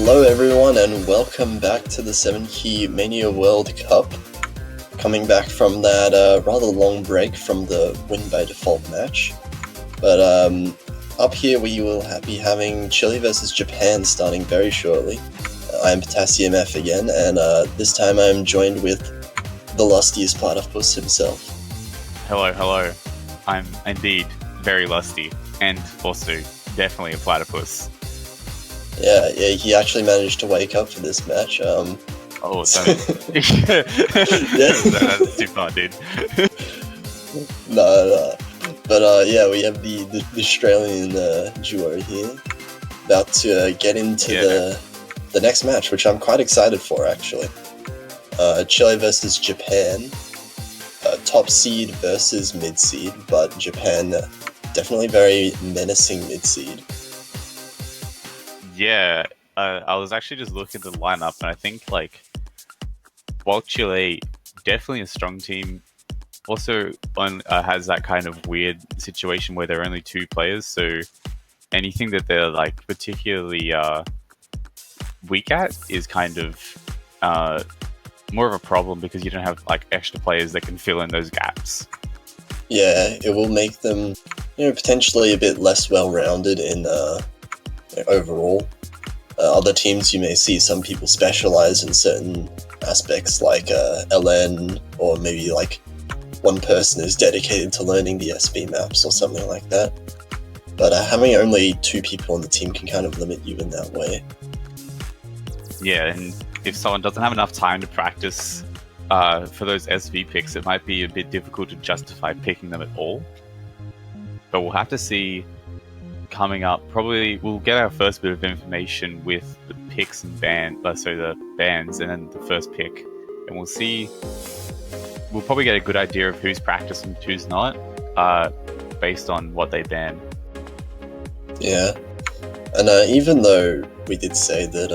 Hello everyone and welcome back to the 7-Key Mania World Cup. Coming back from that rather long break from the win by default match. But up here we will be having Chile versus Japan starting very shortly. I'm Potassium F again, and this time I'm joined with the lustiest platypus himself. Hello. I'm indeed very lusty, and also definitely a platypus. Yeah, he actually managed to wake up for this match. Oh, Yeah. That's too far, dude. No. But yeah, we have the Australian duo here, about to get into the next match, which I'm quite excited for, actually. Chile versus Japan. Top seed versus mid seed, but Japan definitely very menacing mid seed. Yeah, I was actually just looking at the lineup, and I think, like, while Chile definitely a strong team, also has that kind of weird situation where there are only 2 players, so anything that they're, like, particularly weak at is kind of more of a problem because you don't have, like, extra players that can fill in those gaps. Yeah, it will make them, potentially a bit less well-rounded in overall. Other teams, you may see some people specialize in certain aspects, like LN, or maybe like one person is dedicated to learning the SV maps or something like that. But having only 2 people on the team can kind of limit you in that way. Yeah, and if someone doesn't have enough time to practice for those SV picks, it might be a bit difficult to justify picking them at all. But we'll have to see coming up. Probably we'll get our first bit of information with the picks and the bands, and then the first pick, and we'll see. We'll probably get a good idea of who's practicing and who's not, based on what they ban. Yeah, and even though we did say that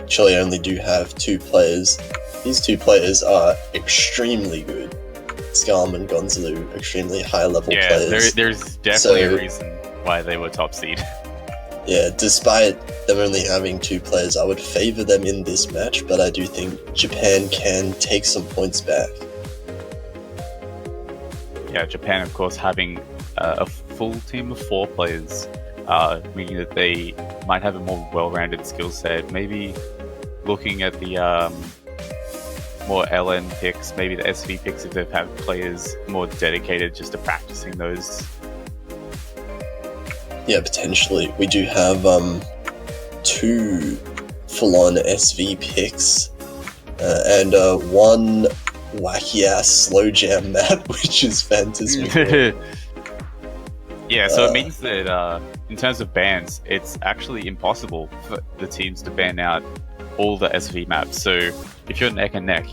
Chile only do have 2 players, these 2 players are extremely good. Scum and Gonzalo, extremely high-level players. There's definitely a reason why they were top seed. Yeah, despite them only having 2 players, I would favor them in this match, but I do think Japan can take some points back. Yeah, Japan, of course, having a full team of 4 players, meaning that they might have a more well-rounded skill set. Maybe looking at the more LN picks, maybe the SV picks if they've had players more dedicated just to practicing those. Yeah, potentially. We do have 2 full-on SV picks and 1 wacky-ass slow jam map, which is Phantasmagoria. Yeah, so it means that in terms of bans, it's actually impossible for the teams to ban out all the SV maps. So if you're neck and neck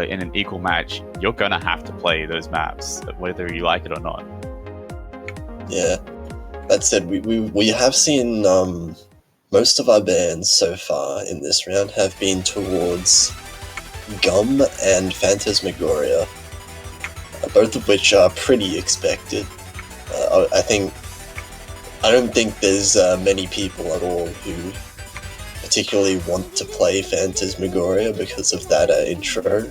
in an equal match, you're gonna have to play those maps, whether you like it or not. Yeah, that said, we have seen most of our bans so far in this round have been towards Gum and Phantasmagoria, both of which are pretty expected. I don't think there's many people at all who particularly want to play Phantasmagoria because of that intro.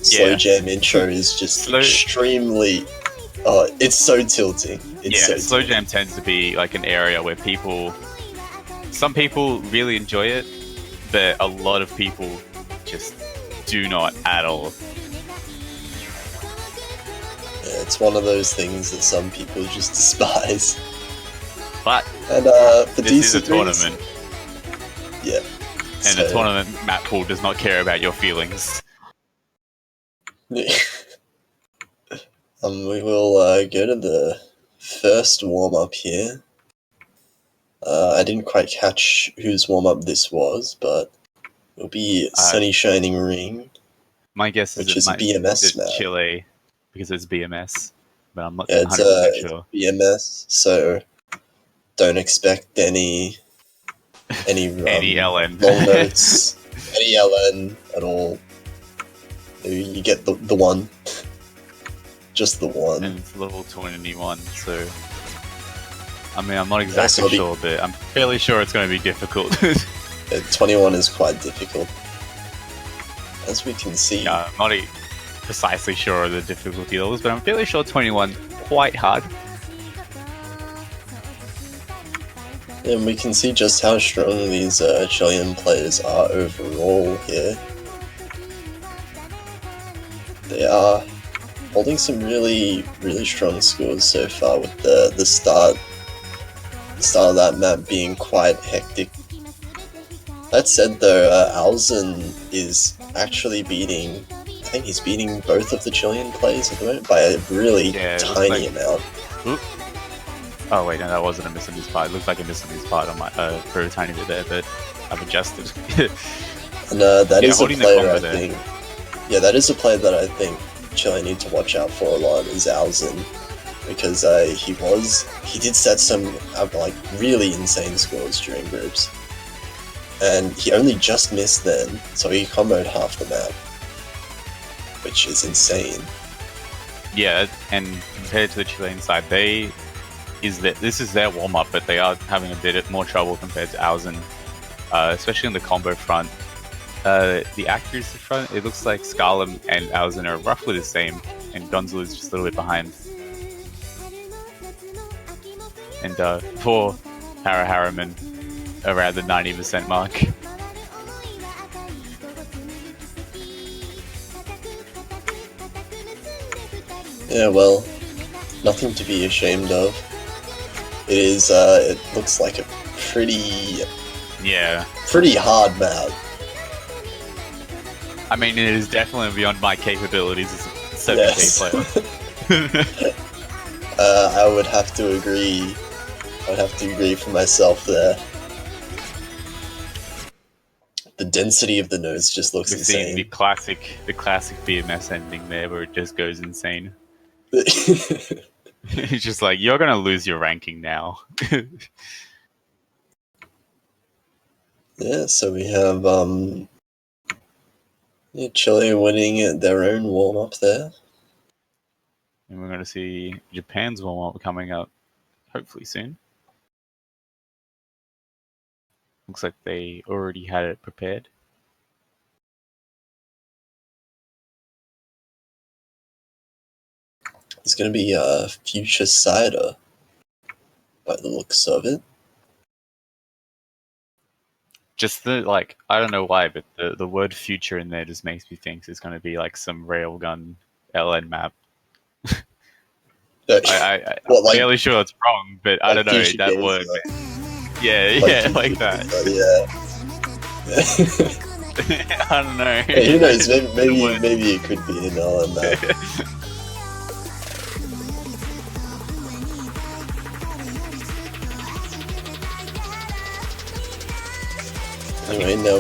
Slow jam intro is just extremely... Oh, it's so tilting. Slow jam tends to be like an area where some people really enjoy it, but a lot of people just do not at all. Yeah, it's one of those things that some people just despise. But and for this is a tournament. Yeah. And the tournament map pool does not care about your feelings. We will go to the first warm-up here. I didn't quite catch whose warm-up this was, but it'll be Sunny Shining Ring. My guess is which is a BMS map. Chile, because it's BMS, but I'm not 100% sure. BMS, so don't expect any LN. long notes, any LN at all. You get the one. Just the one. And it's level 21, so I mean, I'm not exactly so the- sure, but I'm fairly sure it's going to be difficult. 21 is quite difficult. As we can see. Yeah, I'm not precisely sure of the difficulty levels, but I'm fairly sure 21 quite hard. And we can see just how strong these Chilean players are overall here. They are holding some really strong scores so far, with the start of that map being quite hectic. That said though, Alzen is actually beating, I think he's beating both of the Chilean players at the moment by a really tiny amount. Oop. Oh wait, no, that wasn't a miss on his part. It looks like a miss on his part on my for a tiny bit there, but I've adjusted. And that is a player I there. think. Yeah, that is a player that I think Chile need to watch out for a lot, is Alzen, because he did set some like really insane scores during groups, and he only just missed then, so he comboed half the map, which is insane. Yeah, and compared to the Chilean side, this is their warm up, but they are having a bit more trouble compared to Alzen, especially on the combo front. The accuracy front, it looks like Scarlem and Alzen are roughly the same, and Gonzalo is just a little bit behind. And poor Harriman around the 90% mark. Yeah, well, nothing to be ashamed of. It is. It looks like a pretty hard map. I mean, it is definitely beyond my capabilities as a 7K player. I would have to agree. I would have to agree for myself there. The density of the nodes just looks We've insane. seen the classic BMS ending there, where it just goes insane. It's just like, you're gonna lose your ranking now. Yeah, so we have Chile winning their own warm up there. And we're gonna see Japan's warm up coming up hopefully soon. Looks like they already had it prepared. It's going to be a Future Cider, by the looks of it. Just I don't know why, but the word future in there just makes me think it's going to be like some railgun LN map. I'm fairly sure it's wrong, but I don't know, that word. Yeah, like that. I don't know. Hey, who knows, maybe it could be an LN map. Anyway, no,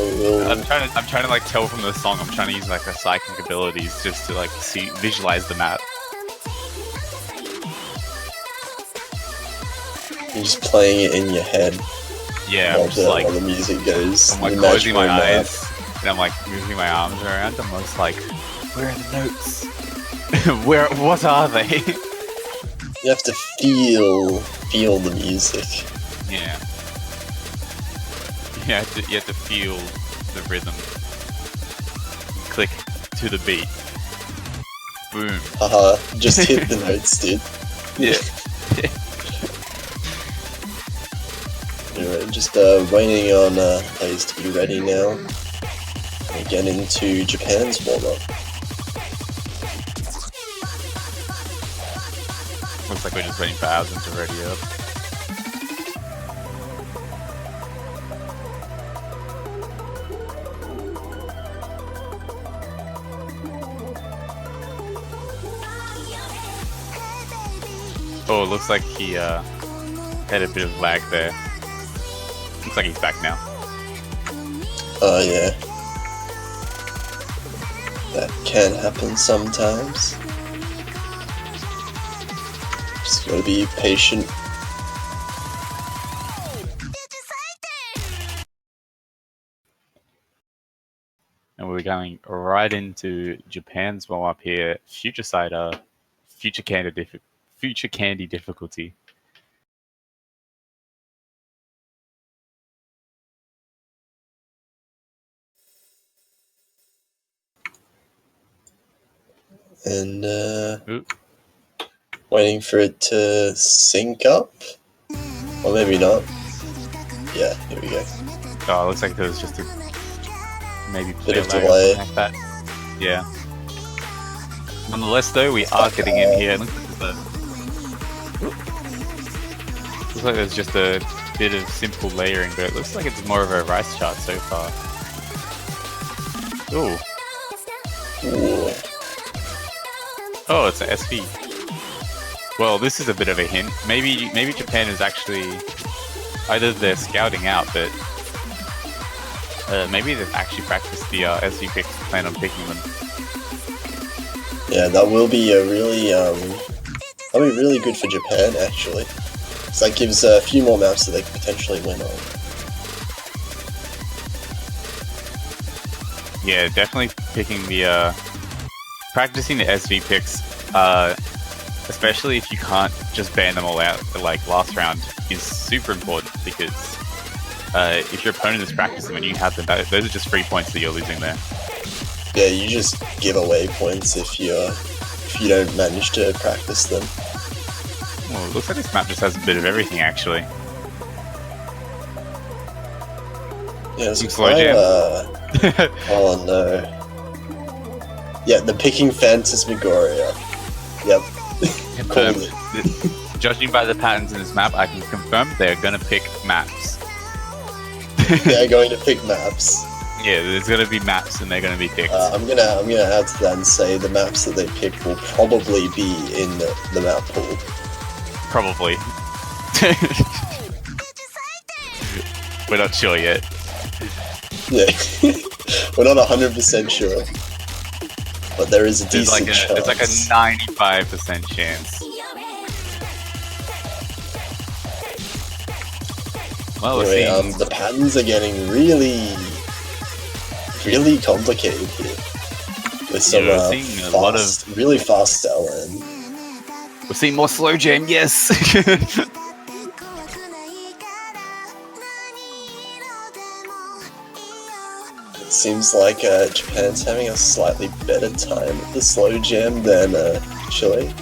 I'm trying to like tell from the song. I'm trying to use like the psychic abilities just to like visualize the map. You're just playing it in your head. Yeah, while the music goes. I'm like closing my eyes and I'm like moving my arms around. I'm just like, where are the notes? What are they? You have to feel the music. Yeah. You have to feel the rhythm. Click to the beat. Boom. Haha, just hit the notes, dude. Yeah. Anyway, just waiting on players to be ready now. We get into Japan's warm-up. Looks like we're just waiting for Alzen to ready up. Oh, it looks like he had a bit of lag there. Looks like he's back now. Oh yeah. That can happen sometimes. Just gotta be patient. And we're going right into Japan's warm-up here. Future Cider, Future Candy difficulty. And Oop. waiting for it to sync up. Or maybe not. Yeah, here we go. Oh, it looks like there was just a maybe Bit player of lag or delay. something like that. Yeah. Nonetheless, though, we are getting in here. It looks like there's just a bit of simple layering, but it looks like it's more of a rice chart so far. Ooh. Ooh. Oh, it's an SV. Well, this is a bit of a hint. Maybe Japan is actually either they're scouting out, but maybe they've actually practiced the SV picks, plan on picking them. Yeah, that will be a really that'll be really good for Japan actually. So that gives a few more maps that they could potentially win on. Yeah, definitely picking the practicing the SV picks, especially if you can't just ban them all out like last round, is super important because if your opponent is practicing and you have them, those are just 3 points that you're losing there. Yeah, you just give away points if you don't manage to practice them. Well, it looks like this map just has a bit of everything actually. Yeah, Some slow jam. Oh no. Yeah, the picking Phantasmagoria. Yep. Called it. Judging by the patterns in this map, I can confirm they're gonna pick maps. They're going to pick maps. Yeah, there's gonna be maps and they're gonna be picked. I'm gonna add to that and say the maps that they pick will probably be in the map pool. Probably. We're not sure yet. Yeah, we're not 100% sure, but there is a decent chance. It's like a 95% chance. Well, Anyway, let's see. the patterns are getting really complicated here. With some Yeah, we're seeing a lot of really fast LN. We're seeing more slow jam. Yes. It seems like Japan's having a slightly better time at the slow jam than Chile.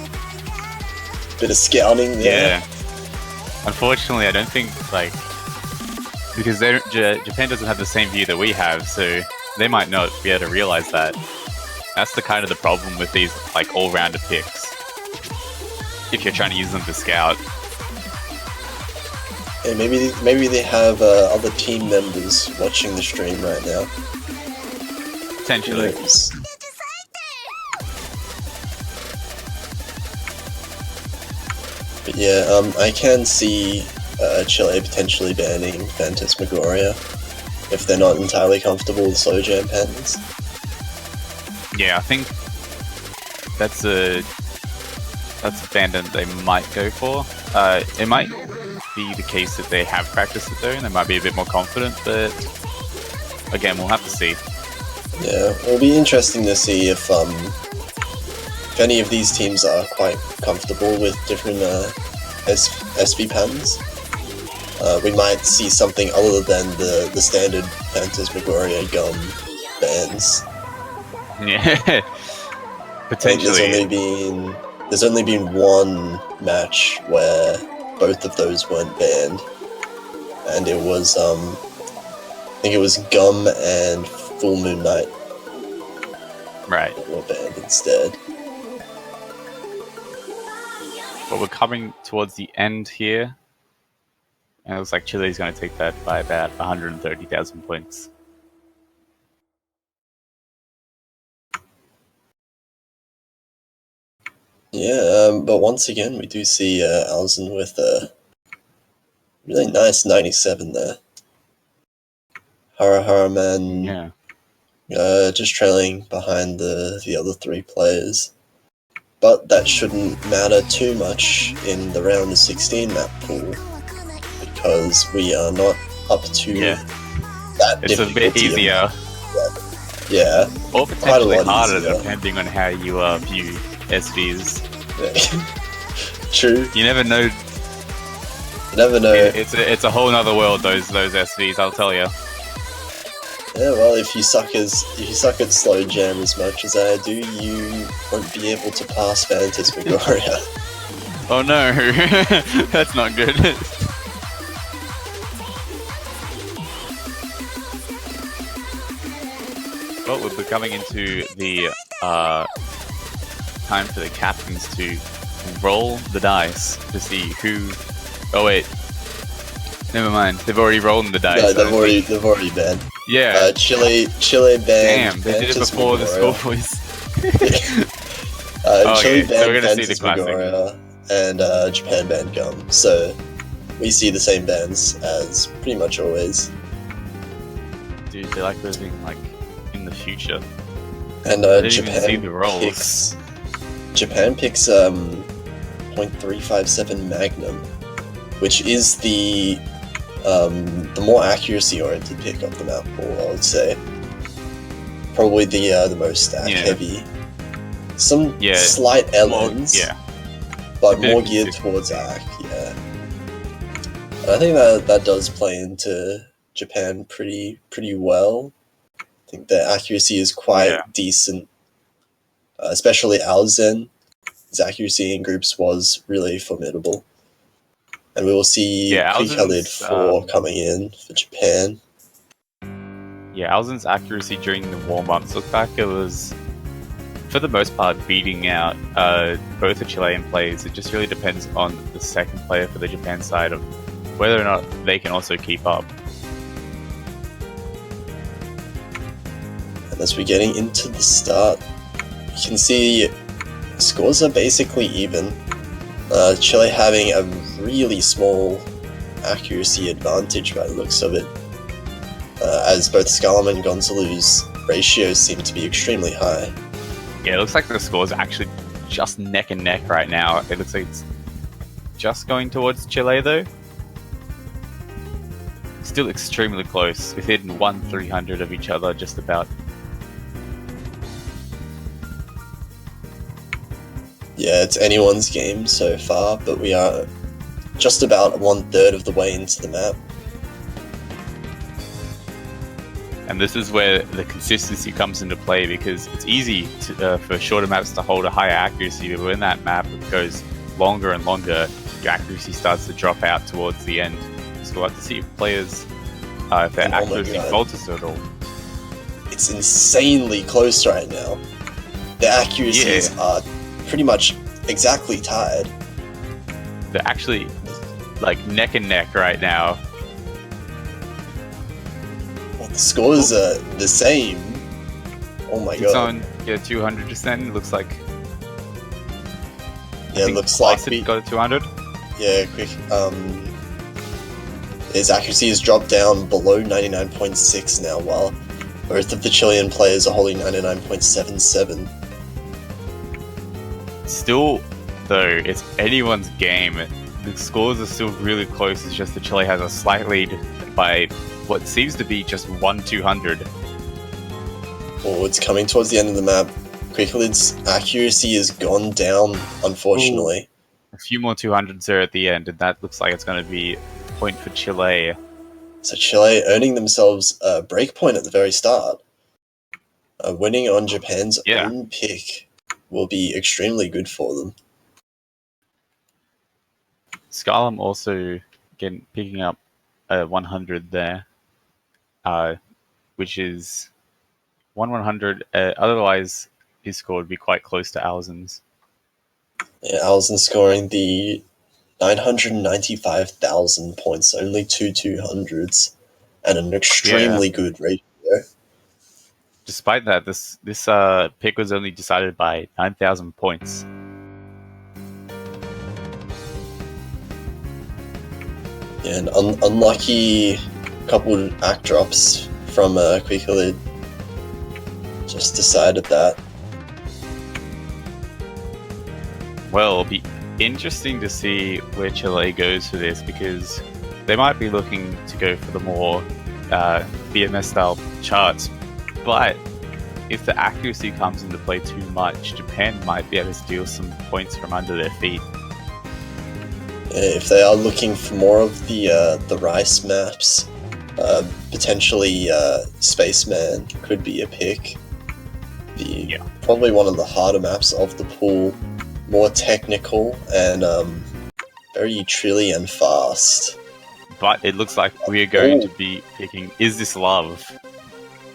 Bit of scouting there. Yeah. Unfortunately, I don't think because Japan doesn't have the same view that we have, so they might not be able to realize that. That's the kind of the problem with these all-rounder picks. If you're trying to use them to scout. Yeah, maybe they have other team members watching the stream right now. Potentially. Yes. But yeah, I can see Chile potentially banning Phantasmagoria if they're not entirely comfortable with slow jam patterns. Yeah, I think that's a ban that they might go for. It might be the case that they have practiced it though, and they might be a bit more confident, but again, we'll have to see. Yeah, it'll be interesting to see if any of these teams are quite comfortable with different SV patterns. We might see something other than the standard Phantasmagoria gum bans. Yeah, potentially. There's only been one match where both of those weren't banned, and it was I think it was Gum and Full Moon Night. Right. That were banned instead. But we're coming towards the end here, and it looks like Chile's going to take that by about 130,000 points. Yeah, but once again, we do see Alzen with a really nice 97 there. Hara Man, Yeah. just trailing behind the other three players. But that shouldn't matter too much in the round of 16 map pool, because we are not up to that It's a bit difficulty of- easier. Yeah. Or Quite a potentially lot harder, easier. depending on how you view SVs. True. You never know. You never know. It's a whole nother world, those SVs, I'll tell you. Yeah, well, if you suck at slow jam as much as I do, you won't be able to pass Phantasmagoria. Oh no, that's not good. Well, we're coming into the time for the captains to roll the dice to see who. Oh wait, never mind. They've already rolled the dice. No, they've already banned. Yeah. Chile banned. Damn, they did it before the score voice. Chile Okay, so banned we're gonna see the classic. Phantasmagoria, and Japan banned Gum. So we see the same bans as pretty much always. Dude, they like living like in the future. And didn't even see the rolls. Japan picks 0.357 Magnum, which is the more accuracy-oriented pick of the map pool, I would say. Probably the most stack heavy. Some slight LNs, but more geared towards ACK. Yeah, and I think that does play into Japan pretty well. I think the accuracy is quite decent, especially Alzen. His accuracy in groups was really formidable. And we will see Khalid 4 coming in for Japan. Yeah, Alzen's accuracy during the warm-ups looked like it was, for the most part, beating out both the Chilean players. It just really depends on the second player for the Japan side of whether or not they can also keep up. And as we're getting into the start, you can see scores are basically even. Chile having a really small accuracy advantage by the looks of it, as both Scarlam and Gonzalo's ratios seem to be extremely high. Yeah, it looks like the scores are actually just neck and neck right now. It looks like it's just going towards Chile though. Still extremely close, within 1/300 of each other, just about. Yeah, it's anyone's game so far, but we are just about 1/3 of the way into the map. And this is where the consistency comes into play, because it's easy for shorter maps to hold a higher accuracy, but when that map goes longer and longer, your accuracy starts to drop out towards the end. So we'll have to see if players, if their accuracy falters at all. It's insanely close right now. The accuracies are pretty much exactly tied. They're actually like neck and neck right now. Well, the scores are the same. Oh my god. It's on 200%. It looks like. Yeah, it looks like we got a 200. Yeah, quick. His accuracy has dropped down below 99.6 now, while both of the Chilean players are holding 99.77. Still, though, it's anyone's game. The scores are still really close. It's just that Chile has a slight lead by what seems to be just 1/200. Oh, it's coming towards the end of the map. Quicklid's accuracy has gone down, unfortunately. Ooh. A few more 200s there at the end, and that looks like it's going to be a point for Chile. So Chile earning themselves a break point at the very start. Winning on Japan's own pick will be extremely good for them. Scarlam also picking up a 100 there, which is 1/100. Otherwise, his score would be quite close to Alzen's. Yeah, Alzen scoring the 995,000 points, only 2/200s, and an extremely good ratio. Despite that, this pick was only decided by 9,000 points. Yeah, an unlucky couple act drops from Quicklid. Just decided that. Well, it'll be interesting to see where Chile goes for this, because they might be looking to go for the more BMS style charts. But if the accuracy comes into play too much, Japan might be able to steal some points from under their feet. Yeah, if they are looking for more of the rice maps, Potentially, Spaceman could be a pick. Probably one of the harder maps of the pool, more technical and very trilly and fast. But it looks like we are going to be picking Is This Love?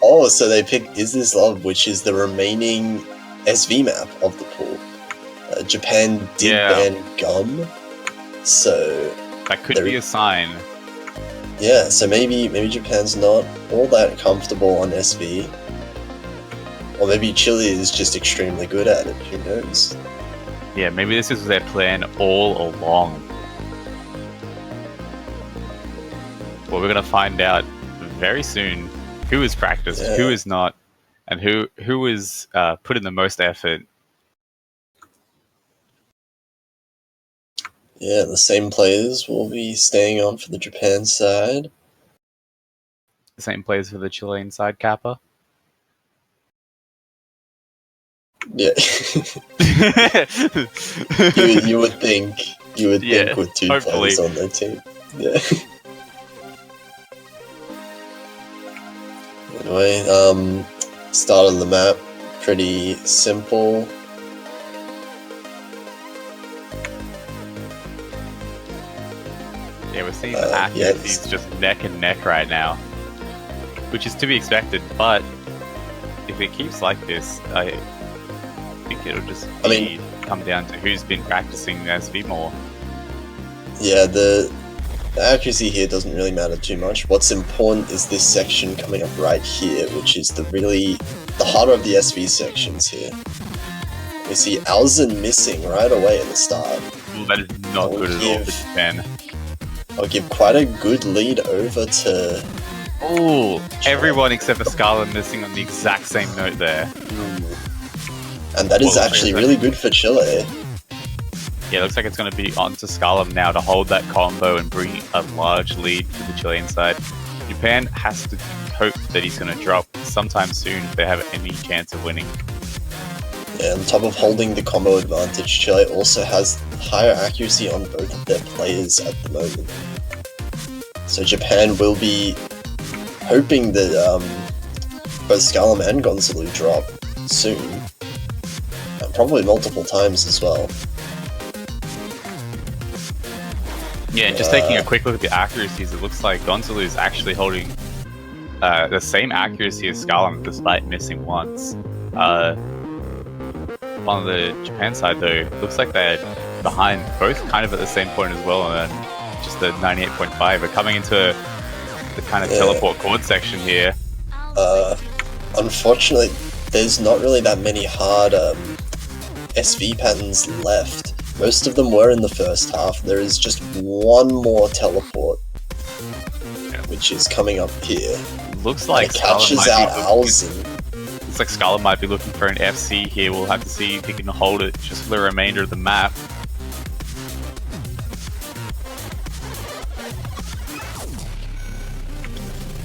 Oh, so they picked Is This Love, which is the remaining SV map of the pool. Japan did ban Gum, so that could be a sign. Yeah, so maybe Japan's not all that comfortable on SV. Or maybe Chile is just extremely good at it, who knows? Yeah, maybe this is their plan all along. Well, we're gonna find out very soon who is practiced, who is not, and who is put in the most effort. Yeah, the same players will be staying on for the Japan side. The same players for the Chilean side, Kappa. Yeah. you would think with two players on their team. Yeah. Anyway, start of the map, pretty simple. Yeah, we're seeing the accuracies just neck and neck right now, which is to be expected, but if it keeps like this, I think it'll just come down to who's been practicing SV more. Yeah, the accuracy here doesn't really matter too much. What's important is this section coming up right here, which is the harder of the SV sections here. We see Alzen missing right away at the start. Well, that is not good at all for Japan. I'll give quite a good lead over to... Oh, everyone except for Scarlet missing on the exact same note there. And that is actually really good for Chile. Yeah, it looks like it's going to be on to Scarlet now to hold that combo and bring a large lead for the Chilean side. Japan has to hope that he's going to drop sometime soon if they have any chance of winning. Yeah, on top of holding the combo advantage, Chile also has higher accuracy on both of their players at the moment. So Japan will be hoping that both Scalam and Gonzalo drop soon. And probably multiple times as well. Yeah, and just taking a quick look at the accuracies, it looks like Gonzalo is actually holding the same accuracy as Scalam despite missing once. On the Japan side though, looks like they're behind both kind of at the same point as well, and just the 98.5 are coming into the kind of teleport chord section here. Unfortunately, there's not really that many hard SV patterns left. Most of them were in the first half. There is just one more teleport, which is coming up here. Looks like it catches out Alzen. Looks like Scarlet might be looking for an FC here. We'll have to see if he can hold it just for the remainder of the map.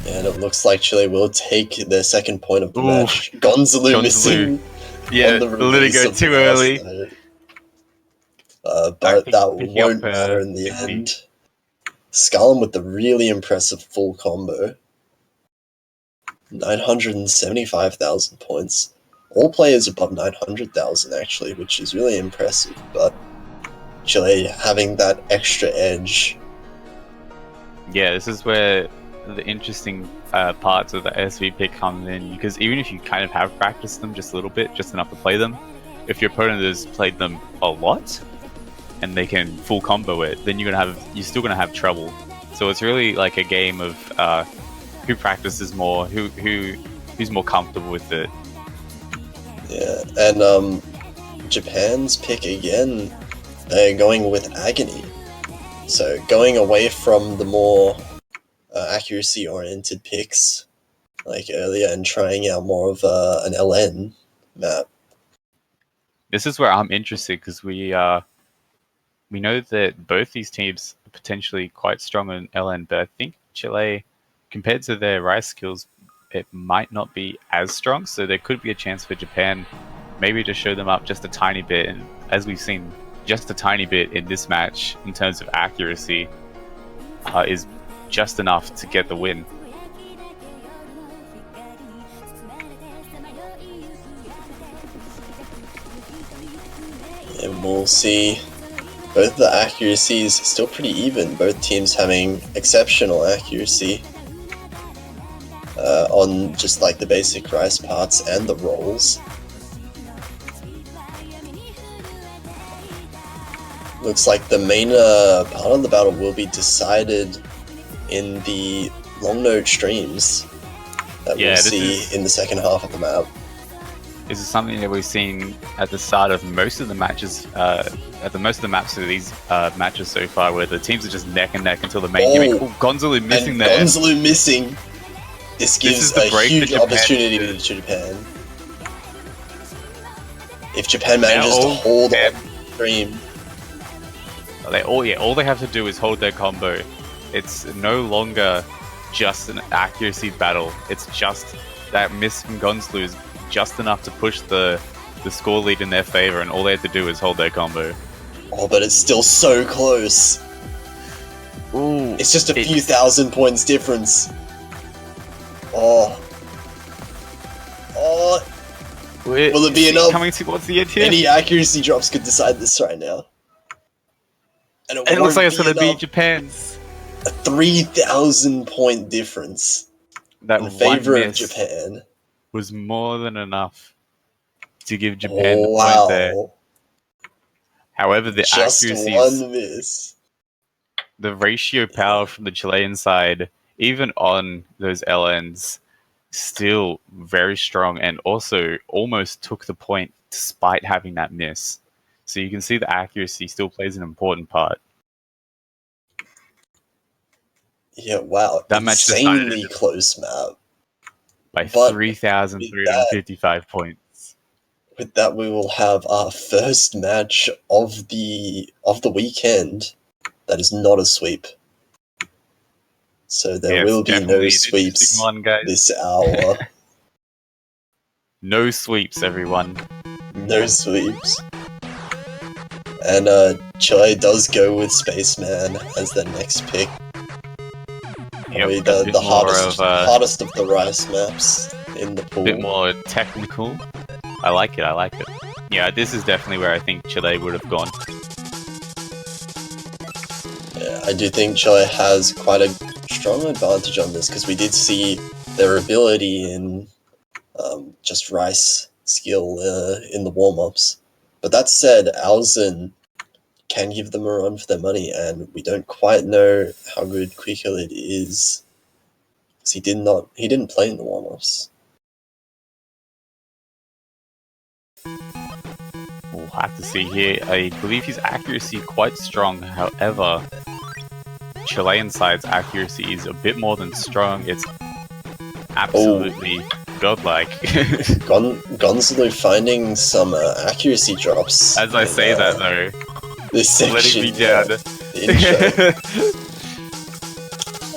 And it looks like Chile will take their second point of the match. Gonzalo missing. Yeah, let it go too early. But that won't matter in the end. Scarlet with the really impressive full combo. 975,000 points. All players above 900,000 actually, which is really impressive, but Chile having that extra edge. Yeah, this is where the interesting parts of the SV pick come in, because even if you kind of have practiced them just a little bit, just enough to play them, if your opponent has played them a lot and they can full combo it, then you're still gonna have trouble. So it's really like a game of who practices more, who's more comfortable with it. Yeah, and Japan's pick again, they're going with Agony. So going away from the more accuracy-oriented picks like earlier and trying out more of an LN map. This is where I'm interested, because we know that both these teams are potentially quite strong in LN, but I think Chile, compared to their Rise skills, it might not be as strong, so there could be a chance for Japan maybe to show them up just a tiny bit, and as we've seen, just a tiny bit in this match in terms of accuracy is just enough to get the win. And we'll see. Both the accuracies still pretty even. Both teams having exceptional accuracy on just like the basic rice parts and the rolls. Looks like the main part of the battle will be decided in the long node streams that we'll see in the second half of the map. This is something that we've seen at the start of most of the matches, most of the maps of these matches so far, where the teams are just neck and neck until the main gimmick. Oh, Gonzalo missing and there. Gonzalo missing. This gives a huge opportunity to Japan. If Japan manages to hold on stream. All they have to do is hold their combo. It's no longer just an accuracy battle. It's just that miss from Gonzalo is just enough to push the score lead in their favor, and all they have to do is hold their combo. Oh, but it's still so close. Ooh, it's just a few thousand points difference. Oh. Will it be enough? Coming towards the end here? Any accuracy drops could decide this right now. And it looks like it's going to be Japan's. A 3,000 point difference in favor of Japan was more than enough to give Japan the point there. However, the accuracy, one miss. The ratio power from the Chilean side, even on those LNs, still very strong, and also almost took the point despite having that miss. So you can see the accuracy still plays an important part. Yeah, wow. That match insanely close map. By 3,355 points. With that, we will have our first match of the weekend that is not a sweep. So there will be no sweeps this hour. No sweeps, everyone. No sweeps. And Chile does go with Spaceman as their next pick. Yep, the hardest of the rice maps in the pool. A bit more technical. I like it. Yeah, this is definitely where I think Chile would have gone. Yeah, I do think Chile has quite a strong advantage on this, because we did see their ability in just rice skill in the warm-ups. But that said, Alzen can give them a run for their money, and we don't quite know how good Quickilid is, because he didn't play in the warm-ups. We'll have to see here. I believe his accuracy quite strong. However, Chilean side's accuracy is a bit more than strong. It's absolutely godlike. Gonzalo finding some accuracy drops. As I say that though, this section, letting me down. The intro.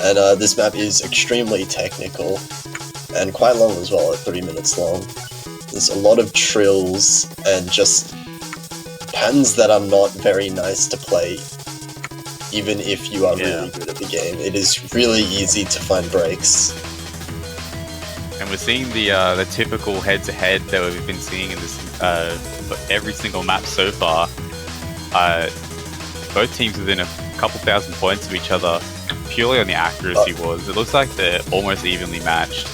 And this map is extremely technical and quite long as well, at 3 minutes long. There's a lot of trills and just patterns that are not very nice to play, even if you are really good at the game. It is really easy to find breaks. And we're seeing the typical head-to-head that we've been seeing in this every single map so far. Both teams within a couple thousand points of each other, purely on the accuracy wars. It looks like they're almost evenly matched.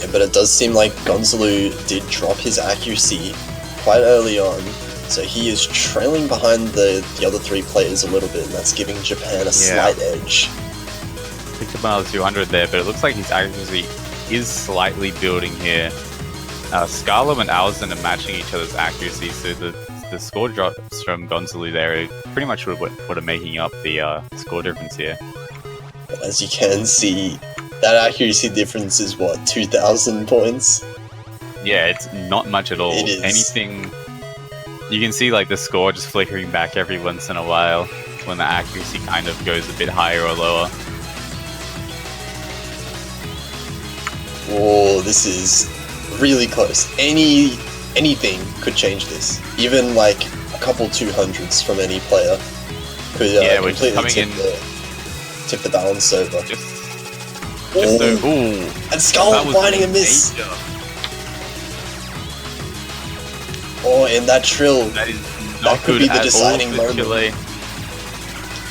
Yeah, but it does seem like Gonzalo did drop his accuracy quite early on, so he is trailing behind the other three players a little bit, and that's giving Japan a slight edge. Picked up another 200 there, but it looks like his accuracy is slightly building here. Scarlo and Alzen are matching each other's accuracy, so the score drops from Gonzalo there are pretty much what are making up the score difference here. As you can see, that accuracy difference is what, 2,000 points? Yeah, it's not much at all. It is. Anything, you can see like the score just flickering back every once in a while when the accuracy kind of goes a bit higher or lower. Whoa, this is really close. Anything could change this. Even like a couple 200s from any player could completely tip the balance over. And Skull finding a miss. Oh, in that trill, That is that not could good be the at deciding all for moment. Chile.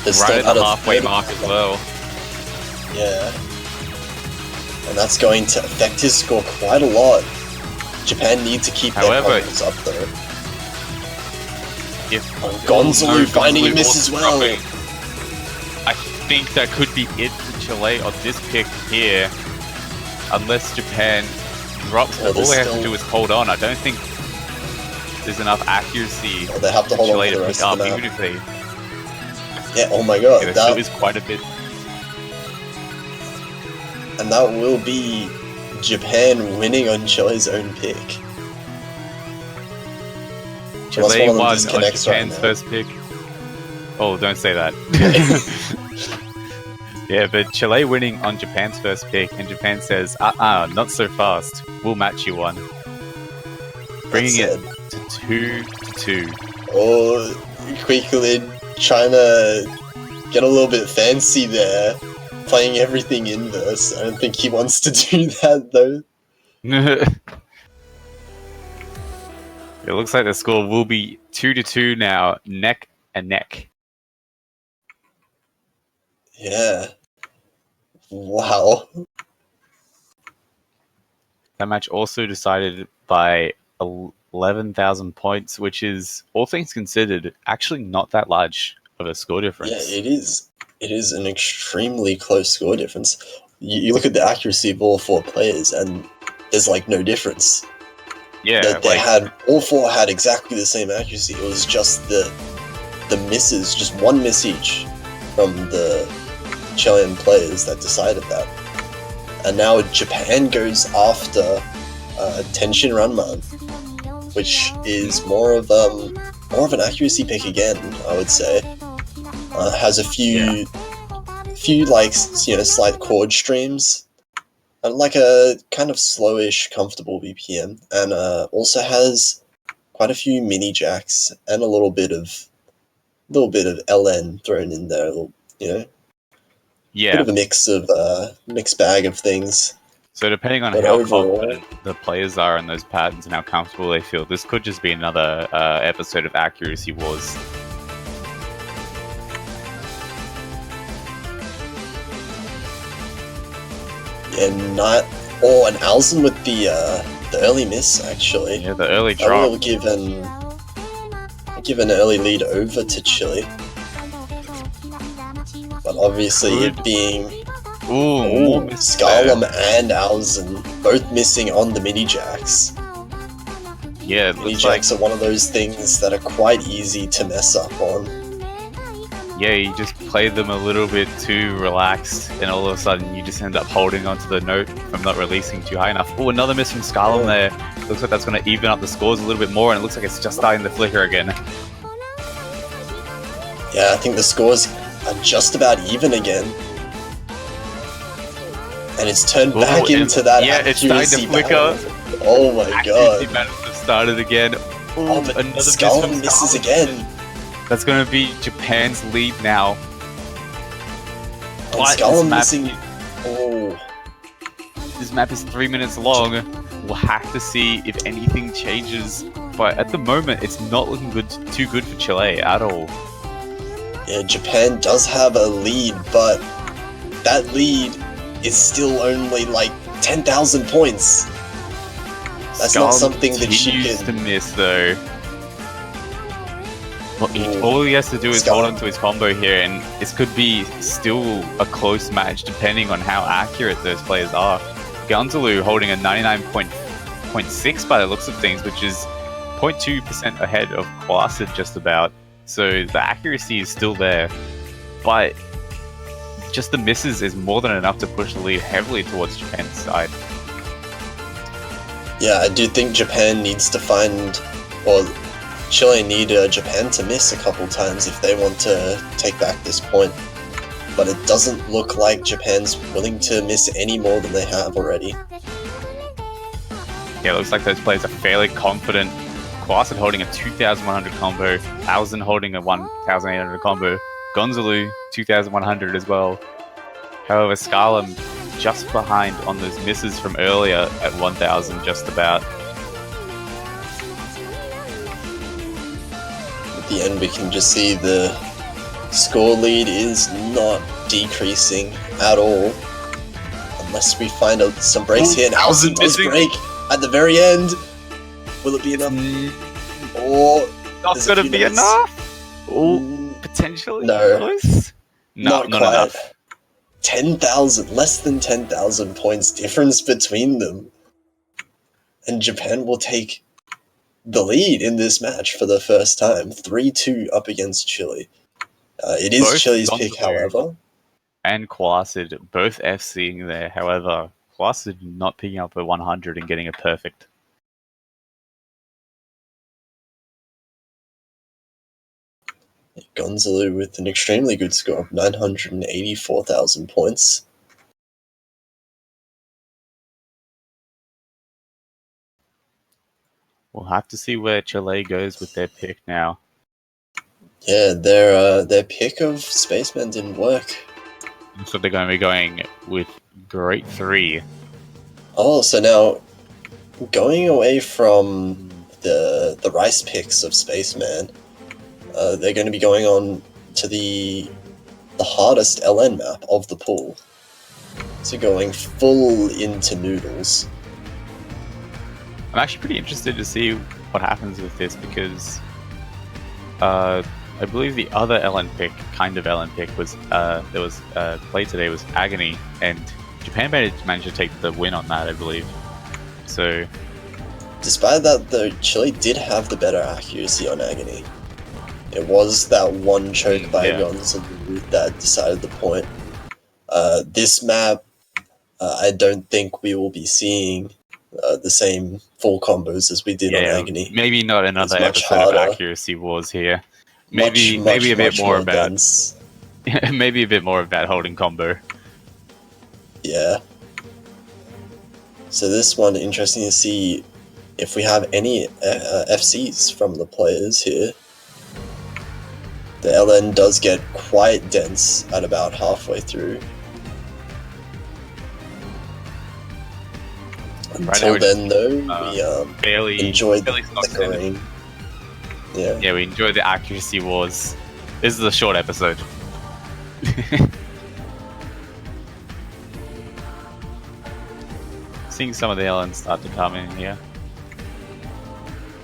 They're Right still at out the of halfway 30. mark as well. Yeah. And that's going to affect his score quite a lot. Japan need to keep their However, confidence up though. If Gonzalo finding a miss also as well. dropping. I think that could be it for Chile on this pick here. Unless Japan drops, Oh, all there's they have to still- do is hold on. I don't think there's enough accuracy Oh, they have to for hold on Chile for the to rest pick of up, the even map. if they. Yeah, oh my god, Yeah, there still that, is quite a bit. and that will be Japan winning on Chile's own pick. Unless Chile one of them won on disconnects right Japan's now. first pick. Oh, don't say that. Yeah, but Chile winning on Japan's first pick, and Japan says, not so fast. We'll match you one. Bringing it to 2-2. Oh, quickly trying to get a little bit fancy there. Playing everything inverse. I don't think he wants to do that though. It looks like the score will be 2-2 now, neck and neck. Yeah. Wow. That match also decided by 11,000 points, which is, all things considered, actually not that large of a score difference. Yeah, it is. It is an extremely close score difference. You look at the accuracy of all four players, and there's like no difference. Yeah, They had all four had exactly the same accuracy. It was just the misses, just one miss each from the Chilean players that decided that. And now Japan goes after Tenshin Ranman, which is more of an accuracy pick again, I would say. Has a few like slight chord streams, and like a kind of slowish, comfortable BPM, and also has quite a few mini jacks and a little bit of LN thrown in there. Bit of a mixed bag of things. So depending on But how overall- confident the players are in those patterns and how comfortable they feel, this could just be another episode of Accuracy Wars. And Alzen with the early miss actually. Yeah, the early That drop. will give an early lead over to Chile. But obviously it being More misses there. Skalem and Alzen both missing on the mini jacks. Yeah, it Mini looks like jacks are one of those things that are quite easy to mess up on. you just play them a little bit too relaxed, and all of a sudden you just end up holding onto the note from not releasing too high enough. Oh, another miss from Skalem there. Looks like that's going to even up the scores a little bit more, and it looks like it's just starting to flicker again. Yeah, I think the scores are just about even again. And it's turned back into that yeah, it's starting to accuracy flicker. battle. Oh my Accuracy god. battles have started again. Oh, but another miss Skalem from misses Skalem. again. That's going to be Japan's lead now. And But Skalem this map- missing. Oh. This map is 3 minutes long. We'll have to see if anything changes. But at the moment, it's not looking too good for Chile at all. Yeah, Japan does have a lead, but that lead is still only like 10,000 points. That's not Skalem something that she continues can. to miss though. All he has to do is Skalem. hold on to his combo here, and this could be still a close match depending on how accurate those players are. Gonzalo holding a 99.6 by the looks of things, which is 0.2% ahead of Quasid just about. So the accuracy is still there, but just the misses is more than enough to push the lead heavily towards Japan's side. Yeah, I do think Japan needs to find, or Chile need Japan to miss a couple times if they want to take back this point. But it doesn't look like Japan's willing to miss any more than they have already. Yeah, it looks like those players are fairly confident. Quasid holding a 2,100 combo, Alzen holding a 1,800 combo, Gonzalo 2,100 as well. However, Skalem just behind on those misses from earlier at 1,000 just about. at the end, we can just see the score lead is not decreasing at all. Unless we find out some breaks here. And Alzen does break at the very end. Will it be enough? Or Not there's going a to few be minutes. enough. Oh, potentially. No. Close. No, Not not quite. enough. 10,000, less than 10,000 points difference between them. And Japan will take the lead in this match for the first time. 3-2 up against Chile. It is Both Chile's Gonzalo pick, however. And Quasid both FCing there. However, Quasid not picking up a 100 and getting a perfect. Gonzalo with an extremely good score of 984,000 points. We'll have to see where Chile goes with their pick now. Yeah, their pick of Spaceman didn't work. So they're going to be going with Great 3. Oh, so now going away from the rice picks of Spaceman, they're going to be going on to the hardest LN map of the pool. So going full into noodles. I'm actually pretty interested to see what happens with this because I believe the other LN pick, was that was played today was Agony, and Japan managed to take the win on that, I believe. So, despite that, though, Chile did have the better accuracy on Agony. It was that one choke by Gonzalo that decided the point. This map, I don't think we will be seeing the same full combos as we did on Agony. Maybe not another episode harder. of Accuracy Wars here. Maybe much a bit more about dense. maybe a bit more of that holding combo. Yeah. So this one, interesting to see if we have any FCs from the players here. The LN does get quite dense at about halfway through. Until then, though, we enjoyed the flickering. Yeah, we enjoyed the Accuracy Wars. This is a short episode. Seeing some of the LNs start to come in here.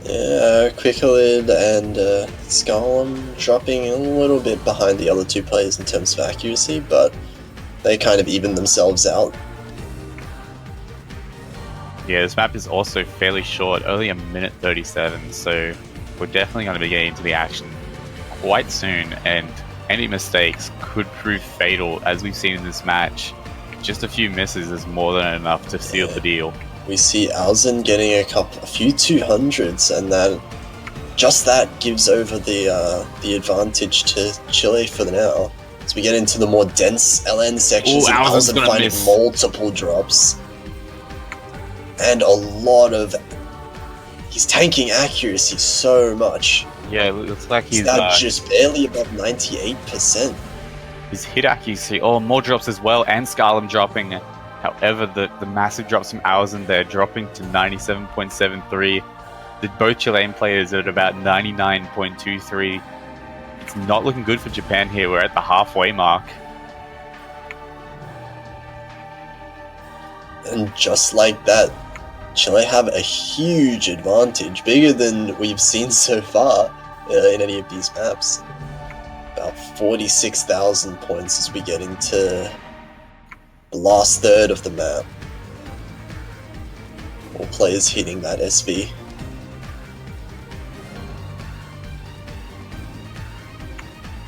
Yeah, Quicklid and Scarlum dropping a little bit behind the other two players in terms of accuracy, but they kind of even themselves out. Yeah, this map is also fairly short, only a minute 37, so we're definitely going to be getting into the action quite soon, and any mistakes could prove fatal, as we've seen in this match. Just a few misses is more than enough to seal the deal. We see Alzen getting a few 200s, and that gives over the advantage to Chile for now. As we get into the more dense LN sections, and Alzen finding multiple drops. And a lot of... He's tanking accuracy so much. Yeah, it looks like he's... just barely above 98%. His hit accuracy, more drops as well, and Scarlum dropping. However, the massive drops from Alzen there, dropping to 97.73. Both Chilean players are at about 99.23. It's not looking good for Japan here. We're at the halfway mark. And just like that, Chile have a huge advantage, bigger than we've seen so far in any of these maps. About 46,000 points as we get into the last third of the map. All players hitting that SV.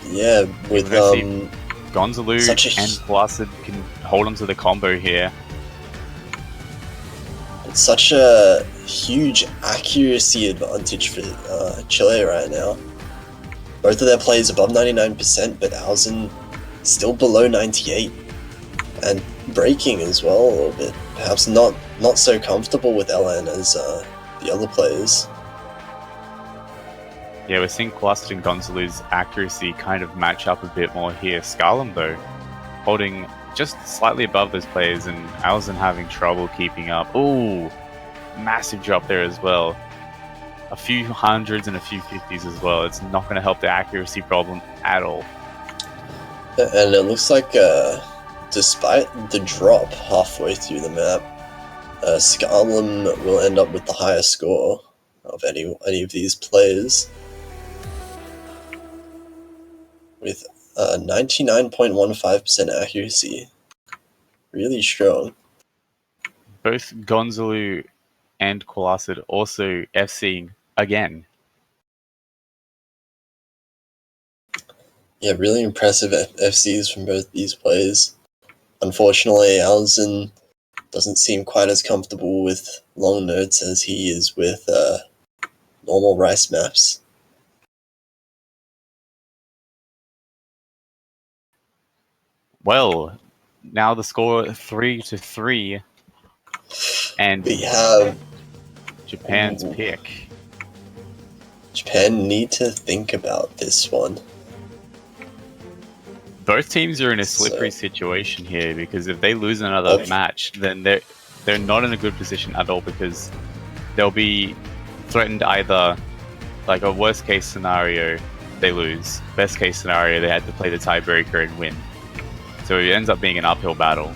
Yeah, with Gonzalo and Placid can hold onto the combo here. Such a huge accuracy advantage for Chile right now. Both of their players above 99%, but Alzen still below 98. And breaking as well a little bit. Perhaps not so comfortable with LN as the other players. Yeah, we're seeing Placid and Gonzalo's accuracy kind of match up a bit more here. Scarlum, though, holding just slightly above those players, and Alzen having trouble keeping up. Ooh, massive drop there as well. a few hundreds and a few 50s as well. It's not going to help the accuracy problem at all. And it looks like, despite the drop halfway through the map, Scarlam will end up with the highest score of any of these players, with 99.15% accuracy. Really strong. Both Gonzalo and Qualacid also FCing again. Yeah, really impressive FCs from both these players. Unfortunately, Alzen doesn't seem quite as comfortable with long notes as he is with normal rice maps. Well, now the score 3-3, and We have Japan's pick. Japan need to think about this one. Both teams are in a slippery situation here, because if they lose another match, then they're not in a good position at all, because they'll be threatened either, like a worst case scenario, they lose. Best case scenario, they had to play the tiebreaker and win. So it ends up being an uphill battle.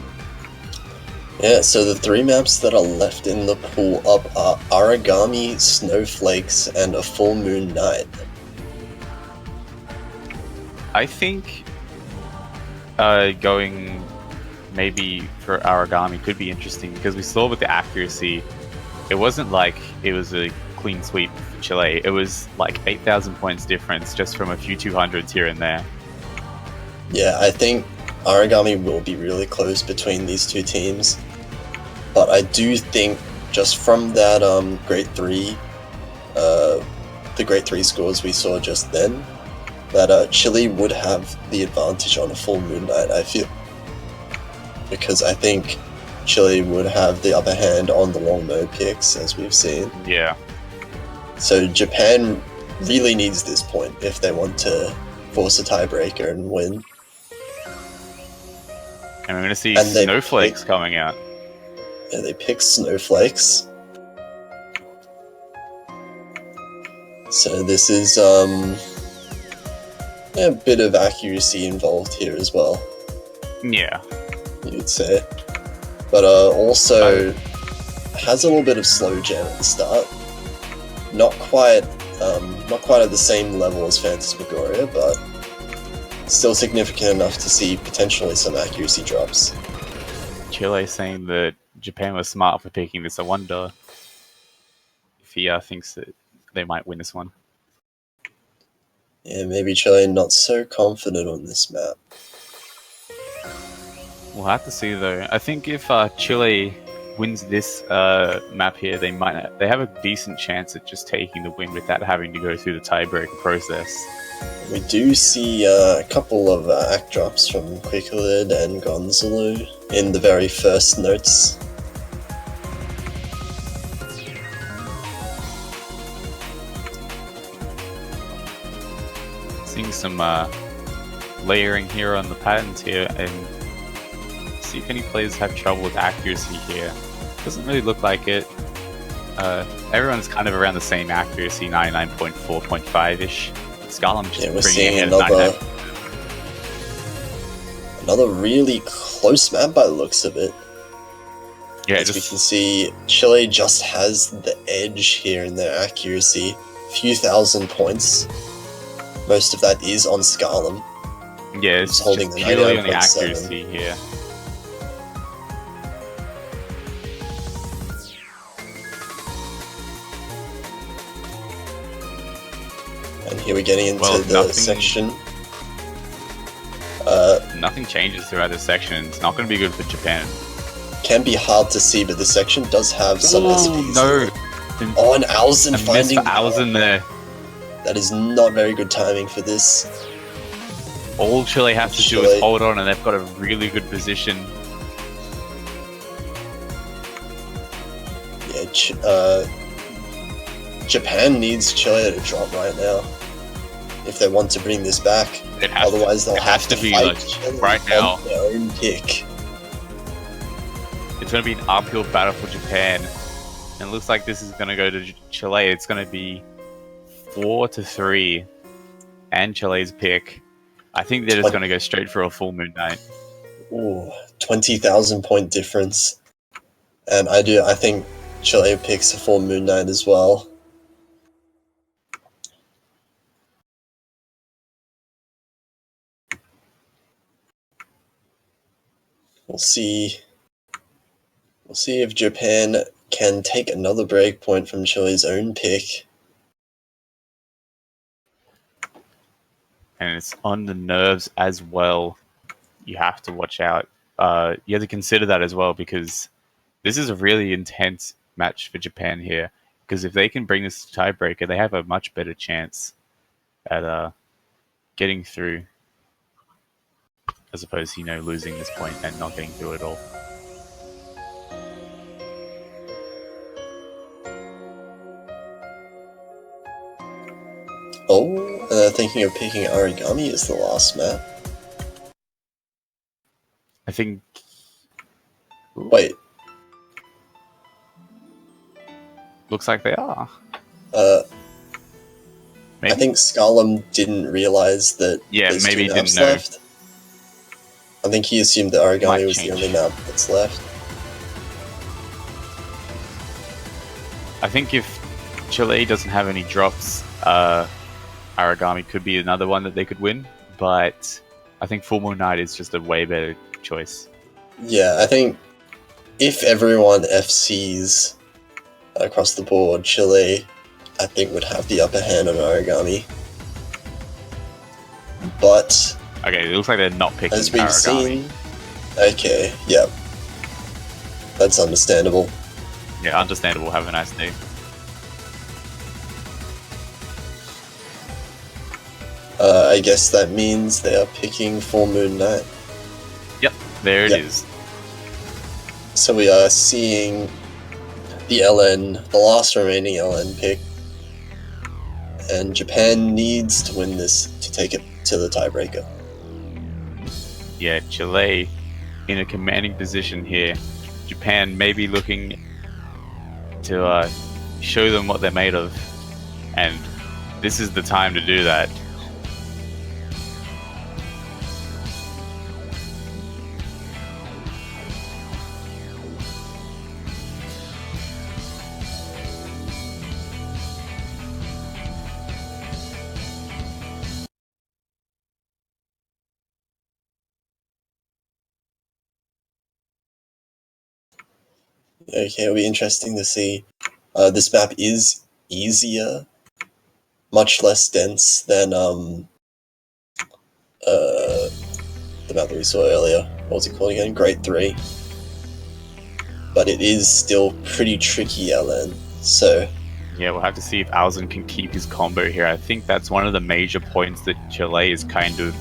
Yeah, so the three maps that are left in the pool up are Origami, Snowflakes, and a Full Moon Night. I think going maybe for Origami could be interesting, because we saw with the accuracy, it wasn't like it was a clean sweep for Chile. It was like 8,000 points difference just from a few 200s here and there. Yeah, I think Origami will be really close between these two teams, but I do think just from that grade 3, the grade 3 scores we saw just then, that Chile would have the advantage on a Full Moon Night, I feel. Because I think Chile would have the upper hand on the long node picks, as we've seen. Yeah. So Japan really needs this point if they want to force a tiebreaker and win. And we're going to see Snowflakes coming out. Yeah, they pick Snowflakes. So this is a bit of accuracy involved here as well. Yeah. You'd say. But also has a little bit of slow jam at the start. Not quite at the same level as Phantasmagoria, but still significant enough to see potentially some accuracy drops. Chile saying that Japan was smart for picking this. I wonder if he thinks that they might win this one. Yeah, maybe Chile not so confident on this map. We'll have to see though. I think if Chile wins this map here, they have a decent chance at just taking the win without having to go through the tiebreaker process. We do see a couple of act drops from Quicklid and Gonzalo in the very first notes. Seeing some layering here on the patterns here, and see if any players have trouble with accuracy here. Doesn't really look like it. Everyone's kind of around the same accuracy, 99.4.5-ish. Scarlam just we're bringing seeing ahead another really close map by the looks of it. Yeah, as we can see, Chile just has the edge here in their accuracy. A few thousand points. Most of that is on Scarlam. Yeah, it's holding just the purely on the 99.7. accuracy here. And here we're getting into the section. Nothing changes throughout this section. It's not going to be good for Japan. Can be hard to see, but the section does have some SPs. No! Oh, and Alzen finding Alzen there. That is not very good timing for this. All Chile has to do is hold on, and they've got a really good position. Yeah, Japan needs Chile to drop right now if they want to bring this back. Otherwise, they'll have to be fight like right now. On their own pick. It's going to be an uphill battle for Japan. And it looks like this is going to go to Chile. It's going to be 4-3, and Chile's pick. I think they're just going to go straight for a full Moon Knight. Ooh, 20,000 point difference. And I think Chile picks a full Moon Knight as well. We'll see. We'll see if Japan can take another breakpoint from Chile's own pick. And it's on the nerves as well. You have to watch out. You have to consider that as well, because this is a really intense match for Japan here. Because if they can bring this to tiebreaker, they have a much better chance at getting through, as opposed to losing this point and not getting through at all. Oh, thinking of picking Origami as the last map. I think. Wait. Looks like they are. I think Scarlum didn't realize that there's maybe two he maps didn't know. left. I think he assumed that Origami Might was change. the only map that's left. I think if Chile doesn't have any drops, Origami could be another one that they could win. But I think Full Moon Knight is just a way better choice. Yeah, I think if everyone FCs across the board, Chile, I think, would have the upper hand on Origami. But Okay, it looks like they're not picking as we've Origami. seen, okay, yeah, that's understandable. Yeah, understandable. Have a nice day. I guess that means they are picking Full Moon Knight. Yep, there it Yep. is. So we are seeing the last remaining LN pick, and Japan needs to win this to take it to the tiebreaker. Yeah, Chile in a commanding position here. Japan may be looking to show them what they're made of, and this is the time to do that. Okay, it'll be interesting to see. This map is easier, much less dense than the map that we saw earlier. What was it called again? Grade 3. But it is still pretty tricky LN, so Yeah, we'll have to see if Alzen can keep his combo here. I think that's one of the major points that Chile is kind of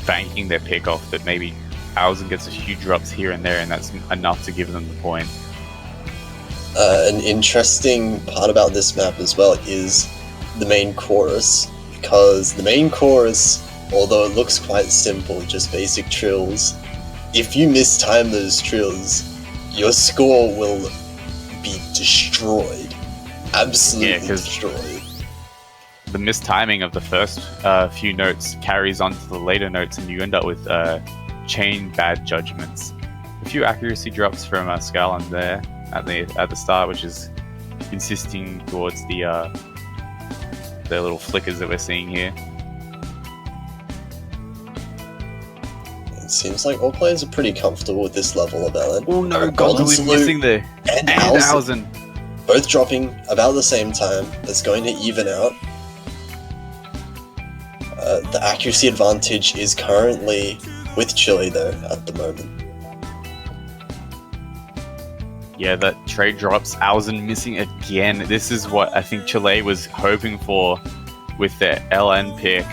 banking their pick off, that maybe Alzen gets a few drops here and there, and that's enough to give them the point. an interesting part about this map as well is the main chorus, because the main chorus, although it looks quite simple, just basic trills, if you mistime those trills, your score will be destroyed. Absolutely Yeah, 'cause destroyed. the mistiming of the first few notes carries on to the later notes, and you end up with chain bad judgments. A few accuracy drops from Scarlum there at the start, which is insisting towards the little flickers that we're seeing here. It seems like all players are pretty comfortable with this level of LN. Oh no, Gonzalou missing there. and And Alzen, Alzen. both dropping about the same time. That's going to even out. The accuracy advantage is currently with Chile, though, at the moment. Yeah, that trade drops. Alzen missing again. This is what I think Chile was hoping for with their LN pick.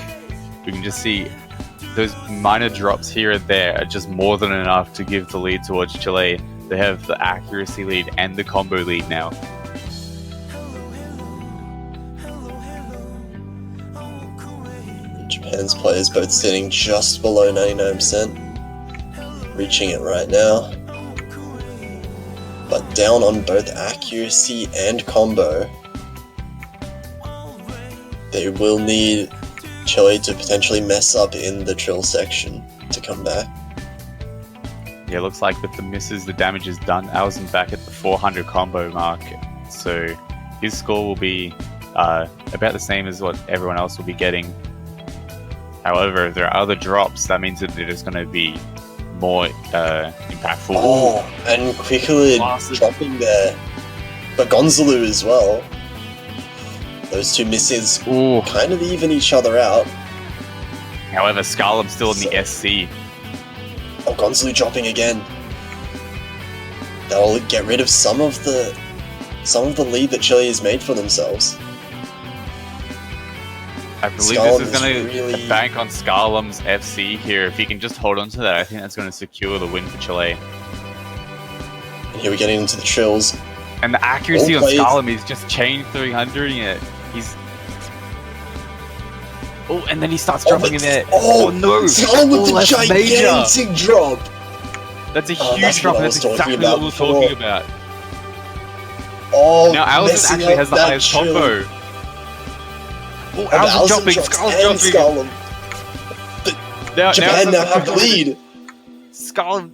We can just see those minor drops here and there are just more than enough to give the lead towards Chile. They have the accuracy lead and the combo lead now. Japan's players both sitting just below 99%, reaching it right now. But down on both accuracy and combo. They will need Chile to potentially mess up in the trill section to come back. Yeah, looks like with the misses, the damage is done. Alzen back at the 400 combo mark, so his score will be about the same as what everyone else will be getting. However, if there are other drops, that means that it is going to be more impactful. Oh, and quickly dropping there. But Gonzalo as well. Those two misses kind of even each other out. However, Scarlem's still in the SC. Oh, Gonzalo dropping again. That'll get rid of some of the lead that Chile has made for themselves. I believe Scarlem this is going to really... bank on Scarlem's FC here. If he can just hold on to that, I think that's going to secure the win for Chile. And here we're getting into the trills. And the accuracy on Scarlem is just chain 300ing it. He's... Oh, and then he starts dropping in there. Oh no! Scarlem with the gigantic major drop! That's a huge drop, and that's exactly what we're talking about. Oh, now Alzen actually has the highest combo. Oh, Alzen dropping, Scarlem dropping. Japan now have the lead. Scarlem.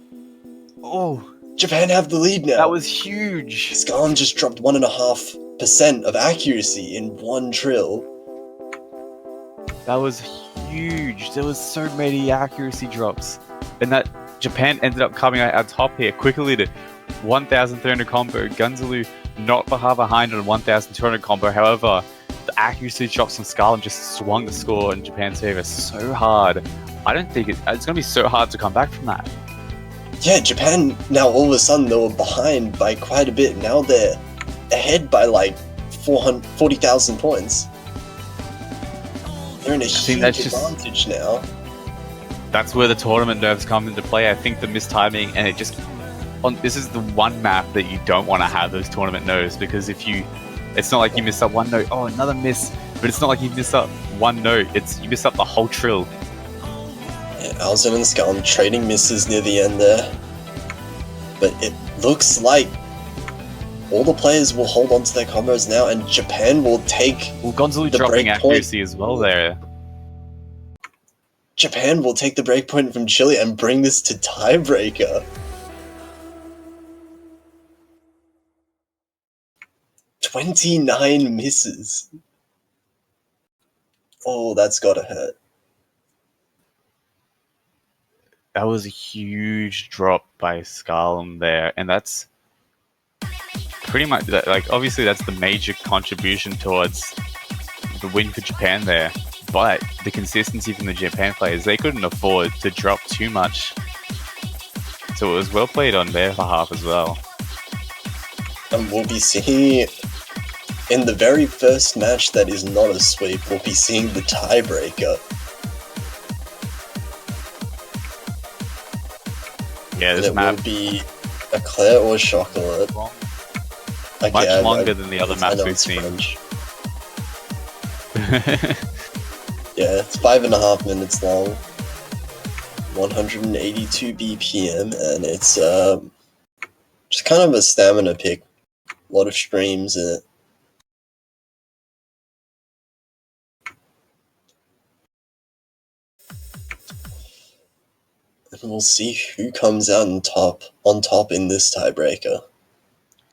Oh. Japan have the lead now. That was huge. Scarlem just dropped 1.5% of accuracy in one trill. That was huge. There was so many accuracy drops. And that Japan ended up coming out on top here quickly to 1,300 combo. Gonzalo not far behind on 1,200 combo. However, the accuracy drops on Scarlem just swung the score in Japan's favor so hard. I don't think it's going to be so hard to come back from that. Yeah, Japan now all of a sudden they were behind by quite a bit. Now they're ahead by like 40,000 points. They're in a huge advantage now. That's where the tournament nerves come into play. I think the mistiming and it just... this is the one map that you don't want to have those tournament nerves, because if you... It's not like you miss up one note, oh, another miss. But it's not like you miss up one note, you miss up the whole trill. Yeah, Alzen and Scarlem trading misses near the end there. But it looks like all the players will hold on to their combos now, and Japan will take Gonzalo the dropping break accuracy point. As well there. Japan will take the break point from Chile and bring this to tiebreaker. 29 misses. Oh, that's gotta hurt. That was a huge drop by Scarlem there, and that's pretty much like obviously that's the major contribution towards the win for Japan there. But the consistency from the Japan players, they couldn't afford to drop too much, so it was well played on their behalf as well. And we'll be seeing in the very first match that is not a sweep, we'll be seeing the tiebreaker. Yeah, this map will be Eclair or Chocolat. Much longer than the other maps we've seen. Yeah, it's 5.5 minutes long, 182 BPM, and it's just kind of a stamina pick. A lot of streams in it. And we'll see who comes out on top in this tiebreaker.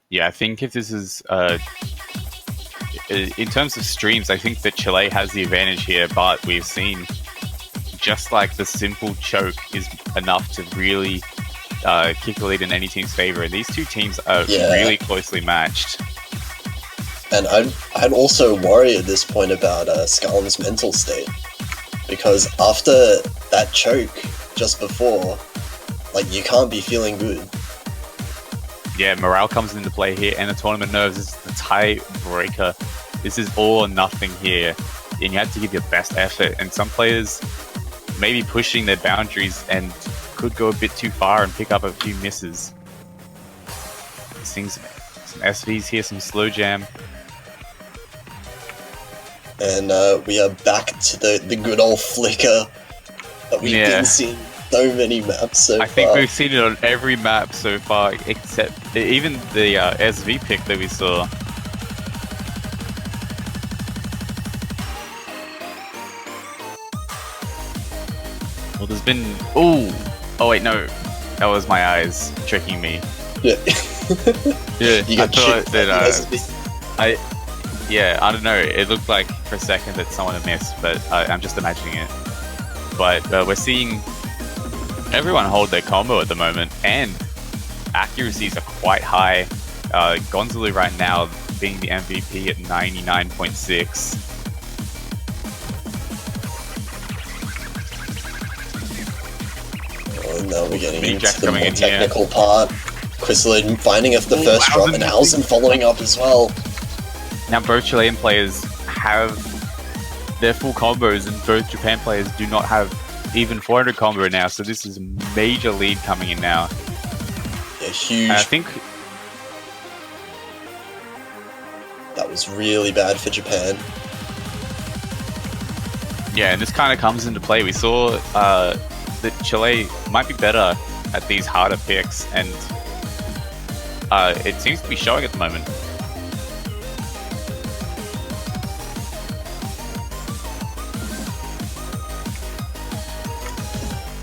Yeah, I think if this is in terms of streams, I think that Chile has the advantage here, but we've seen just like the simple choke is enough to really kick a lead in any team's favor. And these two teams are really closely matched. And I'd also worry at this point about Scarlem's mental state, because after that choke just before, like, you can't be feeling good. Yeah, morale comes into play here, and the tournament nerves is the tiebreaker. This is all or nothing here, and you have to give your best effort. And some players may be pushing their boundaries and could go a bit too far and pick up a few misses. Seeing some SVs here, some slow jam. And we are back to the good old flicker that we've been seeing so many maps so I think far. we've seen it on every map so far, except even the SV pick that we saw. Well, there's been... Ooh! Oh wait, no. That was my eyes tricking me. Yeah. Yeah, You I got thought tricked that... by the SV. Yeah, I don't know. It looked like for a second that someone had missed, but I'm just imagining it. But we're seeing everyone hold their combo at the moment, and accuracies are quite high. Gonzalo right now being the MVP at 99.6. Oh, now we're getting Mini into Jack's the coming more in here. technical part. Quizlid finding the Ooh, first drop, Alzen and dropping. Alzen following up as well. Now both Chilean players have their full combos, and both Japan players do not have even 400 combo now, so this is a major lead coming in now. Yeah, huge. And I think That was really bad for Japan. yeah, and this kind of comes into play. We saw that Chile might be better at these harder picks, and it seems to be showing at the moment.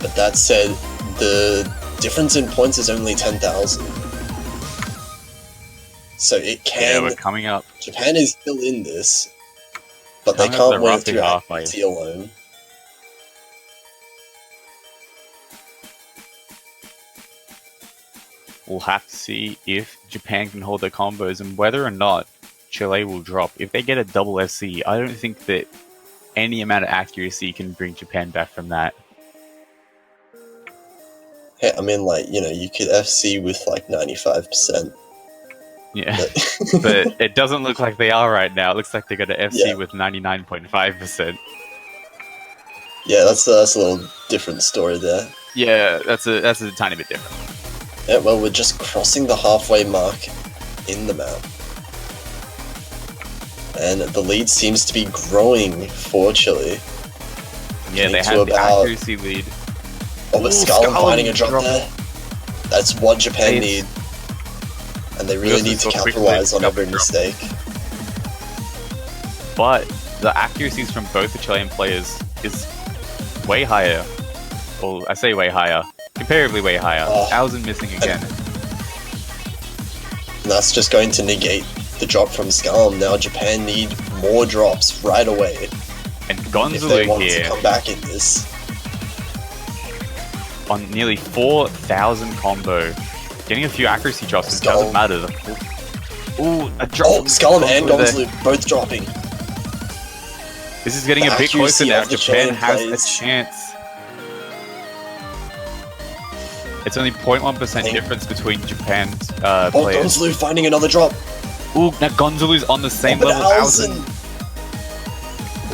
But that said, the difference in points is only 10,000. So it Yeah, can... we're coming up. Japan is still in this, but they Coming up can't the win it roughly through halfway. accuracy alone. We'll have to see if Japan can hold their combos and whether or not Chile will drop. If they get a double FC, I don't think that any amount of accuracy can bring Japan back from that. Hey, I mean, like, you know, you could FC with like 95%. Yeah, But but it doesn't look like they are right now. It looks like they got an FC Yeah. with 99.5%. yeah, that's a little different story there. Yeah, that's a tiny bit different. Yeah, well, we're just crossing the halfway mark in the map. And the lead seems to be growing for Chile. Yeah, they Getting to had the about- accuracy lead. Oh, but Ooh, Scarlett Scarlett finding a drop dropped there. That's what Japan It's- need. And they really also need to saw quickly capitalize on every drop. mistake. But the accuracies from both the Chilean players is way higher. Well, I say way higher. Comparably way higher. Oh. Alzen missing again. And that's just going to negate the drop from Scarlett. Now Japan need more drops right away And if Gonzalo they want to here come back in this. on nearly 4,000 combo. Getting a few accuracy drops, it doesn't matter. Ooh, a drop. Oh, Scarlett and Gonzalo there. Gonzalo both dropping. This is getting The a bit closer accuracy now. of the Japan Chilean has players. a chance. It's only 0.1% difference between Japan's Oh, players. Gonzalo finding another drop. Ooh, now Gonzalo's on the same but level. Alzen.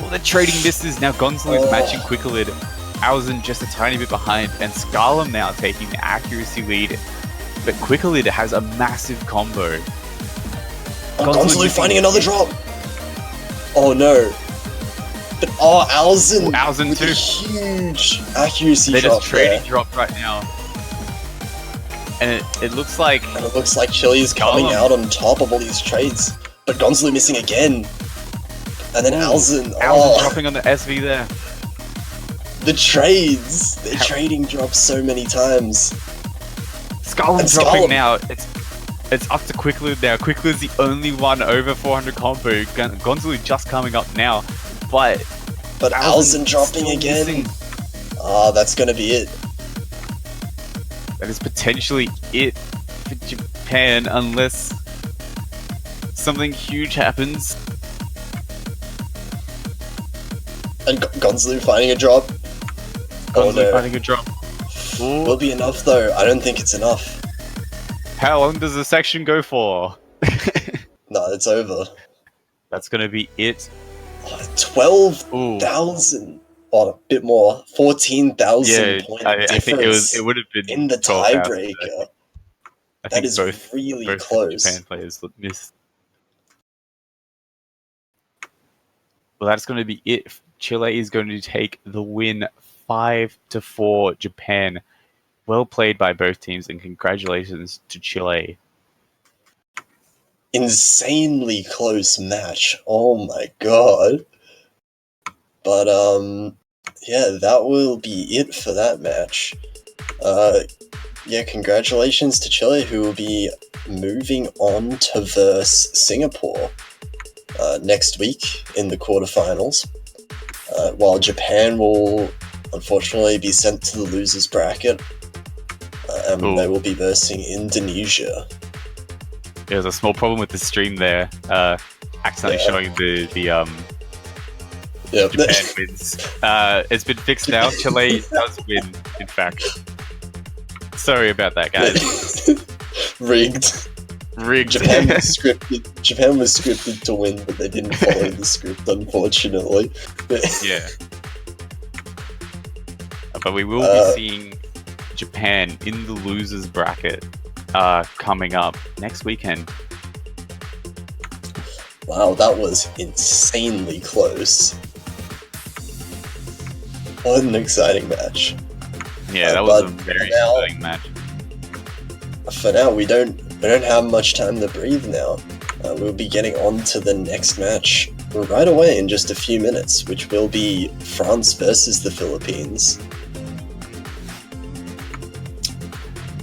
Oh, they're trading misses. Now Gonzalo's Oh. matching Quicklid. Alzen just a tiny bit behind, and Scarlett now taking the accuracy lead. But Quicklid has a massive combo. Oh, Gonzalo Gonzalo missing finding it. another drop. Oh no. But Alzen Ooh, Alzen with a too. huge accuracy They're drop just trading there. drop right now. And it looks like And it looks like Chile is coming Gollum. out on top of all these trades. But Gonzalo missing again. And then Alzen. Alzen Oh, dropping on the SV there. the trades. They're trading drops so many times. Scarlett And dropping Scarlett. now. It's up to Quicklid now. Quicklid's the only one over 400 combo. Gonzalo just coming up now. But But Alzen dropping still again. missing. Ah, that's gonna be it. That is potentially it for Japan unless something huge happens. And Gonzalo finding a drop. Oh Gonzalo no. finding a drop. Ooh. Will be enough though. I don't think it's enough. How long does the section go for? No, it's over. That's gonna be it. 12,000. Oh, a bit more. 14,000 Yeah, point I difference think it would have been in the 12,000. tiebreaker. I That think is both really close. Japan players missed. Well, that's going to be it. Chile is going to take the win 5-4 Japan. Well played by both teams, and congratulations to Chile. Insanely close match. Oh my god. But yeah, that will be it for that match. Yeah, congratulations to Chile, who will be moving on to verse Singapore next week in the quarterfinals, while Japan will unfortunately be sent to the losers bracket, and Ooh. they will be versing Indonesia. There's a small problem with the stream there. Accidentally showing the Yep. Japan wins. It's been fixed now. Chile does win, in fact. Sorry about that, guys. Rigged. Japan was scripted to win, but they didn't follow the script, unfortunately. Yeah. But we will be seeing Japan in the losers bracket coming up next weekend. Wow, that was insanely close. What an exciting match. Yeah, that was a very exciting match. For now, we don't have much time to breathe now. We'll be getting on to the next match right away in just a few minutes, which will be France versus the Philippines.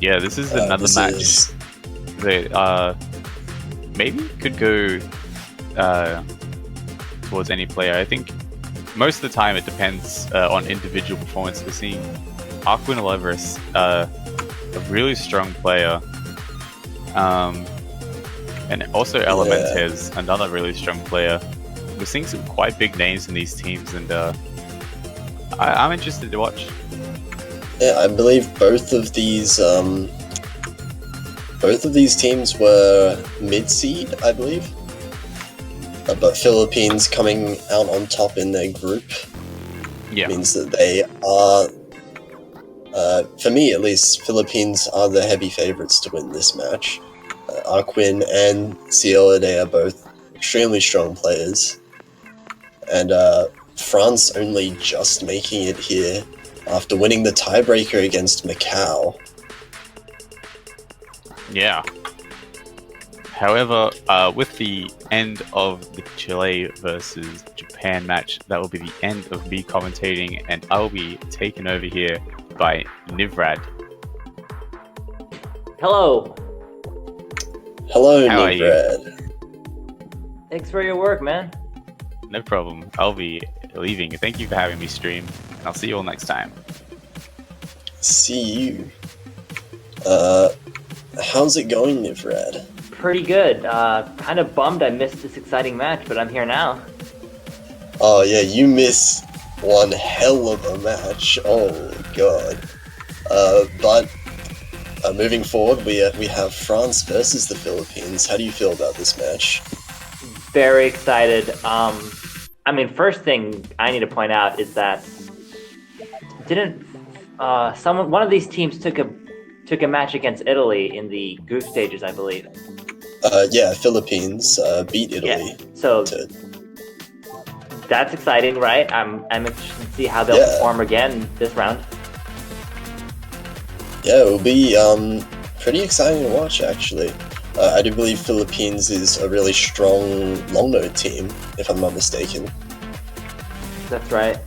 Yeah, this is another match that maybe could go towards any player. I think most of the time it depends on individual performance. We're seeing Aquin Alvarez, a really strong player, and also Elementes, another really strong player. We're seeing some quite big names in these teams, and I'm interested to watch. Yeah, I believe both of these teams were mid-seed, I believe. But Philippines coming out on top in their group means that they are, for me at least, Philippines are the heavy favourites to win this match. Aquin and Ciolade are both extremely strong players. And France only just making it here after winning the tiebreaker against Macau. Yeah. However, with the end of the Chile versus Japan match, that will be the end of me commentating, and I'll be taken over here by Nivrad. Hello. Hello, How Nivrad. Thanks for your work, man. No problem. I'll be leaving. Thank you for having me stream. I'll see you all next time. See you. How's it going, Nivrad? Pretty good. Kind of bummed I missed this exciting match, but I'm here now. Oh yeah, you missed one hell of a match. Oh god. But moving forward, we have France versus the Philippines. How do you feel about this match? Very excited. I mean, first thing I need to point out is that one of these teams took a match against Italy in the group stages, I believe. Yeah, Philippines beat Italy. Yeah. So that's exciting, right? I'm interested to see how they'll perform again this round. Yeah, it will be pretty exciting to watch, actually. I do believe Philippines is a really strong long node team, if I'm not mistaken. That's right.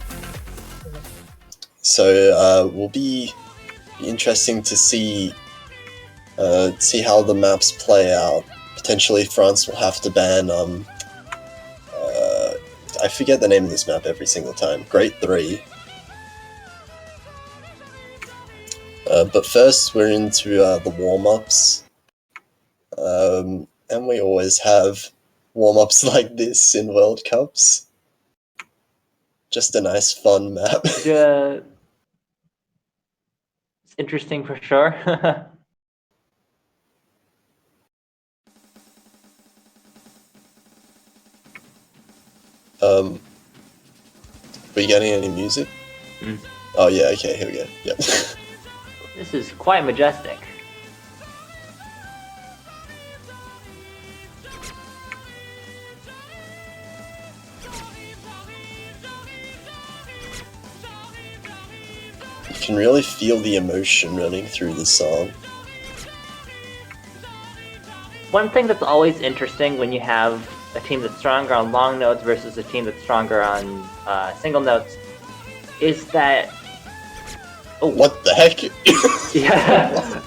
So will be interesting to see how the maps play out. Potentially, France will have to ban. I forget the name of this map every single time. Great 3. But first, we're into the warm-ups. And we always have warm-ups like this in World Cups. Just a nice, fun map. It's interesting for sure. We getting any music? Oh yeah, okay, here we go. Yep. This is quite majestic. can really feel the emotion running through the song. One thing that's always interesting when you have a team that's stronger on long notes versus a team that's stronger on single notes is that. Oh, what the heck? Yeah.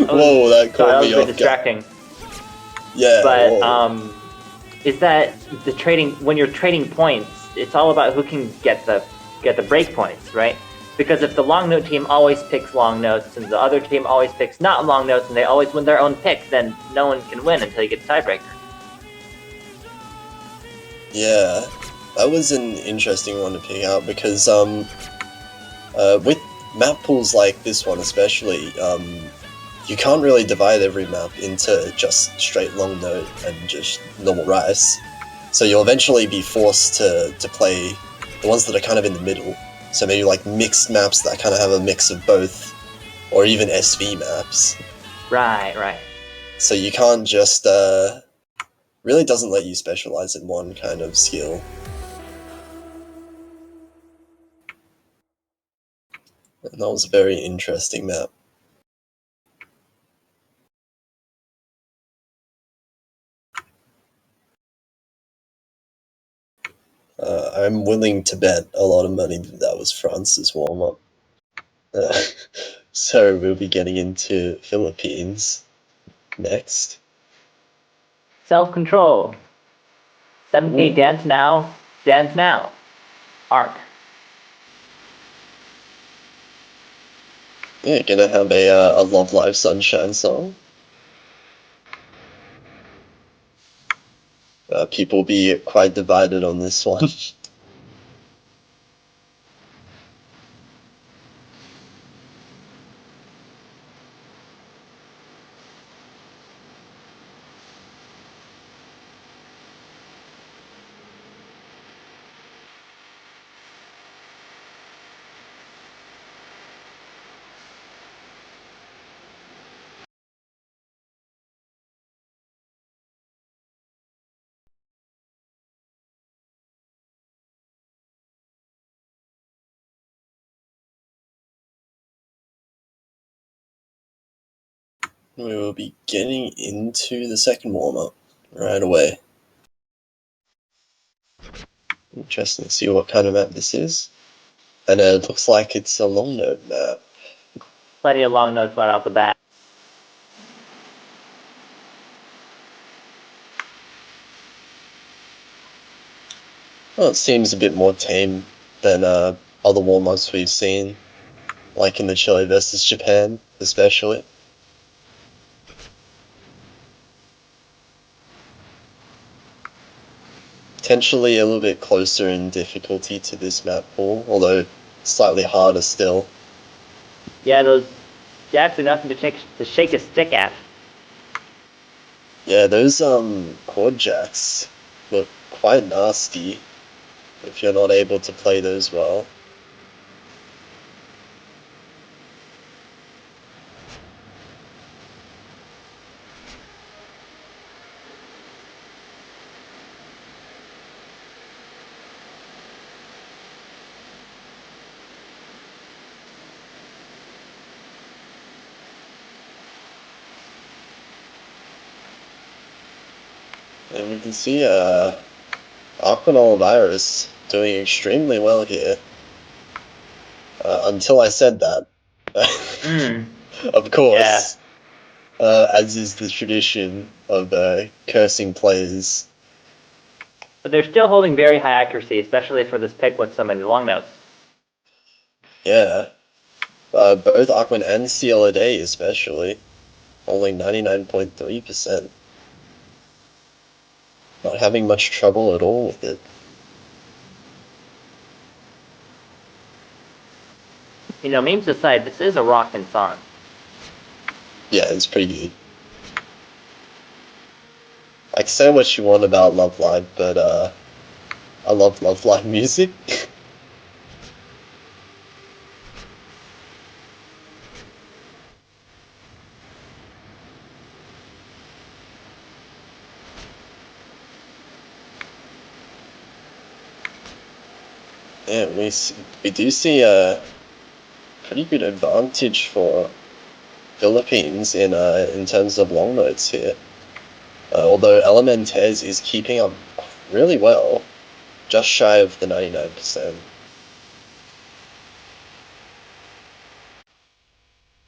Whoa, that caught me a bit off distracting. Yeah, but is that the trading when you're trading points? It's all about who can get the break points, right? Because if the long note team always picks long notes and the other team always picks not long notes and they always win their own pick, then no one can win until you get a tiebreaker. Yeah, that was an interesting one to pick out because with map pools like this one especially, you can't really divide every map into just straight long note and just normal rice. So you'll eventually be forced to play the ones that are kind of in the middle. So maybe like mixed maps that kind of have a mix of both, or even SV maps. Right. So you can't just, really doesn't let you specialize in one kind of skill. And that was a very interesting map. I'm willing to bet a lot of money that was France's warm-up. So we'll be getting into Philippines next. Self-control. 7K dance now. Arc. Yeah, gonna have a Love Live Sunshine song. People be quite divided on this one. We will be getting into the second warm-up right away. Interesting to see what kind of map this is. And it looks like it's a long note map. Plenty of long notes right off the bat. Well, it seems a bit more tame than other warm-ups we've seen, like in the Chile versus Japan, especially. Potentially a little bit closer in difficulty to this map pool, although slightly harder still. Yeah, those jacks are nothing to shake a stick at. Yeah, those chord jacks look quite nasty if you're not able to play those well. And we can see Aquanol Virus doing extremely well here. Until I said that. Of course. As is the tradition of cursing players. But they're still holding very high accuracy, especially for this pick with so many long notes. Yeah. Both Aquan and CLA especially, holding 99.3%. Not having much trouble at all with it. You know, memes aside, this is a rockin' song. Yeah, it's pretty good. Like, say what you want about Love Live, but I love Love Live music. Yeah, we do see pretty good advantage for Philippines in terms of long notes here. Although Elementaires is keeping up really well, just shy of the 99%.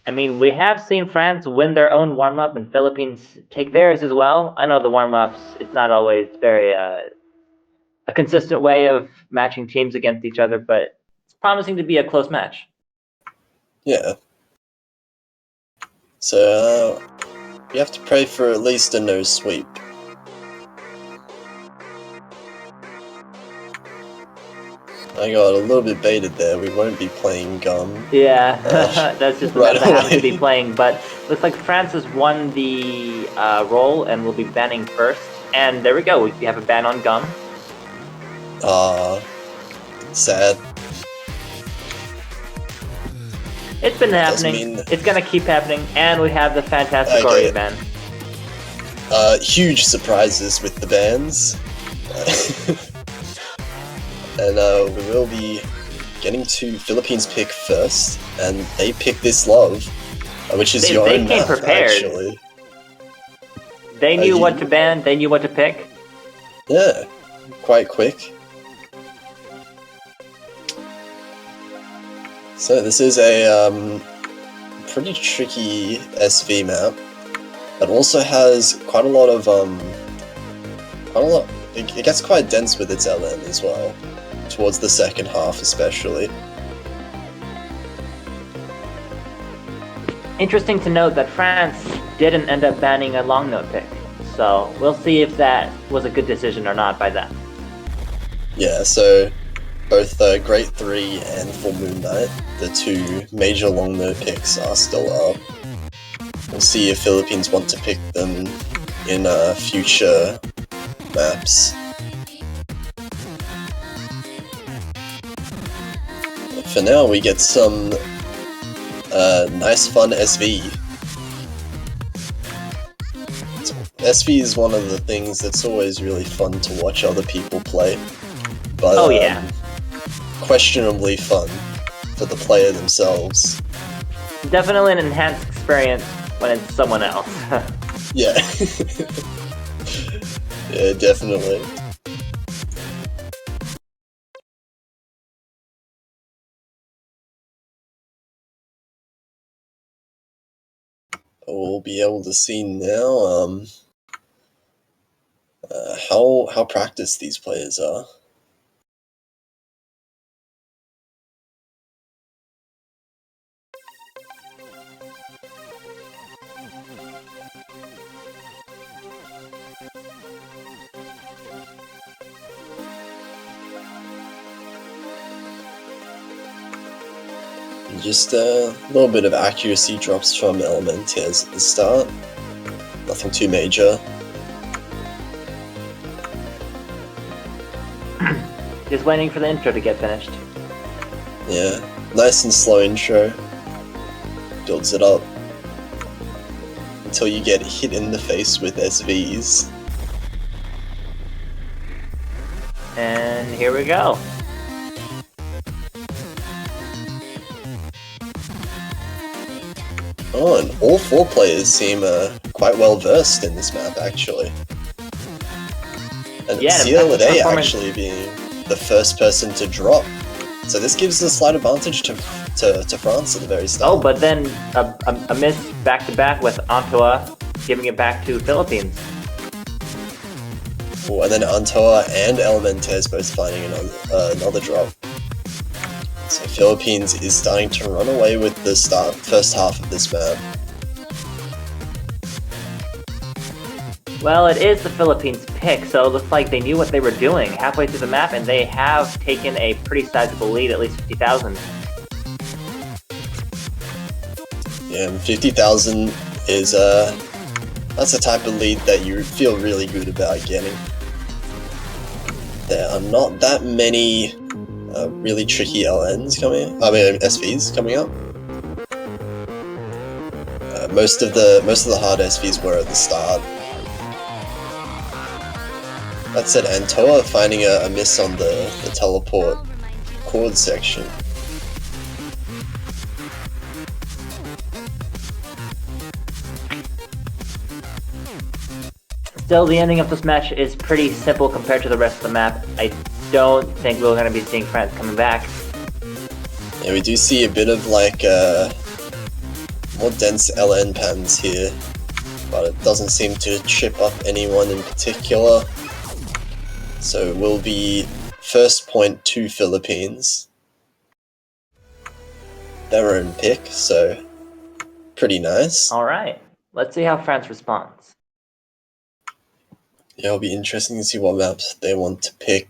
I mean, we have seen France win their own warm-up and Philippines take theirs as well. I know the warm-ups, it's not always very a consistent way of matching teams against each other, but it's promising to be a close match. Yeah. So, we have to pray for at least a no sweep. I got a little bit baited there. We won't be playing Gum. Yeah, that's just the right meta that happens to be away. playing. But looks like France has won the role and will be banning first. And there we go. We have a ban on Gum. Sad. It's been happening. mean- It's gonna keep happening. And we have the Fantastic Okay. Aria ban. Huge surprises with the bans. And we will be getting to Philippines pick first, and they pick this love, which is They your came own map, prepared. actually. They knew what you- to ban. They knew what to pick. Yeah, quite quick. So this is a pretty tricky SV map. It also has quite a lot of It gets quite dense with its LN as well, towards the second half especially. Interesting to note that France didn't end up banning a long note pick. So we'll see if that was a good decision or not by them. Yeah, so both Great 3 and Full Moon Knight, the two major long note picks, are still up. We'll see if Philippines want to pick them in future maps. For now, we get some nice fun SV. SV is one of the things that's always really fun to watch other people play, but Oh yeah. questionably fun for the player themselves. Definitely an enhanced experience when it's someone else. Yeah. Yeah, definitely. We'll be able to see now how practiced these players are. Just a little bit of accuracy drops from Elementaires at the start. Nothing too major. Just waiting for the intro to get finished. Yeah, nice and slow intro. Builds it up until you get hit in the face with SVs. And here we go. Oh, and all four players seem quite well versed in this map, actually. And Yeah, the Cielade performance- actually being the first person to drop. So this gives a slight advantage to France at the very start. Oh, but then a miss back-to-back with Antoa giving it back to Philippines. Oh, and then Antoa and Elementaires both finding another drop. So Philippines is starting to run away with the first half of this map. Well, it is the Philippines pick, so it looks like they knew what they were doing halfway through the map, and they have taken a pretty sizable lead, at least 50,000. Yeah, 50,000 is that's the type of lead that you feel really good about getting. There are not that many really tricky LNs SVs coming up. Most of the hard SVs were at the start. That said, Antoa finding a miss on the teleport chord section. Still, the ending of this match is pretty simple compared to the rest of the map. I don't think we're going to be seeing France coming back. Yeah, we do see a bit of like more dense LN patterns here, but it doesn't seem to chip up anyone in particular. So it will be first point to Philippines. Their own pick, so pretty nice. Alright, let's see how France responds. Yeah, it'll be interesting to see what maps they want to pick.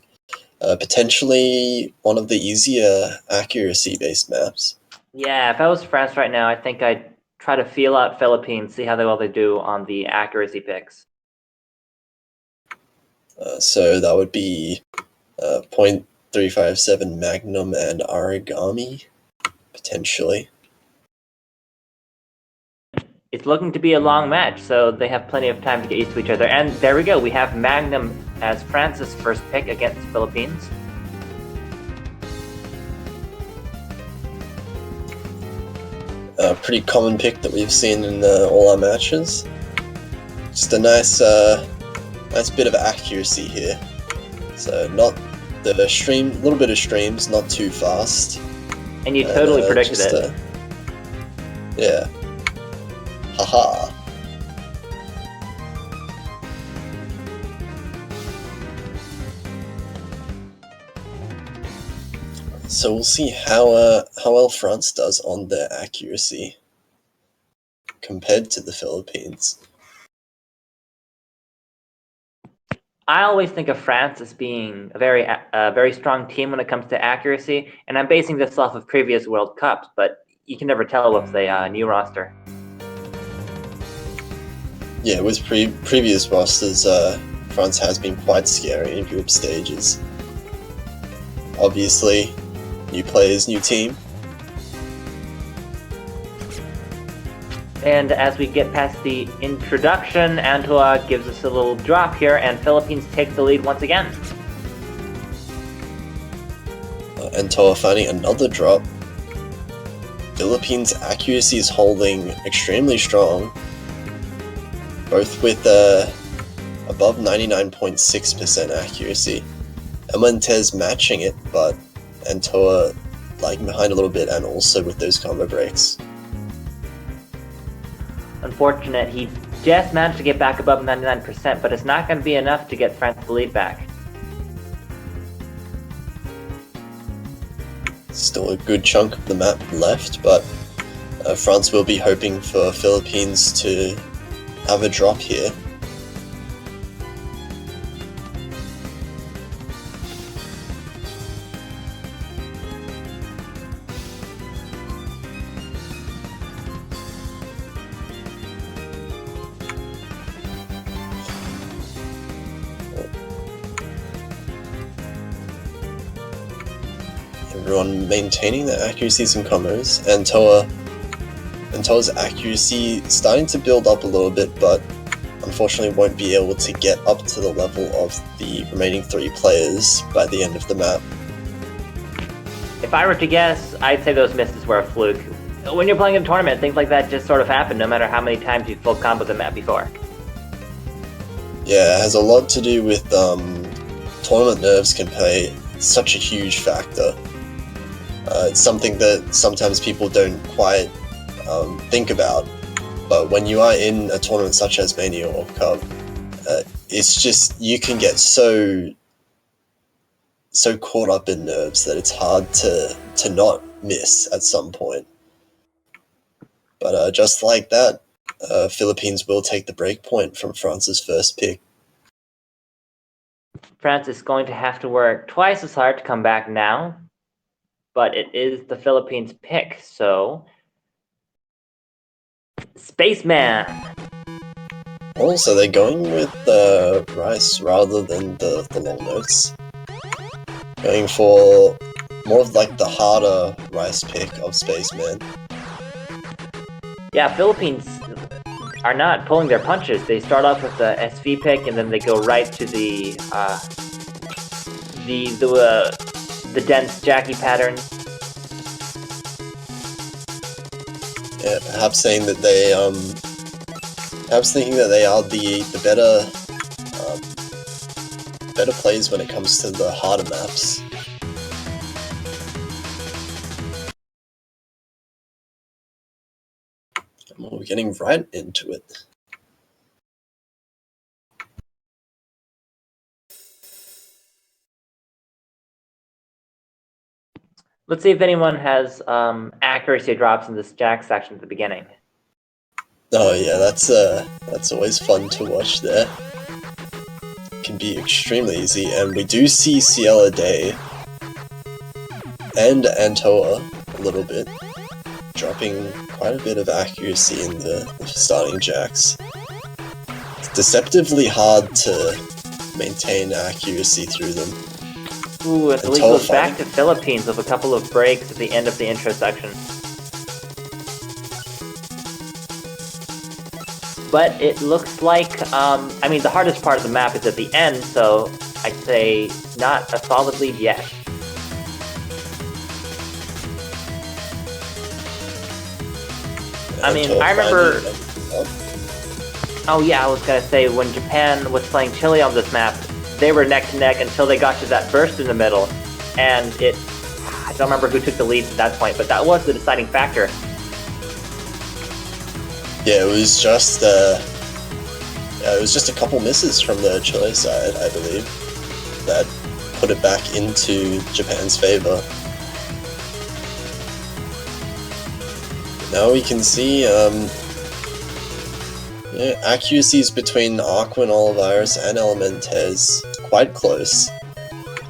Potentially one of the easier accuracy-based maps. Yeah, if I was France right now, I think I'd try to feel out Philippines, see how well they do on the accuracy picks. So that would be .357 Magnum and Origami, potentially. It's looking to be a long match, so they have plenty of time to get used to each other. And there we go, we have Magnum as France's first pick against Philippines. A pretty common pick that we've seen in all our matches. Just a nice, nice bit of accuracy here. So not the little bit of streams, not too fast. And you totally predicted just, it. Yeah. Haha. So we'll see how well France does on their accuracy compared to the Philippines. I always think of France as being a very strong team when it comes to accuracy, and I'm basing this off of previous World Cups, but you can never tell with the new roster. Yeah, with previous rosters, France has been quite scary in group stages. Obviously, new players, new team. And as we get past the introduction, Antoa gives us a little drop here, and Philippines take the lead once again. Antoa finding another drop. Philippines' accuracy is holding extremely strong, both with above 99.6% accuracy. Emontes matching it, but Antoa lagging behind a little bit, and also with those combo breaks. Unfortunate, he just managed to get back above 99%, but it's not going to be enough to get France the lead back. Still a good chunk of the map left, but France will be hoping for Philippines to have a drop here. Everyone maintaining their accuracies and combos. Antoa's accuracy starting to build up a little bit, but unfortunately won't be able to get up to the level of the remaining 3 players by the end of the map. If I were to guess, I'd say those misses were a fluke. When you're playing in a tournament, things like that just sort of happen, no matter how many times you've full comboed the map before. Yeah, it has a lot to do with tournament nerves can play such a huge factor. It's something that sometimes people don't quite think about, but when you are in a tournament such as Mania or Cup, it's just, you can get so caught up in nerves that it's hard to not miss at some point. But just like that, Philippines will take the break point from France's first pick. France is going to have to work twice as hard to come back now, but it is the Philippines' pick, so... Spaceman! Also, they're going with Rice rather than the long notes. Going for more of like the harder Rice pick of Spaceman. Yeah, Philippines are not pulling their punches. They start off with the SV pick, and then they go right to the dense Jackie pattern. Yeah, perhaps saying that they perhaps thinking that they are the better better plays when it comes to the harder maps. And we're getting right into it. Let's see if anyone has accuracy drops in this jack section at the beginning. Oh yeah, that's always fun to watch there. Can be extremely easy, and we do see Ciela Day and Antoa a little bit, dropping quite a bit of accuracy in the starting jacks. It's deceptively hard to maintain accuracy through them. Ooh, and the lead goes back to Philippines with a couple of breaks at the end of the intro section. But it looks like, I mean, the hardest part of the map is at the end, so I'd say not a solid lead yet. I mean, I remember... Oh yeah, I was gonna say, when Japan was playing Chile on this map, they were neck to neck until they got to that burst in the middle, and I don't remember who took the lead at that point, but that was the deciding factor. Yeah, it was just a couple misses from the Chile side, I believe, that put it back into Japan's favor. Now we can see accuracies between Aquin, Olivirus, and Elementez quite close,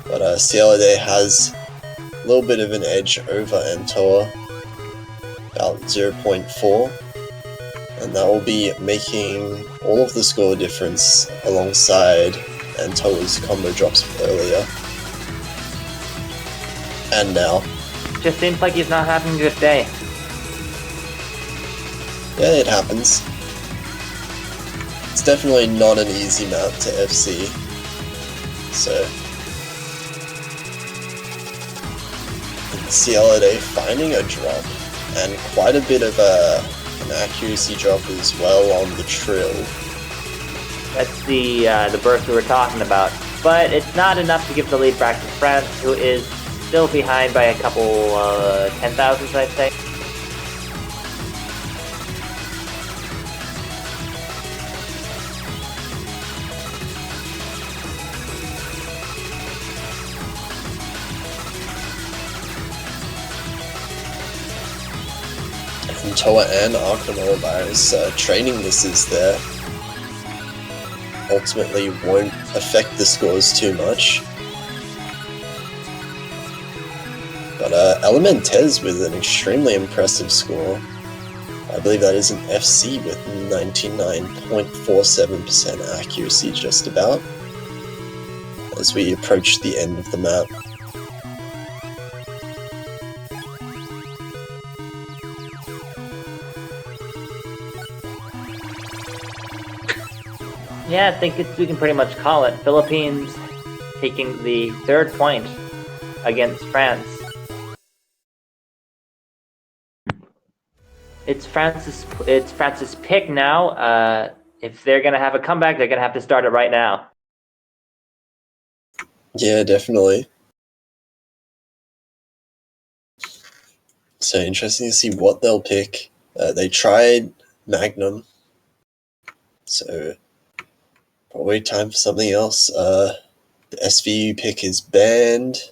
but Ciela Day has a little bit of an edge over Antoa, about 0.4. And that will be making all of the score difference alongside Antoa's combo drops earlier. And now. Just seems like he's not having a good day. Yeah, it happens. It's definitely not an easy map to FC. So. Ciela Day finding a drop, and quite a bit of an accuracy drop as well on the trill. That's the burst we were talking about, but it's not enough to give the lead back to France, who is still behind by a couple 10,000s, I'd say. Toa and Arcanolavirus training misses there ultimately won't affect the scores too much. But Elementez with an extremely impressive score. I believe that is an FC with 99.47% accuracy just about, as we approach the end of the map. Yeah, I think we can pretty much call it. Philippines taking the 3rd point against France. It's France's pick now. If they're gonna have a comeback, they're gonna have to start it right now. Yeah, definitely. So interesting to see what they'll pick. They tried Magnum, so probably time for something else. The SVU pick is banned.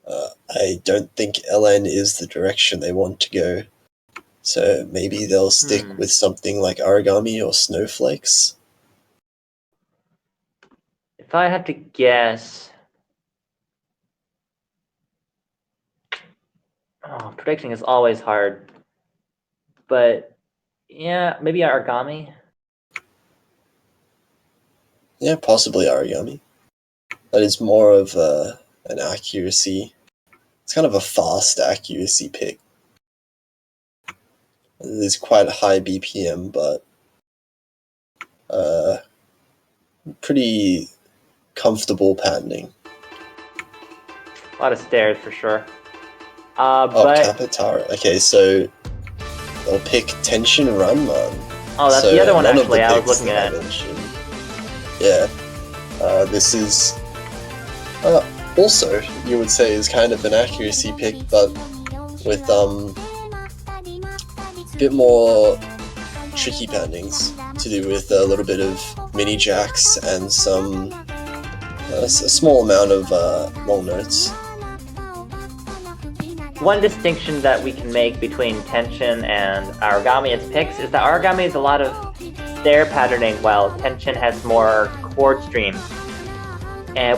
I don't think LN is the direction they want to go. So maybe they'll stick with something like Origami or Snowflakes. If I had to guess... Oh, predicting is always hard. But, yeah, maybe Origami? Yeah, possibly Origami. That is more of an accuracy. It's kind of a fast accuracy pick. It is quite high BPM, but pretty comfortable patterning. A lot of stairs for sure. Oh, but Kapatara. Okay, so they'll pick Tenshin Ranman. Oh, that's So the other one none of the actually I was picks looking that I at. mentioned. Yeah. This is also, you would say, is kind of an accuracy pick, but with a bit more tricky patternings to do with a little bit of mini jacks and some a small amount of long notes. One distinction that we can make between Tension and Origami as picks is that Origami has a lot of stair patterning, while Tension has more chord streams,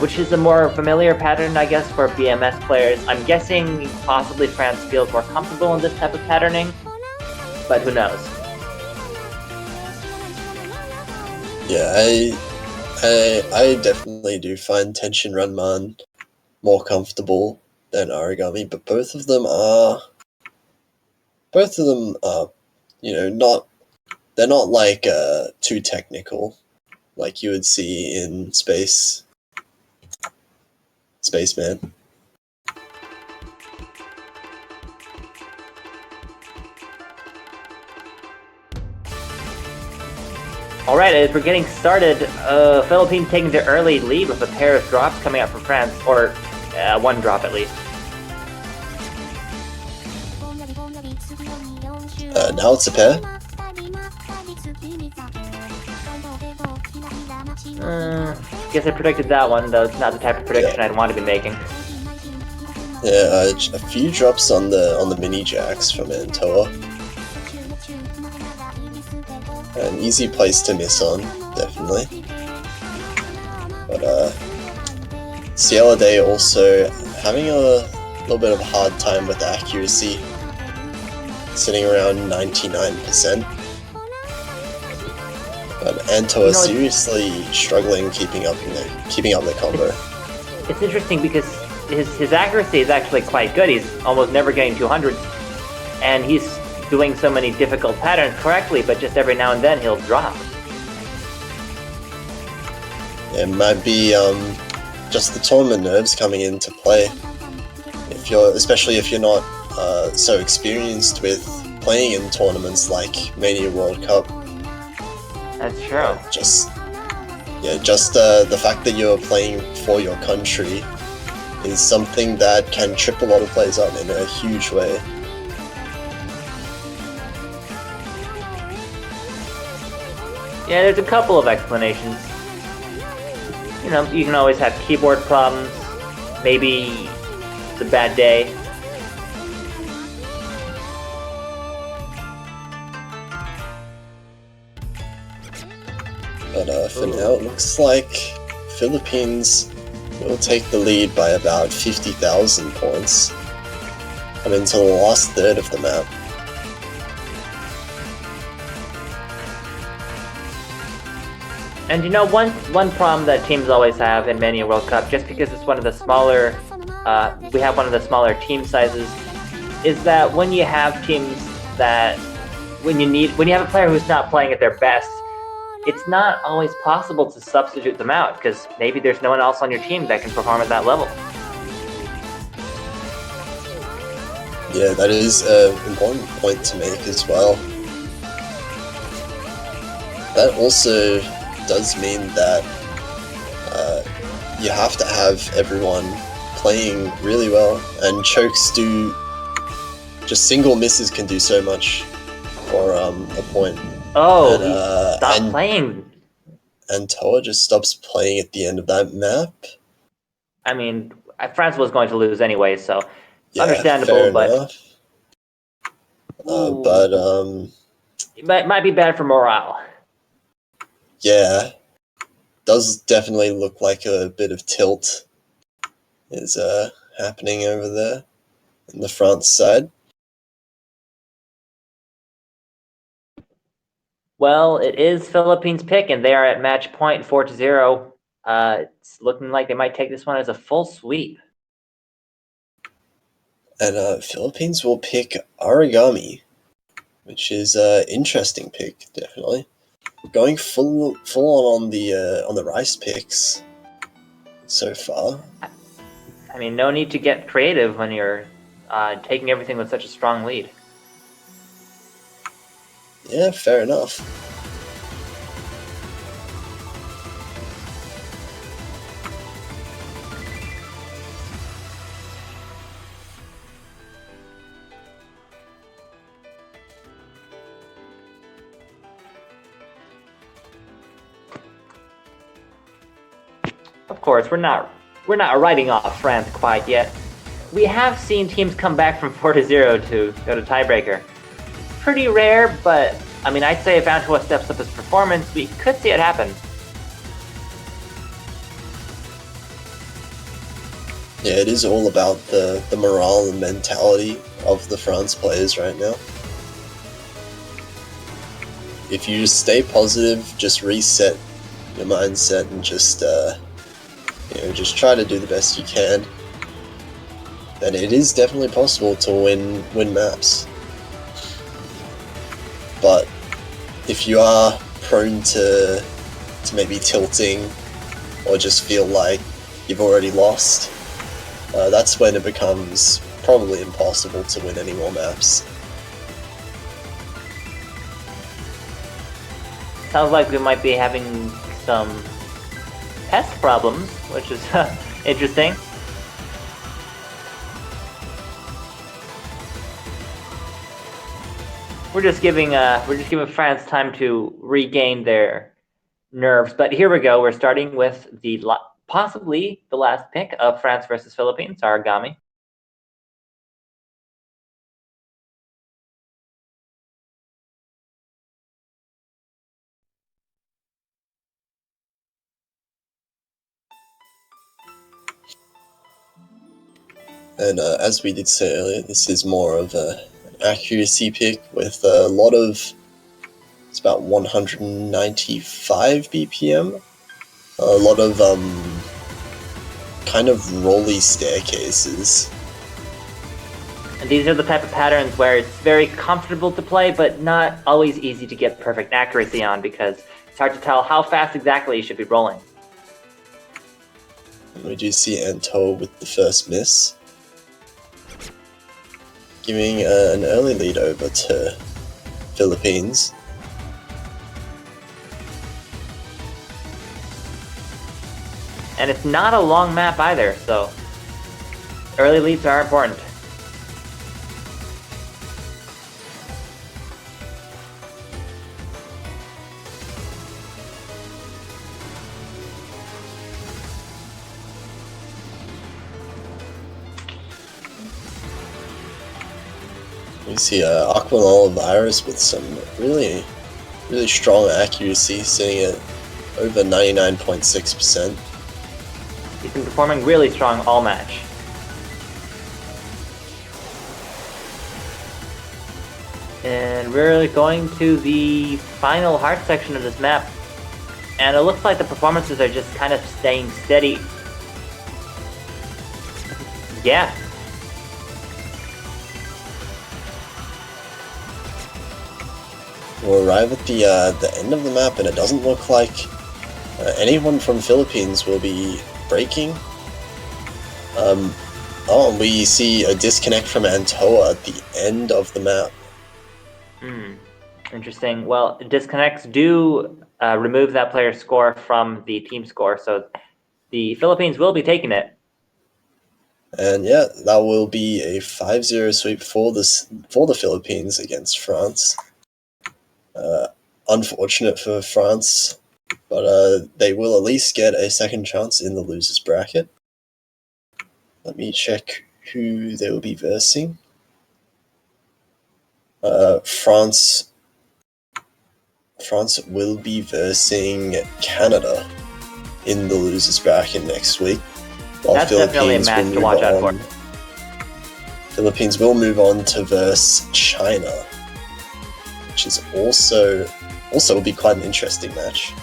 which is a more familiar pattern, I guess, for BMS players. I'm guessing possibly France feels more comfortable in this type of patterning, but who knows? Yeah, I definitely do find Tension Runman more comfortable than Origami, but both of them are, you know, they're not like too technical, like you would see in Spaceman. Alright, as we're getting started, Philippines taking the early lead with a pair of drops coming up for France, or one drop at least. Now it's a pair. Guess I predicted that one, though it's not the type of prediction I'd want to be making. Yeah, a few drops on the mini jacks from Antoa. An easy place to miss on, definitely. But Cielo Day also having a little bit of a hard time with accuracy, sitting around 99%. But Antoa seriously struggling keeping up the combo. It's interesting because his accuracy is actually quite good. He's almost never getting 200s, and he's doing so many difficult patterns correctly, but just every now and then he'll drop. It might be just the tournament nerves coming into play. Especially if you're not so experienced with playing in tournaments like Mania World Cup. That's true. Just the fact that you're playing for your country is something that can trip a lot of players up in a huge way. Yeah, there's a couple of explanations. You know, you can always have keyboard problems, maybe it's a bad day. But for now, it looks like Philippines will take the lead by about 50,000 points, and into the last third of the map. And you know, one problem that teams always have in Mania World Cup, just because it's one of the smaller, we have one of the smaller team sizes, is that when you have teams that, when you have a player who's not playing at their best, it's not always possible to substitute them out, because maybe there's no one else on your team that can perform at that level. Yeah, that is an important point to make as well. That also does mean that you have to have everyone playing really well, and chokes just single misses can do so much for a point. Oh, he stopped playing. And Toa just stops playing at the end of that map. I mean, France was going to lose anyway, so yeah, understandable, fair but enough. It might be bad for morale. Yeah, does definitely look like a bit of tilt is happening over there in the France side. Well, it is Philippines' pick, and they are at match point 4-0. It's looking like they might take this one as a full sweep. And Philippines will pick Origami, which is an interesting pick, definitely. Going full on the rice picks so far. I mean, no need to get creative when you're taking everything with such a strong lead. Yeah, fair enough. Of course, we're not writing off France quite yet. We have seen teams come back from 4-0 to go to tiebreaker. Pretty rare, but I mean, I'd say if Antoine steps up his performance, we could see it happen. Yeah, it is all about the morale and mentality of the France players right now. If you just stay positive, just reset your mindset and just just try to do the best you can, then it is definitely possible to win maps. But if you are prone to maybe tilting or just feel like you've already lost, that's when it becomes probably impossible to win any more maps. Sounds like we might be having some pest problems, which is interesting. We're just giving France time to regain their nerves. But here we go. We're starting with possibly the last pick of France versus Philippines, Aragami. And as we did say earlier, this is more of an accuracy pick with a lot of, it's about 195 BPM, a lot of kind of rolly staircases. And these are the type of patterns where it's very comfortable to play, but not always easy to get perfect accuracy on because it's hard to tell how fast exactly you should be rolling. And we do see Anto with the first miss, giving an early lead over to Philippines. And it's not a long map either, so early leads are important. We see Aquanol Virus with some really strong accuracy, sitting at over 99.6%. He's been performing really strong all match. And we're going to the final hard section of this map. And it looks like the performances are just kind of staying steady. Yeah. We'll arrive at the end of the map, and it doesn't look like anyone from Philippines will be breaking. And we see a disconnect from Antoa at the end of the map. Interesting. Well, disconnects do remove that player's score from the team score, so the Philippines will be taking it. And yeah, that will be a 5-0 sweep for the Philippines against France. Unfortunate for France, but they will at least get a second chance in the losers bracket. Let me check who they will be versing. France will be versing Canada in the losers bracket next week. While That's definitely a match to watch out for. Philippines will move on to verse China, which is also will be quite an interesting match.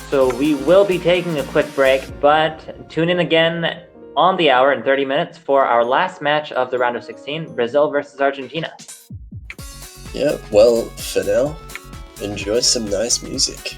So we will be taking a quick break, but tune in again on the hour in 30 minutes for our last match of the round of 16, Brazil versus Argentina. Yeah, well, for now, enjoy some nice music.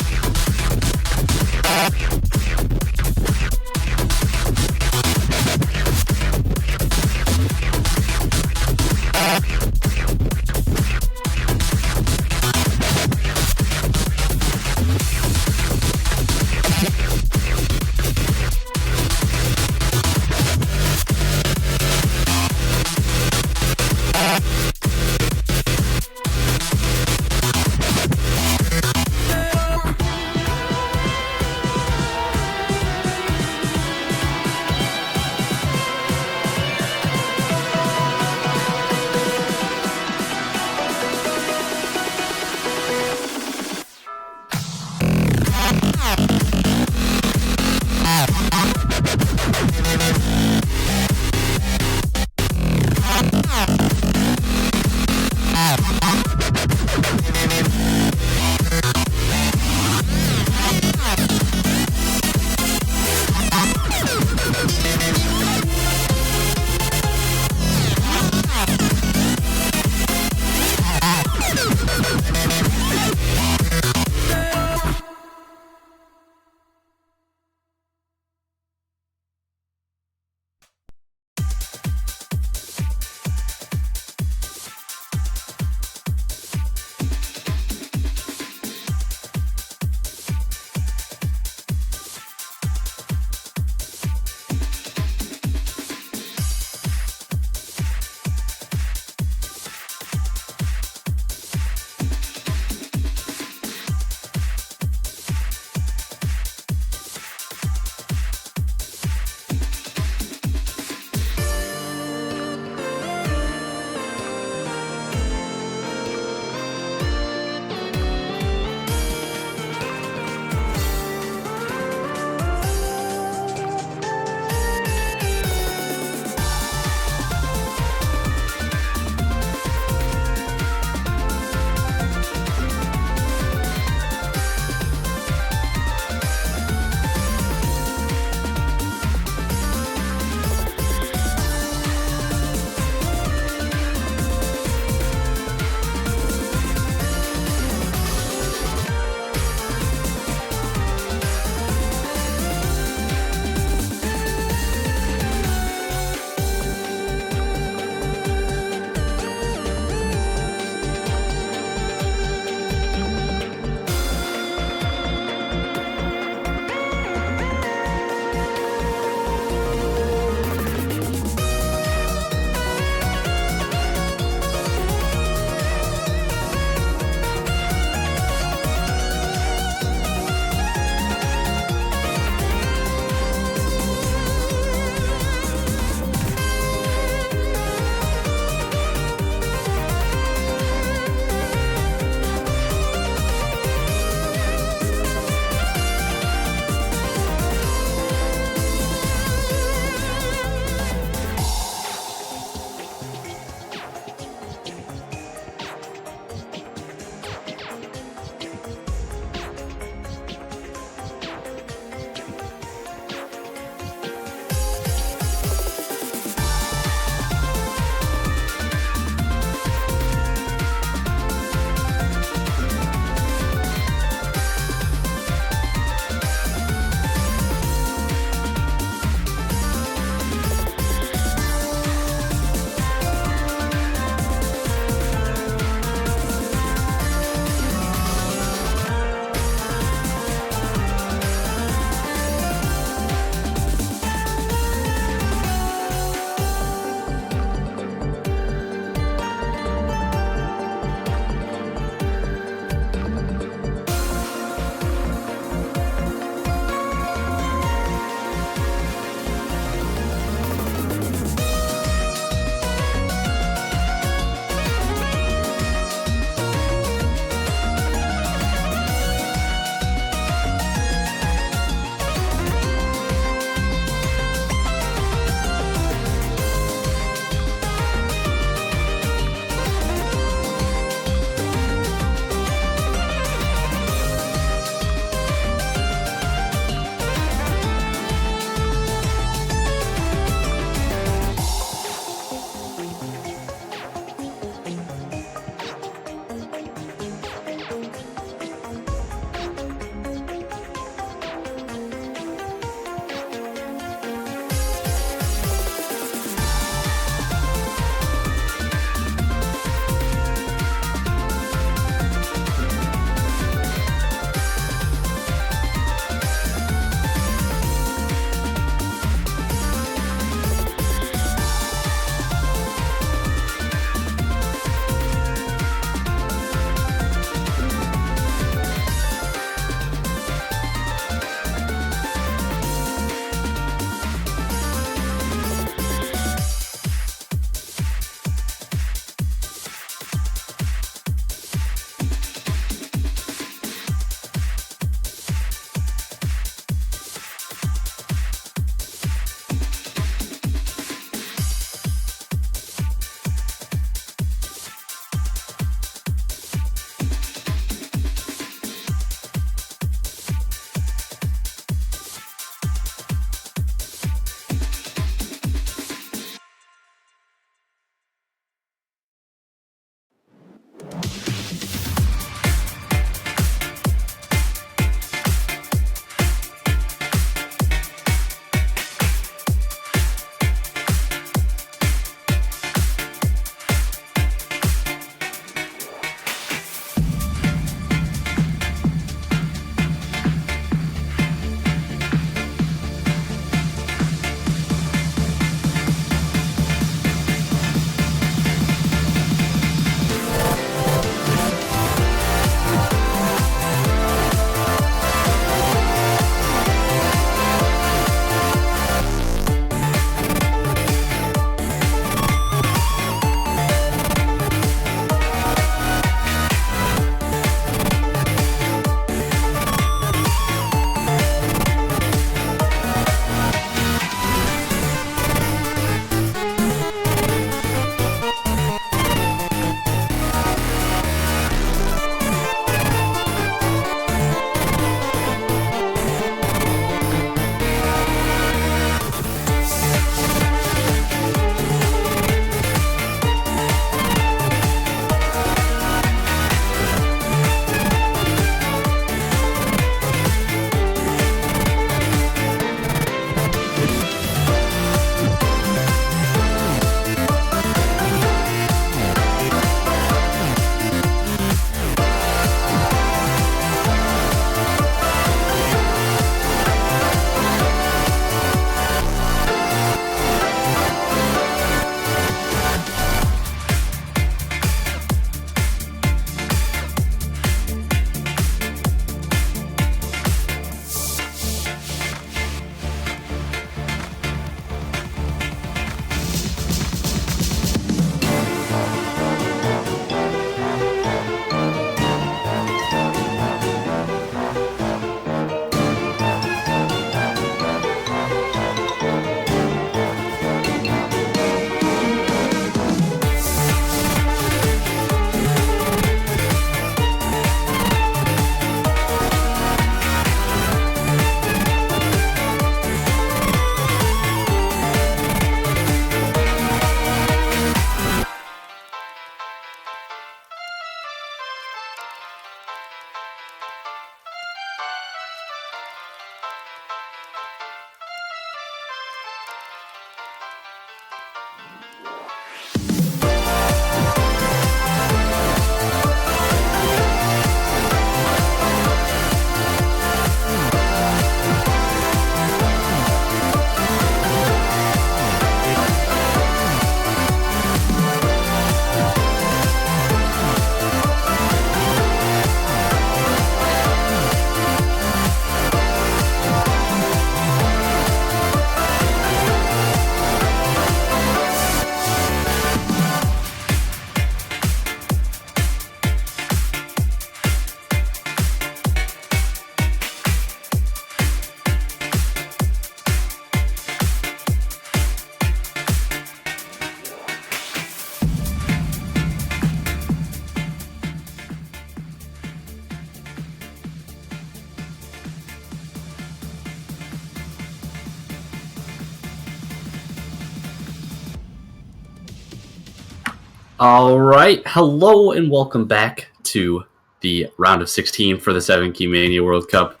All right, hello and welcome back to the round of 16 for the 7Key Mania World Cup.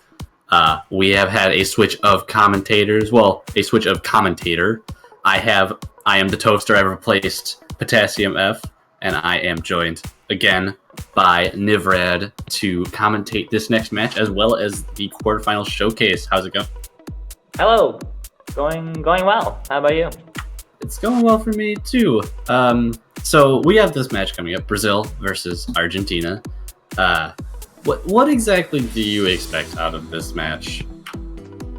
We have had a switch of commentators. Well, a switch of commentator. I am the toaster. I've replaced Potassium F, and I am joined again by Nivrad to commentate this next match as well as the quarterfinal showcase. How's it going? Hello. Going well. How about you? It's going well for me too. So we have this match coming up: Brazil versus Argentina. What exactly do you expect out of this match?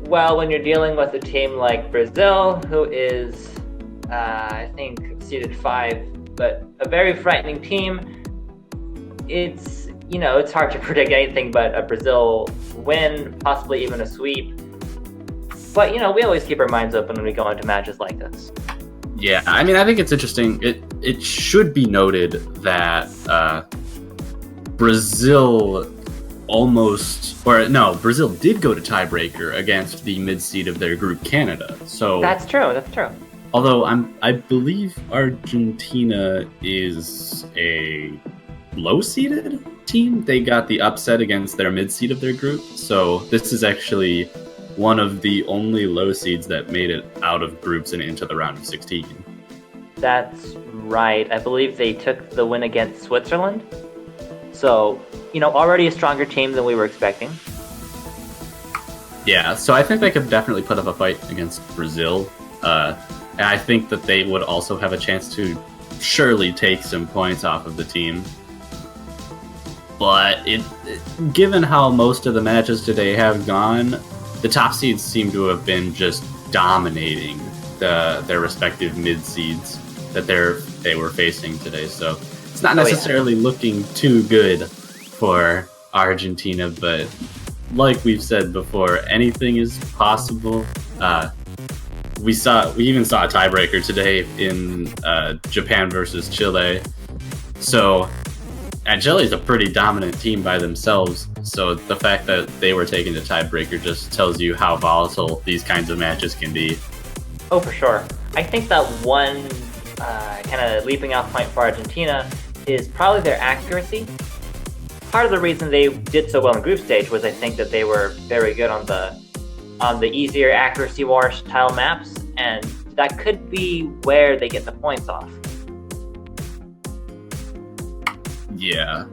Well, when you're dealing with a team like Brazil, who is, I think, seeded 5, but a very frightening team, it's hard to predict anything but a Brazil win, possibly even a sweep. But we always keep our minds open when we go into matches like this. Yeah, I mean, I think it's interesting. It should be noted that Brazil Brazil did go to tiebreaker against the mid-seed of their group, Canada. So That's true. although I believe Argentina is a low-seeded team. They got the upset against their mid-seed of their group. So this is actually one of the only low seeds that made it out of groups and into the round of 16. That's right. I believe they took the win against Switzerland. So, already a stronger team than we were expecting. Yeah, so I think they could definitely put up a fight against Brazil. And I think that they would also have a chance to surely take some points off of the team. But given how most of the matches today have gone, the top seeds seem to have been just dominating their respective mid seeds that they were facing today. So it's not necessarily looking too good for Argentina, but like we've said before, anything is possible. We even saw a tiebreaker today in Japan versus Chile. And Chile's a pretty dominant team by themselves, so the fact that they were taking the tiebreaker just tells you how volatile these kinds of matches can be. Oh, for sure. I think that one kind of leaping off point for Argentina is probably their accuracy. Part of the reason they did so well in group stage was I think that they were very good on the easier accuracy war style maps, and that could be where they get the points off. Yeah.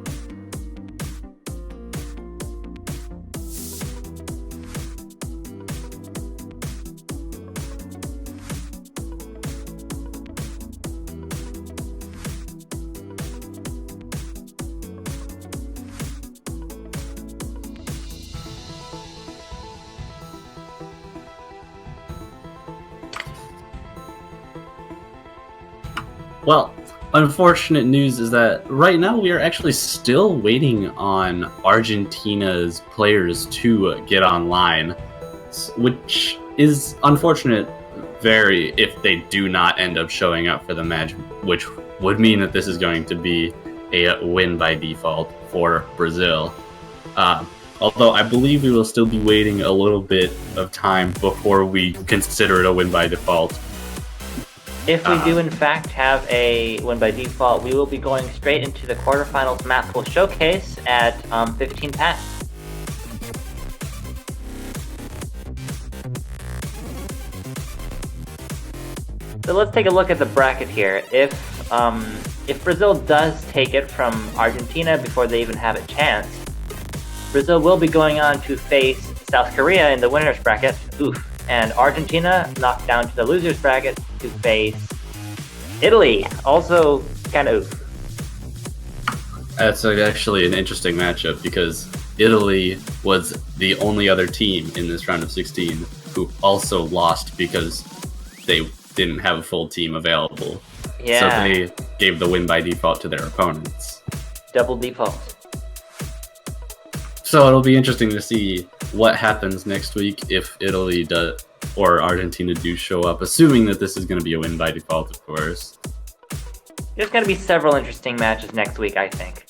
Well, unfortunate news is that right now we are actually still waiting on Argentina's players to get online, which is unfortunate if they do not end up showing up for the match, which would mean that this is going to be a win by default for Brazil. Although I believe we will still be waiting a little bit of time before we consider it a win by default. If we do in fact have a win by default, we will be going straight into the quarterfinals map pool showcase at 15 pat. So let's take a look at the bracket here. If Brazil does take it from Argentina before they even have a chance, Brazil will be going on to face South Korea in the winners bracket. Oof. And Argentina knocked down to the losers bracket to face Italy. Also kind of oof. That's actually an interesting matchup because Italy was the only other team in this round of 16 who also lost because they didn't have a full team available. Yeah. So they gave the win by default to their opponents. Double default. So it'll be interesting to see what happens next week if Italy or Argentina do show up, assuming that this is going to be a win by default, of course. There's going to be several interesting matches next week, I think.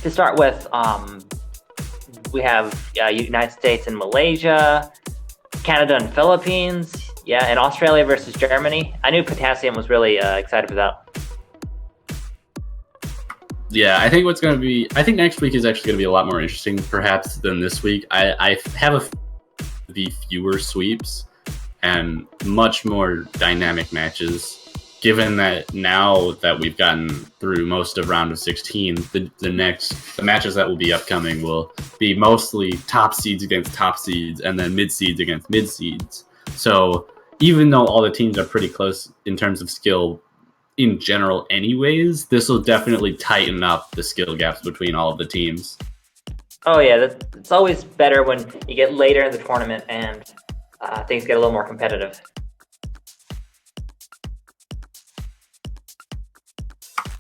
To start with, we have United States and Malaysia, Canada and Philippines. Yeah, and Australia versus Germany. I knew Potassium was really excited for that. Yeah, I think I think next week is actually going to be a lot more interesting, perhaps, than this week. I have the fewer sweeps and much more dynamic matches. Given that now that we've gotten through most of round of 16, the matches that will be upcoming will be mostly top seeds against top seeds and then mid seeds against mid seeds. So even though all the teams are pretty close in terms of skill in general anyways, this will definitely tighten up the skill gaps between all of the teams. Oh yeah, it's always better when you get later in the tournament and things get a little more competitive.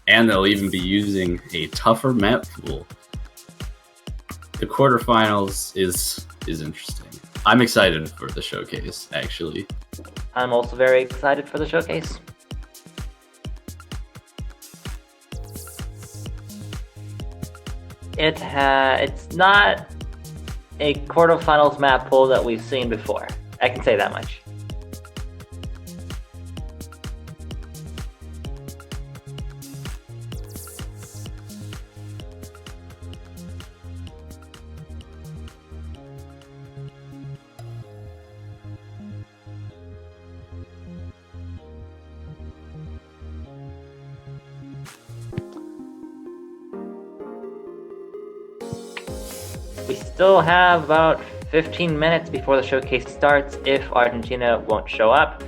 And they'll even be using a tougher map pool. The quarterfinals is interesting. I'm excited for the showcase, actually. I'm also very excited for the showcase. It's not a quarterfinals map pool that we've seen before. I can say that much. We still have about 15 minutes before the showcase starts if Argentina won't show up.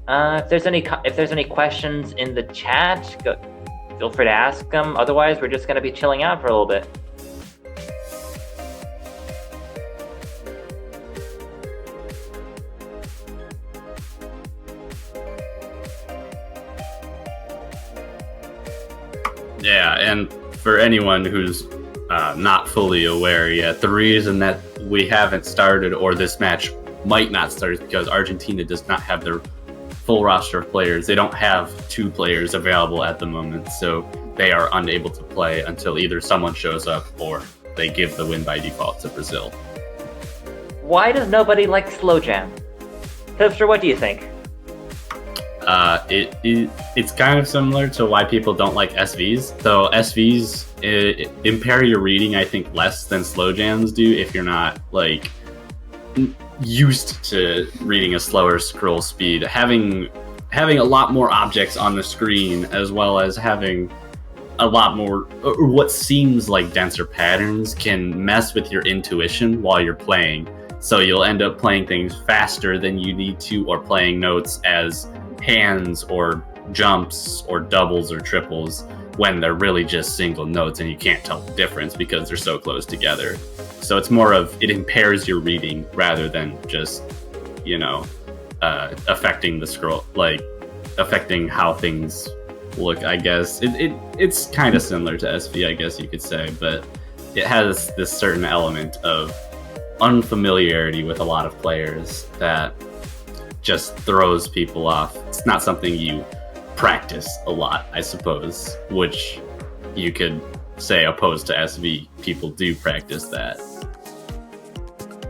If there's any questions in the chat, feel free to ask them. Otherwise, we're just going to be chilling out for a little bit. Yeah, and for anyone who's not fully aware yet, the reason that we haven't started or this match might not start is because Argentina does not have their full roster of players. They don't have 2 players available at the moment, so they are unable to play until either someone shows up or they give the win by default to Brazil. Why does nobody like Slow Jam? Tipster, what do you think? It's kind of similar to why people don't like SVs, though SVs impair your reading, I think, less than slow jams do if you're not like used to reading a slower scroll speed. Having a lot more objects on the screen, as well as having a lot more or what seems like denser patterns, can mess with your intuition while you're playing. So you'll end up playing things faster than you need to, or playing notes as hands or jumps or doubles or triples when they're really just single notes and you can't tell the difference because they're so close together. So it's more of, it impairs your reading rather than just, affecting the scroll, like affecting how things look, I guess. It's kind of similar to SV, I guess you could say, but it has this certain element of unfamiliarity with a lot of players that just throws people off. It's not something you practice a lot, I suppose, which you could say opposed to SV, people do practice that.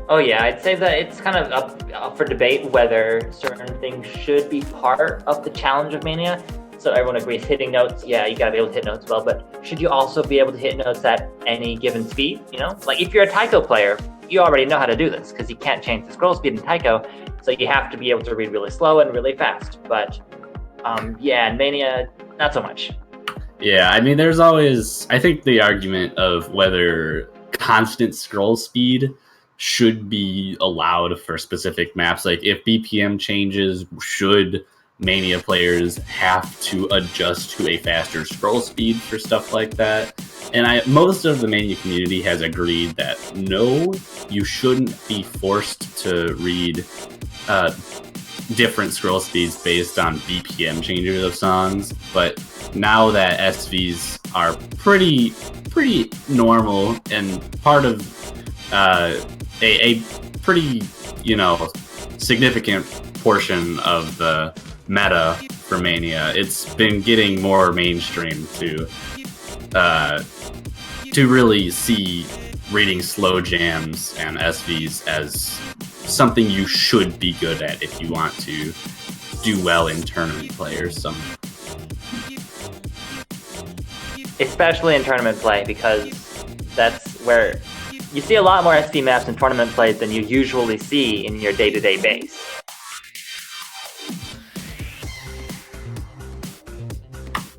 Oh yeah, I'd say that it's kind of up for debate whether certain things should be part of the challenge of Mania. So everyone agrees hitting notes, yeah, you gotta be able to hit notes well, but should you also be able to hit notes at any given speed, Like if you're a Taiko player, you already know how to do this because you can't change the scroll speed in Taiko, so you have to be able to read really slow and really fast. But in Mania, not so much. Yeah, I mean, there's always, I think, the argument of whether constant scroll speed should be allowed for specific maps. Like if BPM changes, should Mania players have to adjust to a faster scroll speed for stuff like that? And most of the Mania community has agreed that no, you shouldn't be forced to read different scroll speeds based on BPM changes of songs. But now that SVs are pretty normal and part of a pretty significant portion of the meta for Mania, it's been getting more mainstream to really see reading slow jams and SVs as something you should be good at if you want to do well in tournament play or some. Especially in tournament play, because that's where you see a lot more SV maps in tournament play than you usually see in your day-to-day base.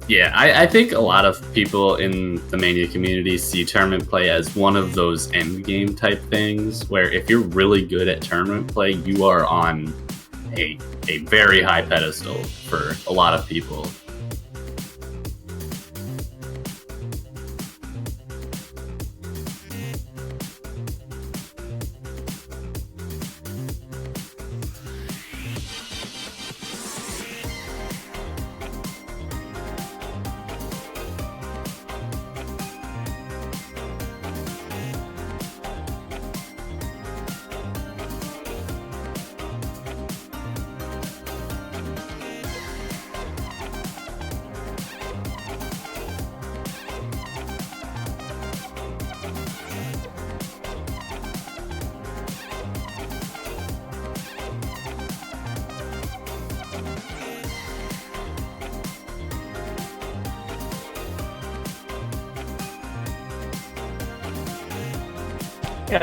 Yeah, I think a lot of people in the Mania community see tournament play as one of those end game type things, where if you're really good at tournament play, you are on a very high pedestal for a lot of people.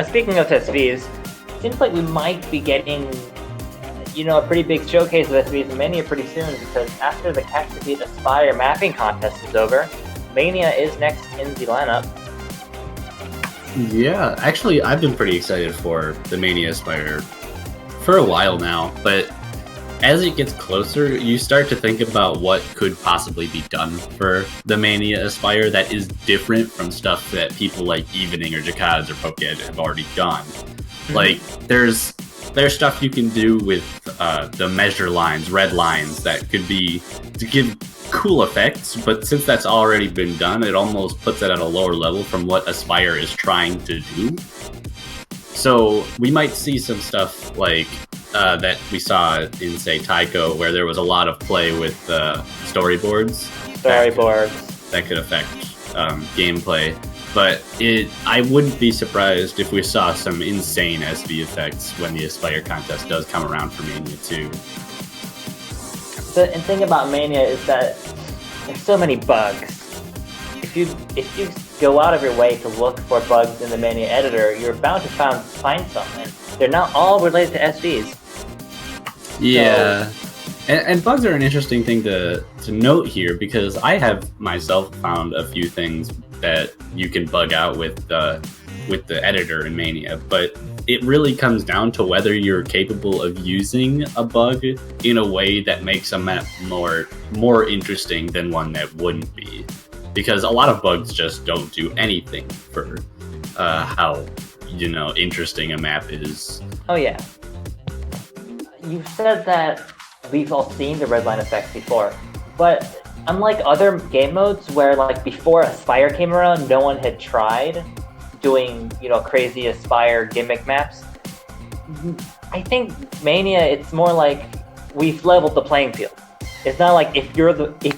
Speaking of SVs, seems like we might be getting, a pretty big showcase of SVs in Mania pretty soon, because after the Catch the Beat Aspire mapping contest is over, Mania is next in the lineup. Yeah, actually, I've been pretty excited for the Mania Aspire for a while now, but as it gets closer, you start to think about what could possibly be done for the Mania Aspire that is different from stuff that people like Evening or Jakads or Pokehead have already done. Mm-hmm. Like, there's stuff you can do with the measure lines, red lines, that could be to give cool effects, but since that's already been done, it almost puts it at a lower level from what Aspire is trying to do. So we might see some stuff like that we saw in, say, Taiko, where there was a lot of play with storyboards. That could affect gameplay. But I wouldn't be surprised if we saw some insane SV effects when the Aspire contest does come around for Mania 2. The thing about Mania is that there's so many bugs. If you go out of your way to look for bugs in the Mania editor, you're bound to find some, and they're not all related to SVs. Yeah, so, and bugs are an interesting thing to note here, because I have myself found a few things that you can bug out with the editor in Mania, but it really comes down to whether you're capable of using a bug in a way that makes a map more interesting than one that wouldn't be. Because a lot of bugs just don't do anything for how interesting a map is. Oh yeah. You've said that we've all seen the red line effects before, but unlike other game modes where, like, before Aspire came around, no one had tried doing, crazy Aspire gimmick maps, I think Mania, it's more like we've leveled the playing field. It's not like if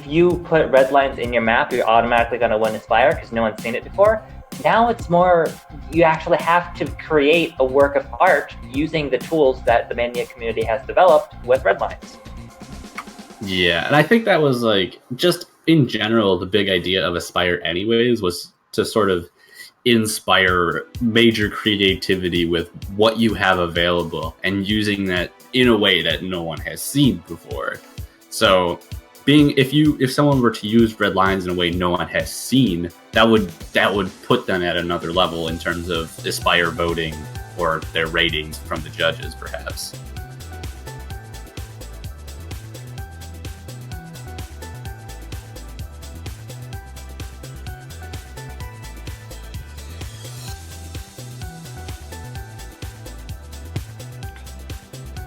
you put red lines in your map, you're automatically going to win Aspire because no one's seen it before. Now it's more, you actually have to create a work of art using the tools that the Mania community has developed with red lines. Yeah, and I think that was, like, just in general, the big idea of Aspire anyways was to sort of inspire major creativity with what you have available and using that in a way that no one has seen before. So if someone were to use red lines in a way no one has seen, that would put them at another level in terms of Aspire voting or their ratings from the judges, perhaps.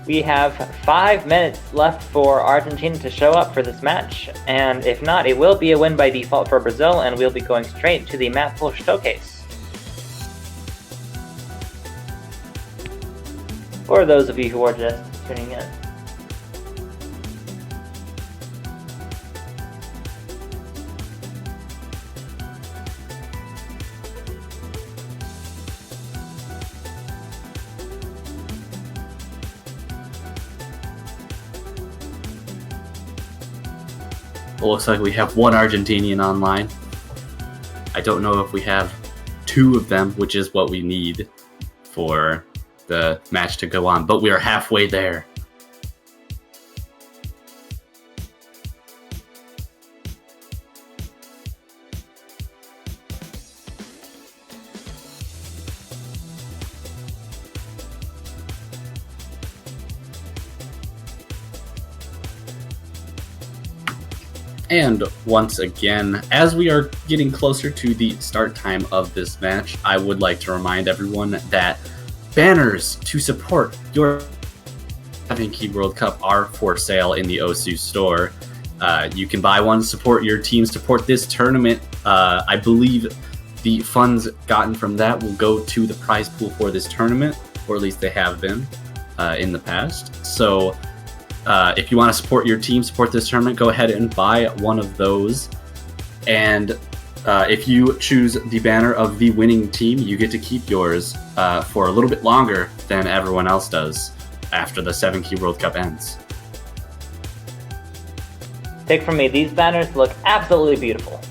We have 5 minutes left for Argentina to show up for this match, and if not, it will be a win by default for Brazil, and we'll be going straight to the map pool showcase. For those of you who are just tuning in. It looks like we have one Argentinian online. I don't know if we have two of them, which is what we need for the match to go on, but we are halfway there. And once again, as we are getting closer to the start time of this match, I would like to remind everyone that banners to support your 7Key World Cup are for sale in the OSU store. You can buy one, support your team, support this tournament. I believe the funds gotten from that will go to the prize pool for this tournament, or at least they have been in the past. So if you want to support your team, support this tournament, go ahead and buy one of those. And if you choose the banner of the winning team, you get to keep yours for a little bit longer than everyone else does after the 7Key World Cup ends. Take from me, these banners look absolutely beautiful.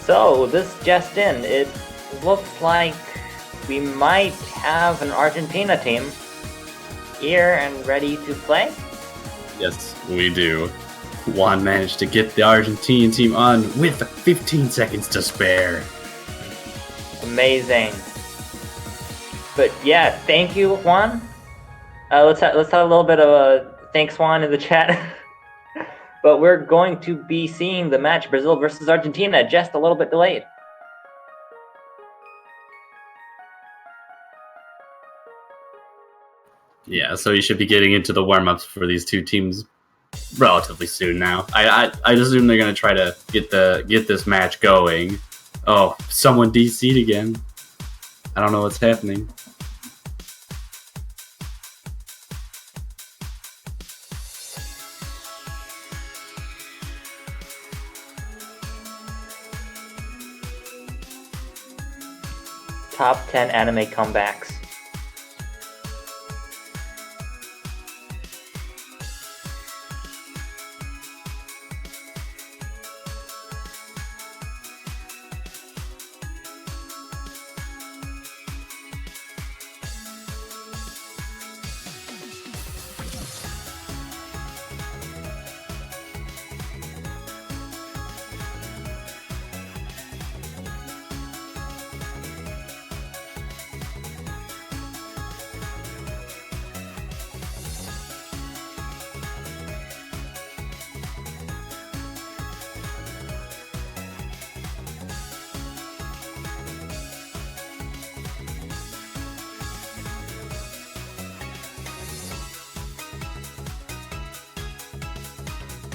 So, this just in, it looks like we might have an Argentina team here and ready to play. Yes, we do. Juan managed to get the Argentinian team on with 15 seconds to spare. Amazing. But yeah, thank you, Juan. Let's have a little bit of a thanks, Juan, in the chat. but we're going to be seeing the match Brazil versus Argentina, just a little bit delayed. Yeah, so you should be getting into the warm-ups for these two teams relatively soon now. I assume they're going to try to get this match going. Oh, someone DC'd again. I don't know what's happening. Top 10 anime comebacks.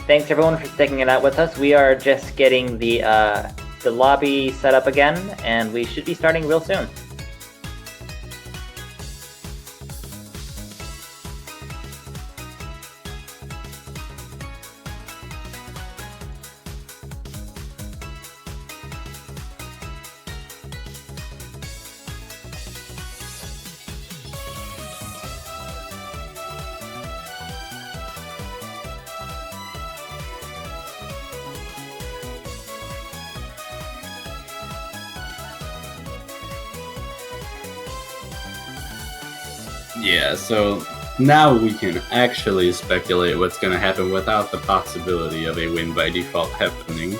Thanks everyone for sticking it out with us. We are just getting the lobby set up again, and we should be starting real soon. Yeah, so now we can actually speculate what's going to happen without the possibility of a win by default happening.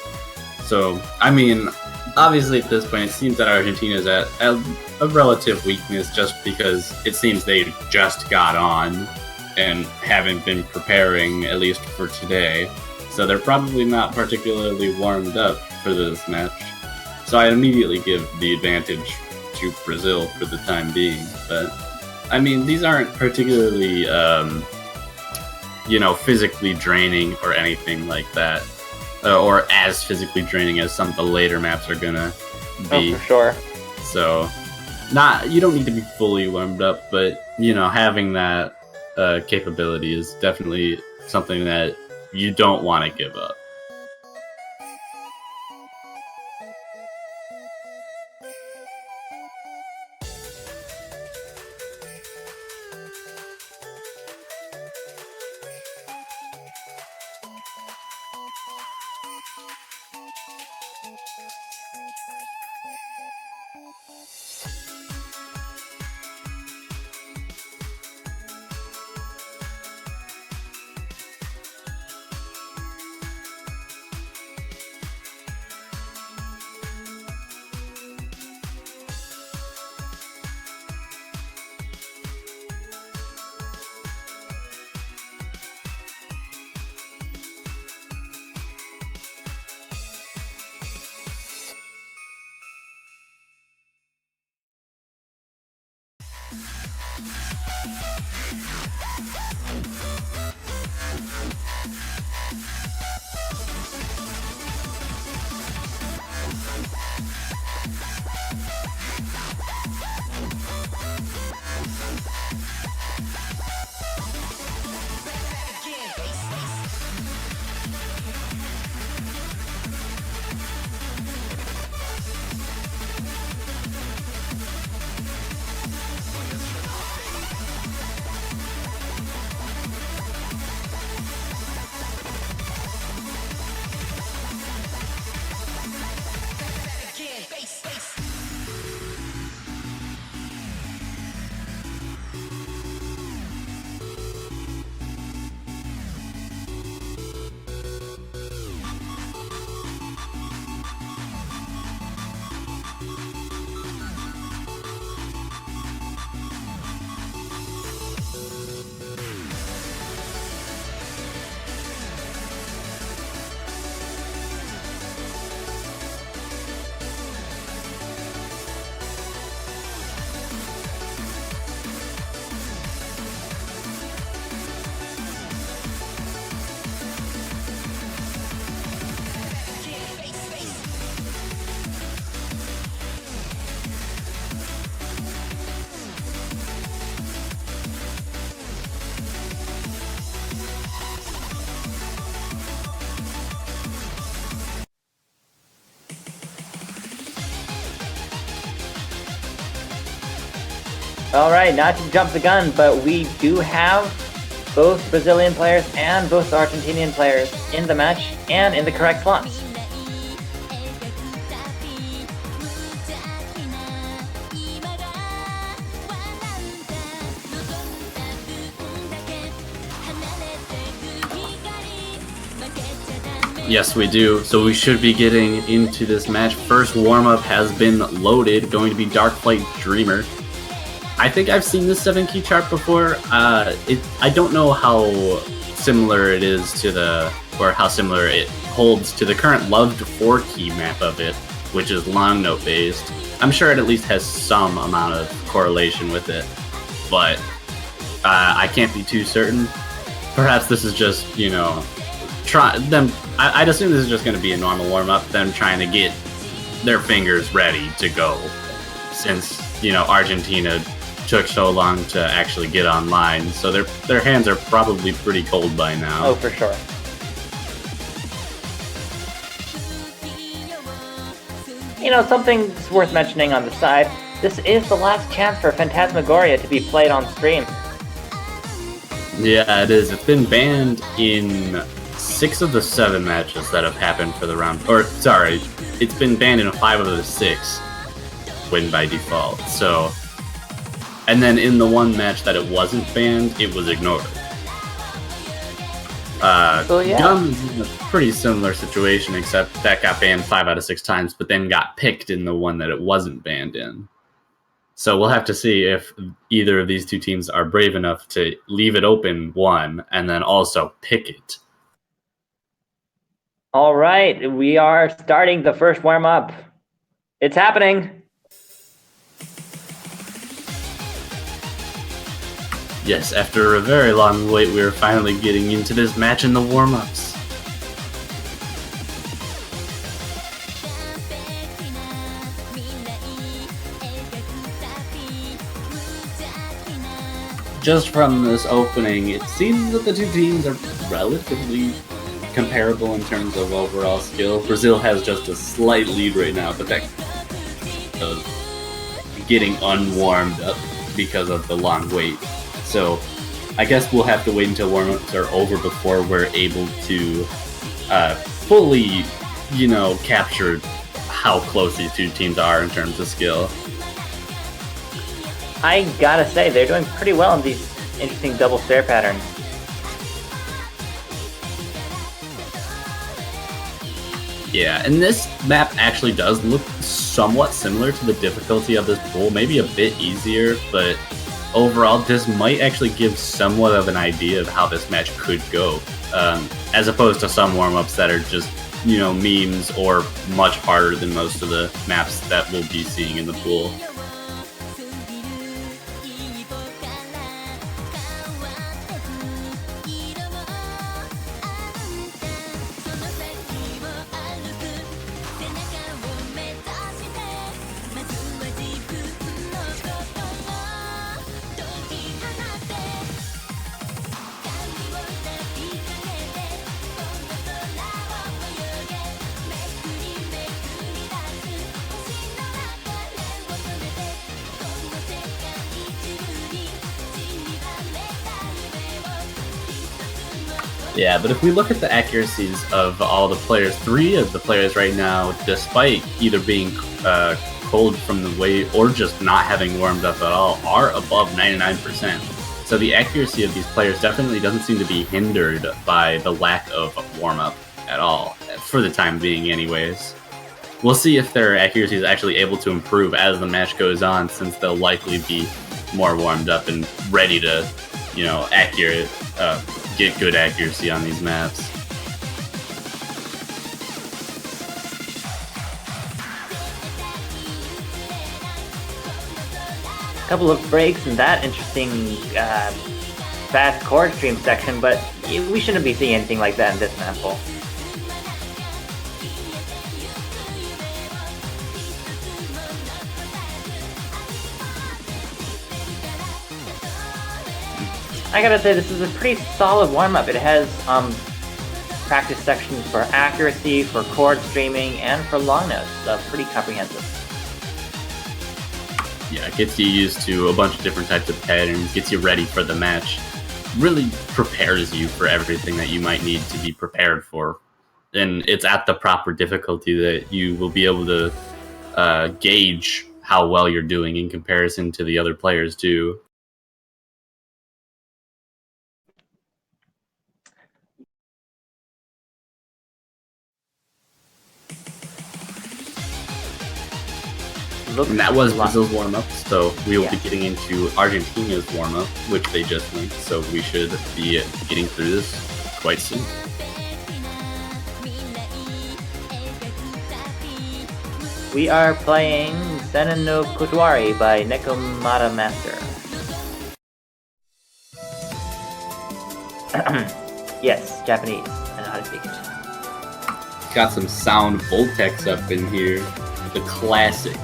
So, I mean, obviously at this point it seems that Argentina is at a relative weakness just because it seems they just got on and haven't been preparing, at least for today. So they're probably not particularly warmed up for this match. So I immediately give the advantage to Brazil for the time being, but I mean, these aren't particularly, physically draining or anything like that, or as physically draining as some of the later maps are gonna be. Oh, for sure. So, you don't need to be fully warmed up, but having that capability is definitely something that you don't want to give up. All right, not to jump the gun, but we do have both Brazilian players and both Argentinian players in the match and in the correct slots. Yes, we do. So we should be getting into this match. First warm-up has been loaded, going to be Darkflight Dreamer. I think I've seen this 7-key chart before. I don't know how similar it is to how similar it holds to the current loved 4-key map of it, which is long note based. I'm sure it at least has some amount of correlation with it, but I can't be too certain. Perhaps this is just, I'd assume this is just going to be a normal warm-up, them trying to get their fingers ready to go, since, Argentina took so long to actually get online, so their hands are probably pretty cold by now. Oh, for sure. Something's worth mentioning on the side. This is the last chance for Phantasmagoria to be played on stream. Yeah, it is. It's been banned in 6 of the 7 matches that have happened for the round. Or, sorry, it's been banned in 5 of the 6 win by default. So, and then in the one match that it wasn't banned, it was ignored. Gum is in a pretty similar situation, except that got banned 5 out of 6 times, but then got picked in the one that it wasn't banned in. So we'll have to see if either of these two teams are brave enough to leave it open one and then also pick it. All right, we are starting the first warm-up. It's happening. Yes, after a very long wait, we're finally getting into this match in the warm-ups. Just from this opening, it seems that the two teams are relatively comparable in terms of overall skill. Brazil has just a slight lead right now, but that of getting unwarmed up because of the long wait. So I guess we'll have to wait until warm-ups are over before we're able to fully, capture how close these two teams are in terms of skill. I gotta say, they're doing pretty well in these interesting double stare patterns. Yeah, and this map actually does look somewhat similar to the difficulty of this pool, maybe a bit easier, but overall this might actually give somewhat of an idea of how this match could go, as opposed to some warm-ups that are just, memes or much harder than most of the maps that we'll be seeing in the pool. Yeah, but if we look at the accuracies of all the players, 3 of the players right now, despite either being cold from the wait or just not having warmed up at all, are above 99%. So the accuracy of these players definitely doesn't seem to be hindered by the lack of warm-up at all, for the time being anyways. We'll see if their accuracy is actually able to improve as the match goes on, since they'll likely be more warmed up and ready to, get good accuracy on these maps. A couple of breaks in that interesting fast chord stream section, but we shouldn't be seeing anything like that in this map pool. I gotta say, this is a pretty solid warm-up. It has practice sections for accuracy, for chord streaming, and for long notes. So pretty comprehensive. yeah, gets you used to a bunch of different types of patterns, gets you ready for the match, really prepares you for everything that you might need to be prepared for. And it's at the proper difficulty that you will be able to gauge how well you're doing in comparison to the other players too. And that was Brazil's warm-up, so we will be getting into Argentina's warm-up, which they just went, so we should be getting through this quite soon. We are playing Sennen no Kotuari by Nekomata Master. Yes, Japanese. I know how to speak it. Got some sound Voltex up in here. The classic.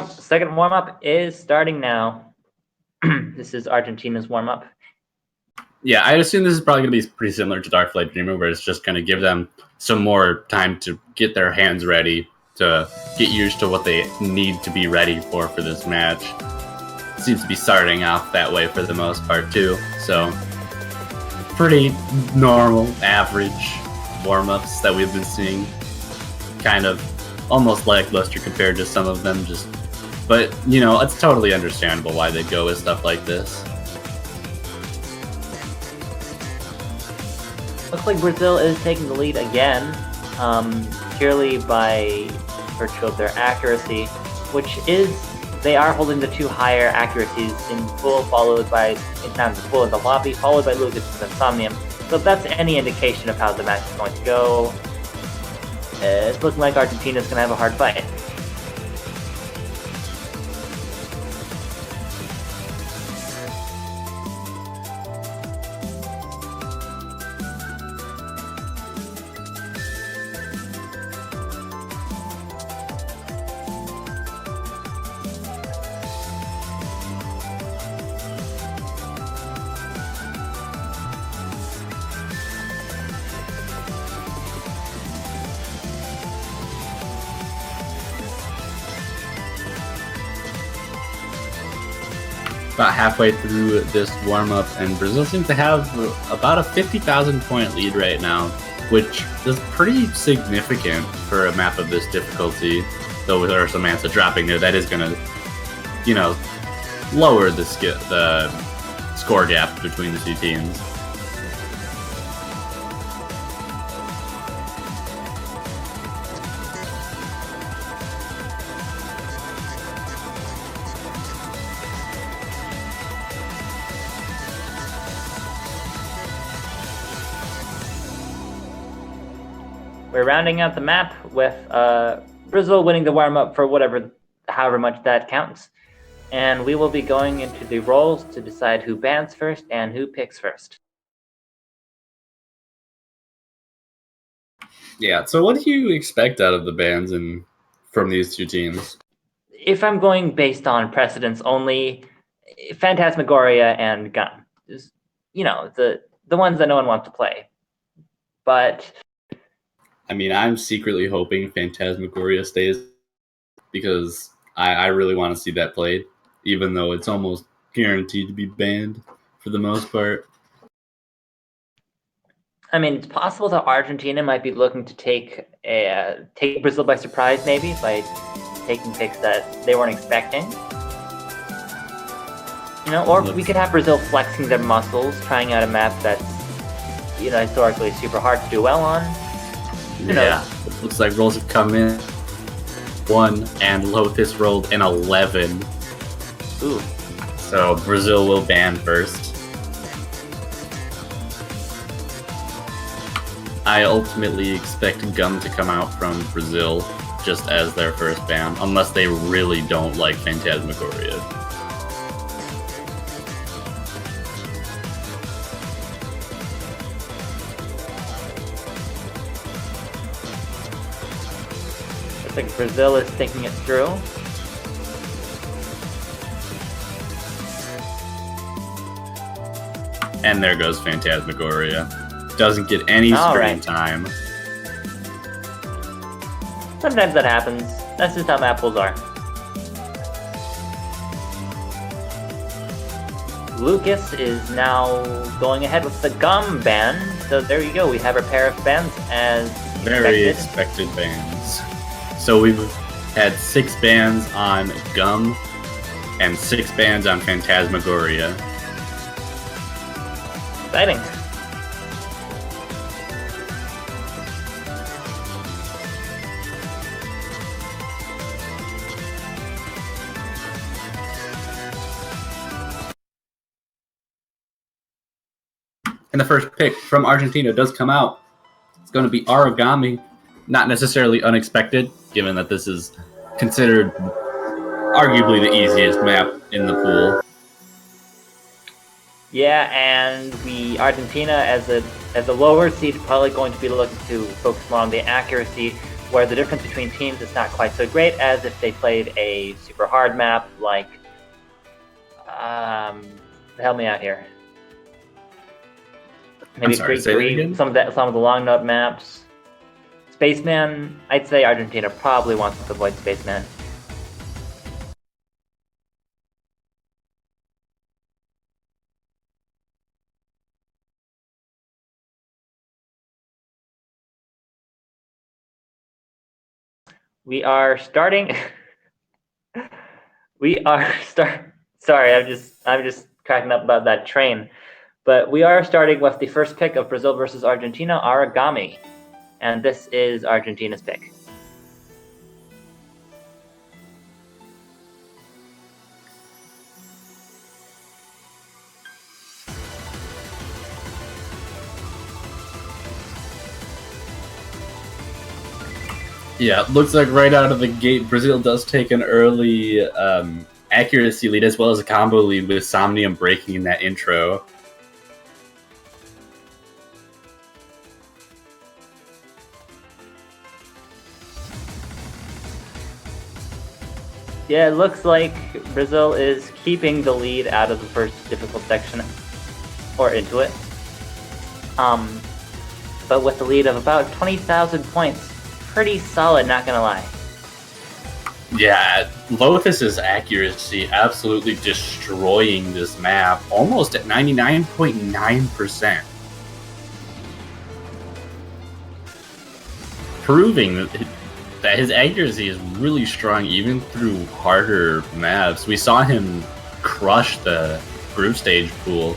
Second warm-up is starting now. This is Argentina's warm-up. Yeah, I assume this is probably going to be pretty similar to Darkflight Dreamer, where it's just going to give them some more time to get their hands ready, to get used to what they need to be ready for this match. It seems to be starting off that way for the most part, too. So, pretty normal, average warm-ups that we've been seeing. Kind of almost lackluster compared to some of them, but you know, it's totally understandable why they go with stuff like this. Looks like Brazil is taking the lead again, purely by virtue of their accuracy, which is, they are holding the two higher accuracies in full, followed by in full in the lobby, followed by Lucas and Insomnium. So if that's any indication of how the match is going to go, it's looking like Argentina's going to have a hard fight. About halfway through this warm-up, and Brazil seems to have about a 50,000 point lead right now, which is pretty significant for a map of this difficulty. Though with Ursa Mansa dropping there, that is going to, you know, lower the score gap between the two teams. We're rounding out the map with Brazil winning the warm-up for however much that counts. And we will be going into the roles to decide who bans first and who picks first. Yeah, so what do you expect out of the bans from these two teams? If I'm going based on precedence only, Phantasmagoria and Gun. You know, the ones that no one wants to play. But I mean, I'm secretly hoping Phantasmagoria stays because I really want to see that played, even though it's almost guaranteed to be banned for the most part. I mean, it's possible that Argentina might be looking to take Brazil by surprise, maybe, by taking picks that they weren't expecting. You know, or we could have Brazil flexing their muscles, trying out a map that's, you know, historically super hard to do well on. Yeah, it looks like rolls have come in 1, and Lotus rolled an 11. Ooh. So Brazil will ban first. I ultimately expect Gum to come out from Brazil just as their first ban, unless they really don't like Phantasmagoria. I think Brazil is thinking it through. And there goes Phantasmagoria. Doesn't get any screen time. Sometimes that happens. That's just how map pools are. Lucas is now going ahead with the Gum ban. So there you go. We have our pair of bans as very expected bans. So we've had 6 bans on Gum and 6 bans on Phantasmagoria. Exciting. And the first pick from Argentina does come out. It's going to be Origami. Not necessarily unexpected, given that this is considered arguably the easiest map in the pool. Yeah, and Argentina as a lower seed probably going to be looking to focus more on the accuracy, where the difference between teams is not quite so great as if they played a super hard map like help me out here. Maybe Greek 3, some of the long node maps. Spaceman, I'd say Argentina probably wants to avoid Spaceman. We are starting. Sorry, I'm just cracking up about that train. But we are starting with the first pick of Brazil versus Argentina, Origami. And this is Argentina's pick. Yeah, it looks like right out of the gate, Brazil does take an early accuracy lead as well as a combo lead with Somnium breaking in that intro. Yeah, it looks like Brazil is keeping the lead out of the first difficult section, or into it. But with the lead of about 20,000 points, pretty solid, not gonna lie. Yeah, Lothus's accuracy absolutely destroying this map, almost at 99.9%. Proving that his accuracy is really strong even through harder maps. We saw him crush the group stage pool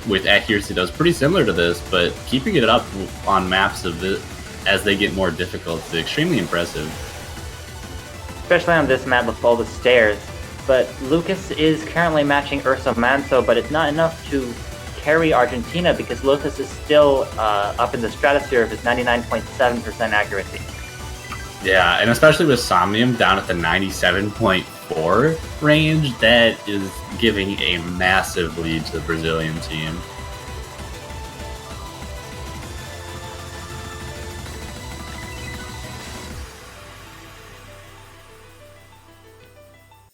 with accuracy that was pretty similar to this, but keeping it up on maps of this as they get more difficult is extremely impressive. Especially on this map with all the stairs. But Lucas is currently matching Urso Manso, but it's not enough to carry Argentina because Lotus is still up in the stratosphere of his 99.7% accuracy. Yeah, and especially with Somnium down at the 97.4 range, that is giving a massive lead to the Brazilian team.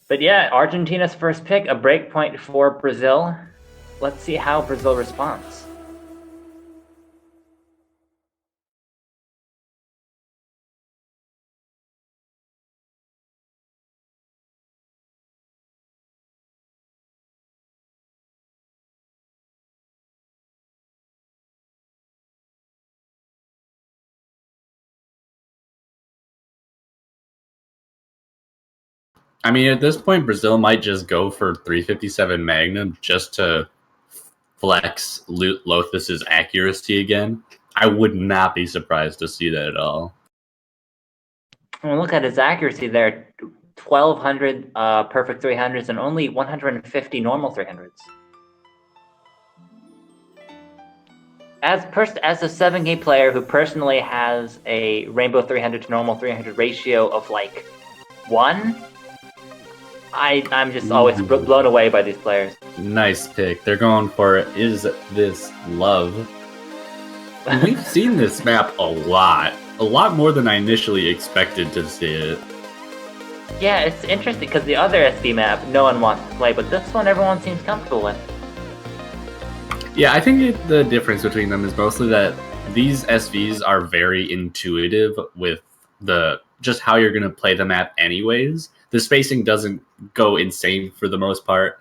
But yeah, Argentina's first pick, a breakpoint for Brazil. Let's see how Brazil responds. I mean, at this point, Brazil might just go for 357 Magnum just to flex Lothus's accuracy again. I would not be surprised to see that at all. Well, look at his accuracy there. 1,200 perfect 300s and only 150 normal 300s. as a 7K player who personally has a Rainbow 300 to normal 300 ratio of like 1, I'm just always blown away by these players. Nice pick. They're going for Is This Love? We've seen this map a lot more than I initially expected to see it. Yeah, it's interesting because the other SB map no one wants to play, but this one everyone seems comfortable with. Yeah, I think the difference between them is mostly that these SVs are very intuitive with just how you're going to play the map anyways. The spacing doesn't go insane for the most part,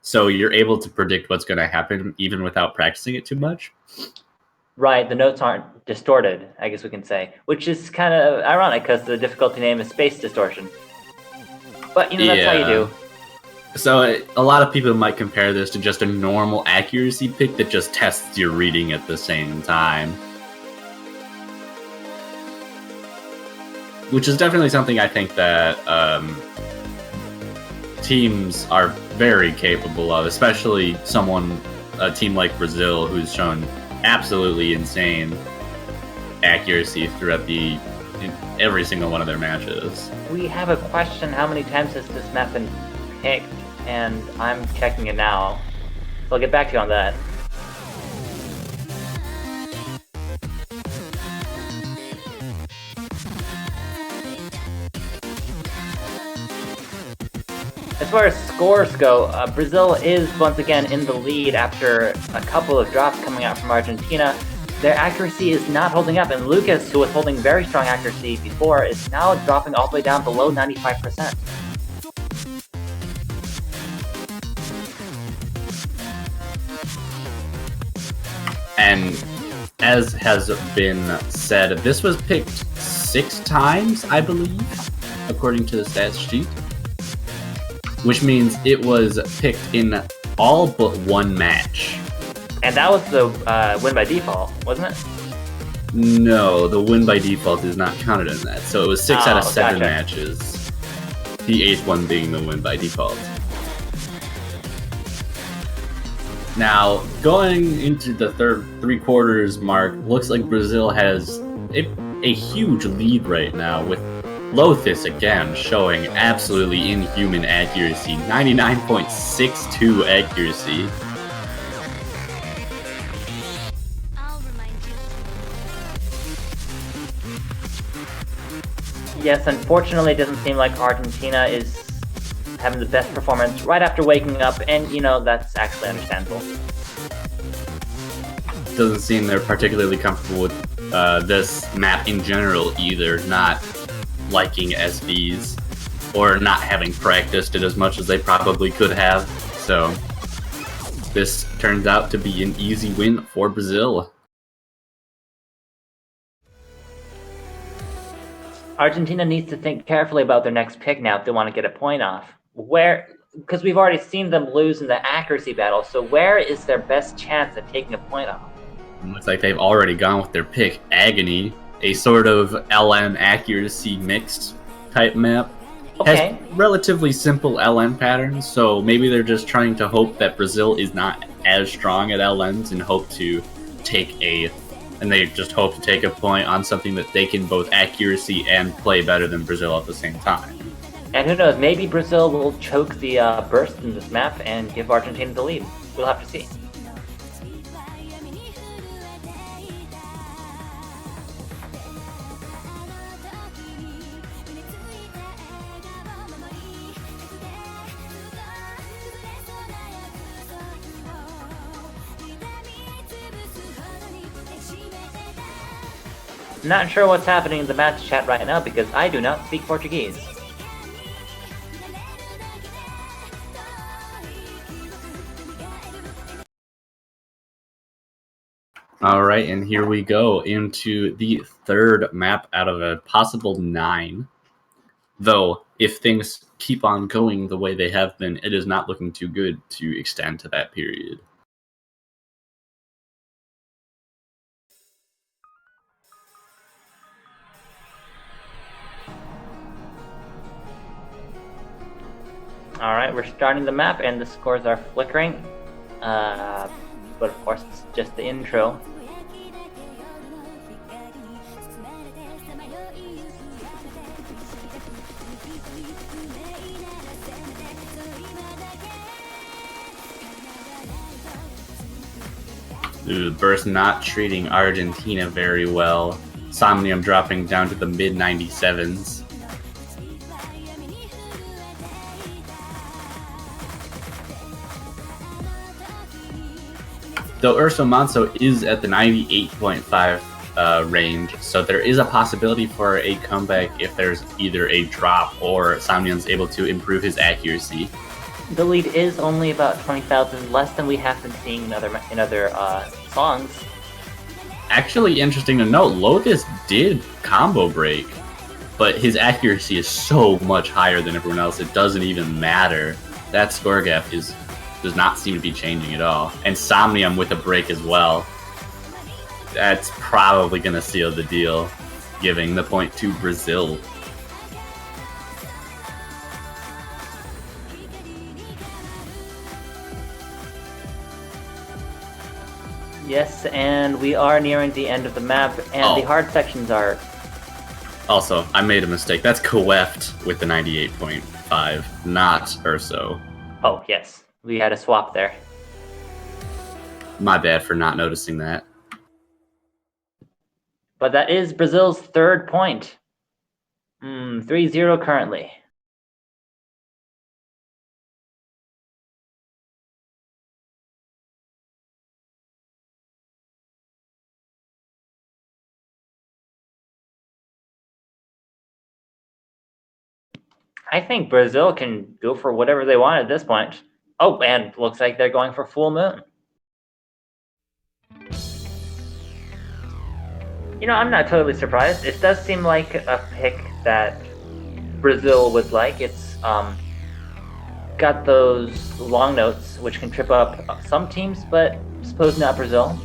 so you're able to predict what's going to happen even without practicing it too much. Right, the notes aren't distorted, I guess we can say, which is kind of ironic because the difficulty name is Space Distortion. But, that's how you do. So a lot of people might compare this to just a normal accuracy pick that just tests your reading at the same time. Which is definitely something I think that teams are very capable of, especially a team like Brazil, who's shown absolutely insane accuracy throughout every single one of their matches. We have a question: how many times has this map been picked? And I'm checking it now, so I'll get back to you on that. As far as scores go, Brazil is once again in the lead after a couple of drops coming out from Argentina. Their accuracy is not holding up, and Lucas, who was holding very strong accuracy before, is now dropping all the way down below 95%. And as has been said, this was picked 6 times, I believe, according to the stats sheet. Which means it was picked in all but one match. And that was the win by default, wasn't it? No, the win by default is not counted in that. So it was 6 out of 7 gotcha. matches. The 8th one being the win by default. Now, going into the third 3/4 mark, looks like Brazil has a huge lead right now, with Lothis again showing absolutely inhuman accuracy, 99.62 accuracy. Yes, unfortunately, it doesn't seem like Argentina is having the best performance right after waking up, and that's actually understandable. Doesn't seem they're particularly comfortable with this map in general either, not liking SVs or not having practiced it as much as they probably could have. So this turns out to be an easy win for Brazil. Argentina needs to think carefully about their next pick now if they want to get a point off. Because we've already seen them lose in the accuracy battle, so where is their best chance at taking a point off? It looks like they've already gone with their pick, Agony, a sort of LN accuracy mixed type map. Okay. Has relatively simple LN patterns, so maybe they're just trying to hope that Brazil is not as strong at LNs and they just hope to take a point on something that they can both accuracy and play better than Brazil at the same time. And who knows, maybe Brazil will choke the burst in this map and give Argentina the lead. We'll have to see. Not sure what's happening in the match chat right now because I do not speak Portuguese. All right, and here we go into the third map out of a possible 9. Though, if things keep on going the way they have been, it is not looking too good to extend to that period. Alright, we're starting the map and the scores are flickering. But of course, it's just the intro. Ooh, Burst not treating Argentina very well. Somnium dropping down to the mid 97s. Though Urso Manso is at the 98.5 range, so there is a possibility for a comeback if there's either a drop or Somnium's able to improve his accuracy. The lead is only about 20,000, less than we have been seeing in other songs. Actually, interesting to note, Lotus did combo break, but his accuracy is so much higher than everyone else, it doesn't even matter. That score gap does not seem to be changing at all. And Somnium with a break as well. That's probably going to seal the deal, giving the point to Brazil. Yes, and we are nearing the end of the map, and the hard sections are... Also, I made a mistake. That's Coeft with the 98.5, not Urso. Oh, yes. We had a swap there. My bad for not noticing that. But that is Brazil's third point. 3-0 currently. I think Brazil can go for whatever they want at this point. Oh, and looks like they're going for Full Moon. You know, I'm not totally surprised. It does seem like a pick that Brazil would like. It's got those long notes, which can trip up some teams, but I suppose not Brazil.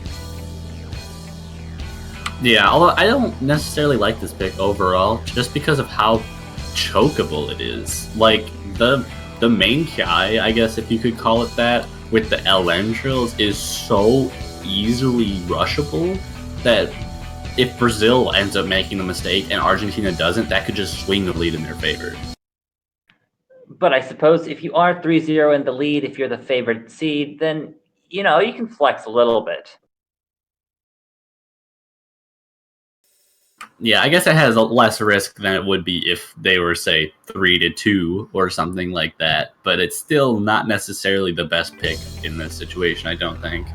Yeah, although I don't necessarily like this pick overall, just because of how chokeable it is. Like, the main Kai, I guess if you could call it that, with the LN trills is so easily rushable that if Brazil ends up making the mistake and Argentina doesn't, that could just swing the lead in their favor. But I suppose if you are 3-0 in the lead, if you're the favored seed, then, you know, you can flex a little bit. Yeah, I guess it has a less risk than it would be if they were, say, 3-2 or something like that. But it's still not necessarily the best pick in this situation, I don't think.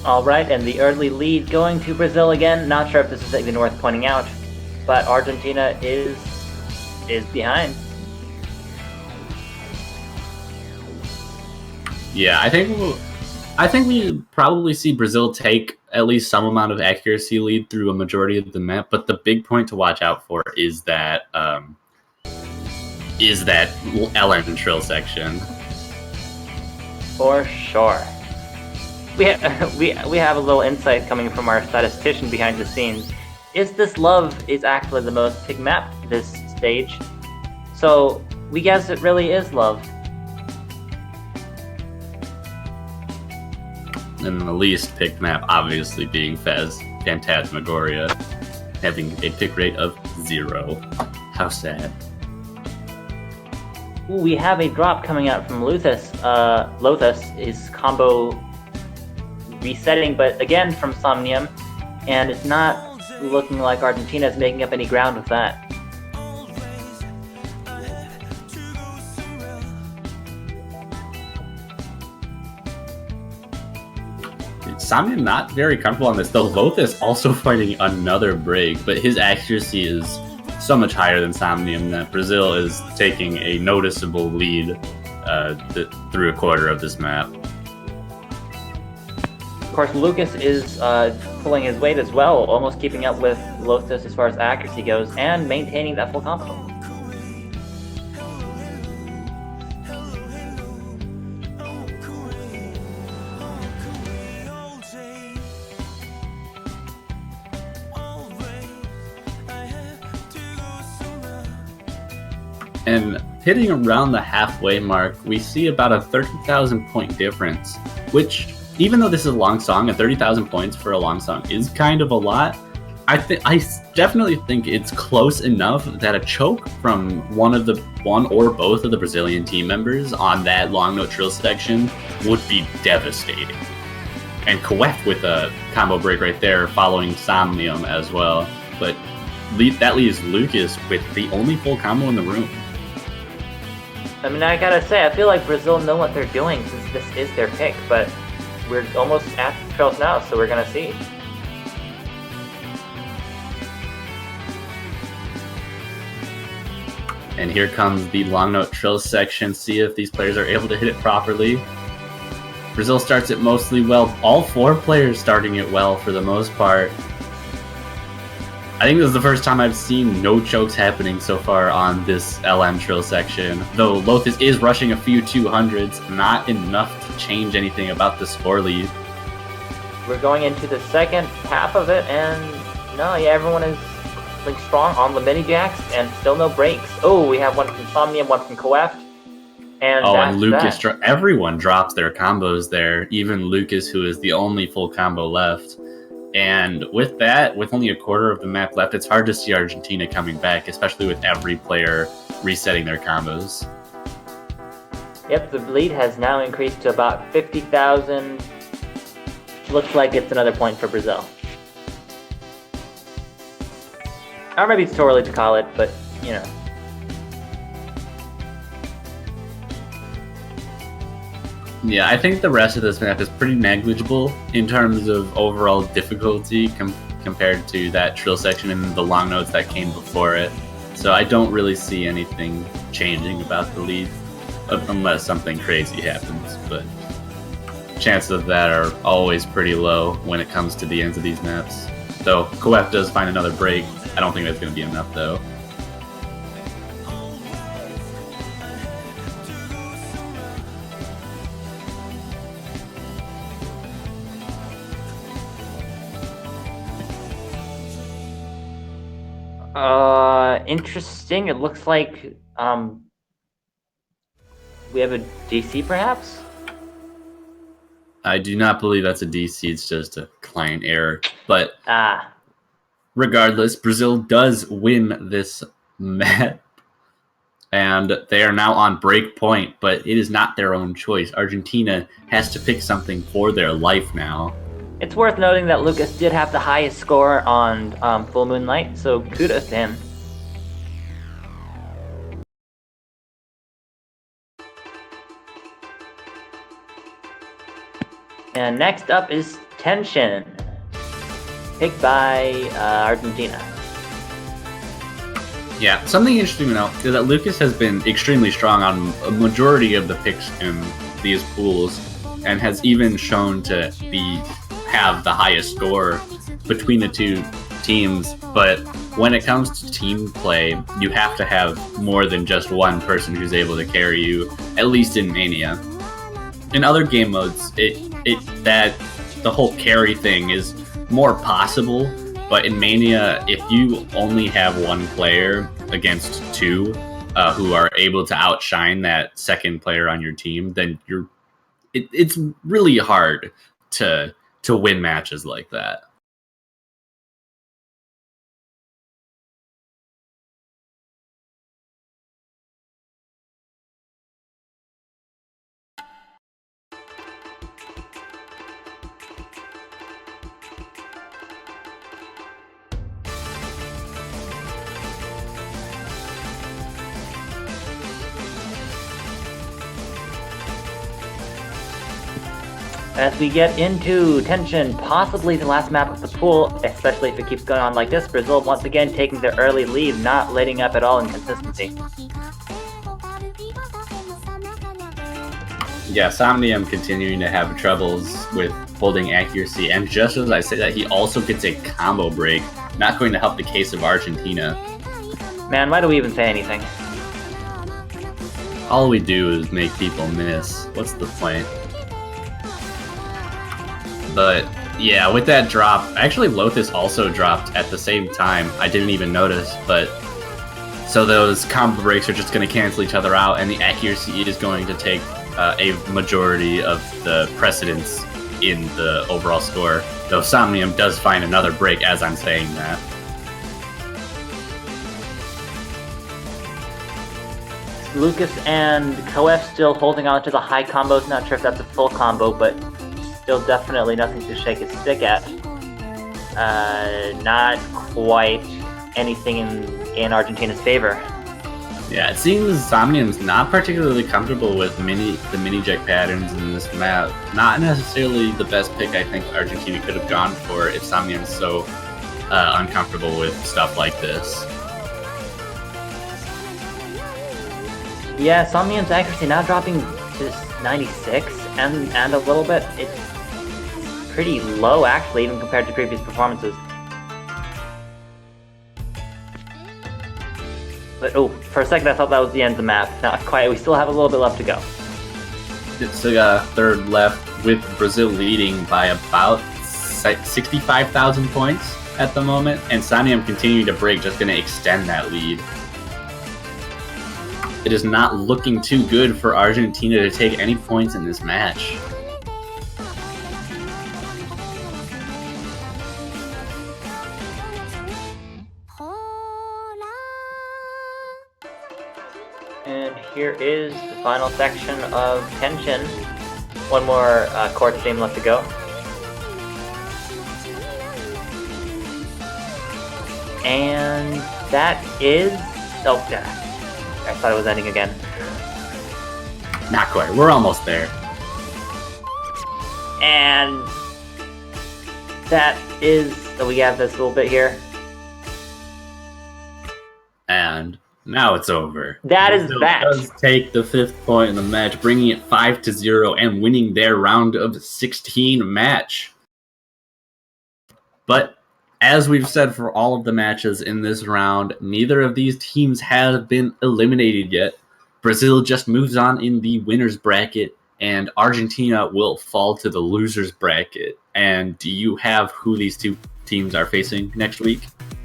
All right, and the early lead going to Brazil again. Not sure if this is even worth pointing out, but Argentina is behind. Yeah, I think we probably see Brazil take at least some amount of accuracy lead through a majority of the map. But the big point to watch out for is that LN trill section. For sure. We have a little insight coming from our statistician behind the scenes. Is This Love is actually the most picked map this stage, so we guess it really is Love. And the least picked map obviously being Fez Phantasmagoria, having a pick rate of 0. How sad. Ooh, we have a drop coming out from Lothus. Lothus is combo resetting, but again from Somnium, and it's not looking like Argentina is making up any ground with that. Somnium not very comfortable on this, though Lothus also fighting another break, but his accuracy is so much higher than Somnium that Brazil is taking a noticeable lead through a quarter of this map. Of course, Lucas is pulling his weight as well, almost keeping up with Lothus as far as accuracy goes, and maintaining that full combo. And hitting around the halfway mark, we see about a 30,000 point difference, which, even though this is a long song, and 30,000 points for a long song is kind of a lot, I definitely think it's close enough that a choke from one or both of the Brazilian team members on that long note trill section would be devastating. And Kawef with a combo break right there, following Somnium as well. But that leaves Lucas with the only full combo in the room. I mean, I gotta say, I feel like Brazil know what they're doing since this is their pick, but we're almost at the trails now, so we're gonna see. And here comes the long note trill section. See if these players are able to hit it properly. Brazil starts it mostly well. All 4 players starting it well for the most part. I think this is the first time I've seen no chokes happening so far on this LM trill section. Though Lothus is rushing a few 200s, not enough to change anything about the score lead. We're going into the second half of it, and everyone is like strong on the mini jacks, and still no breaks. Oh, we have one from Somnium, one from Coef. And Lucas, everyone drops their combos there, even Lucas, who is the only full combo left. And with that, with only a quarter of the map left, it's hard to see Argentina coming back, especially with every player resetting their combos. Yep, the lead has now increased to about 50,000. Looks like it's another point for Brazil. Or maybe it's too early to call it, but, Yeah, I think the rest of this map is pretty negligible in terms of overall difficulty compared to that trill section and the long notes that came before it. So I don't really see anything changing about the lead unless something crazy happens. But chances of that are always pretty low when it comes to the ends of these maps. Though Coef does find another break. I don't think that's going to be enough though. Interesting. It looks like we have a DC perhaps? I do not believe that's a DC, it's just a client error. But regardless, Brazil does win this map. And they are now on break point, but it is not their own choice. Argentina has to pick something for their life now. It's worth noting that Lucas did have the highest score on Full Moonlight, so kudos to him. And next up is Tension, picked by Argentina. Yeah, something interesting to note is that Lucas has been extremely strong on a majority of the picks in these pools, and has even shown to have the highest score between the two teams. But when it comes to team play, you have to have more than just one person who's able to carry you, at least in Mania. In other game modes, that the whole carry thing is more possible, but in Mania, if you only have one player against two who are able to outshine that second player on your team, then it's really hard to win matches like that. As we get into Tension, possibly the last map of the pool, especially if it keeps going on like this, Brazil once again taking their early lead, not letting up at all in consistency. Yeah, Somnium continuing to have troubles with holding accuracy, and just as I say that, he also gets a combo break, not going to help the case of Argentina. Man, why do we even say anything? All we do is make people miss. What's the point? But yeah, with that drop, actually Lothus also dropped at the same time. I didn't even notice, but so those combo breaks are just going to cancel each other out, and the accuracy is going to take a majority of the precedence in the overall score, though Somnium does find another break as I'm saying that. Lucas and Koef still holding on to the high combos. Not sure if that's a full combo, but still definitely nothing to shake a stick at. Not quite anything in Argentina's favor. Yeah, it seems Somnium's not particularly comfortable with the mini jet patterns in this map. Not necessarily the best pick I think Argentina could have gone for if Somnium's so uncomfortable with stuff like this. Yeah, Somnium's accuracy now dropping to 96 and a little bit. It's pretty low actually, even compared to previous performances. But oh, for a second I thought that was the end of the map. Not quite. We still have a little bit left to go. It's third left with Brazil leading by about 65,000 points at the moment, and Somnium continuing to break, just going to extend that lead. It is not looking too good for Argentina to take any points in this match. And here is the final section of Tension. One more court stream left to go. And that is... Oh, yeah. I thought it was ending again. Not quite. We're almost there. And that is... So we have this little bit here. And now it's over. That is Brazil that. does take the 5th point in the match, bringing it 5-0 and winning their round of 16 match. But as we've said for all of the matches in this round, neither of these teams have been eliminated yet. Brazil just moves on in the winner's bracket, and Argentina will fall to the loser's bracket. And do you have who these two teams are facing next week?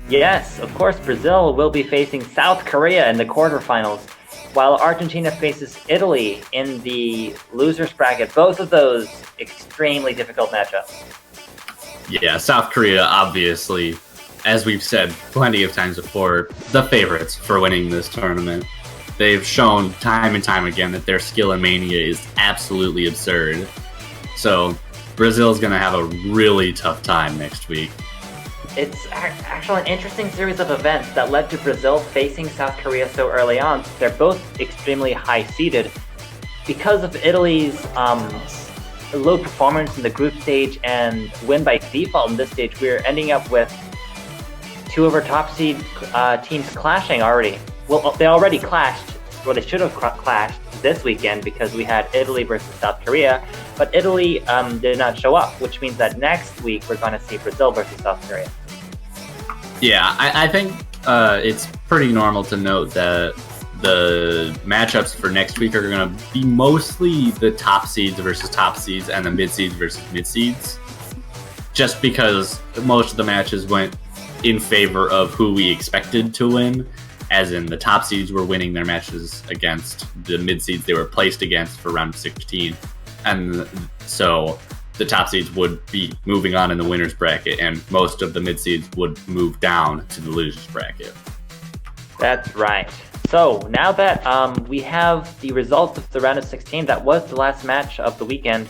Yes, of course, Brazil will be facing South Korea in the quarterfinals, while Argentina faces Italy in the loser's bracket. Both of those extremely difficult matchups. Yeah, South Korea, obviously, as we've said plenty of times before, the favorites for winning this tournament. They've shown time and time again that their skill in Mania is absolutely absurd. So Brazil's going to have a really tough time next week. It's actually an interesting series of events that led to Brazil facing South Korea so early on. They're both extremely high-seeded. Because of Italy's low performance in the group stage and win by default in this stage, we're ending up with two of our top seed teams clashing already. Well, they already clashed. Well, they should have clashed this weekend because we had Italy versus South Korea, but Italy did not show up, which means that next week we're going to see Brazil versus South Korea. Yeah, I think it's pretty normal to note that the matchups for next week are going to be mostly the top seeds versus top seeds and the mid seeds versus mid seeds, just because most of the matches went in favor of who we expected to win, as in the top seeds were winning their matches against the mid seeds they were placed against for round 16, and so the top seeds would be moving on in the winner's bracket, and most of the mid seeds would move down to the loser's bracket. That's right. So now that we have the results of the round of 16, that was the last match of the weekend.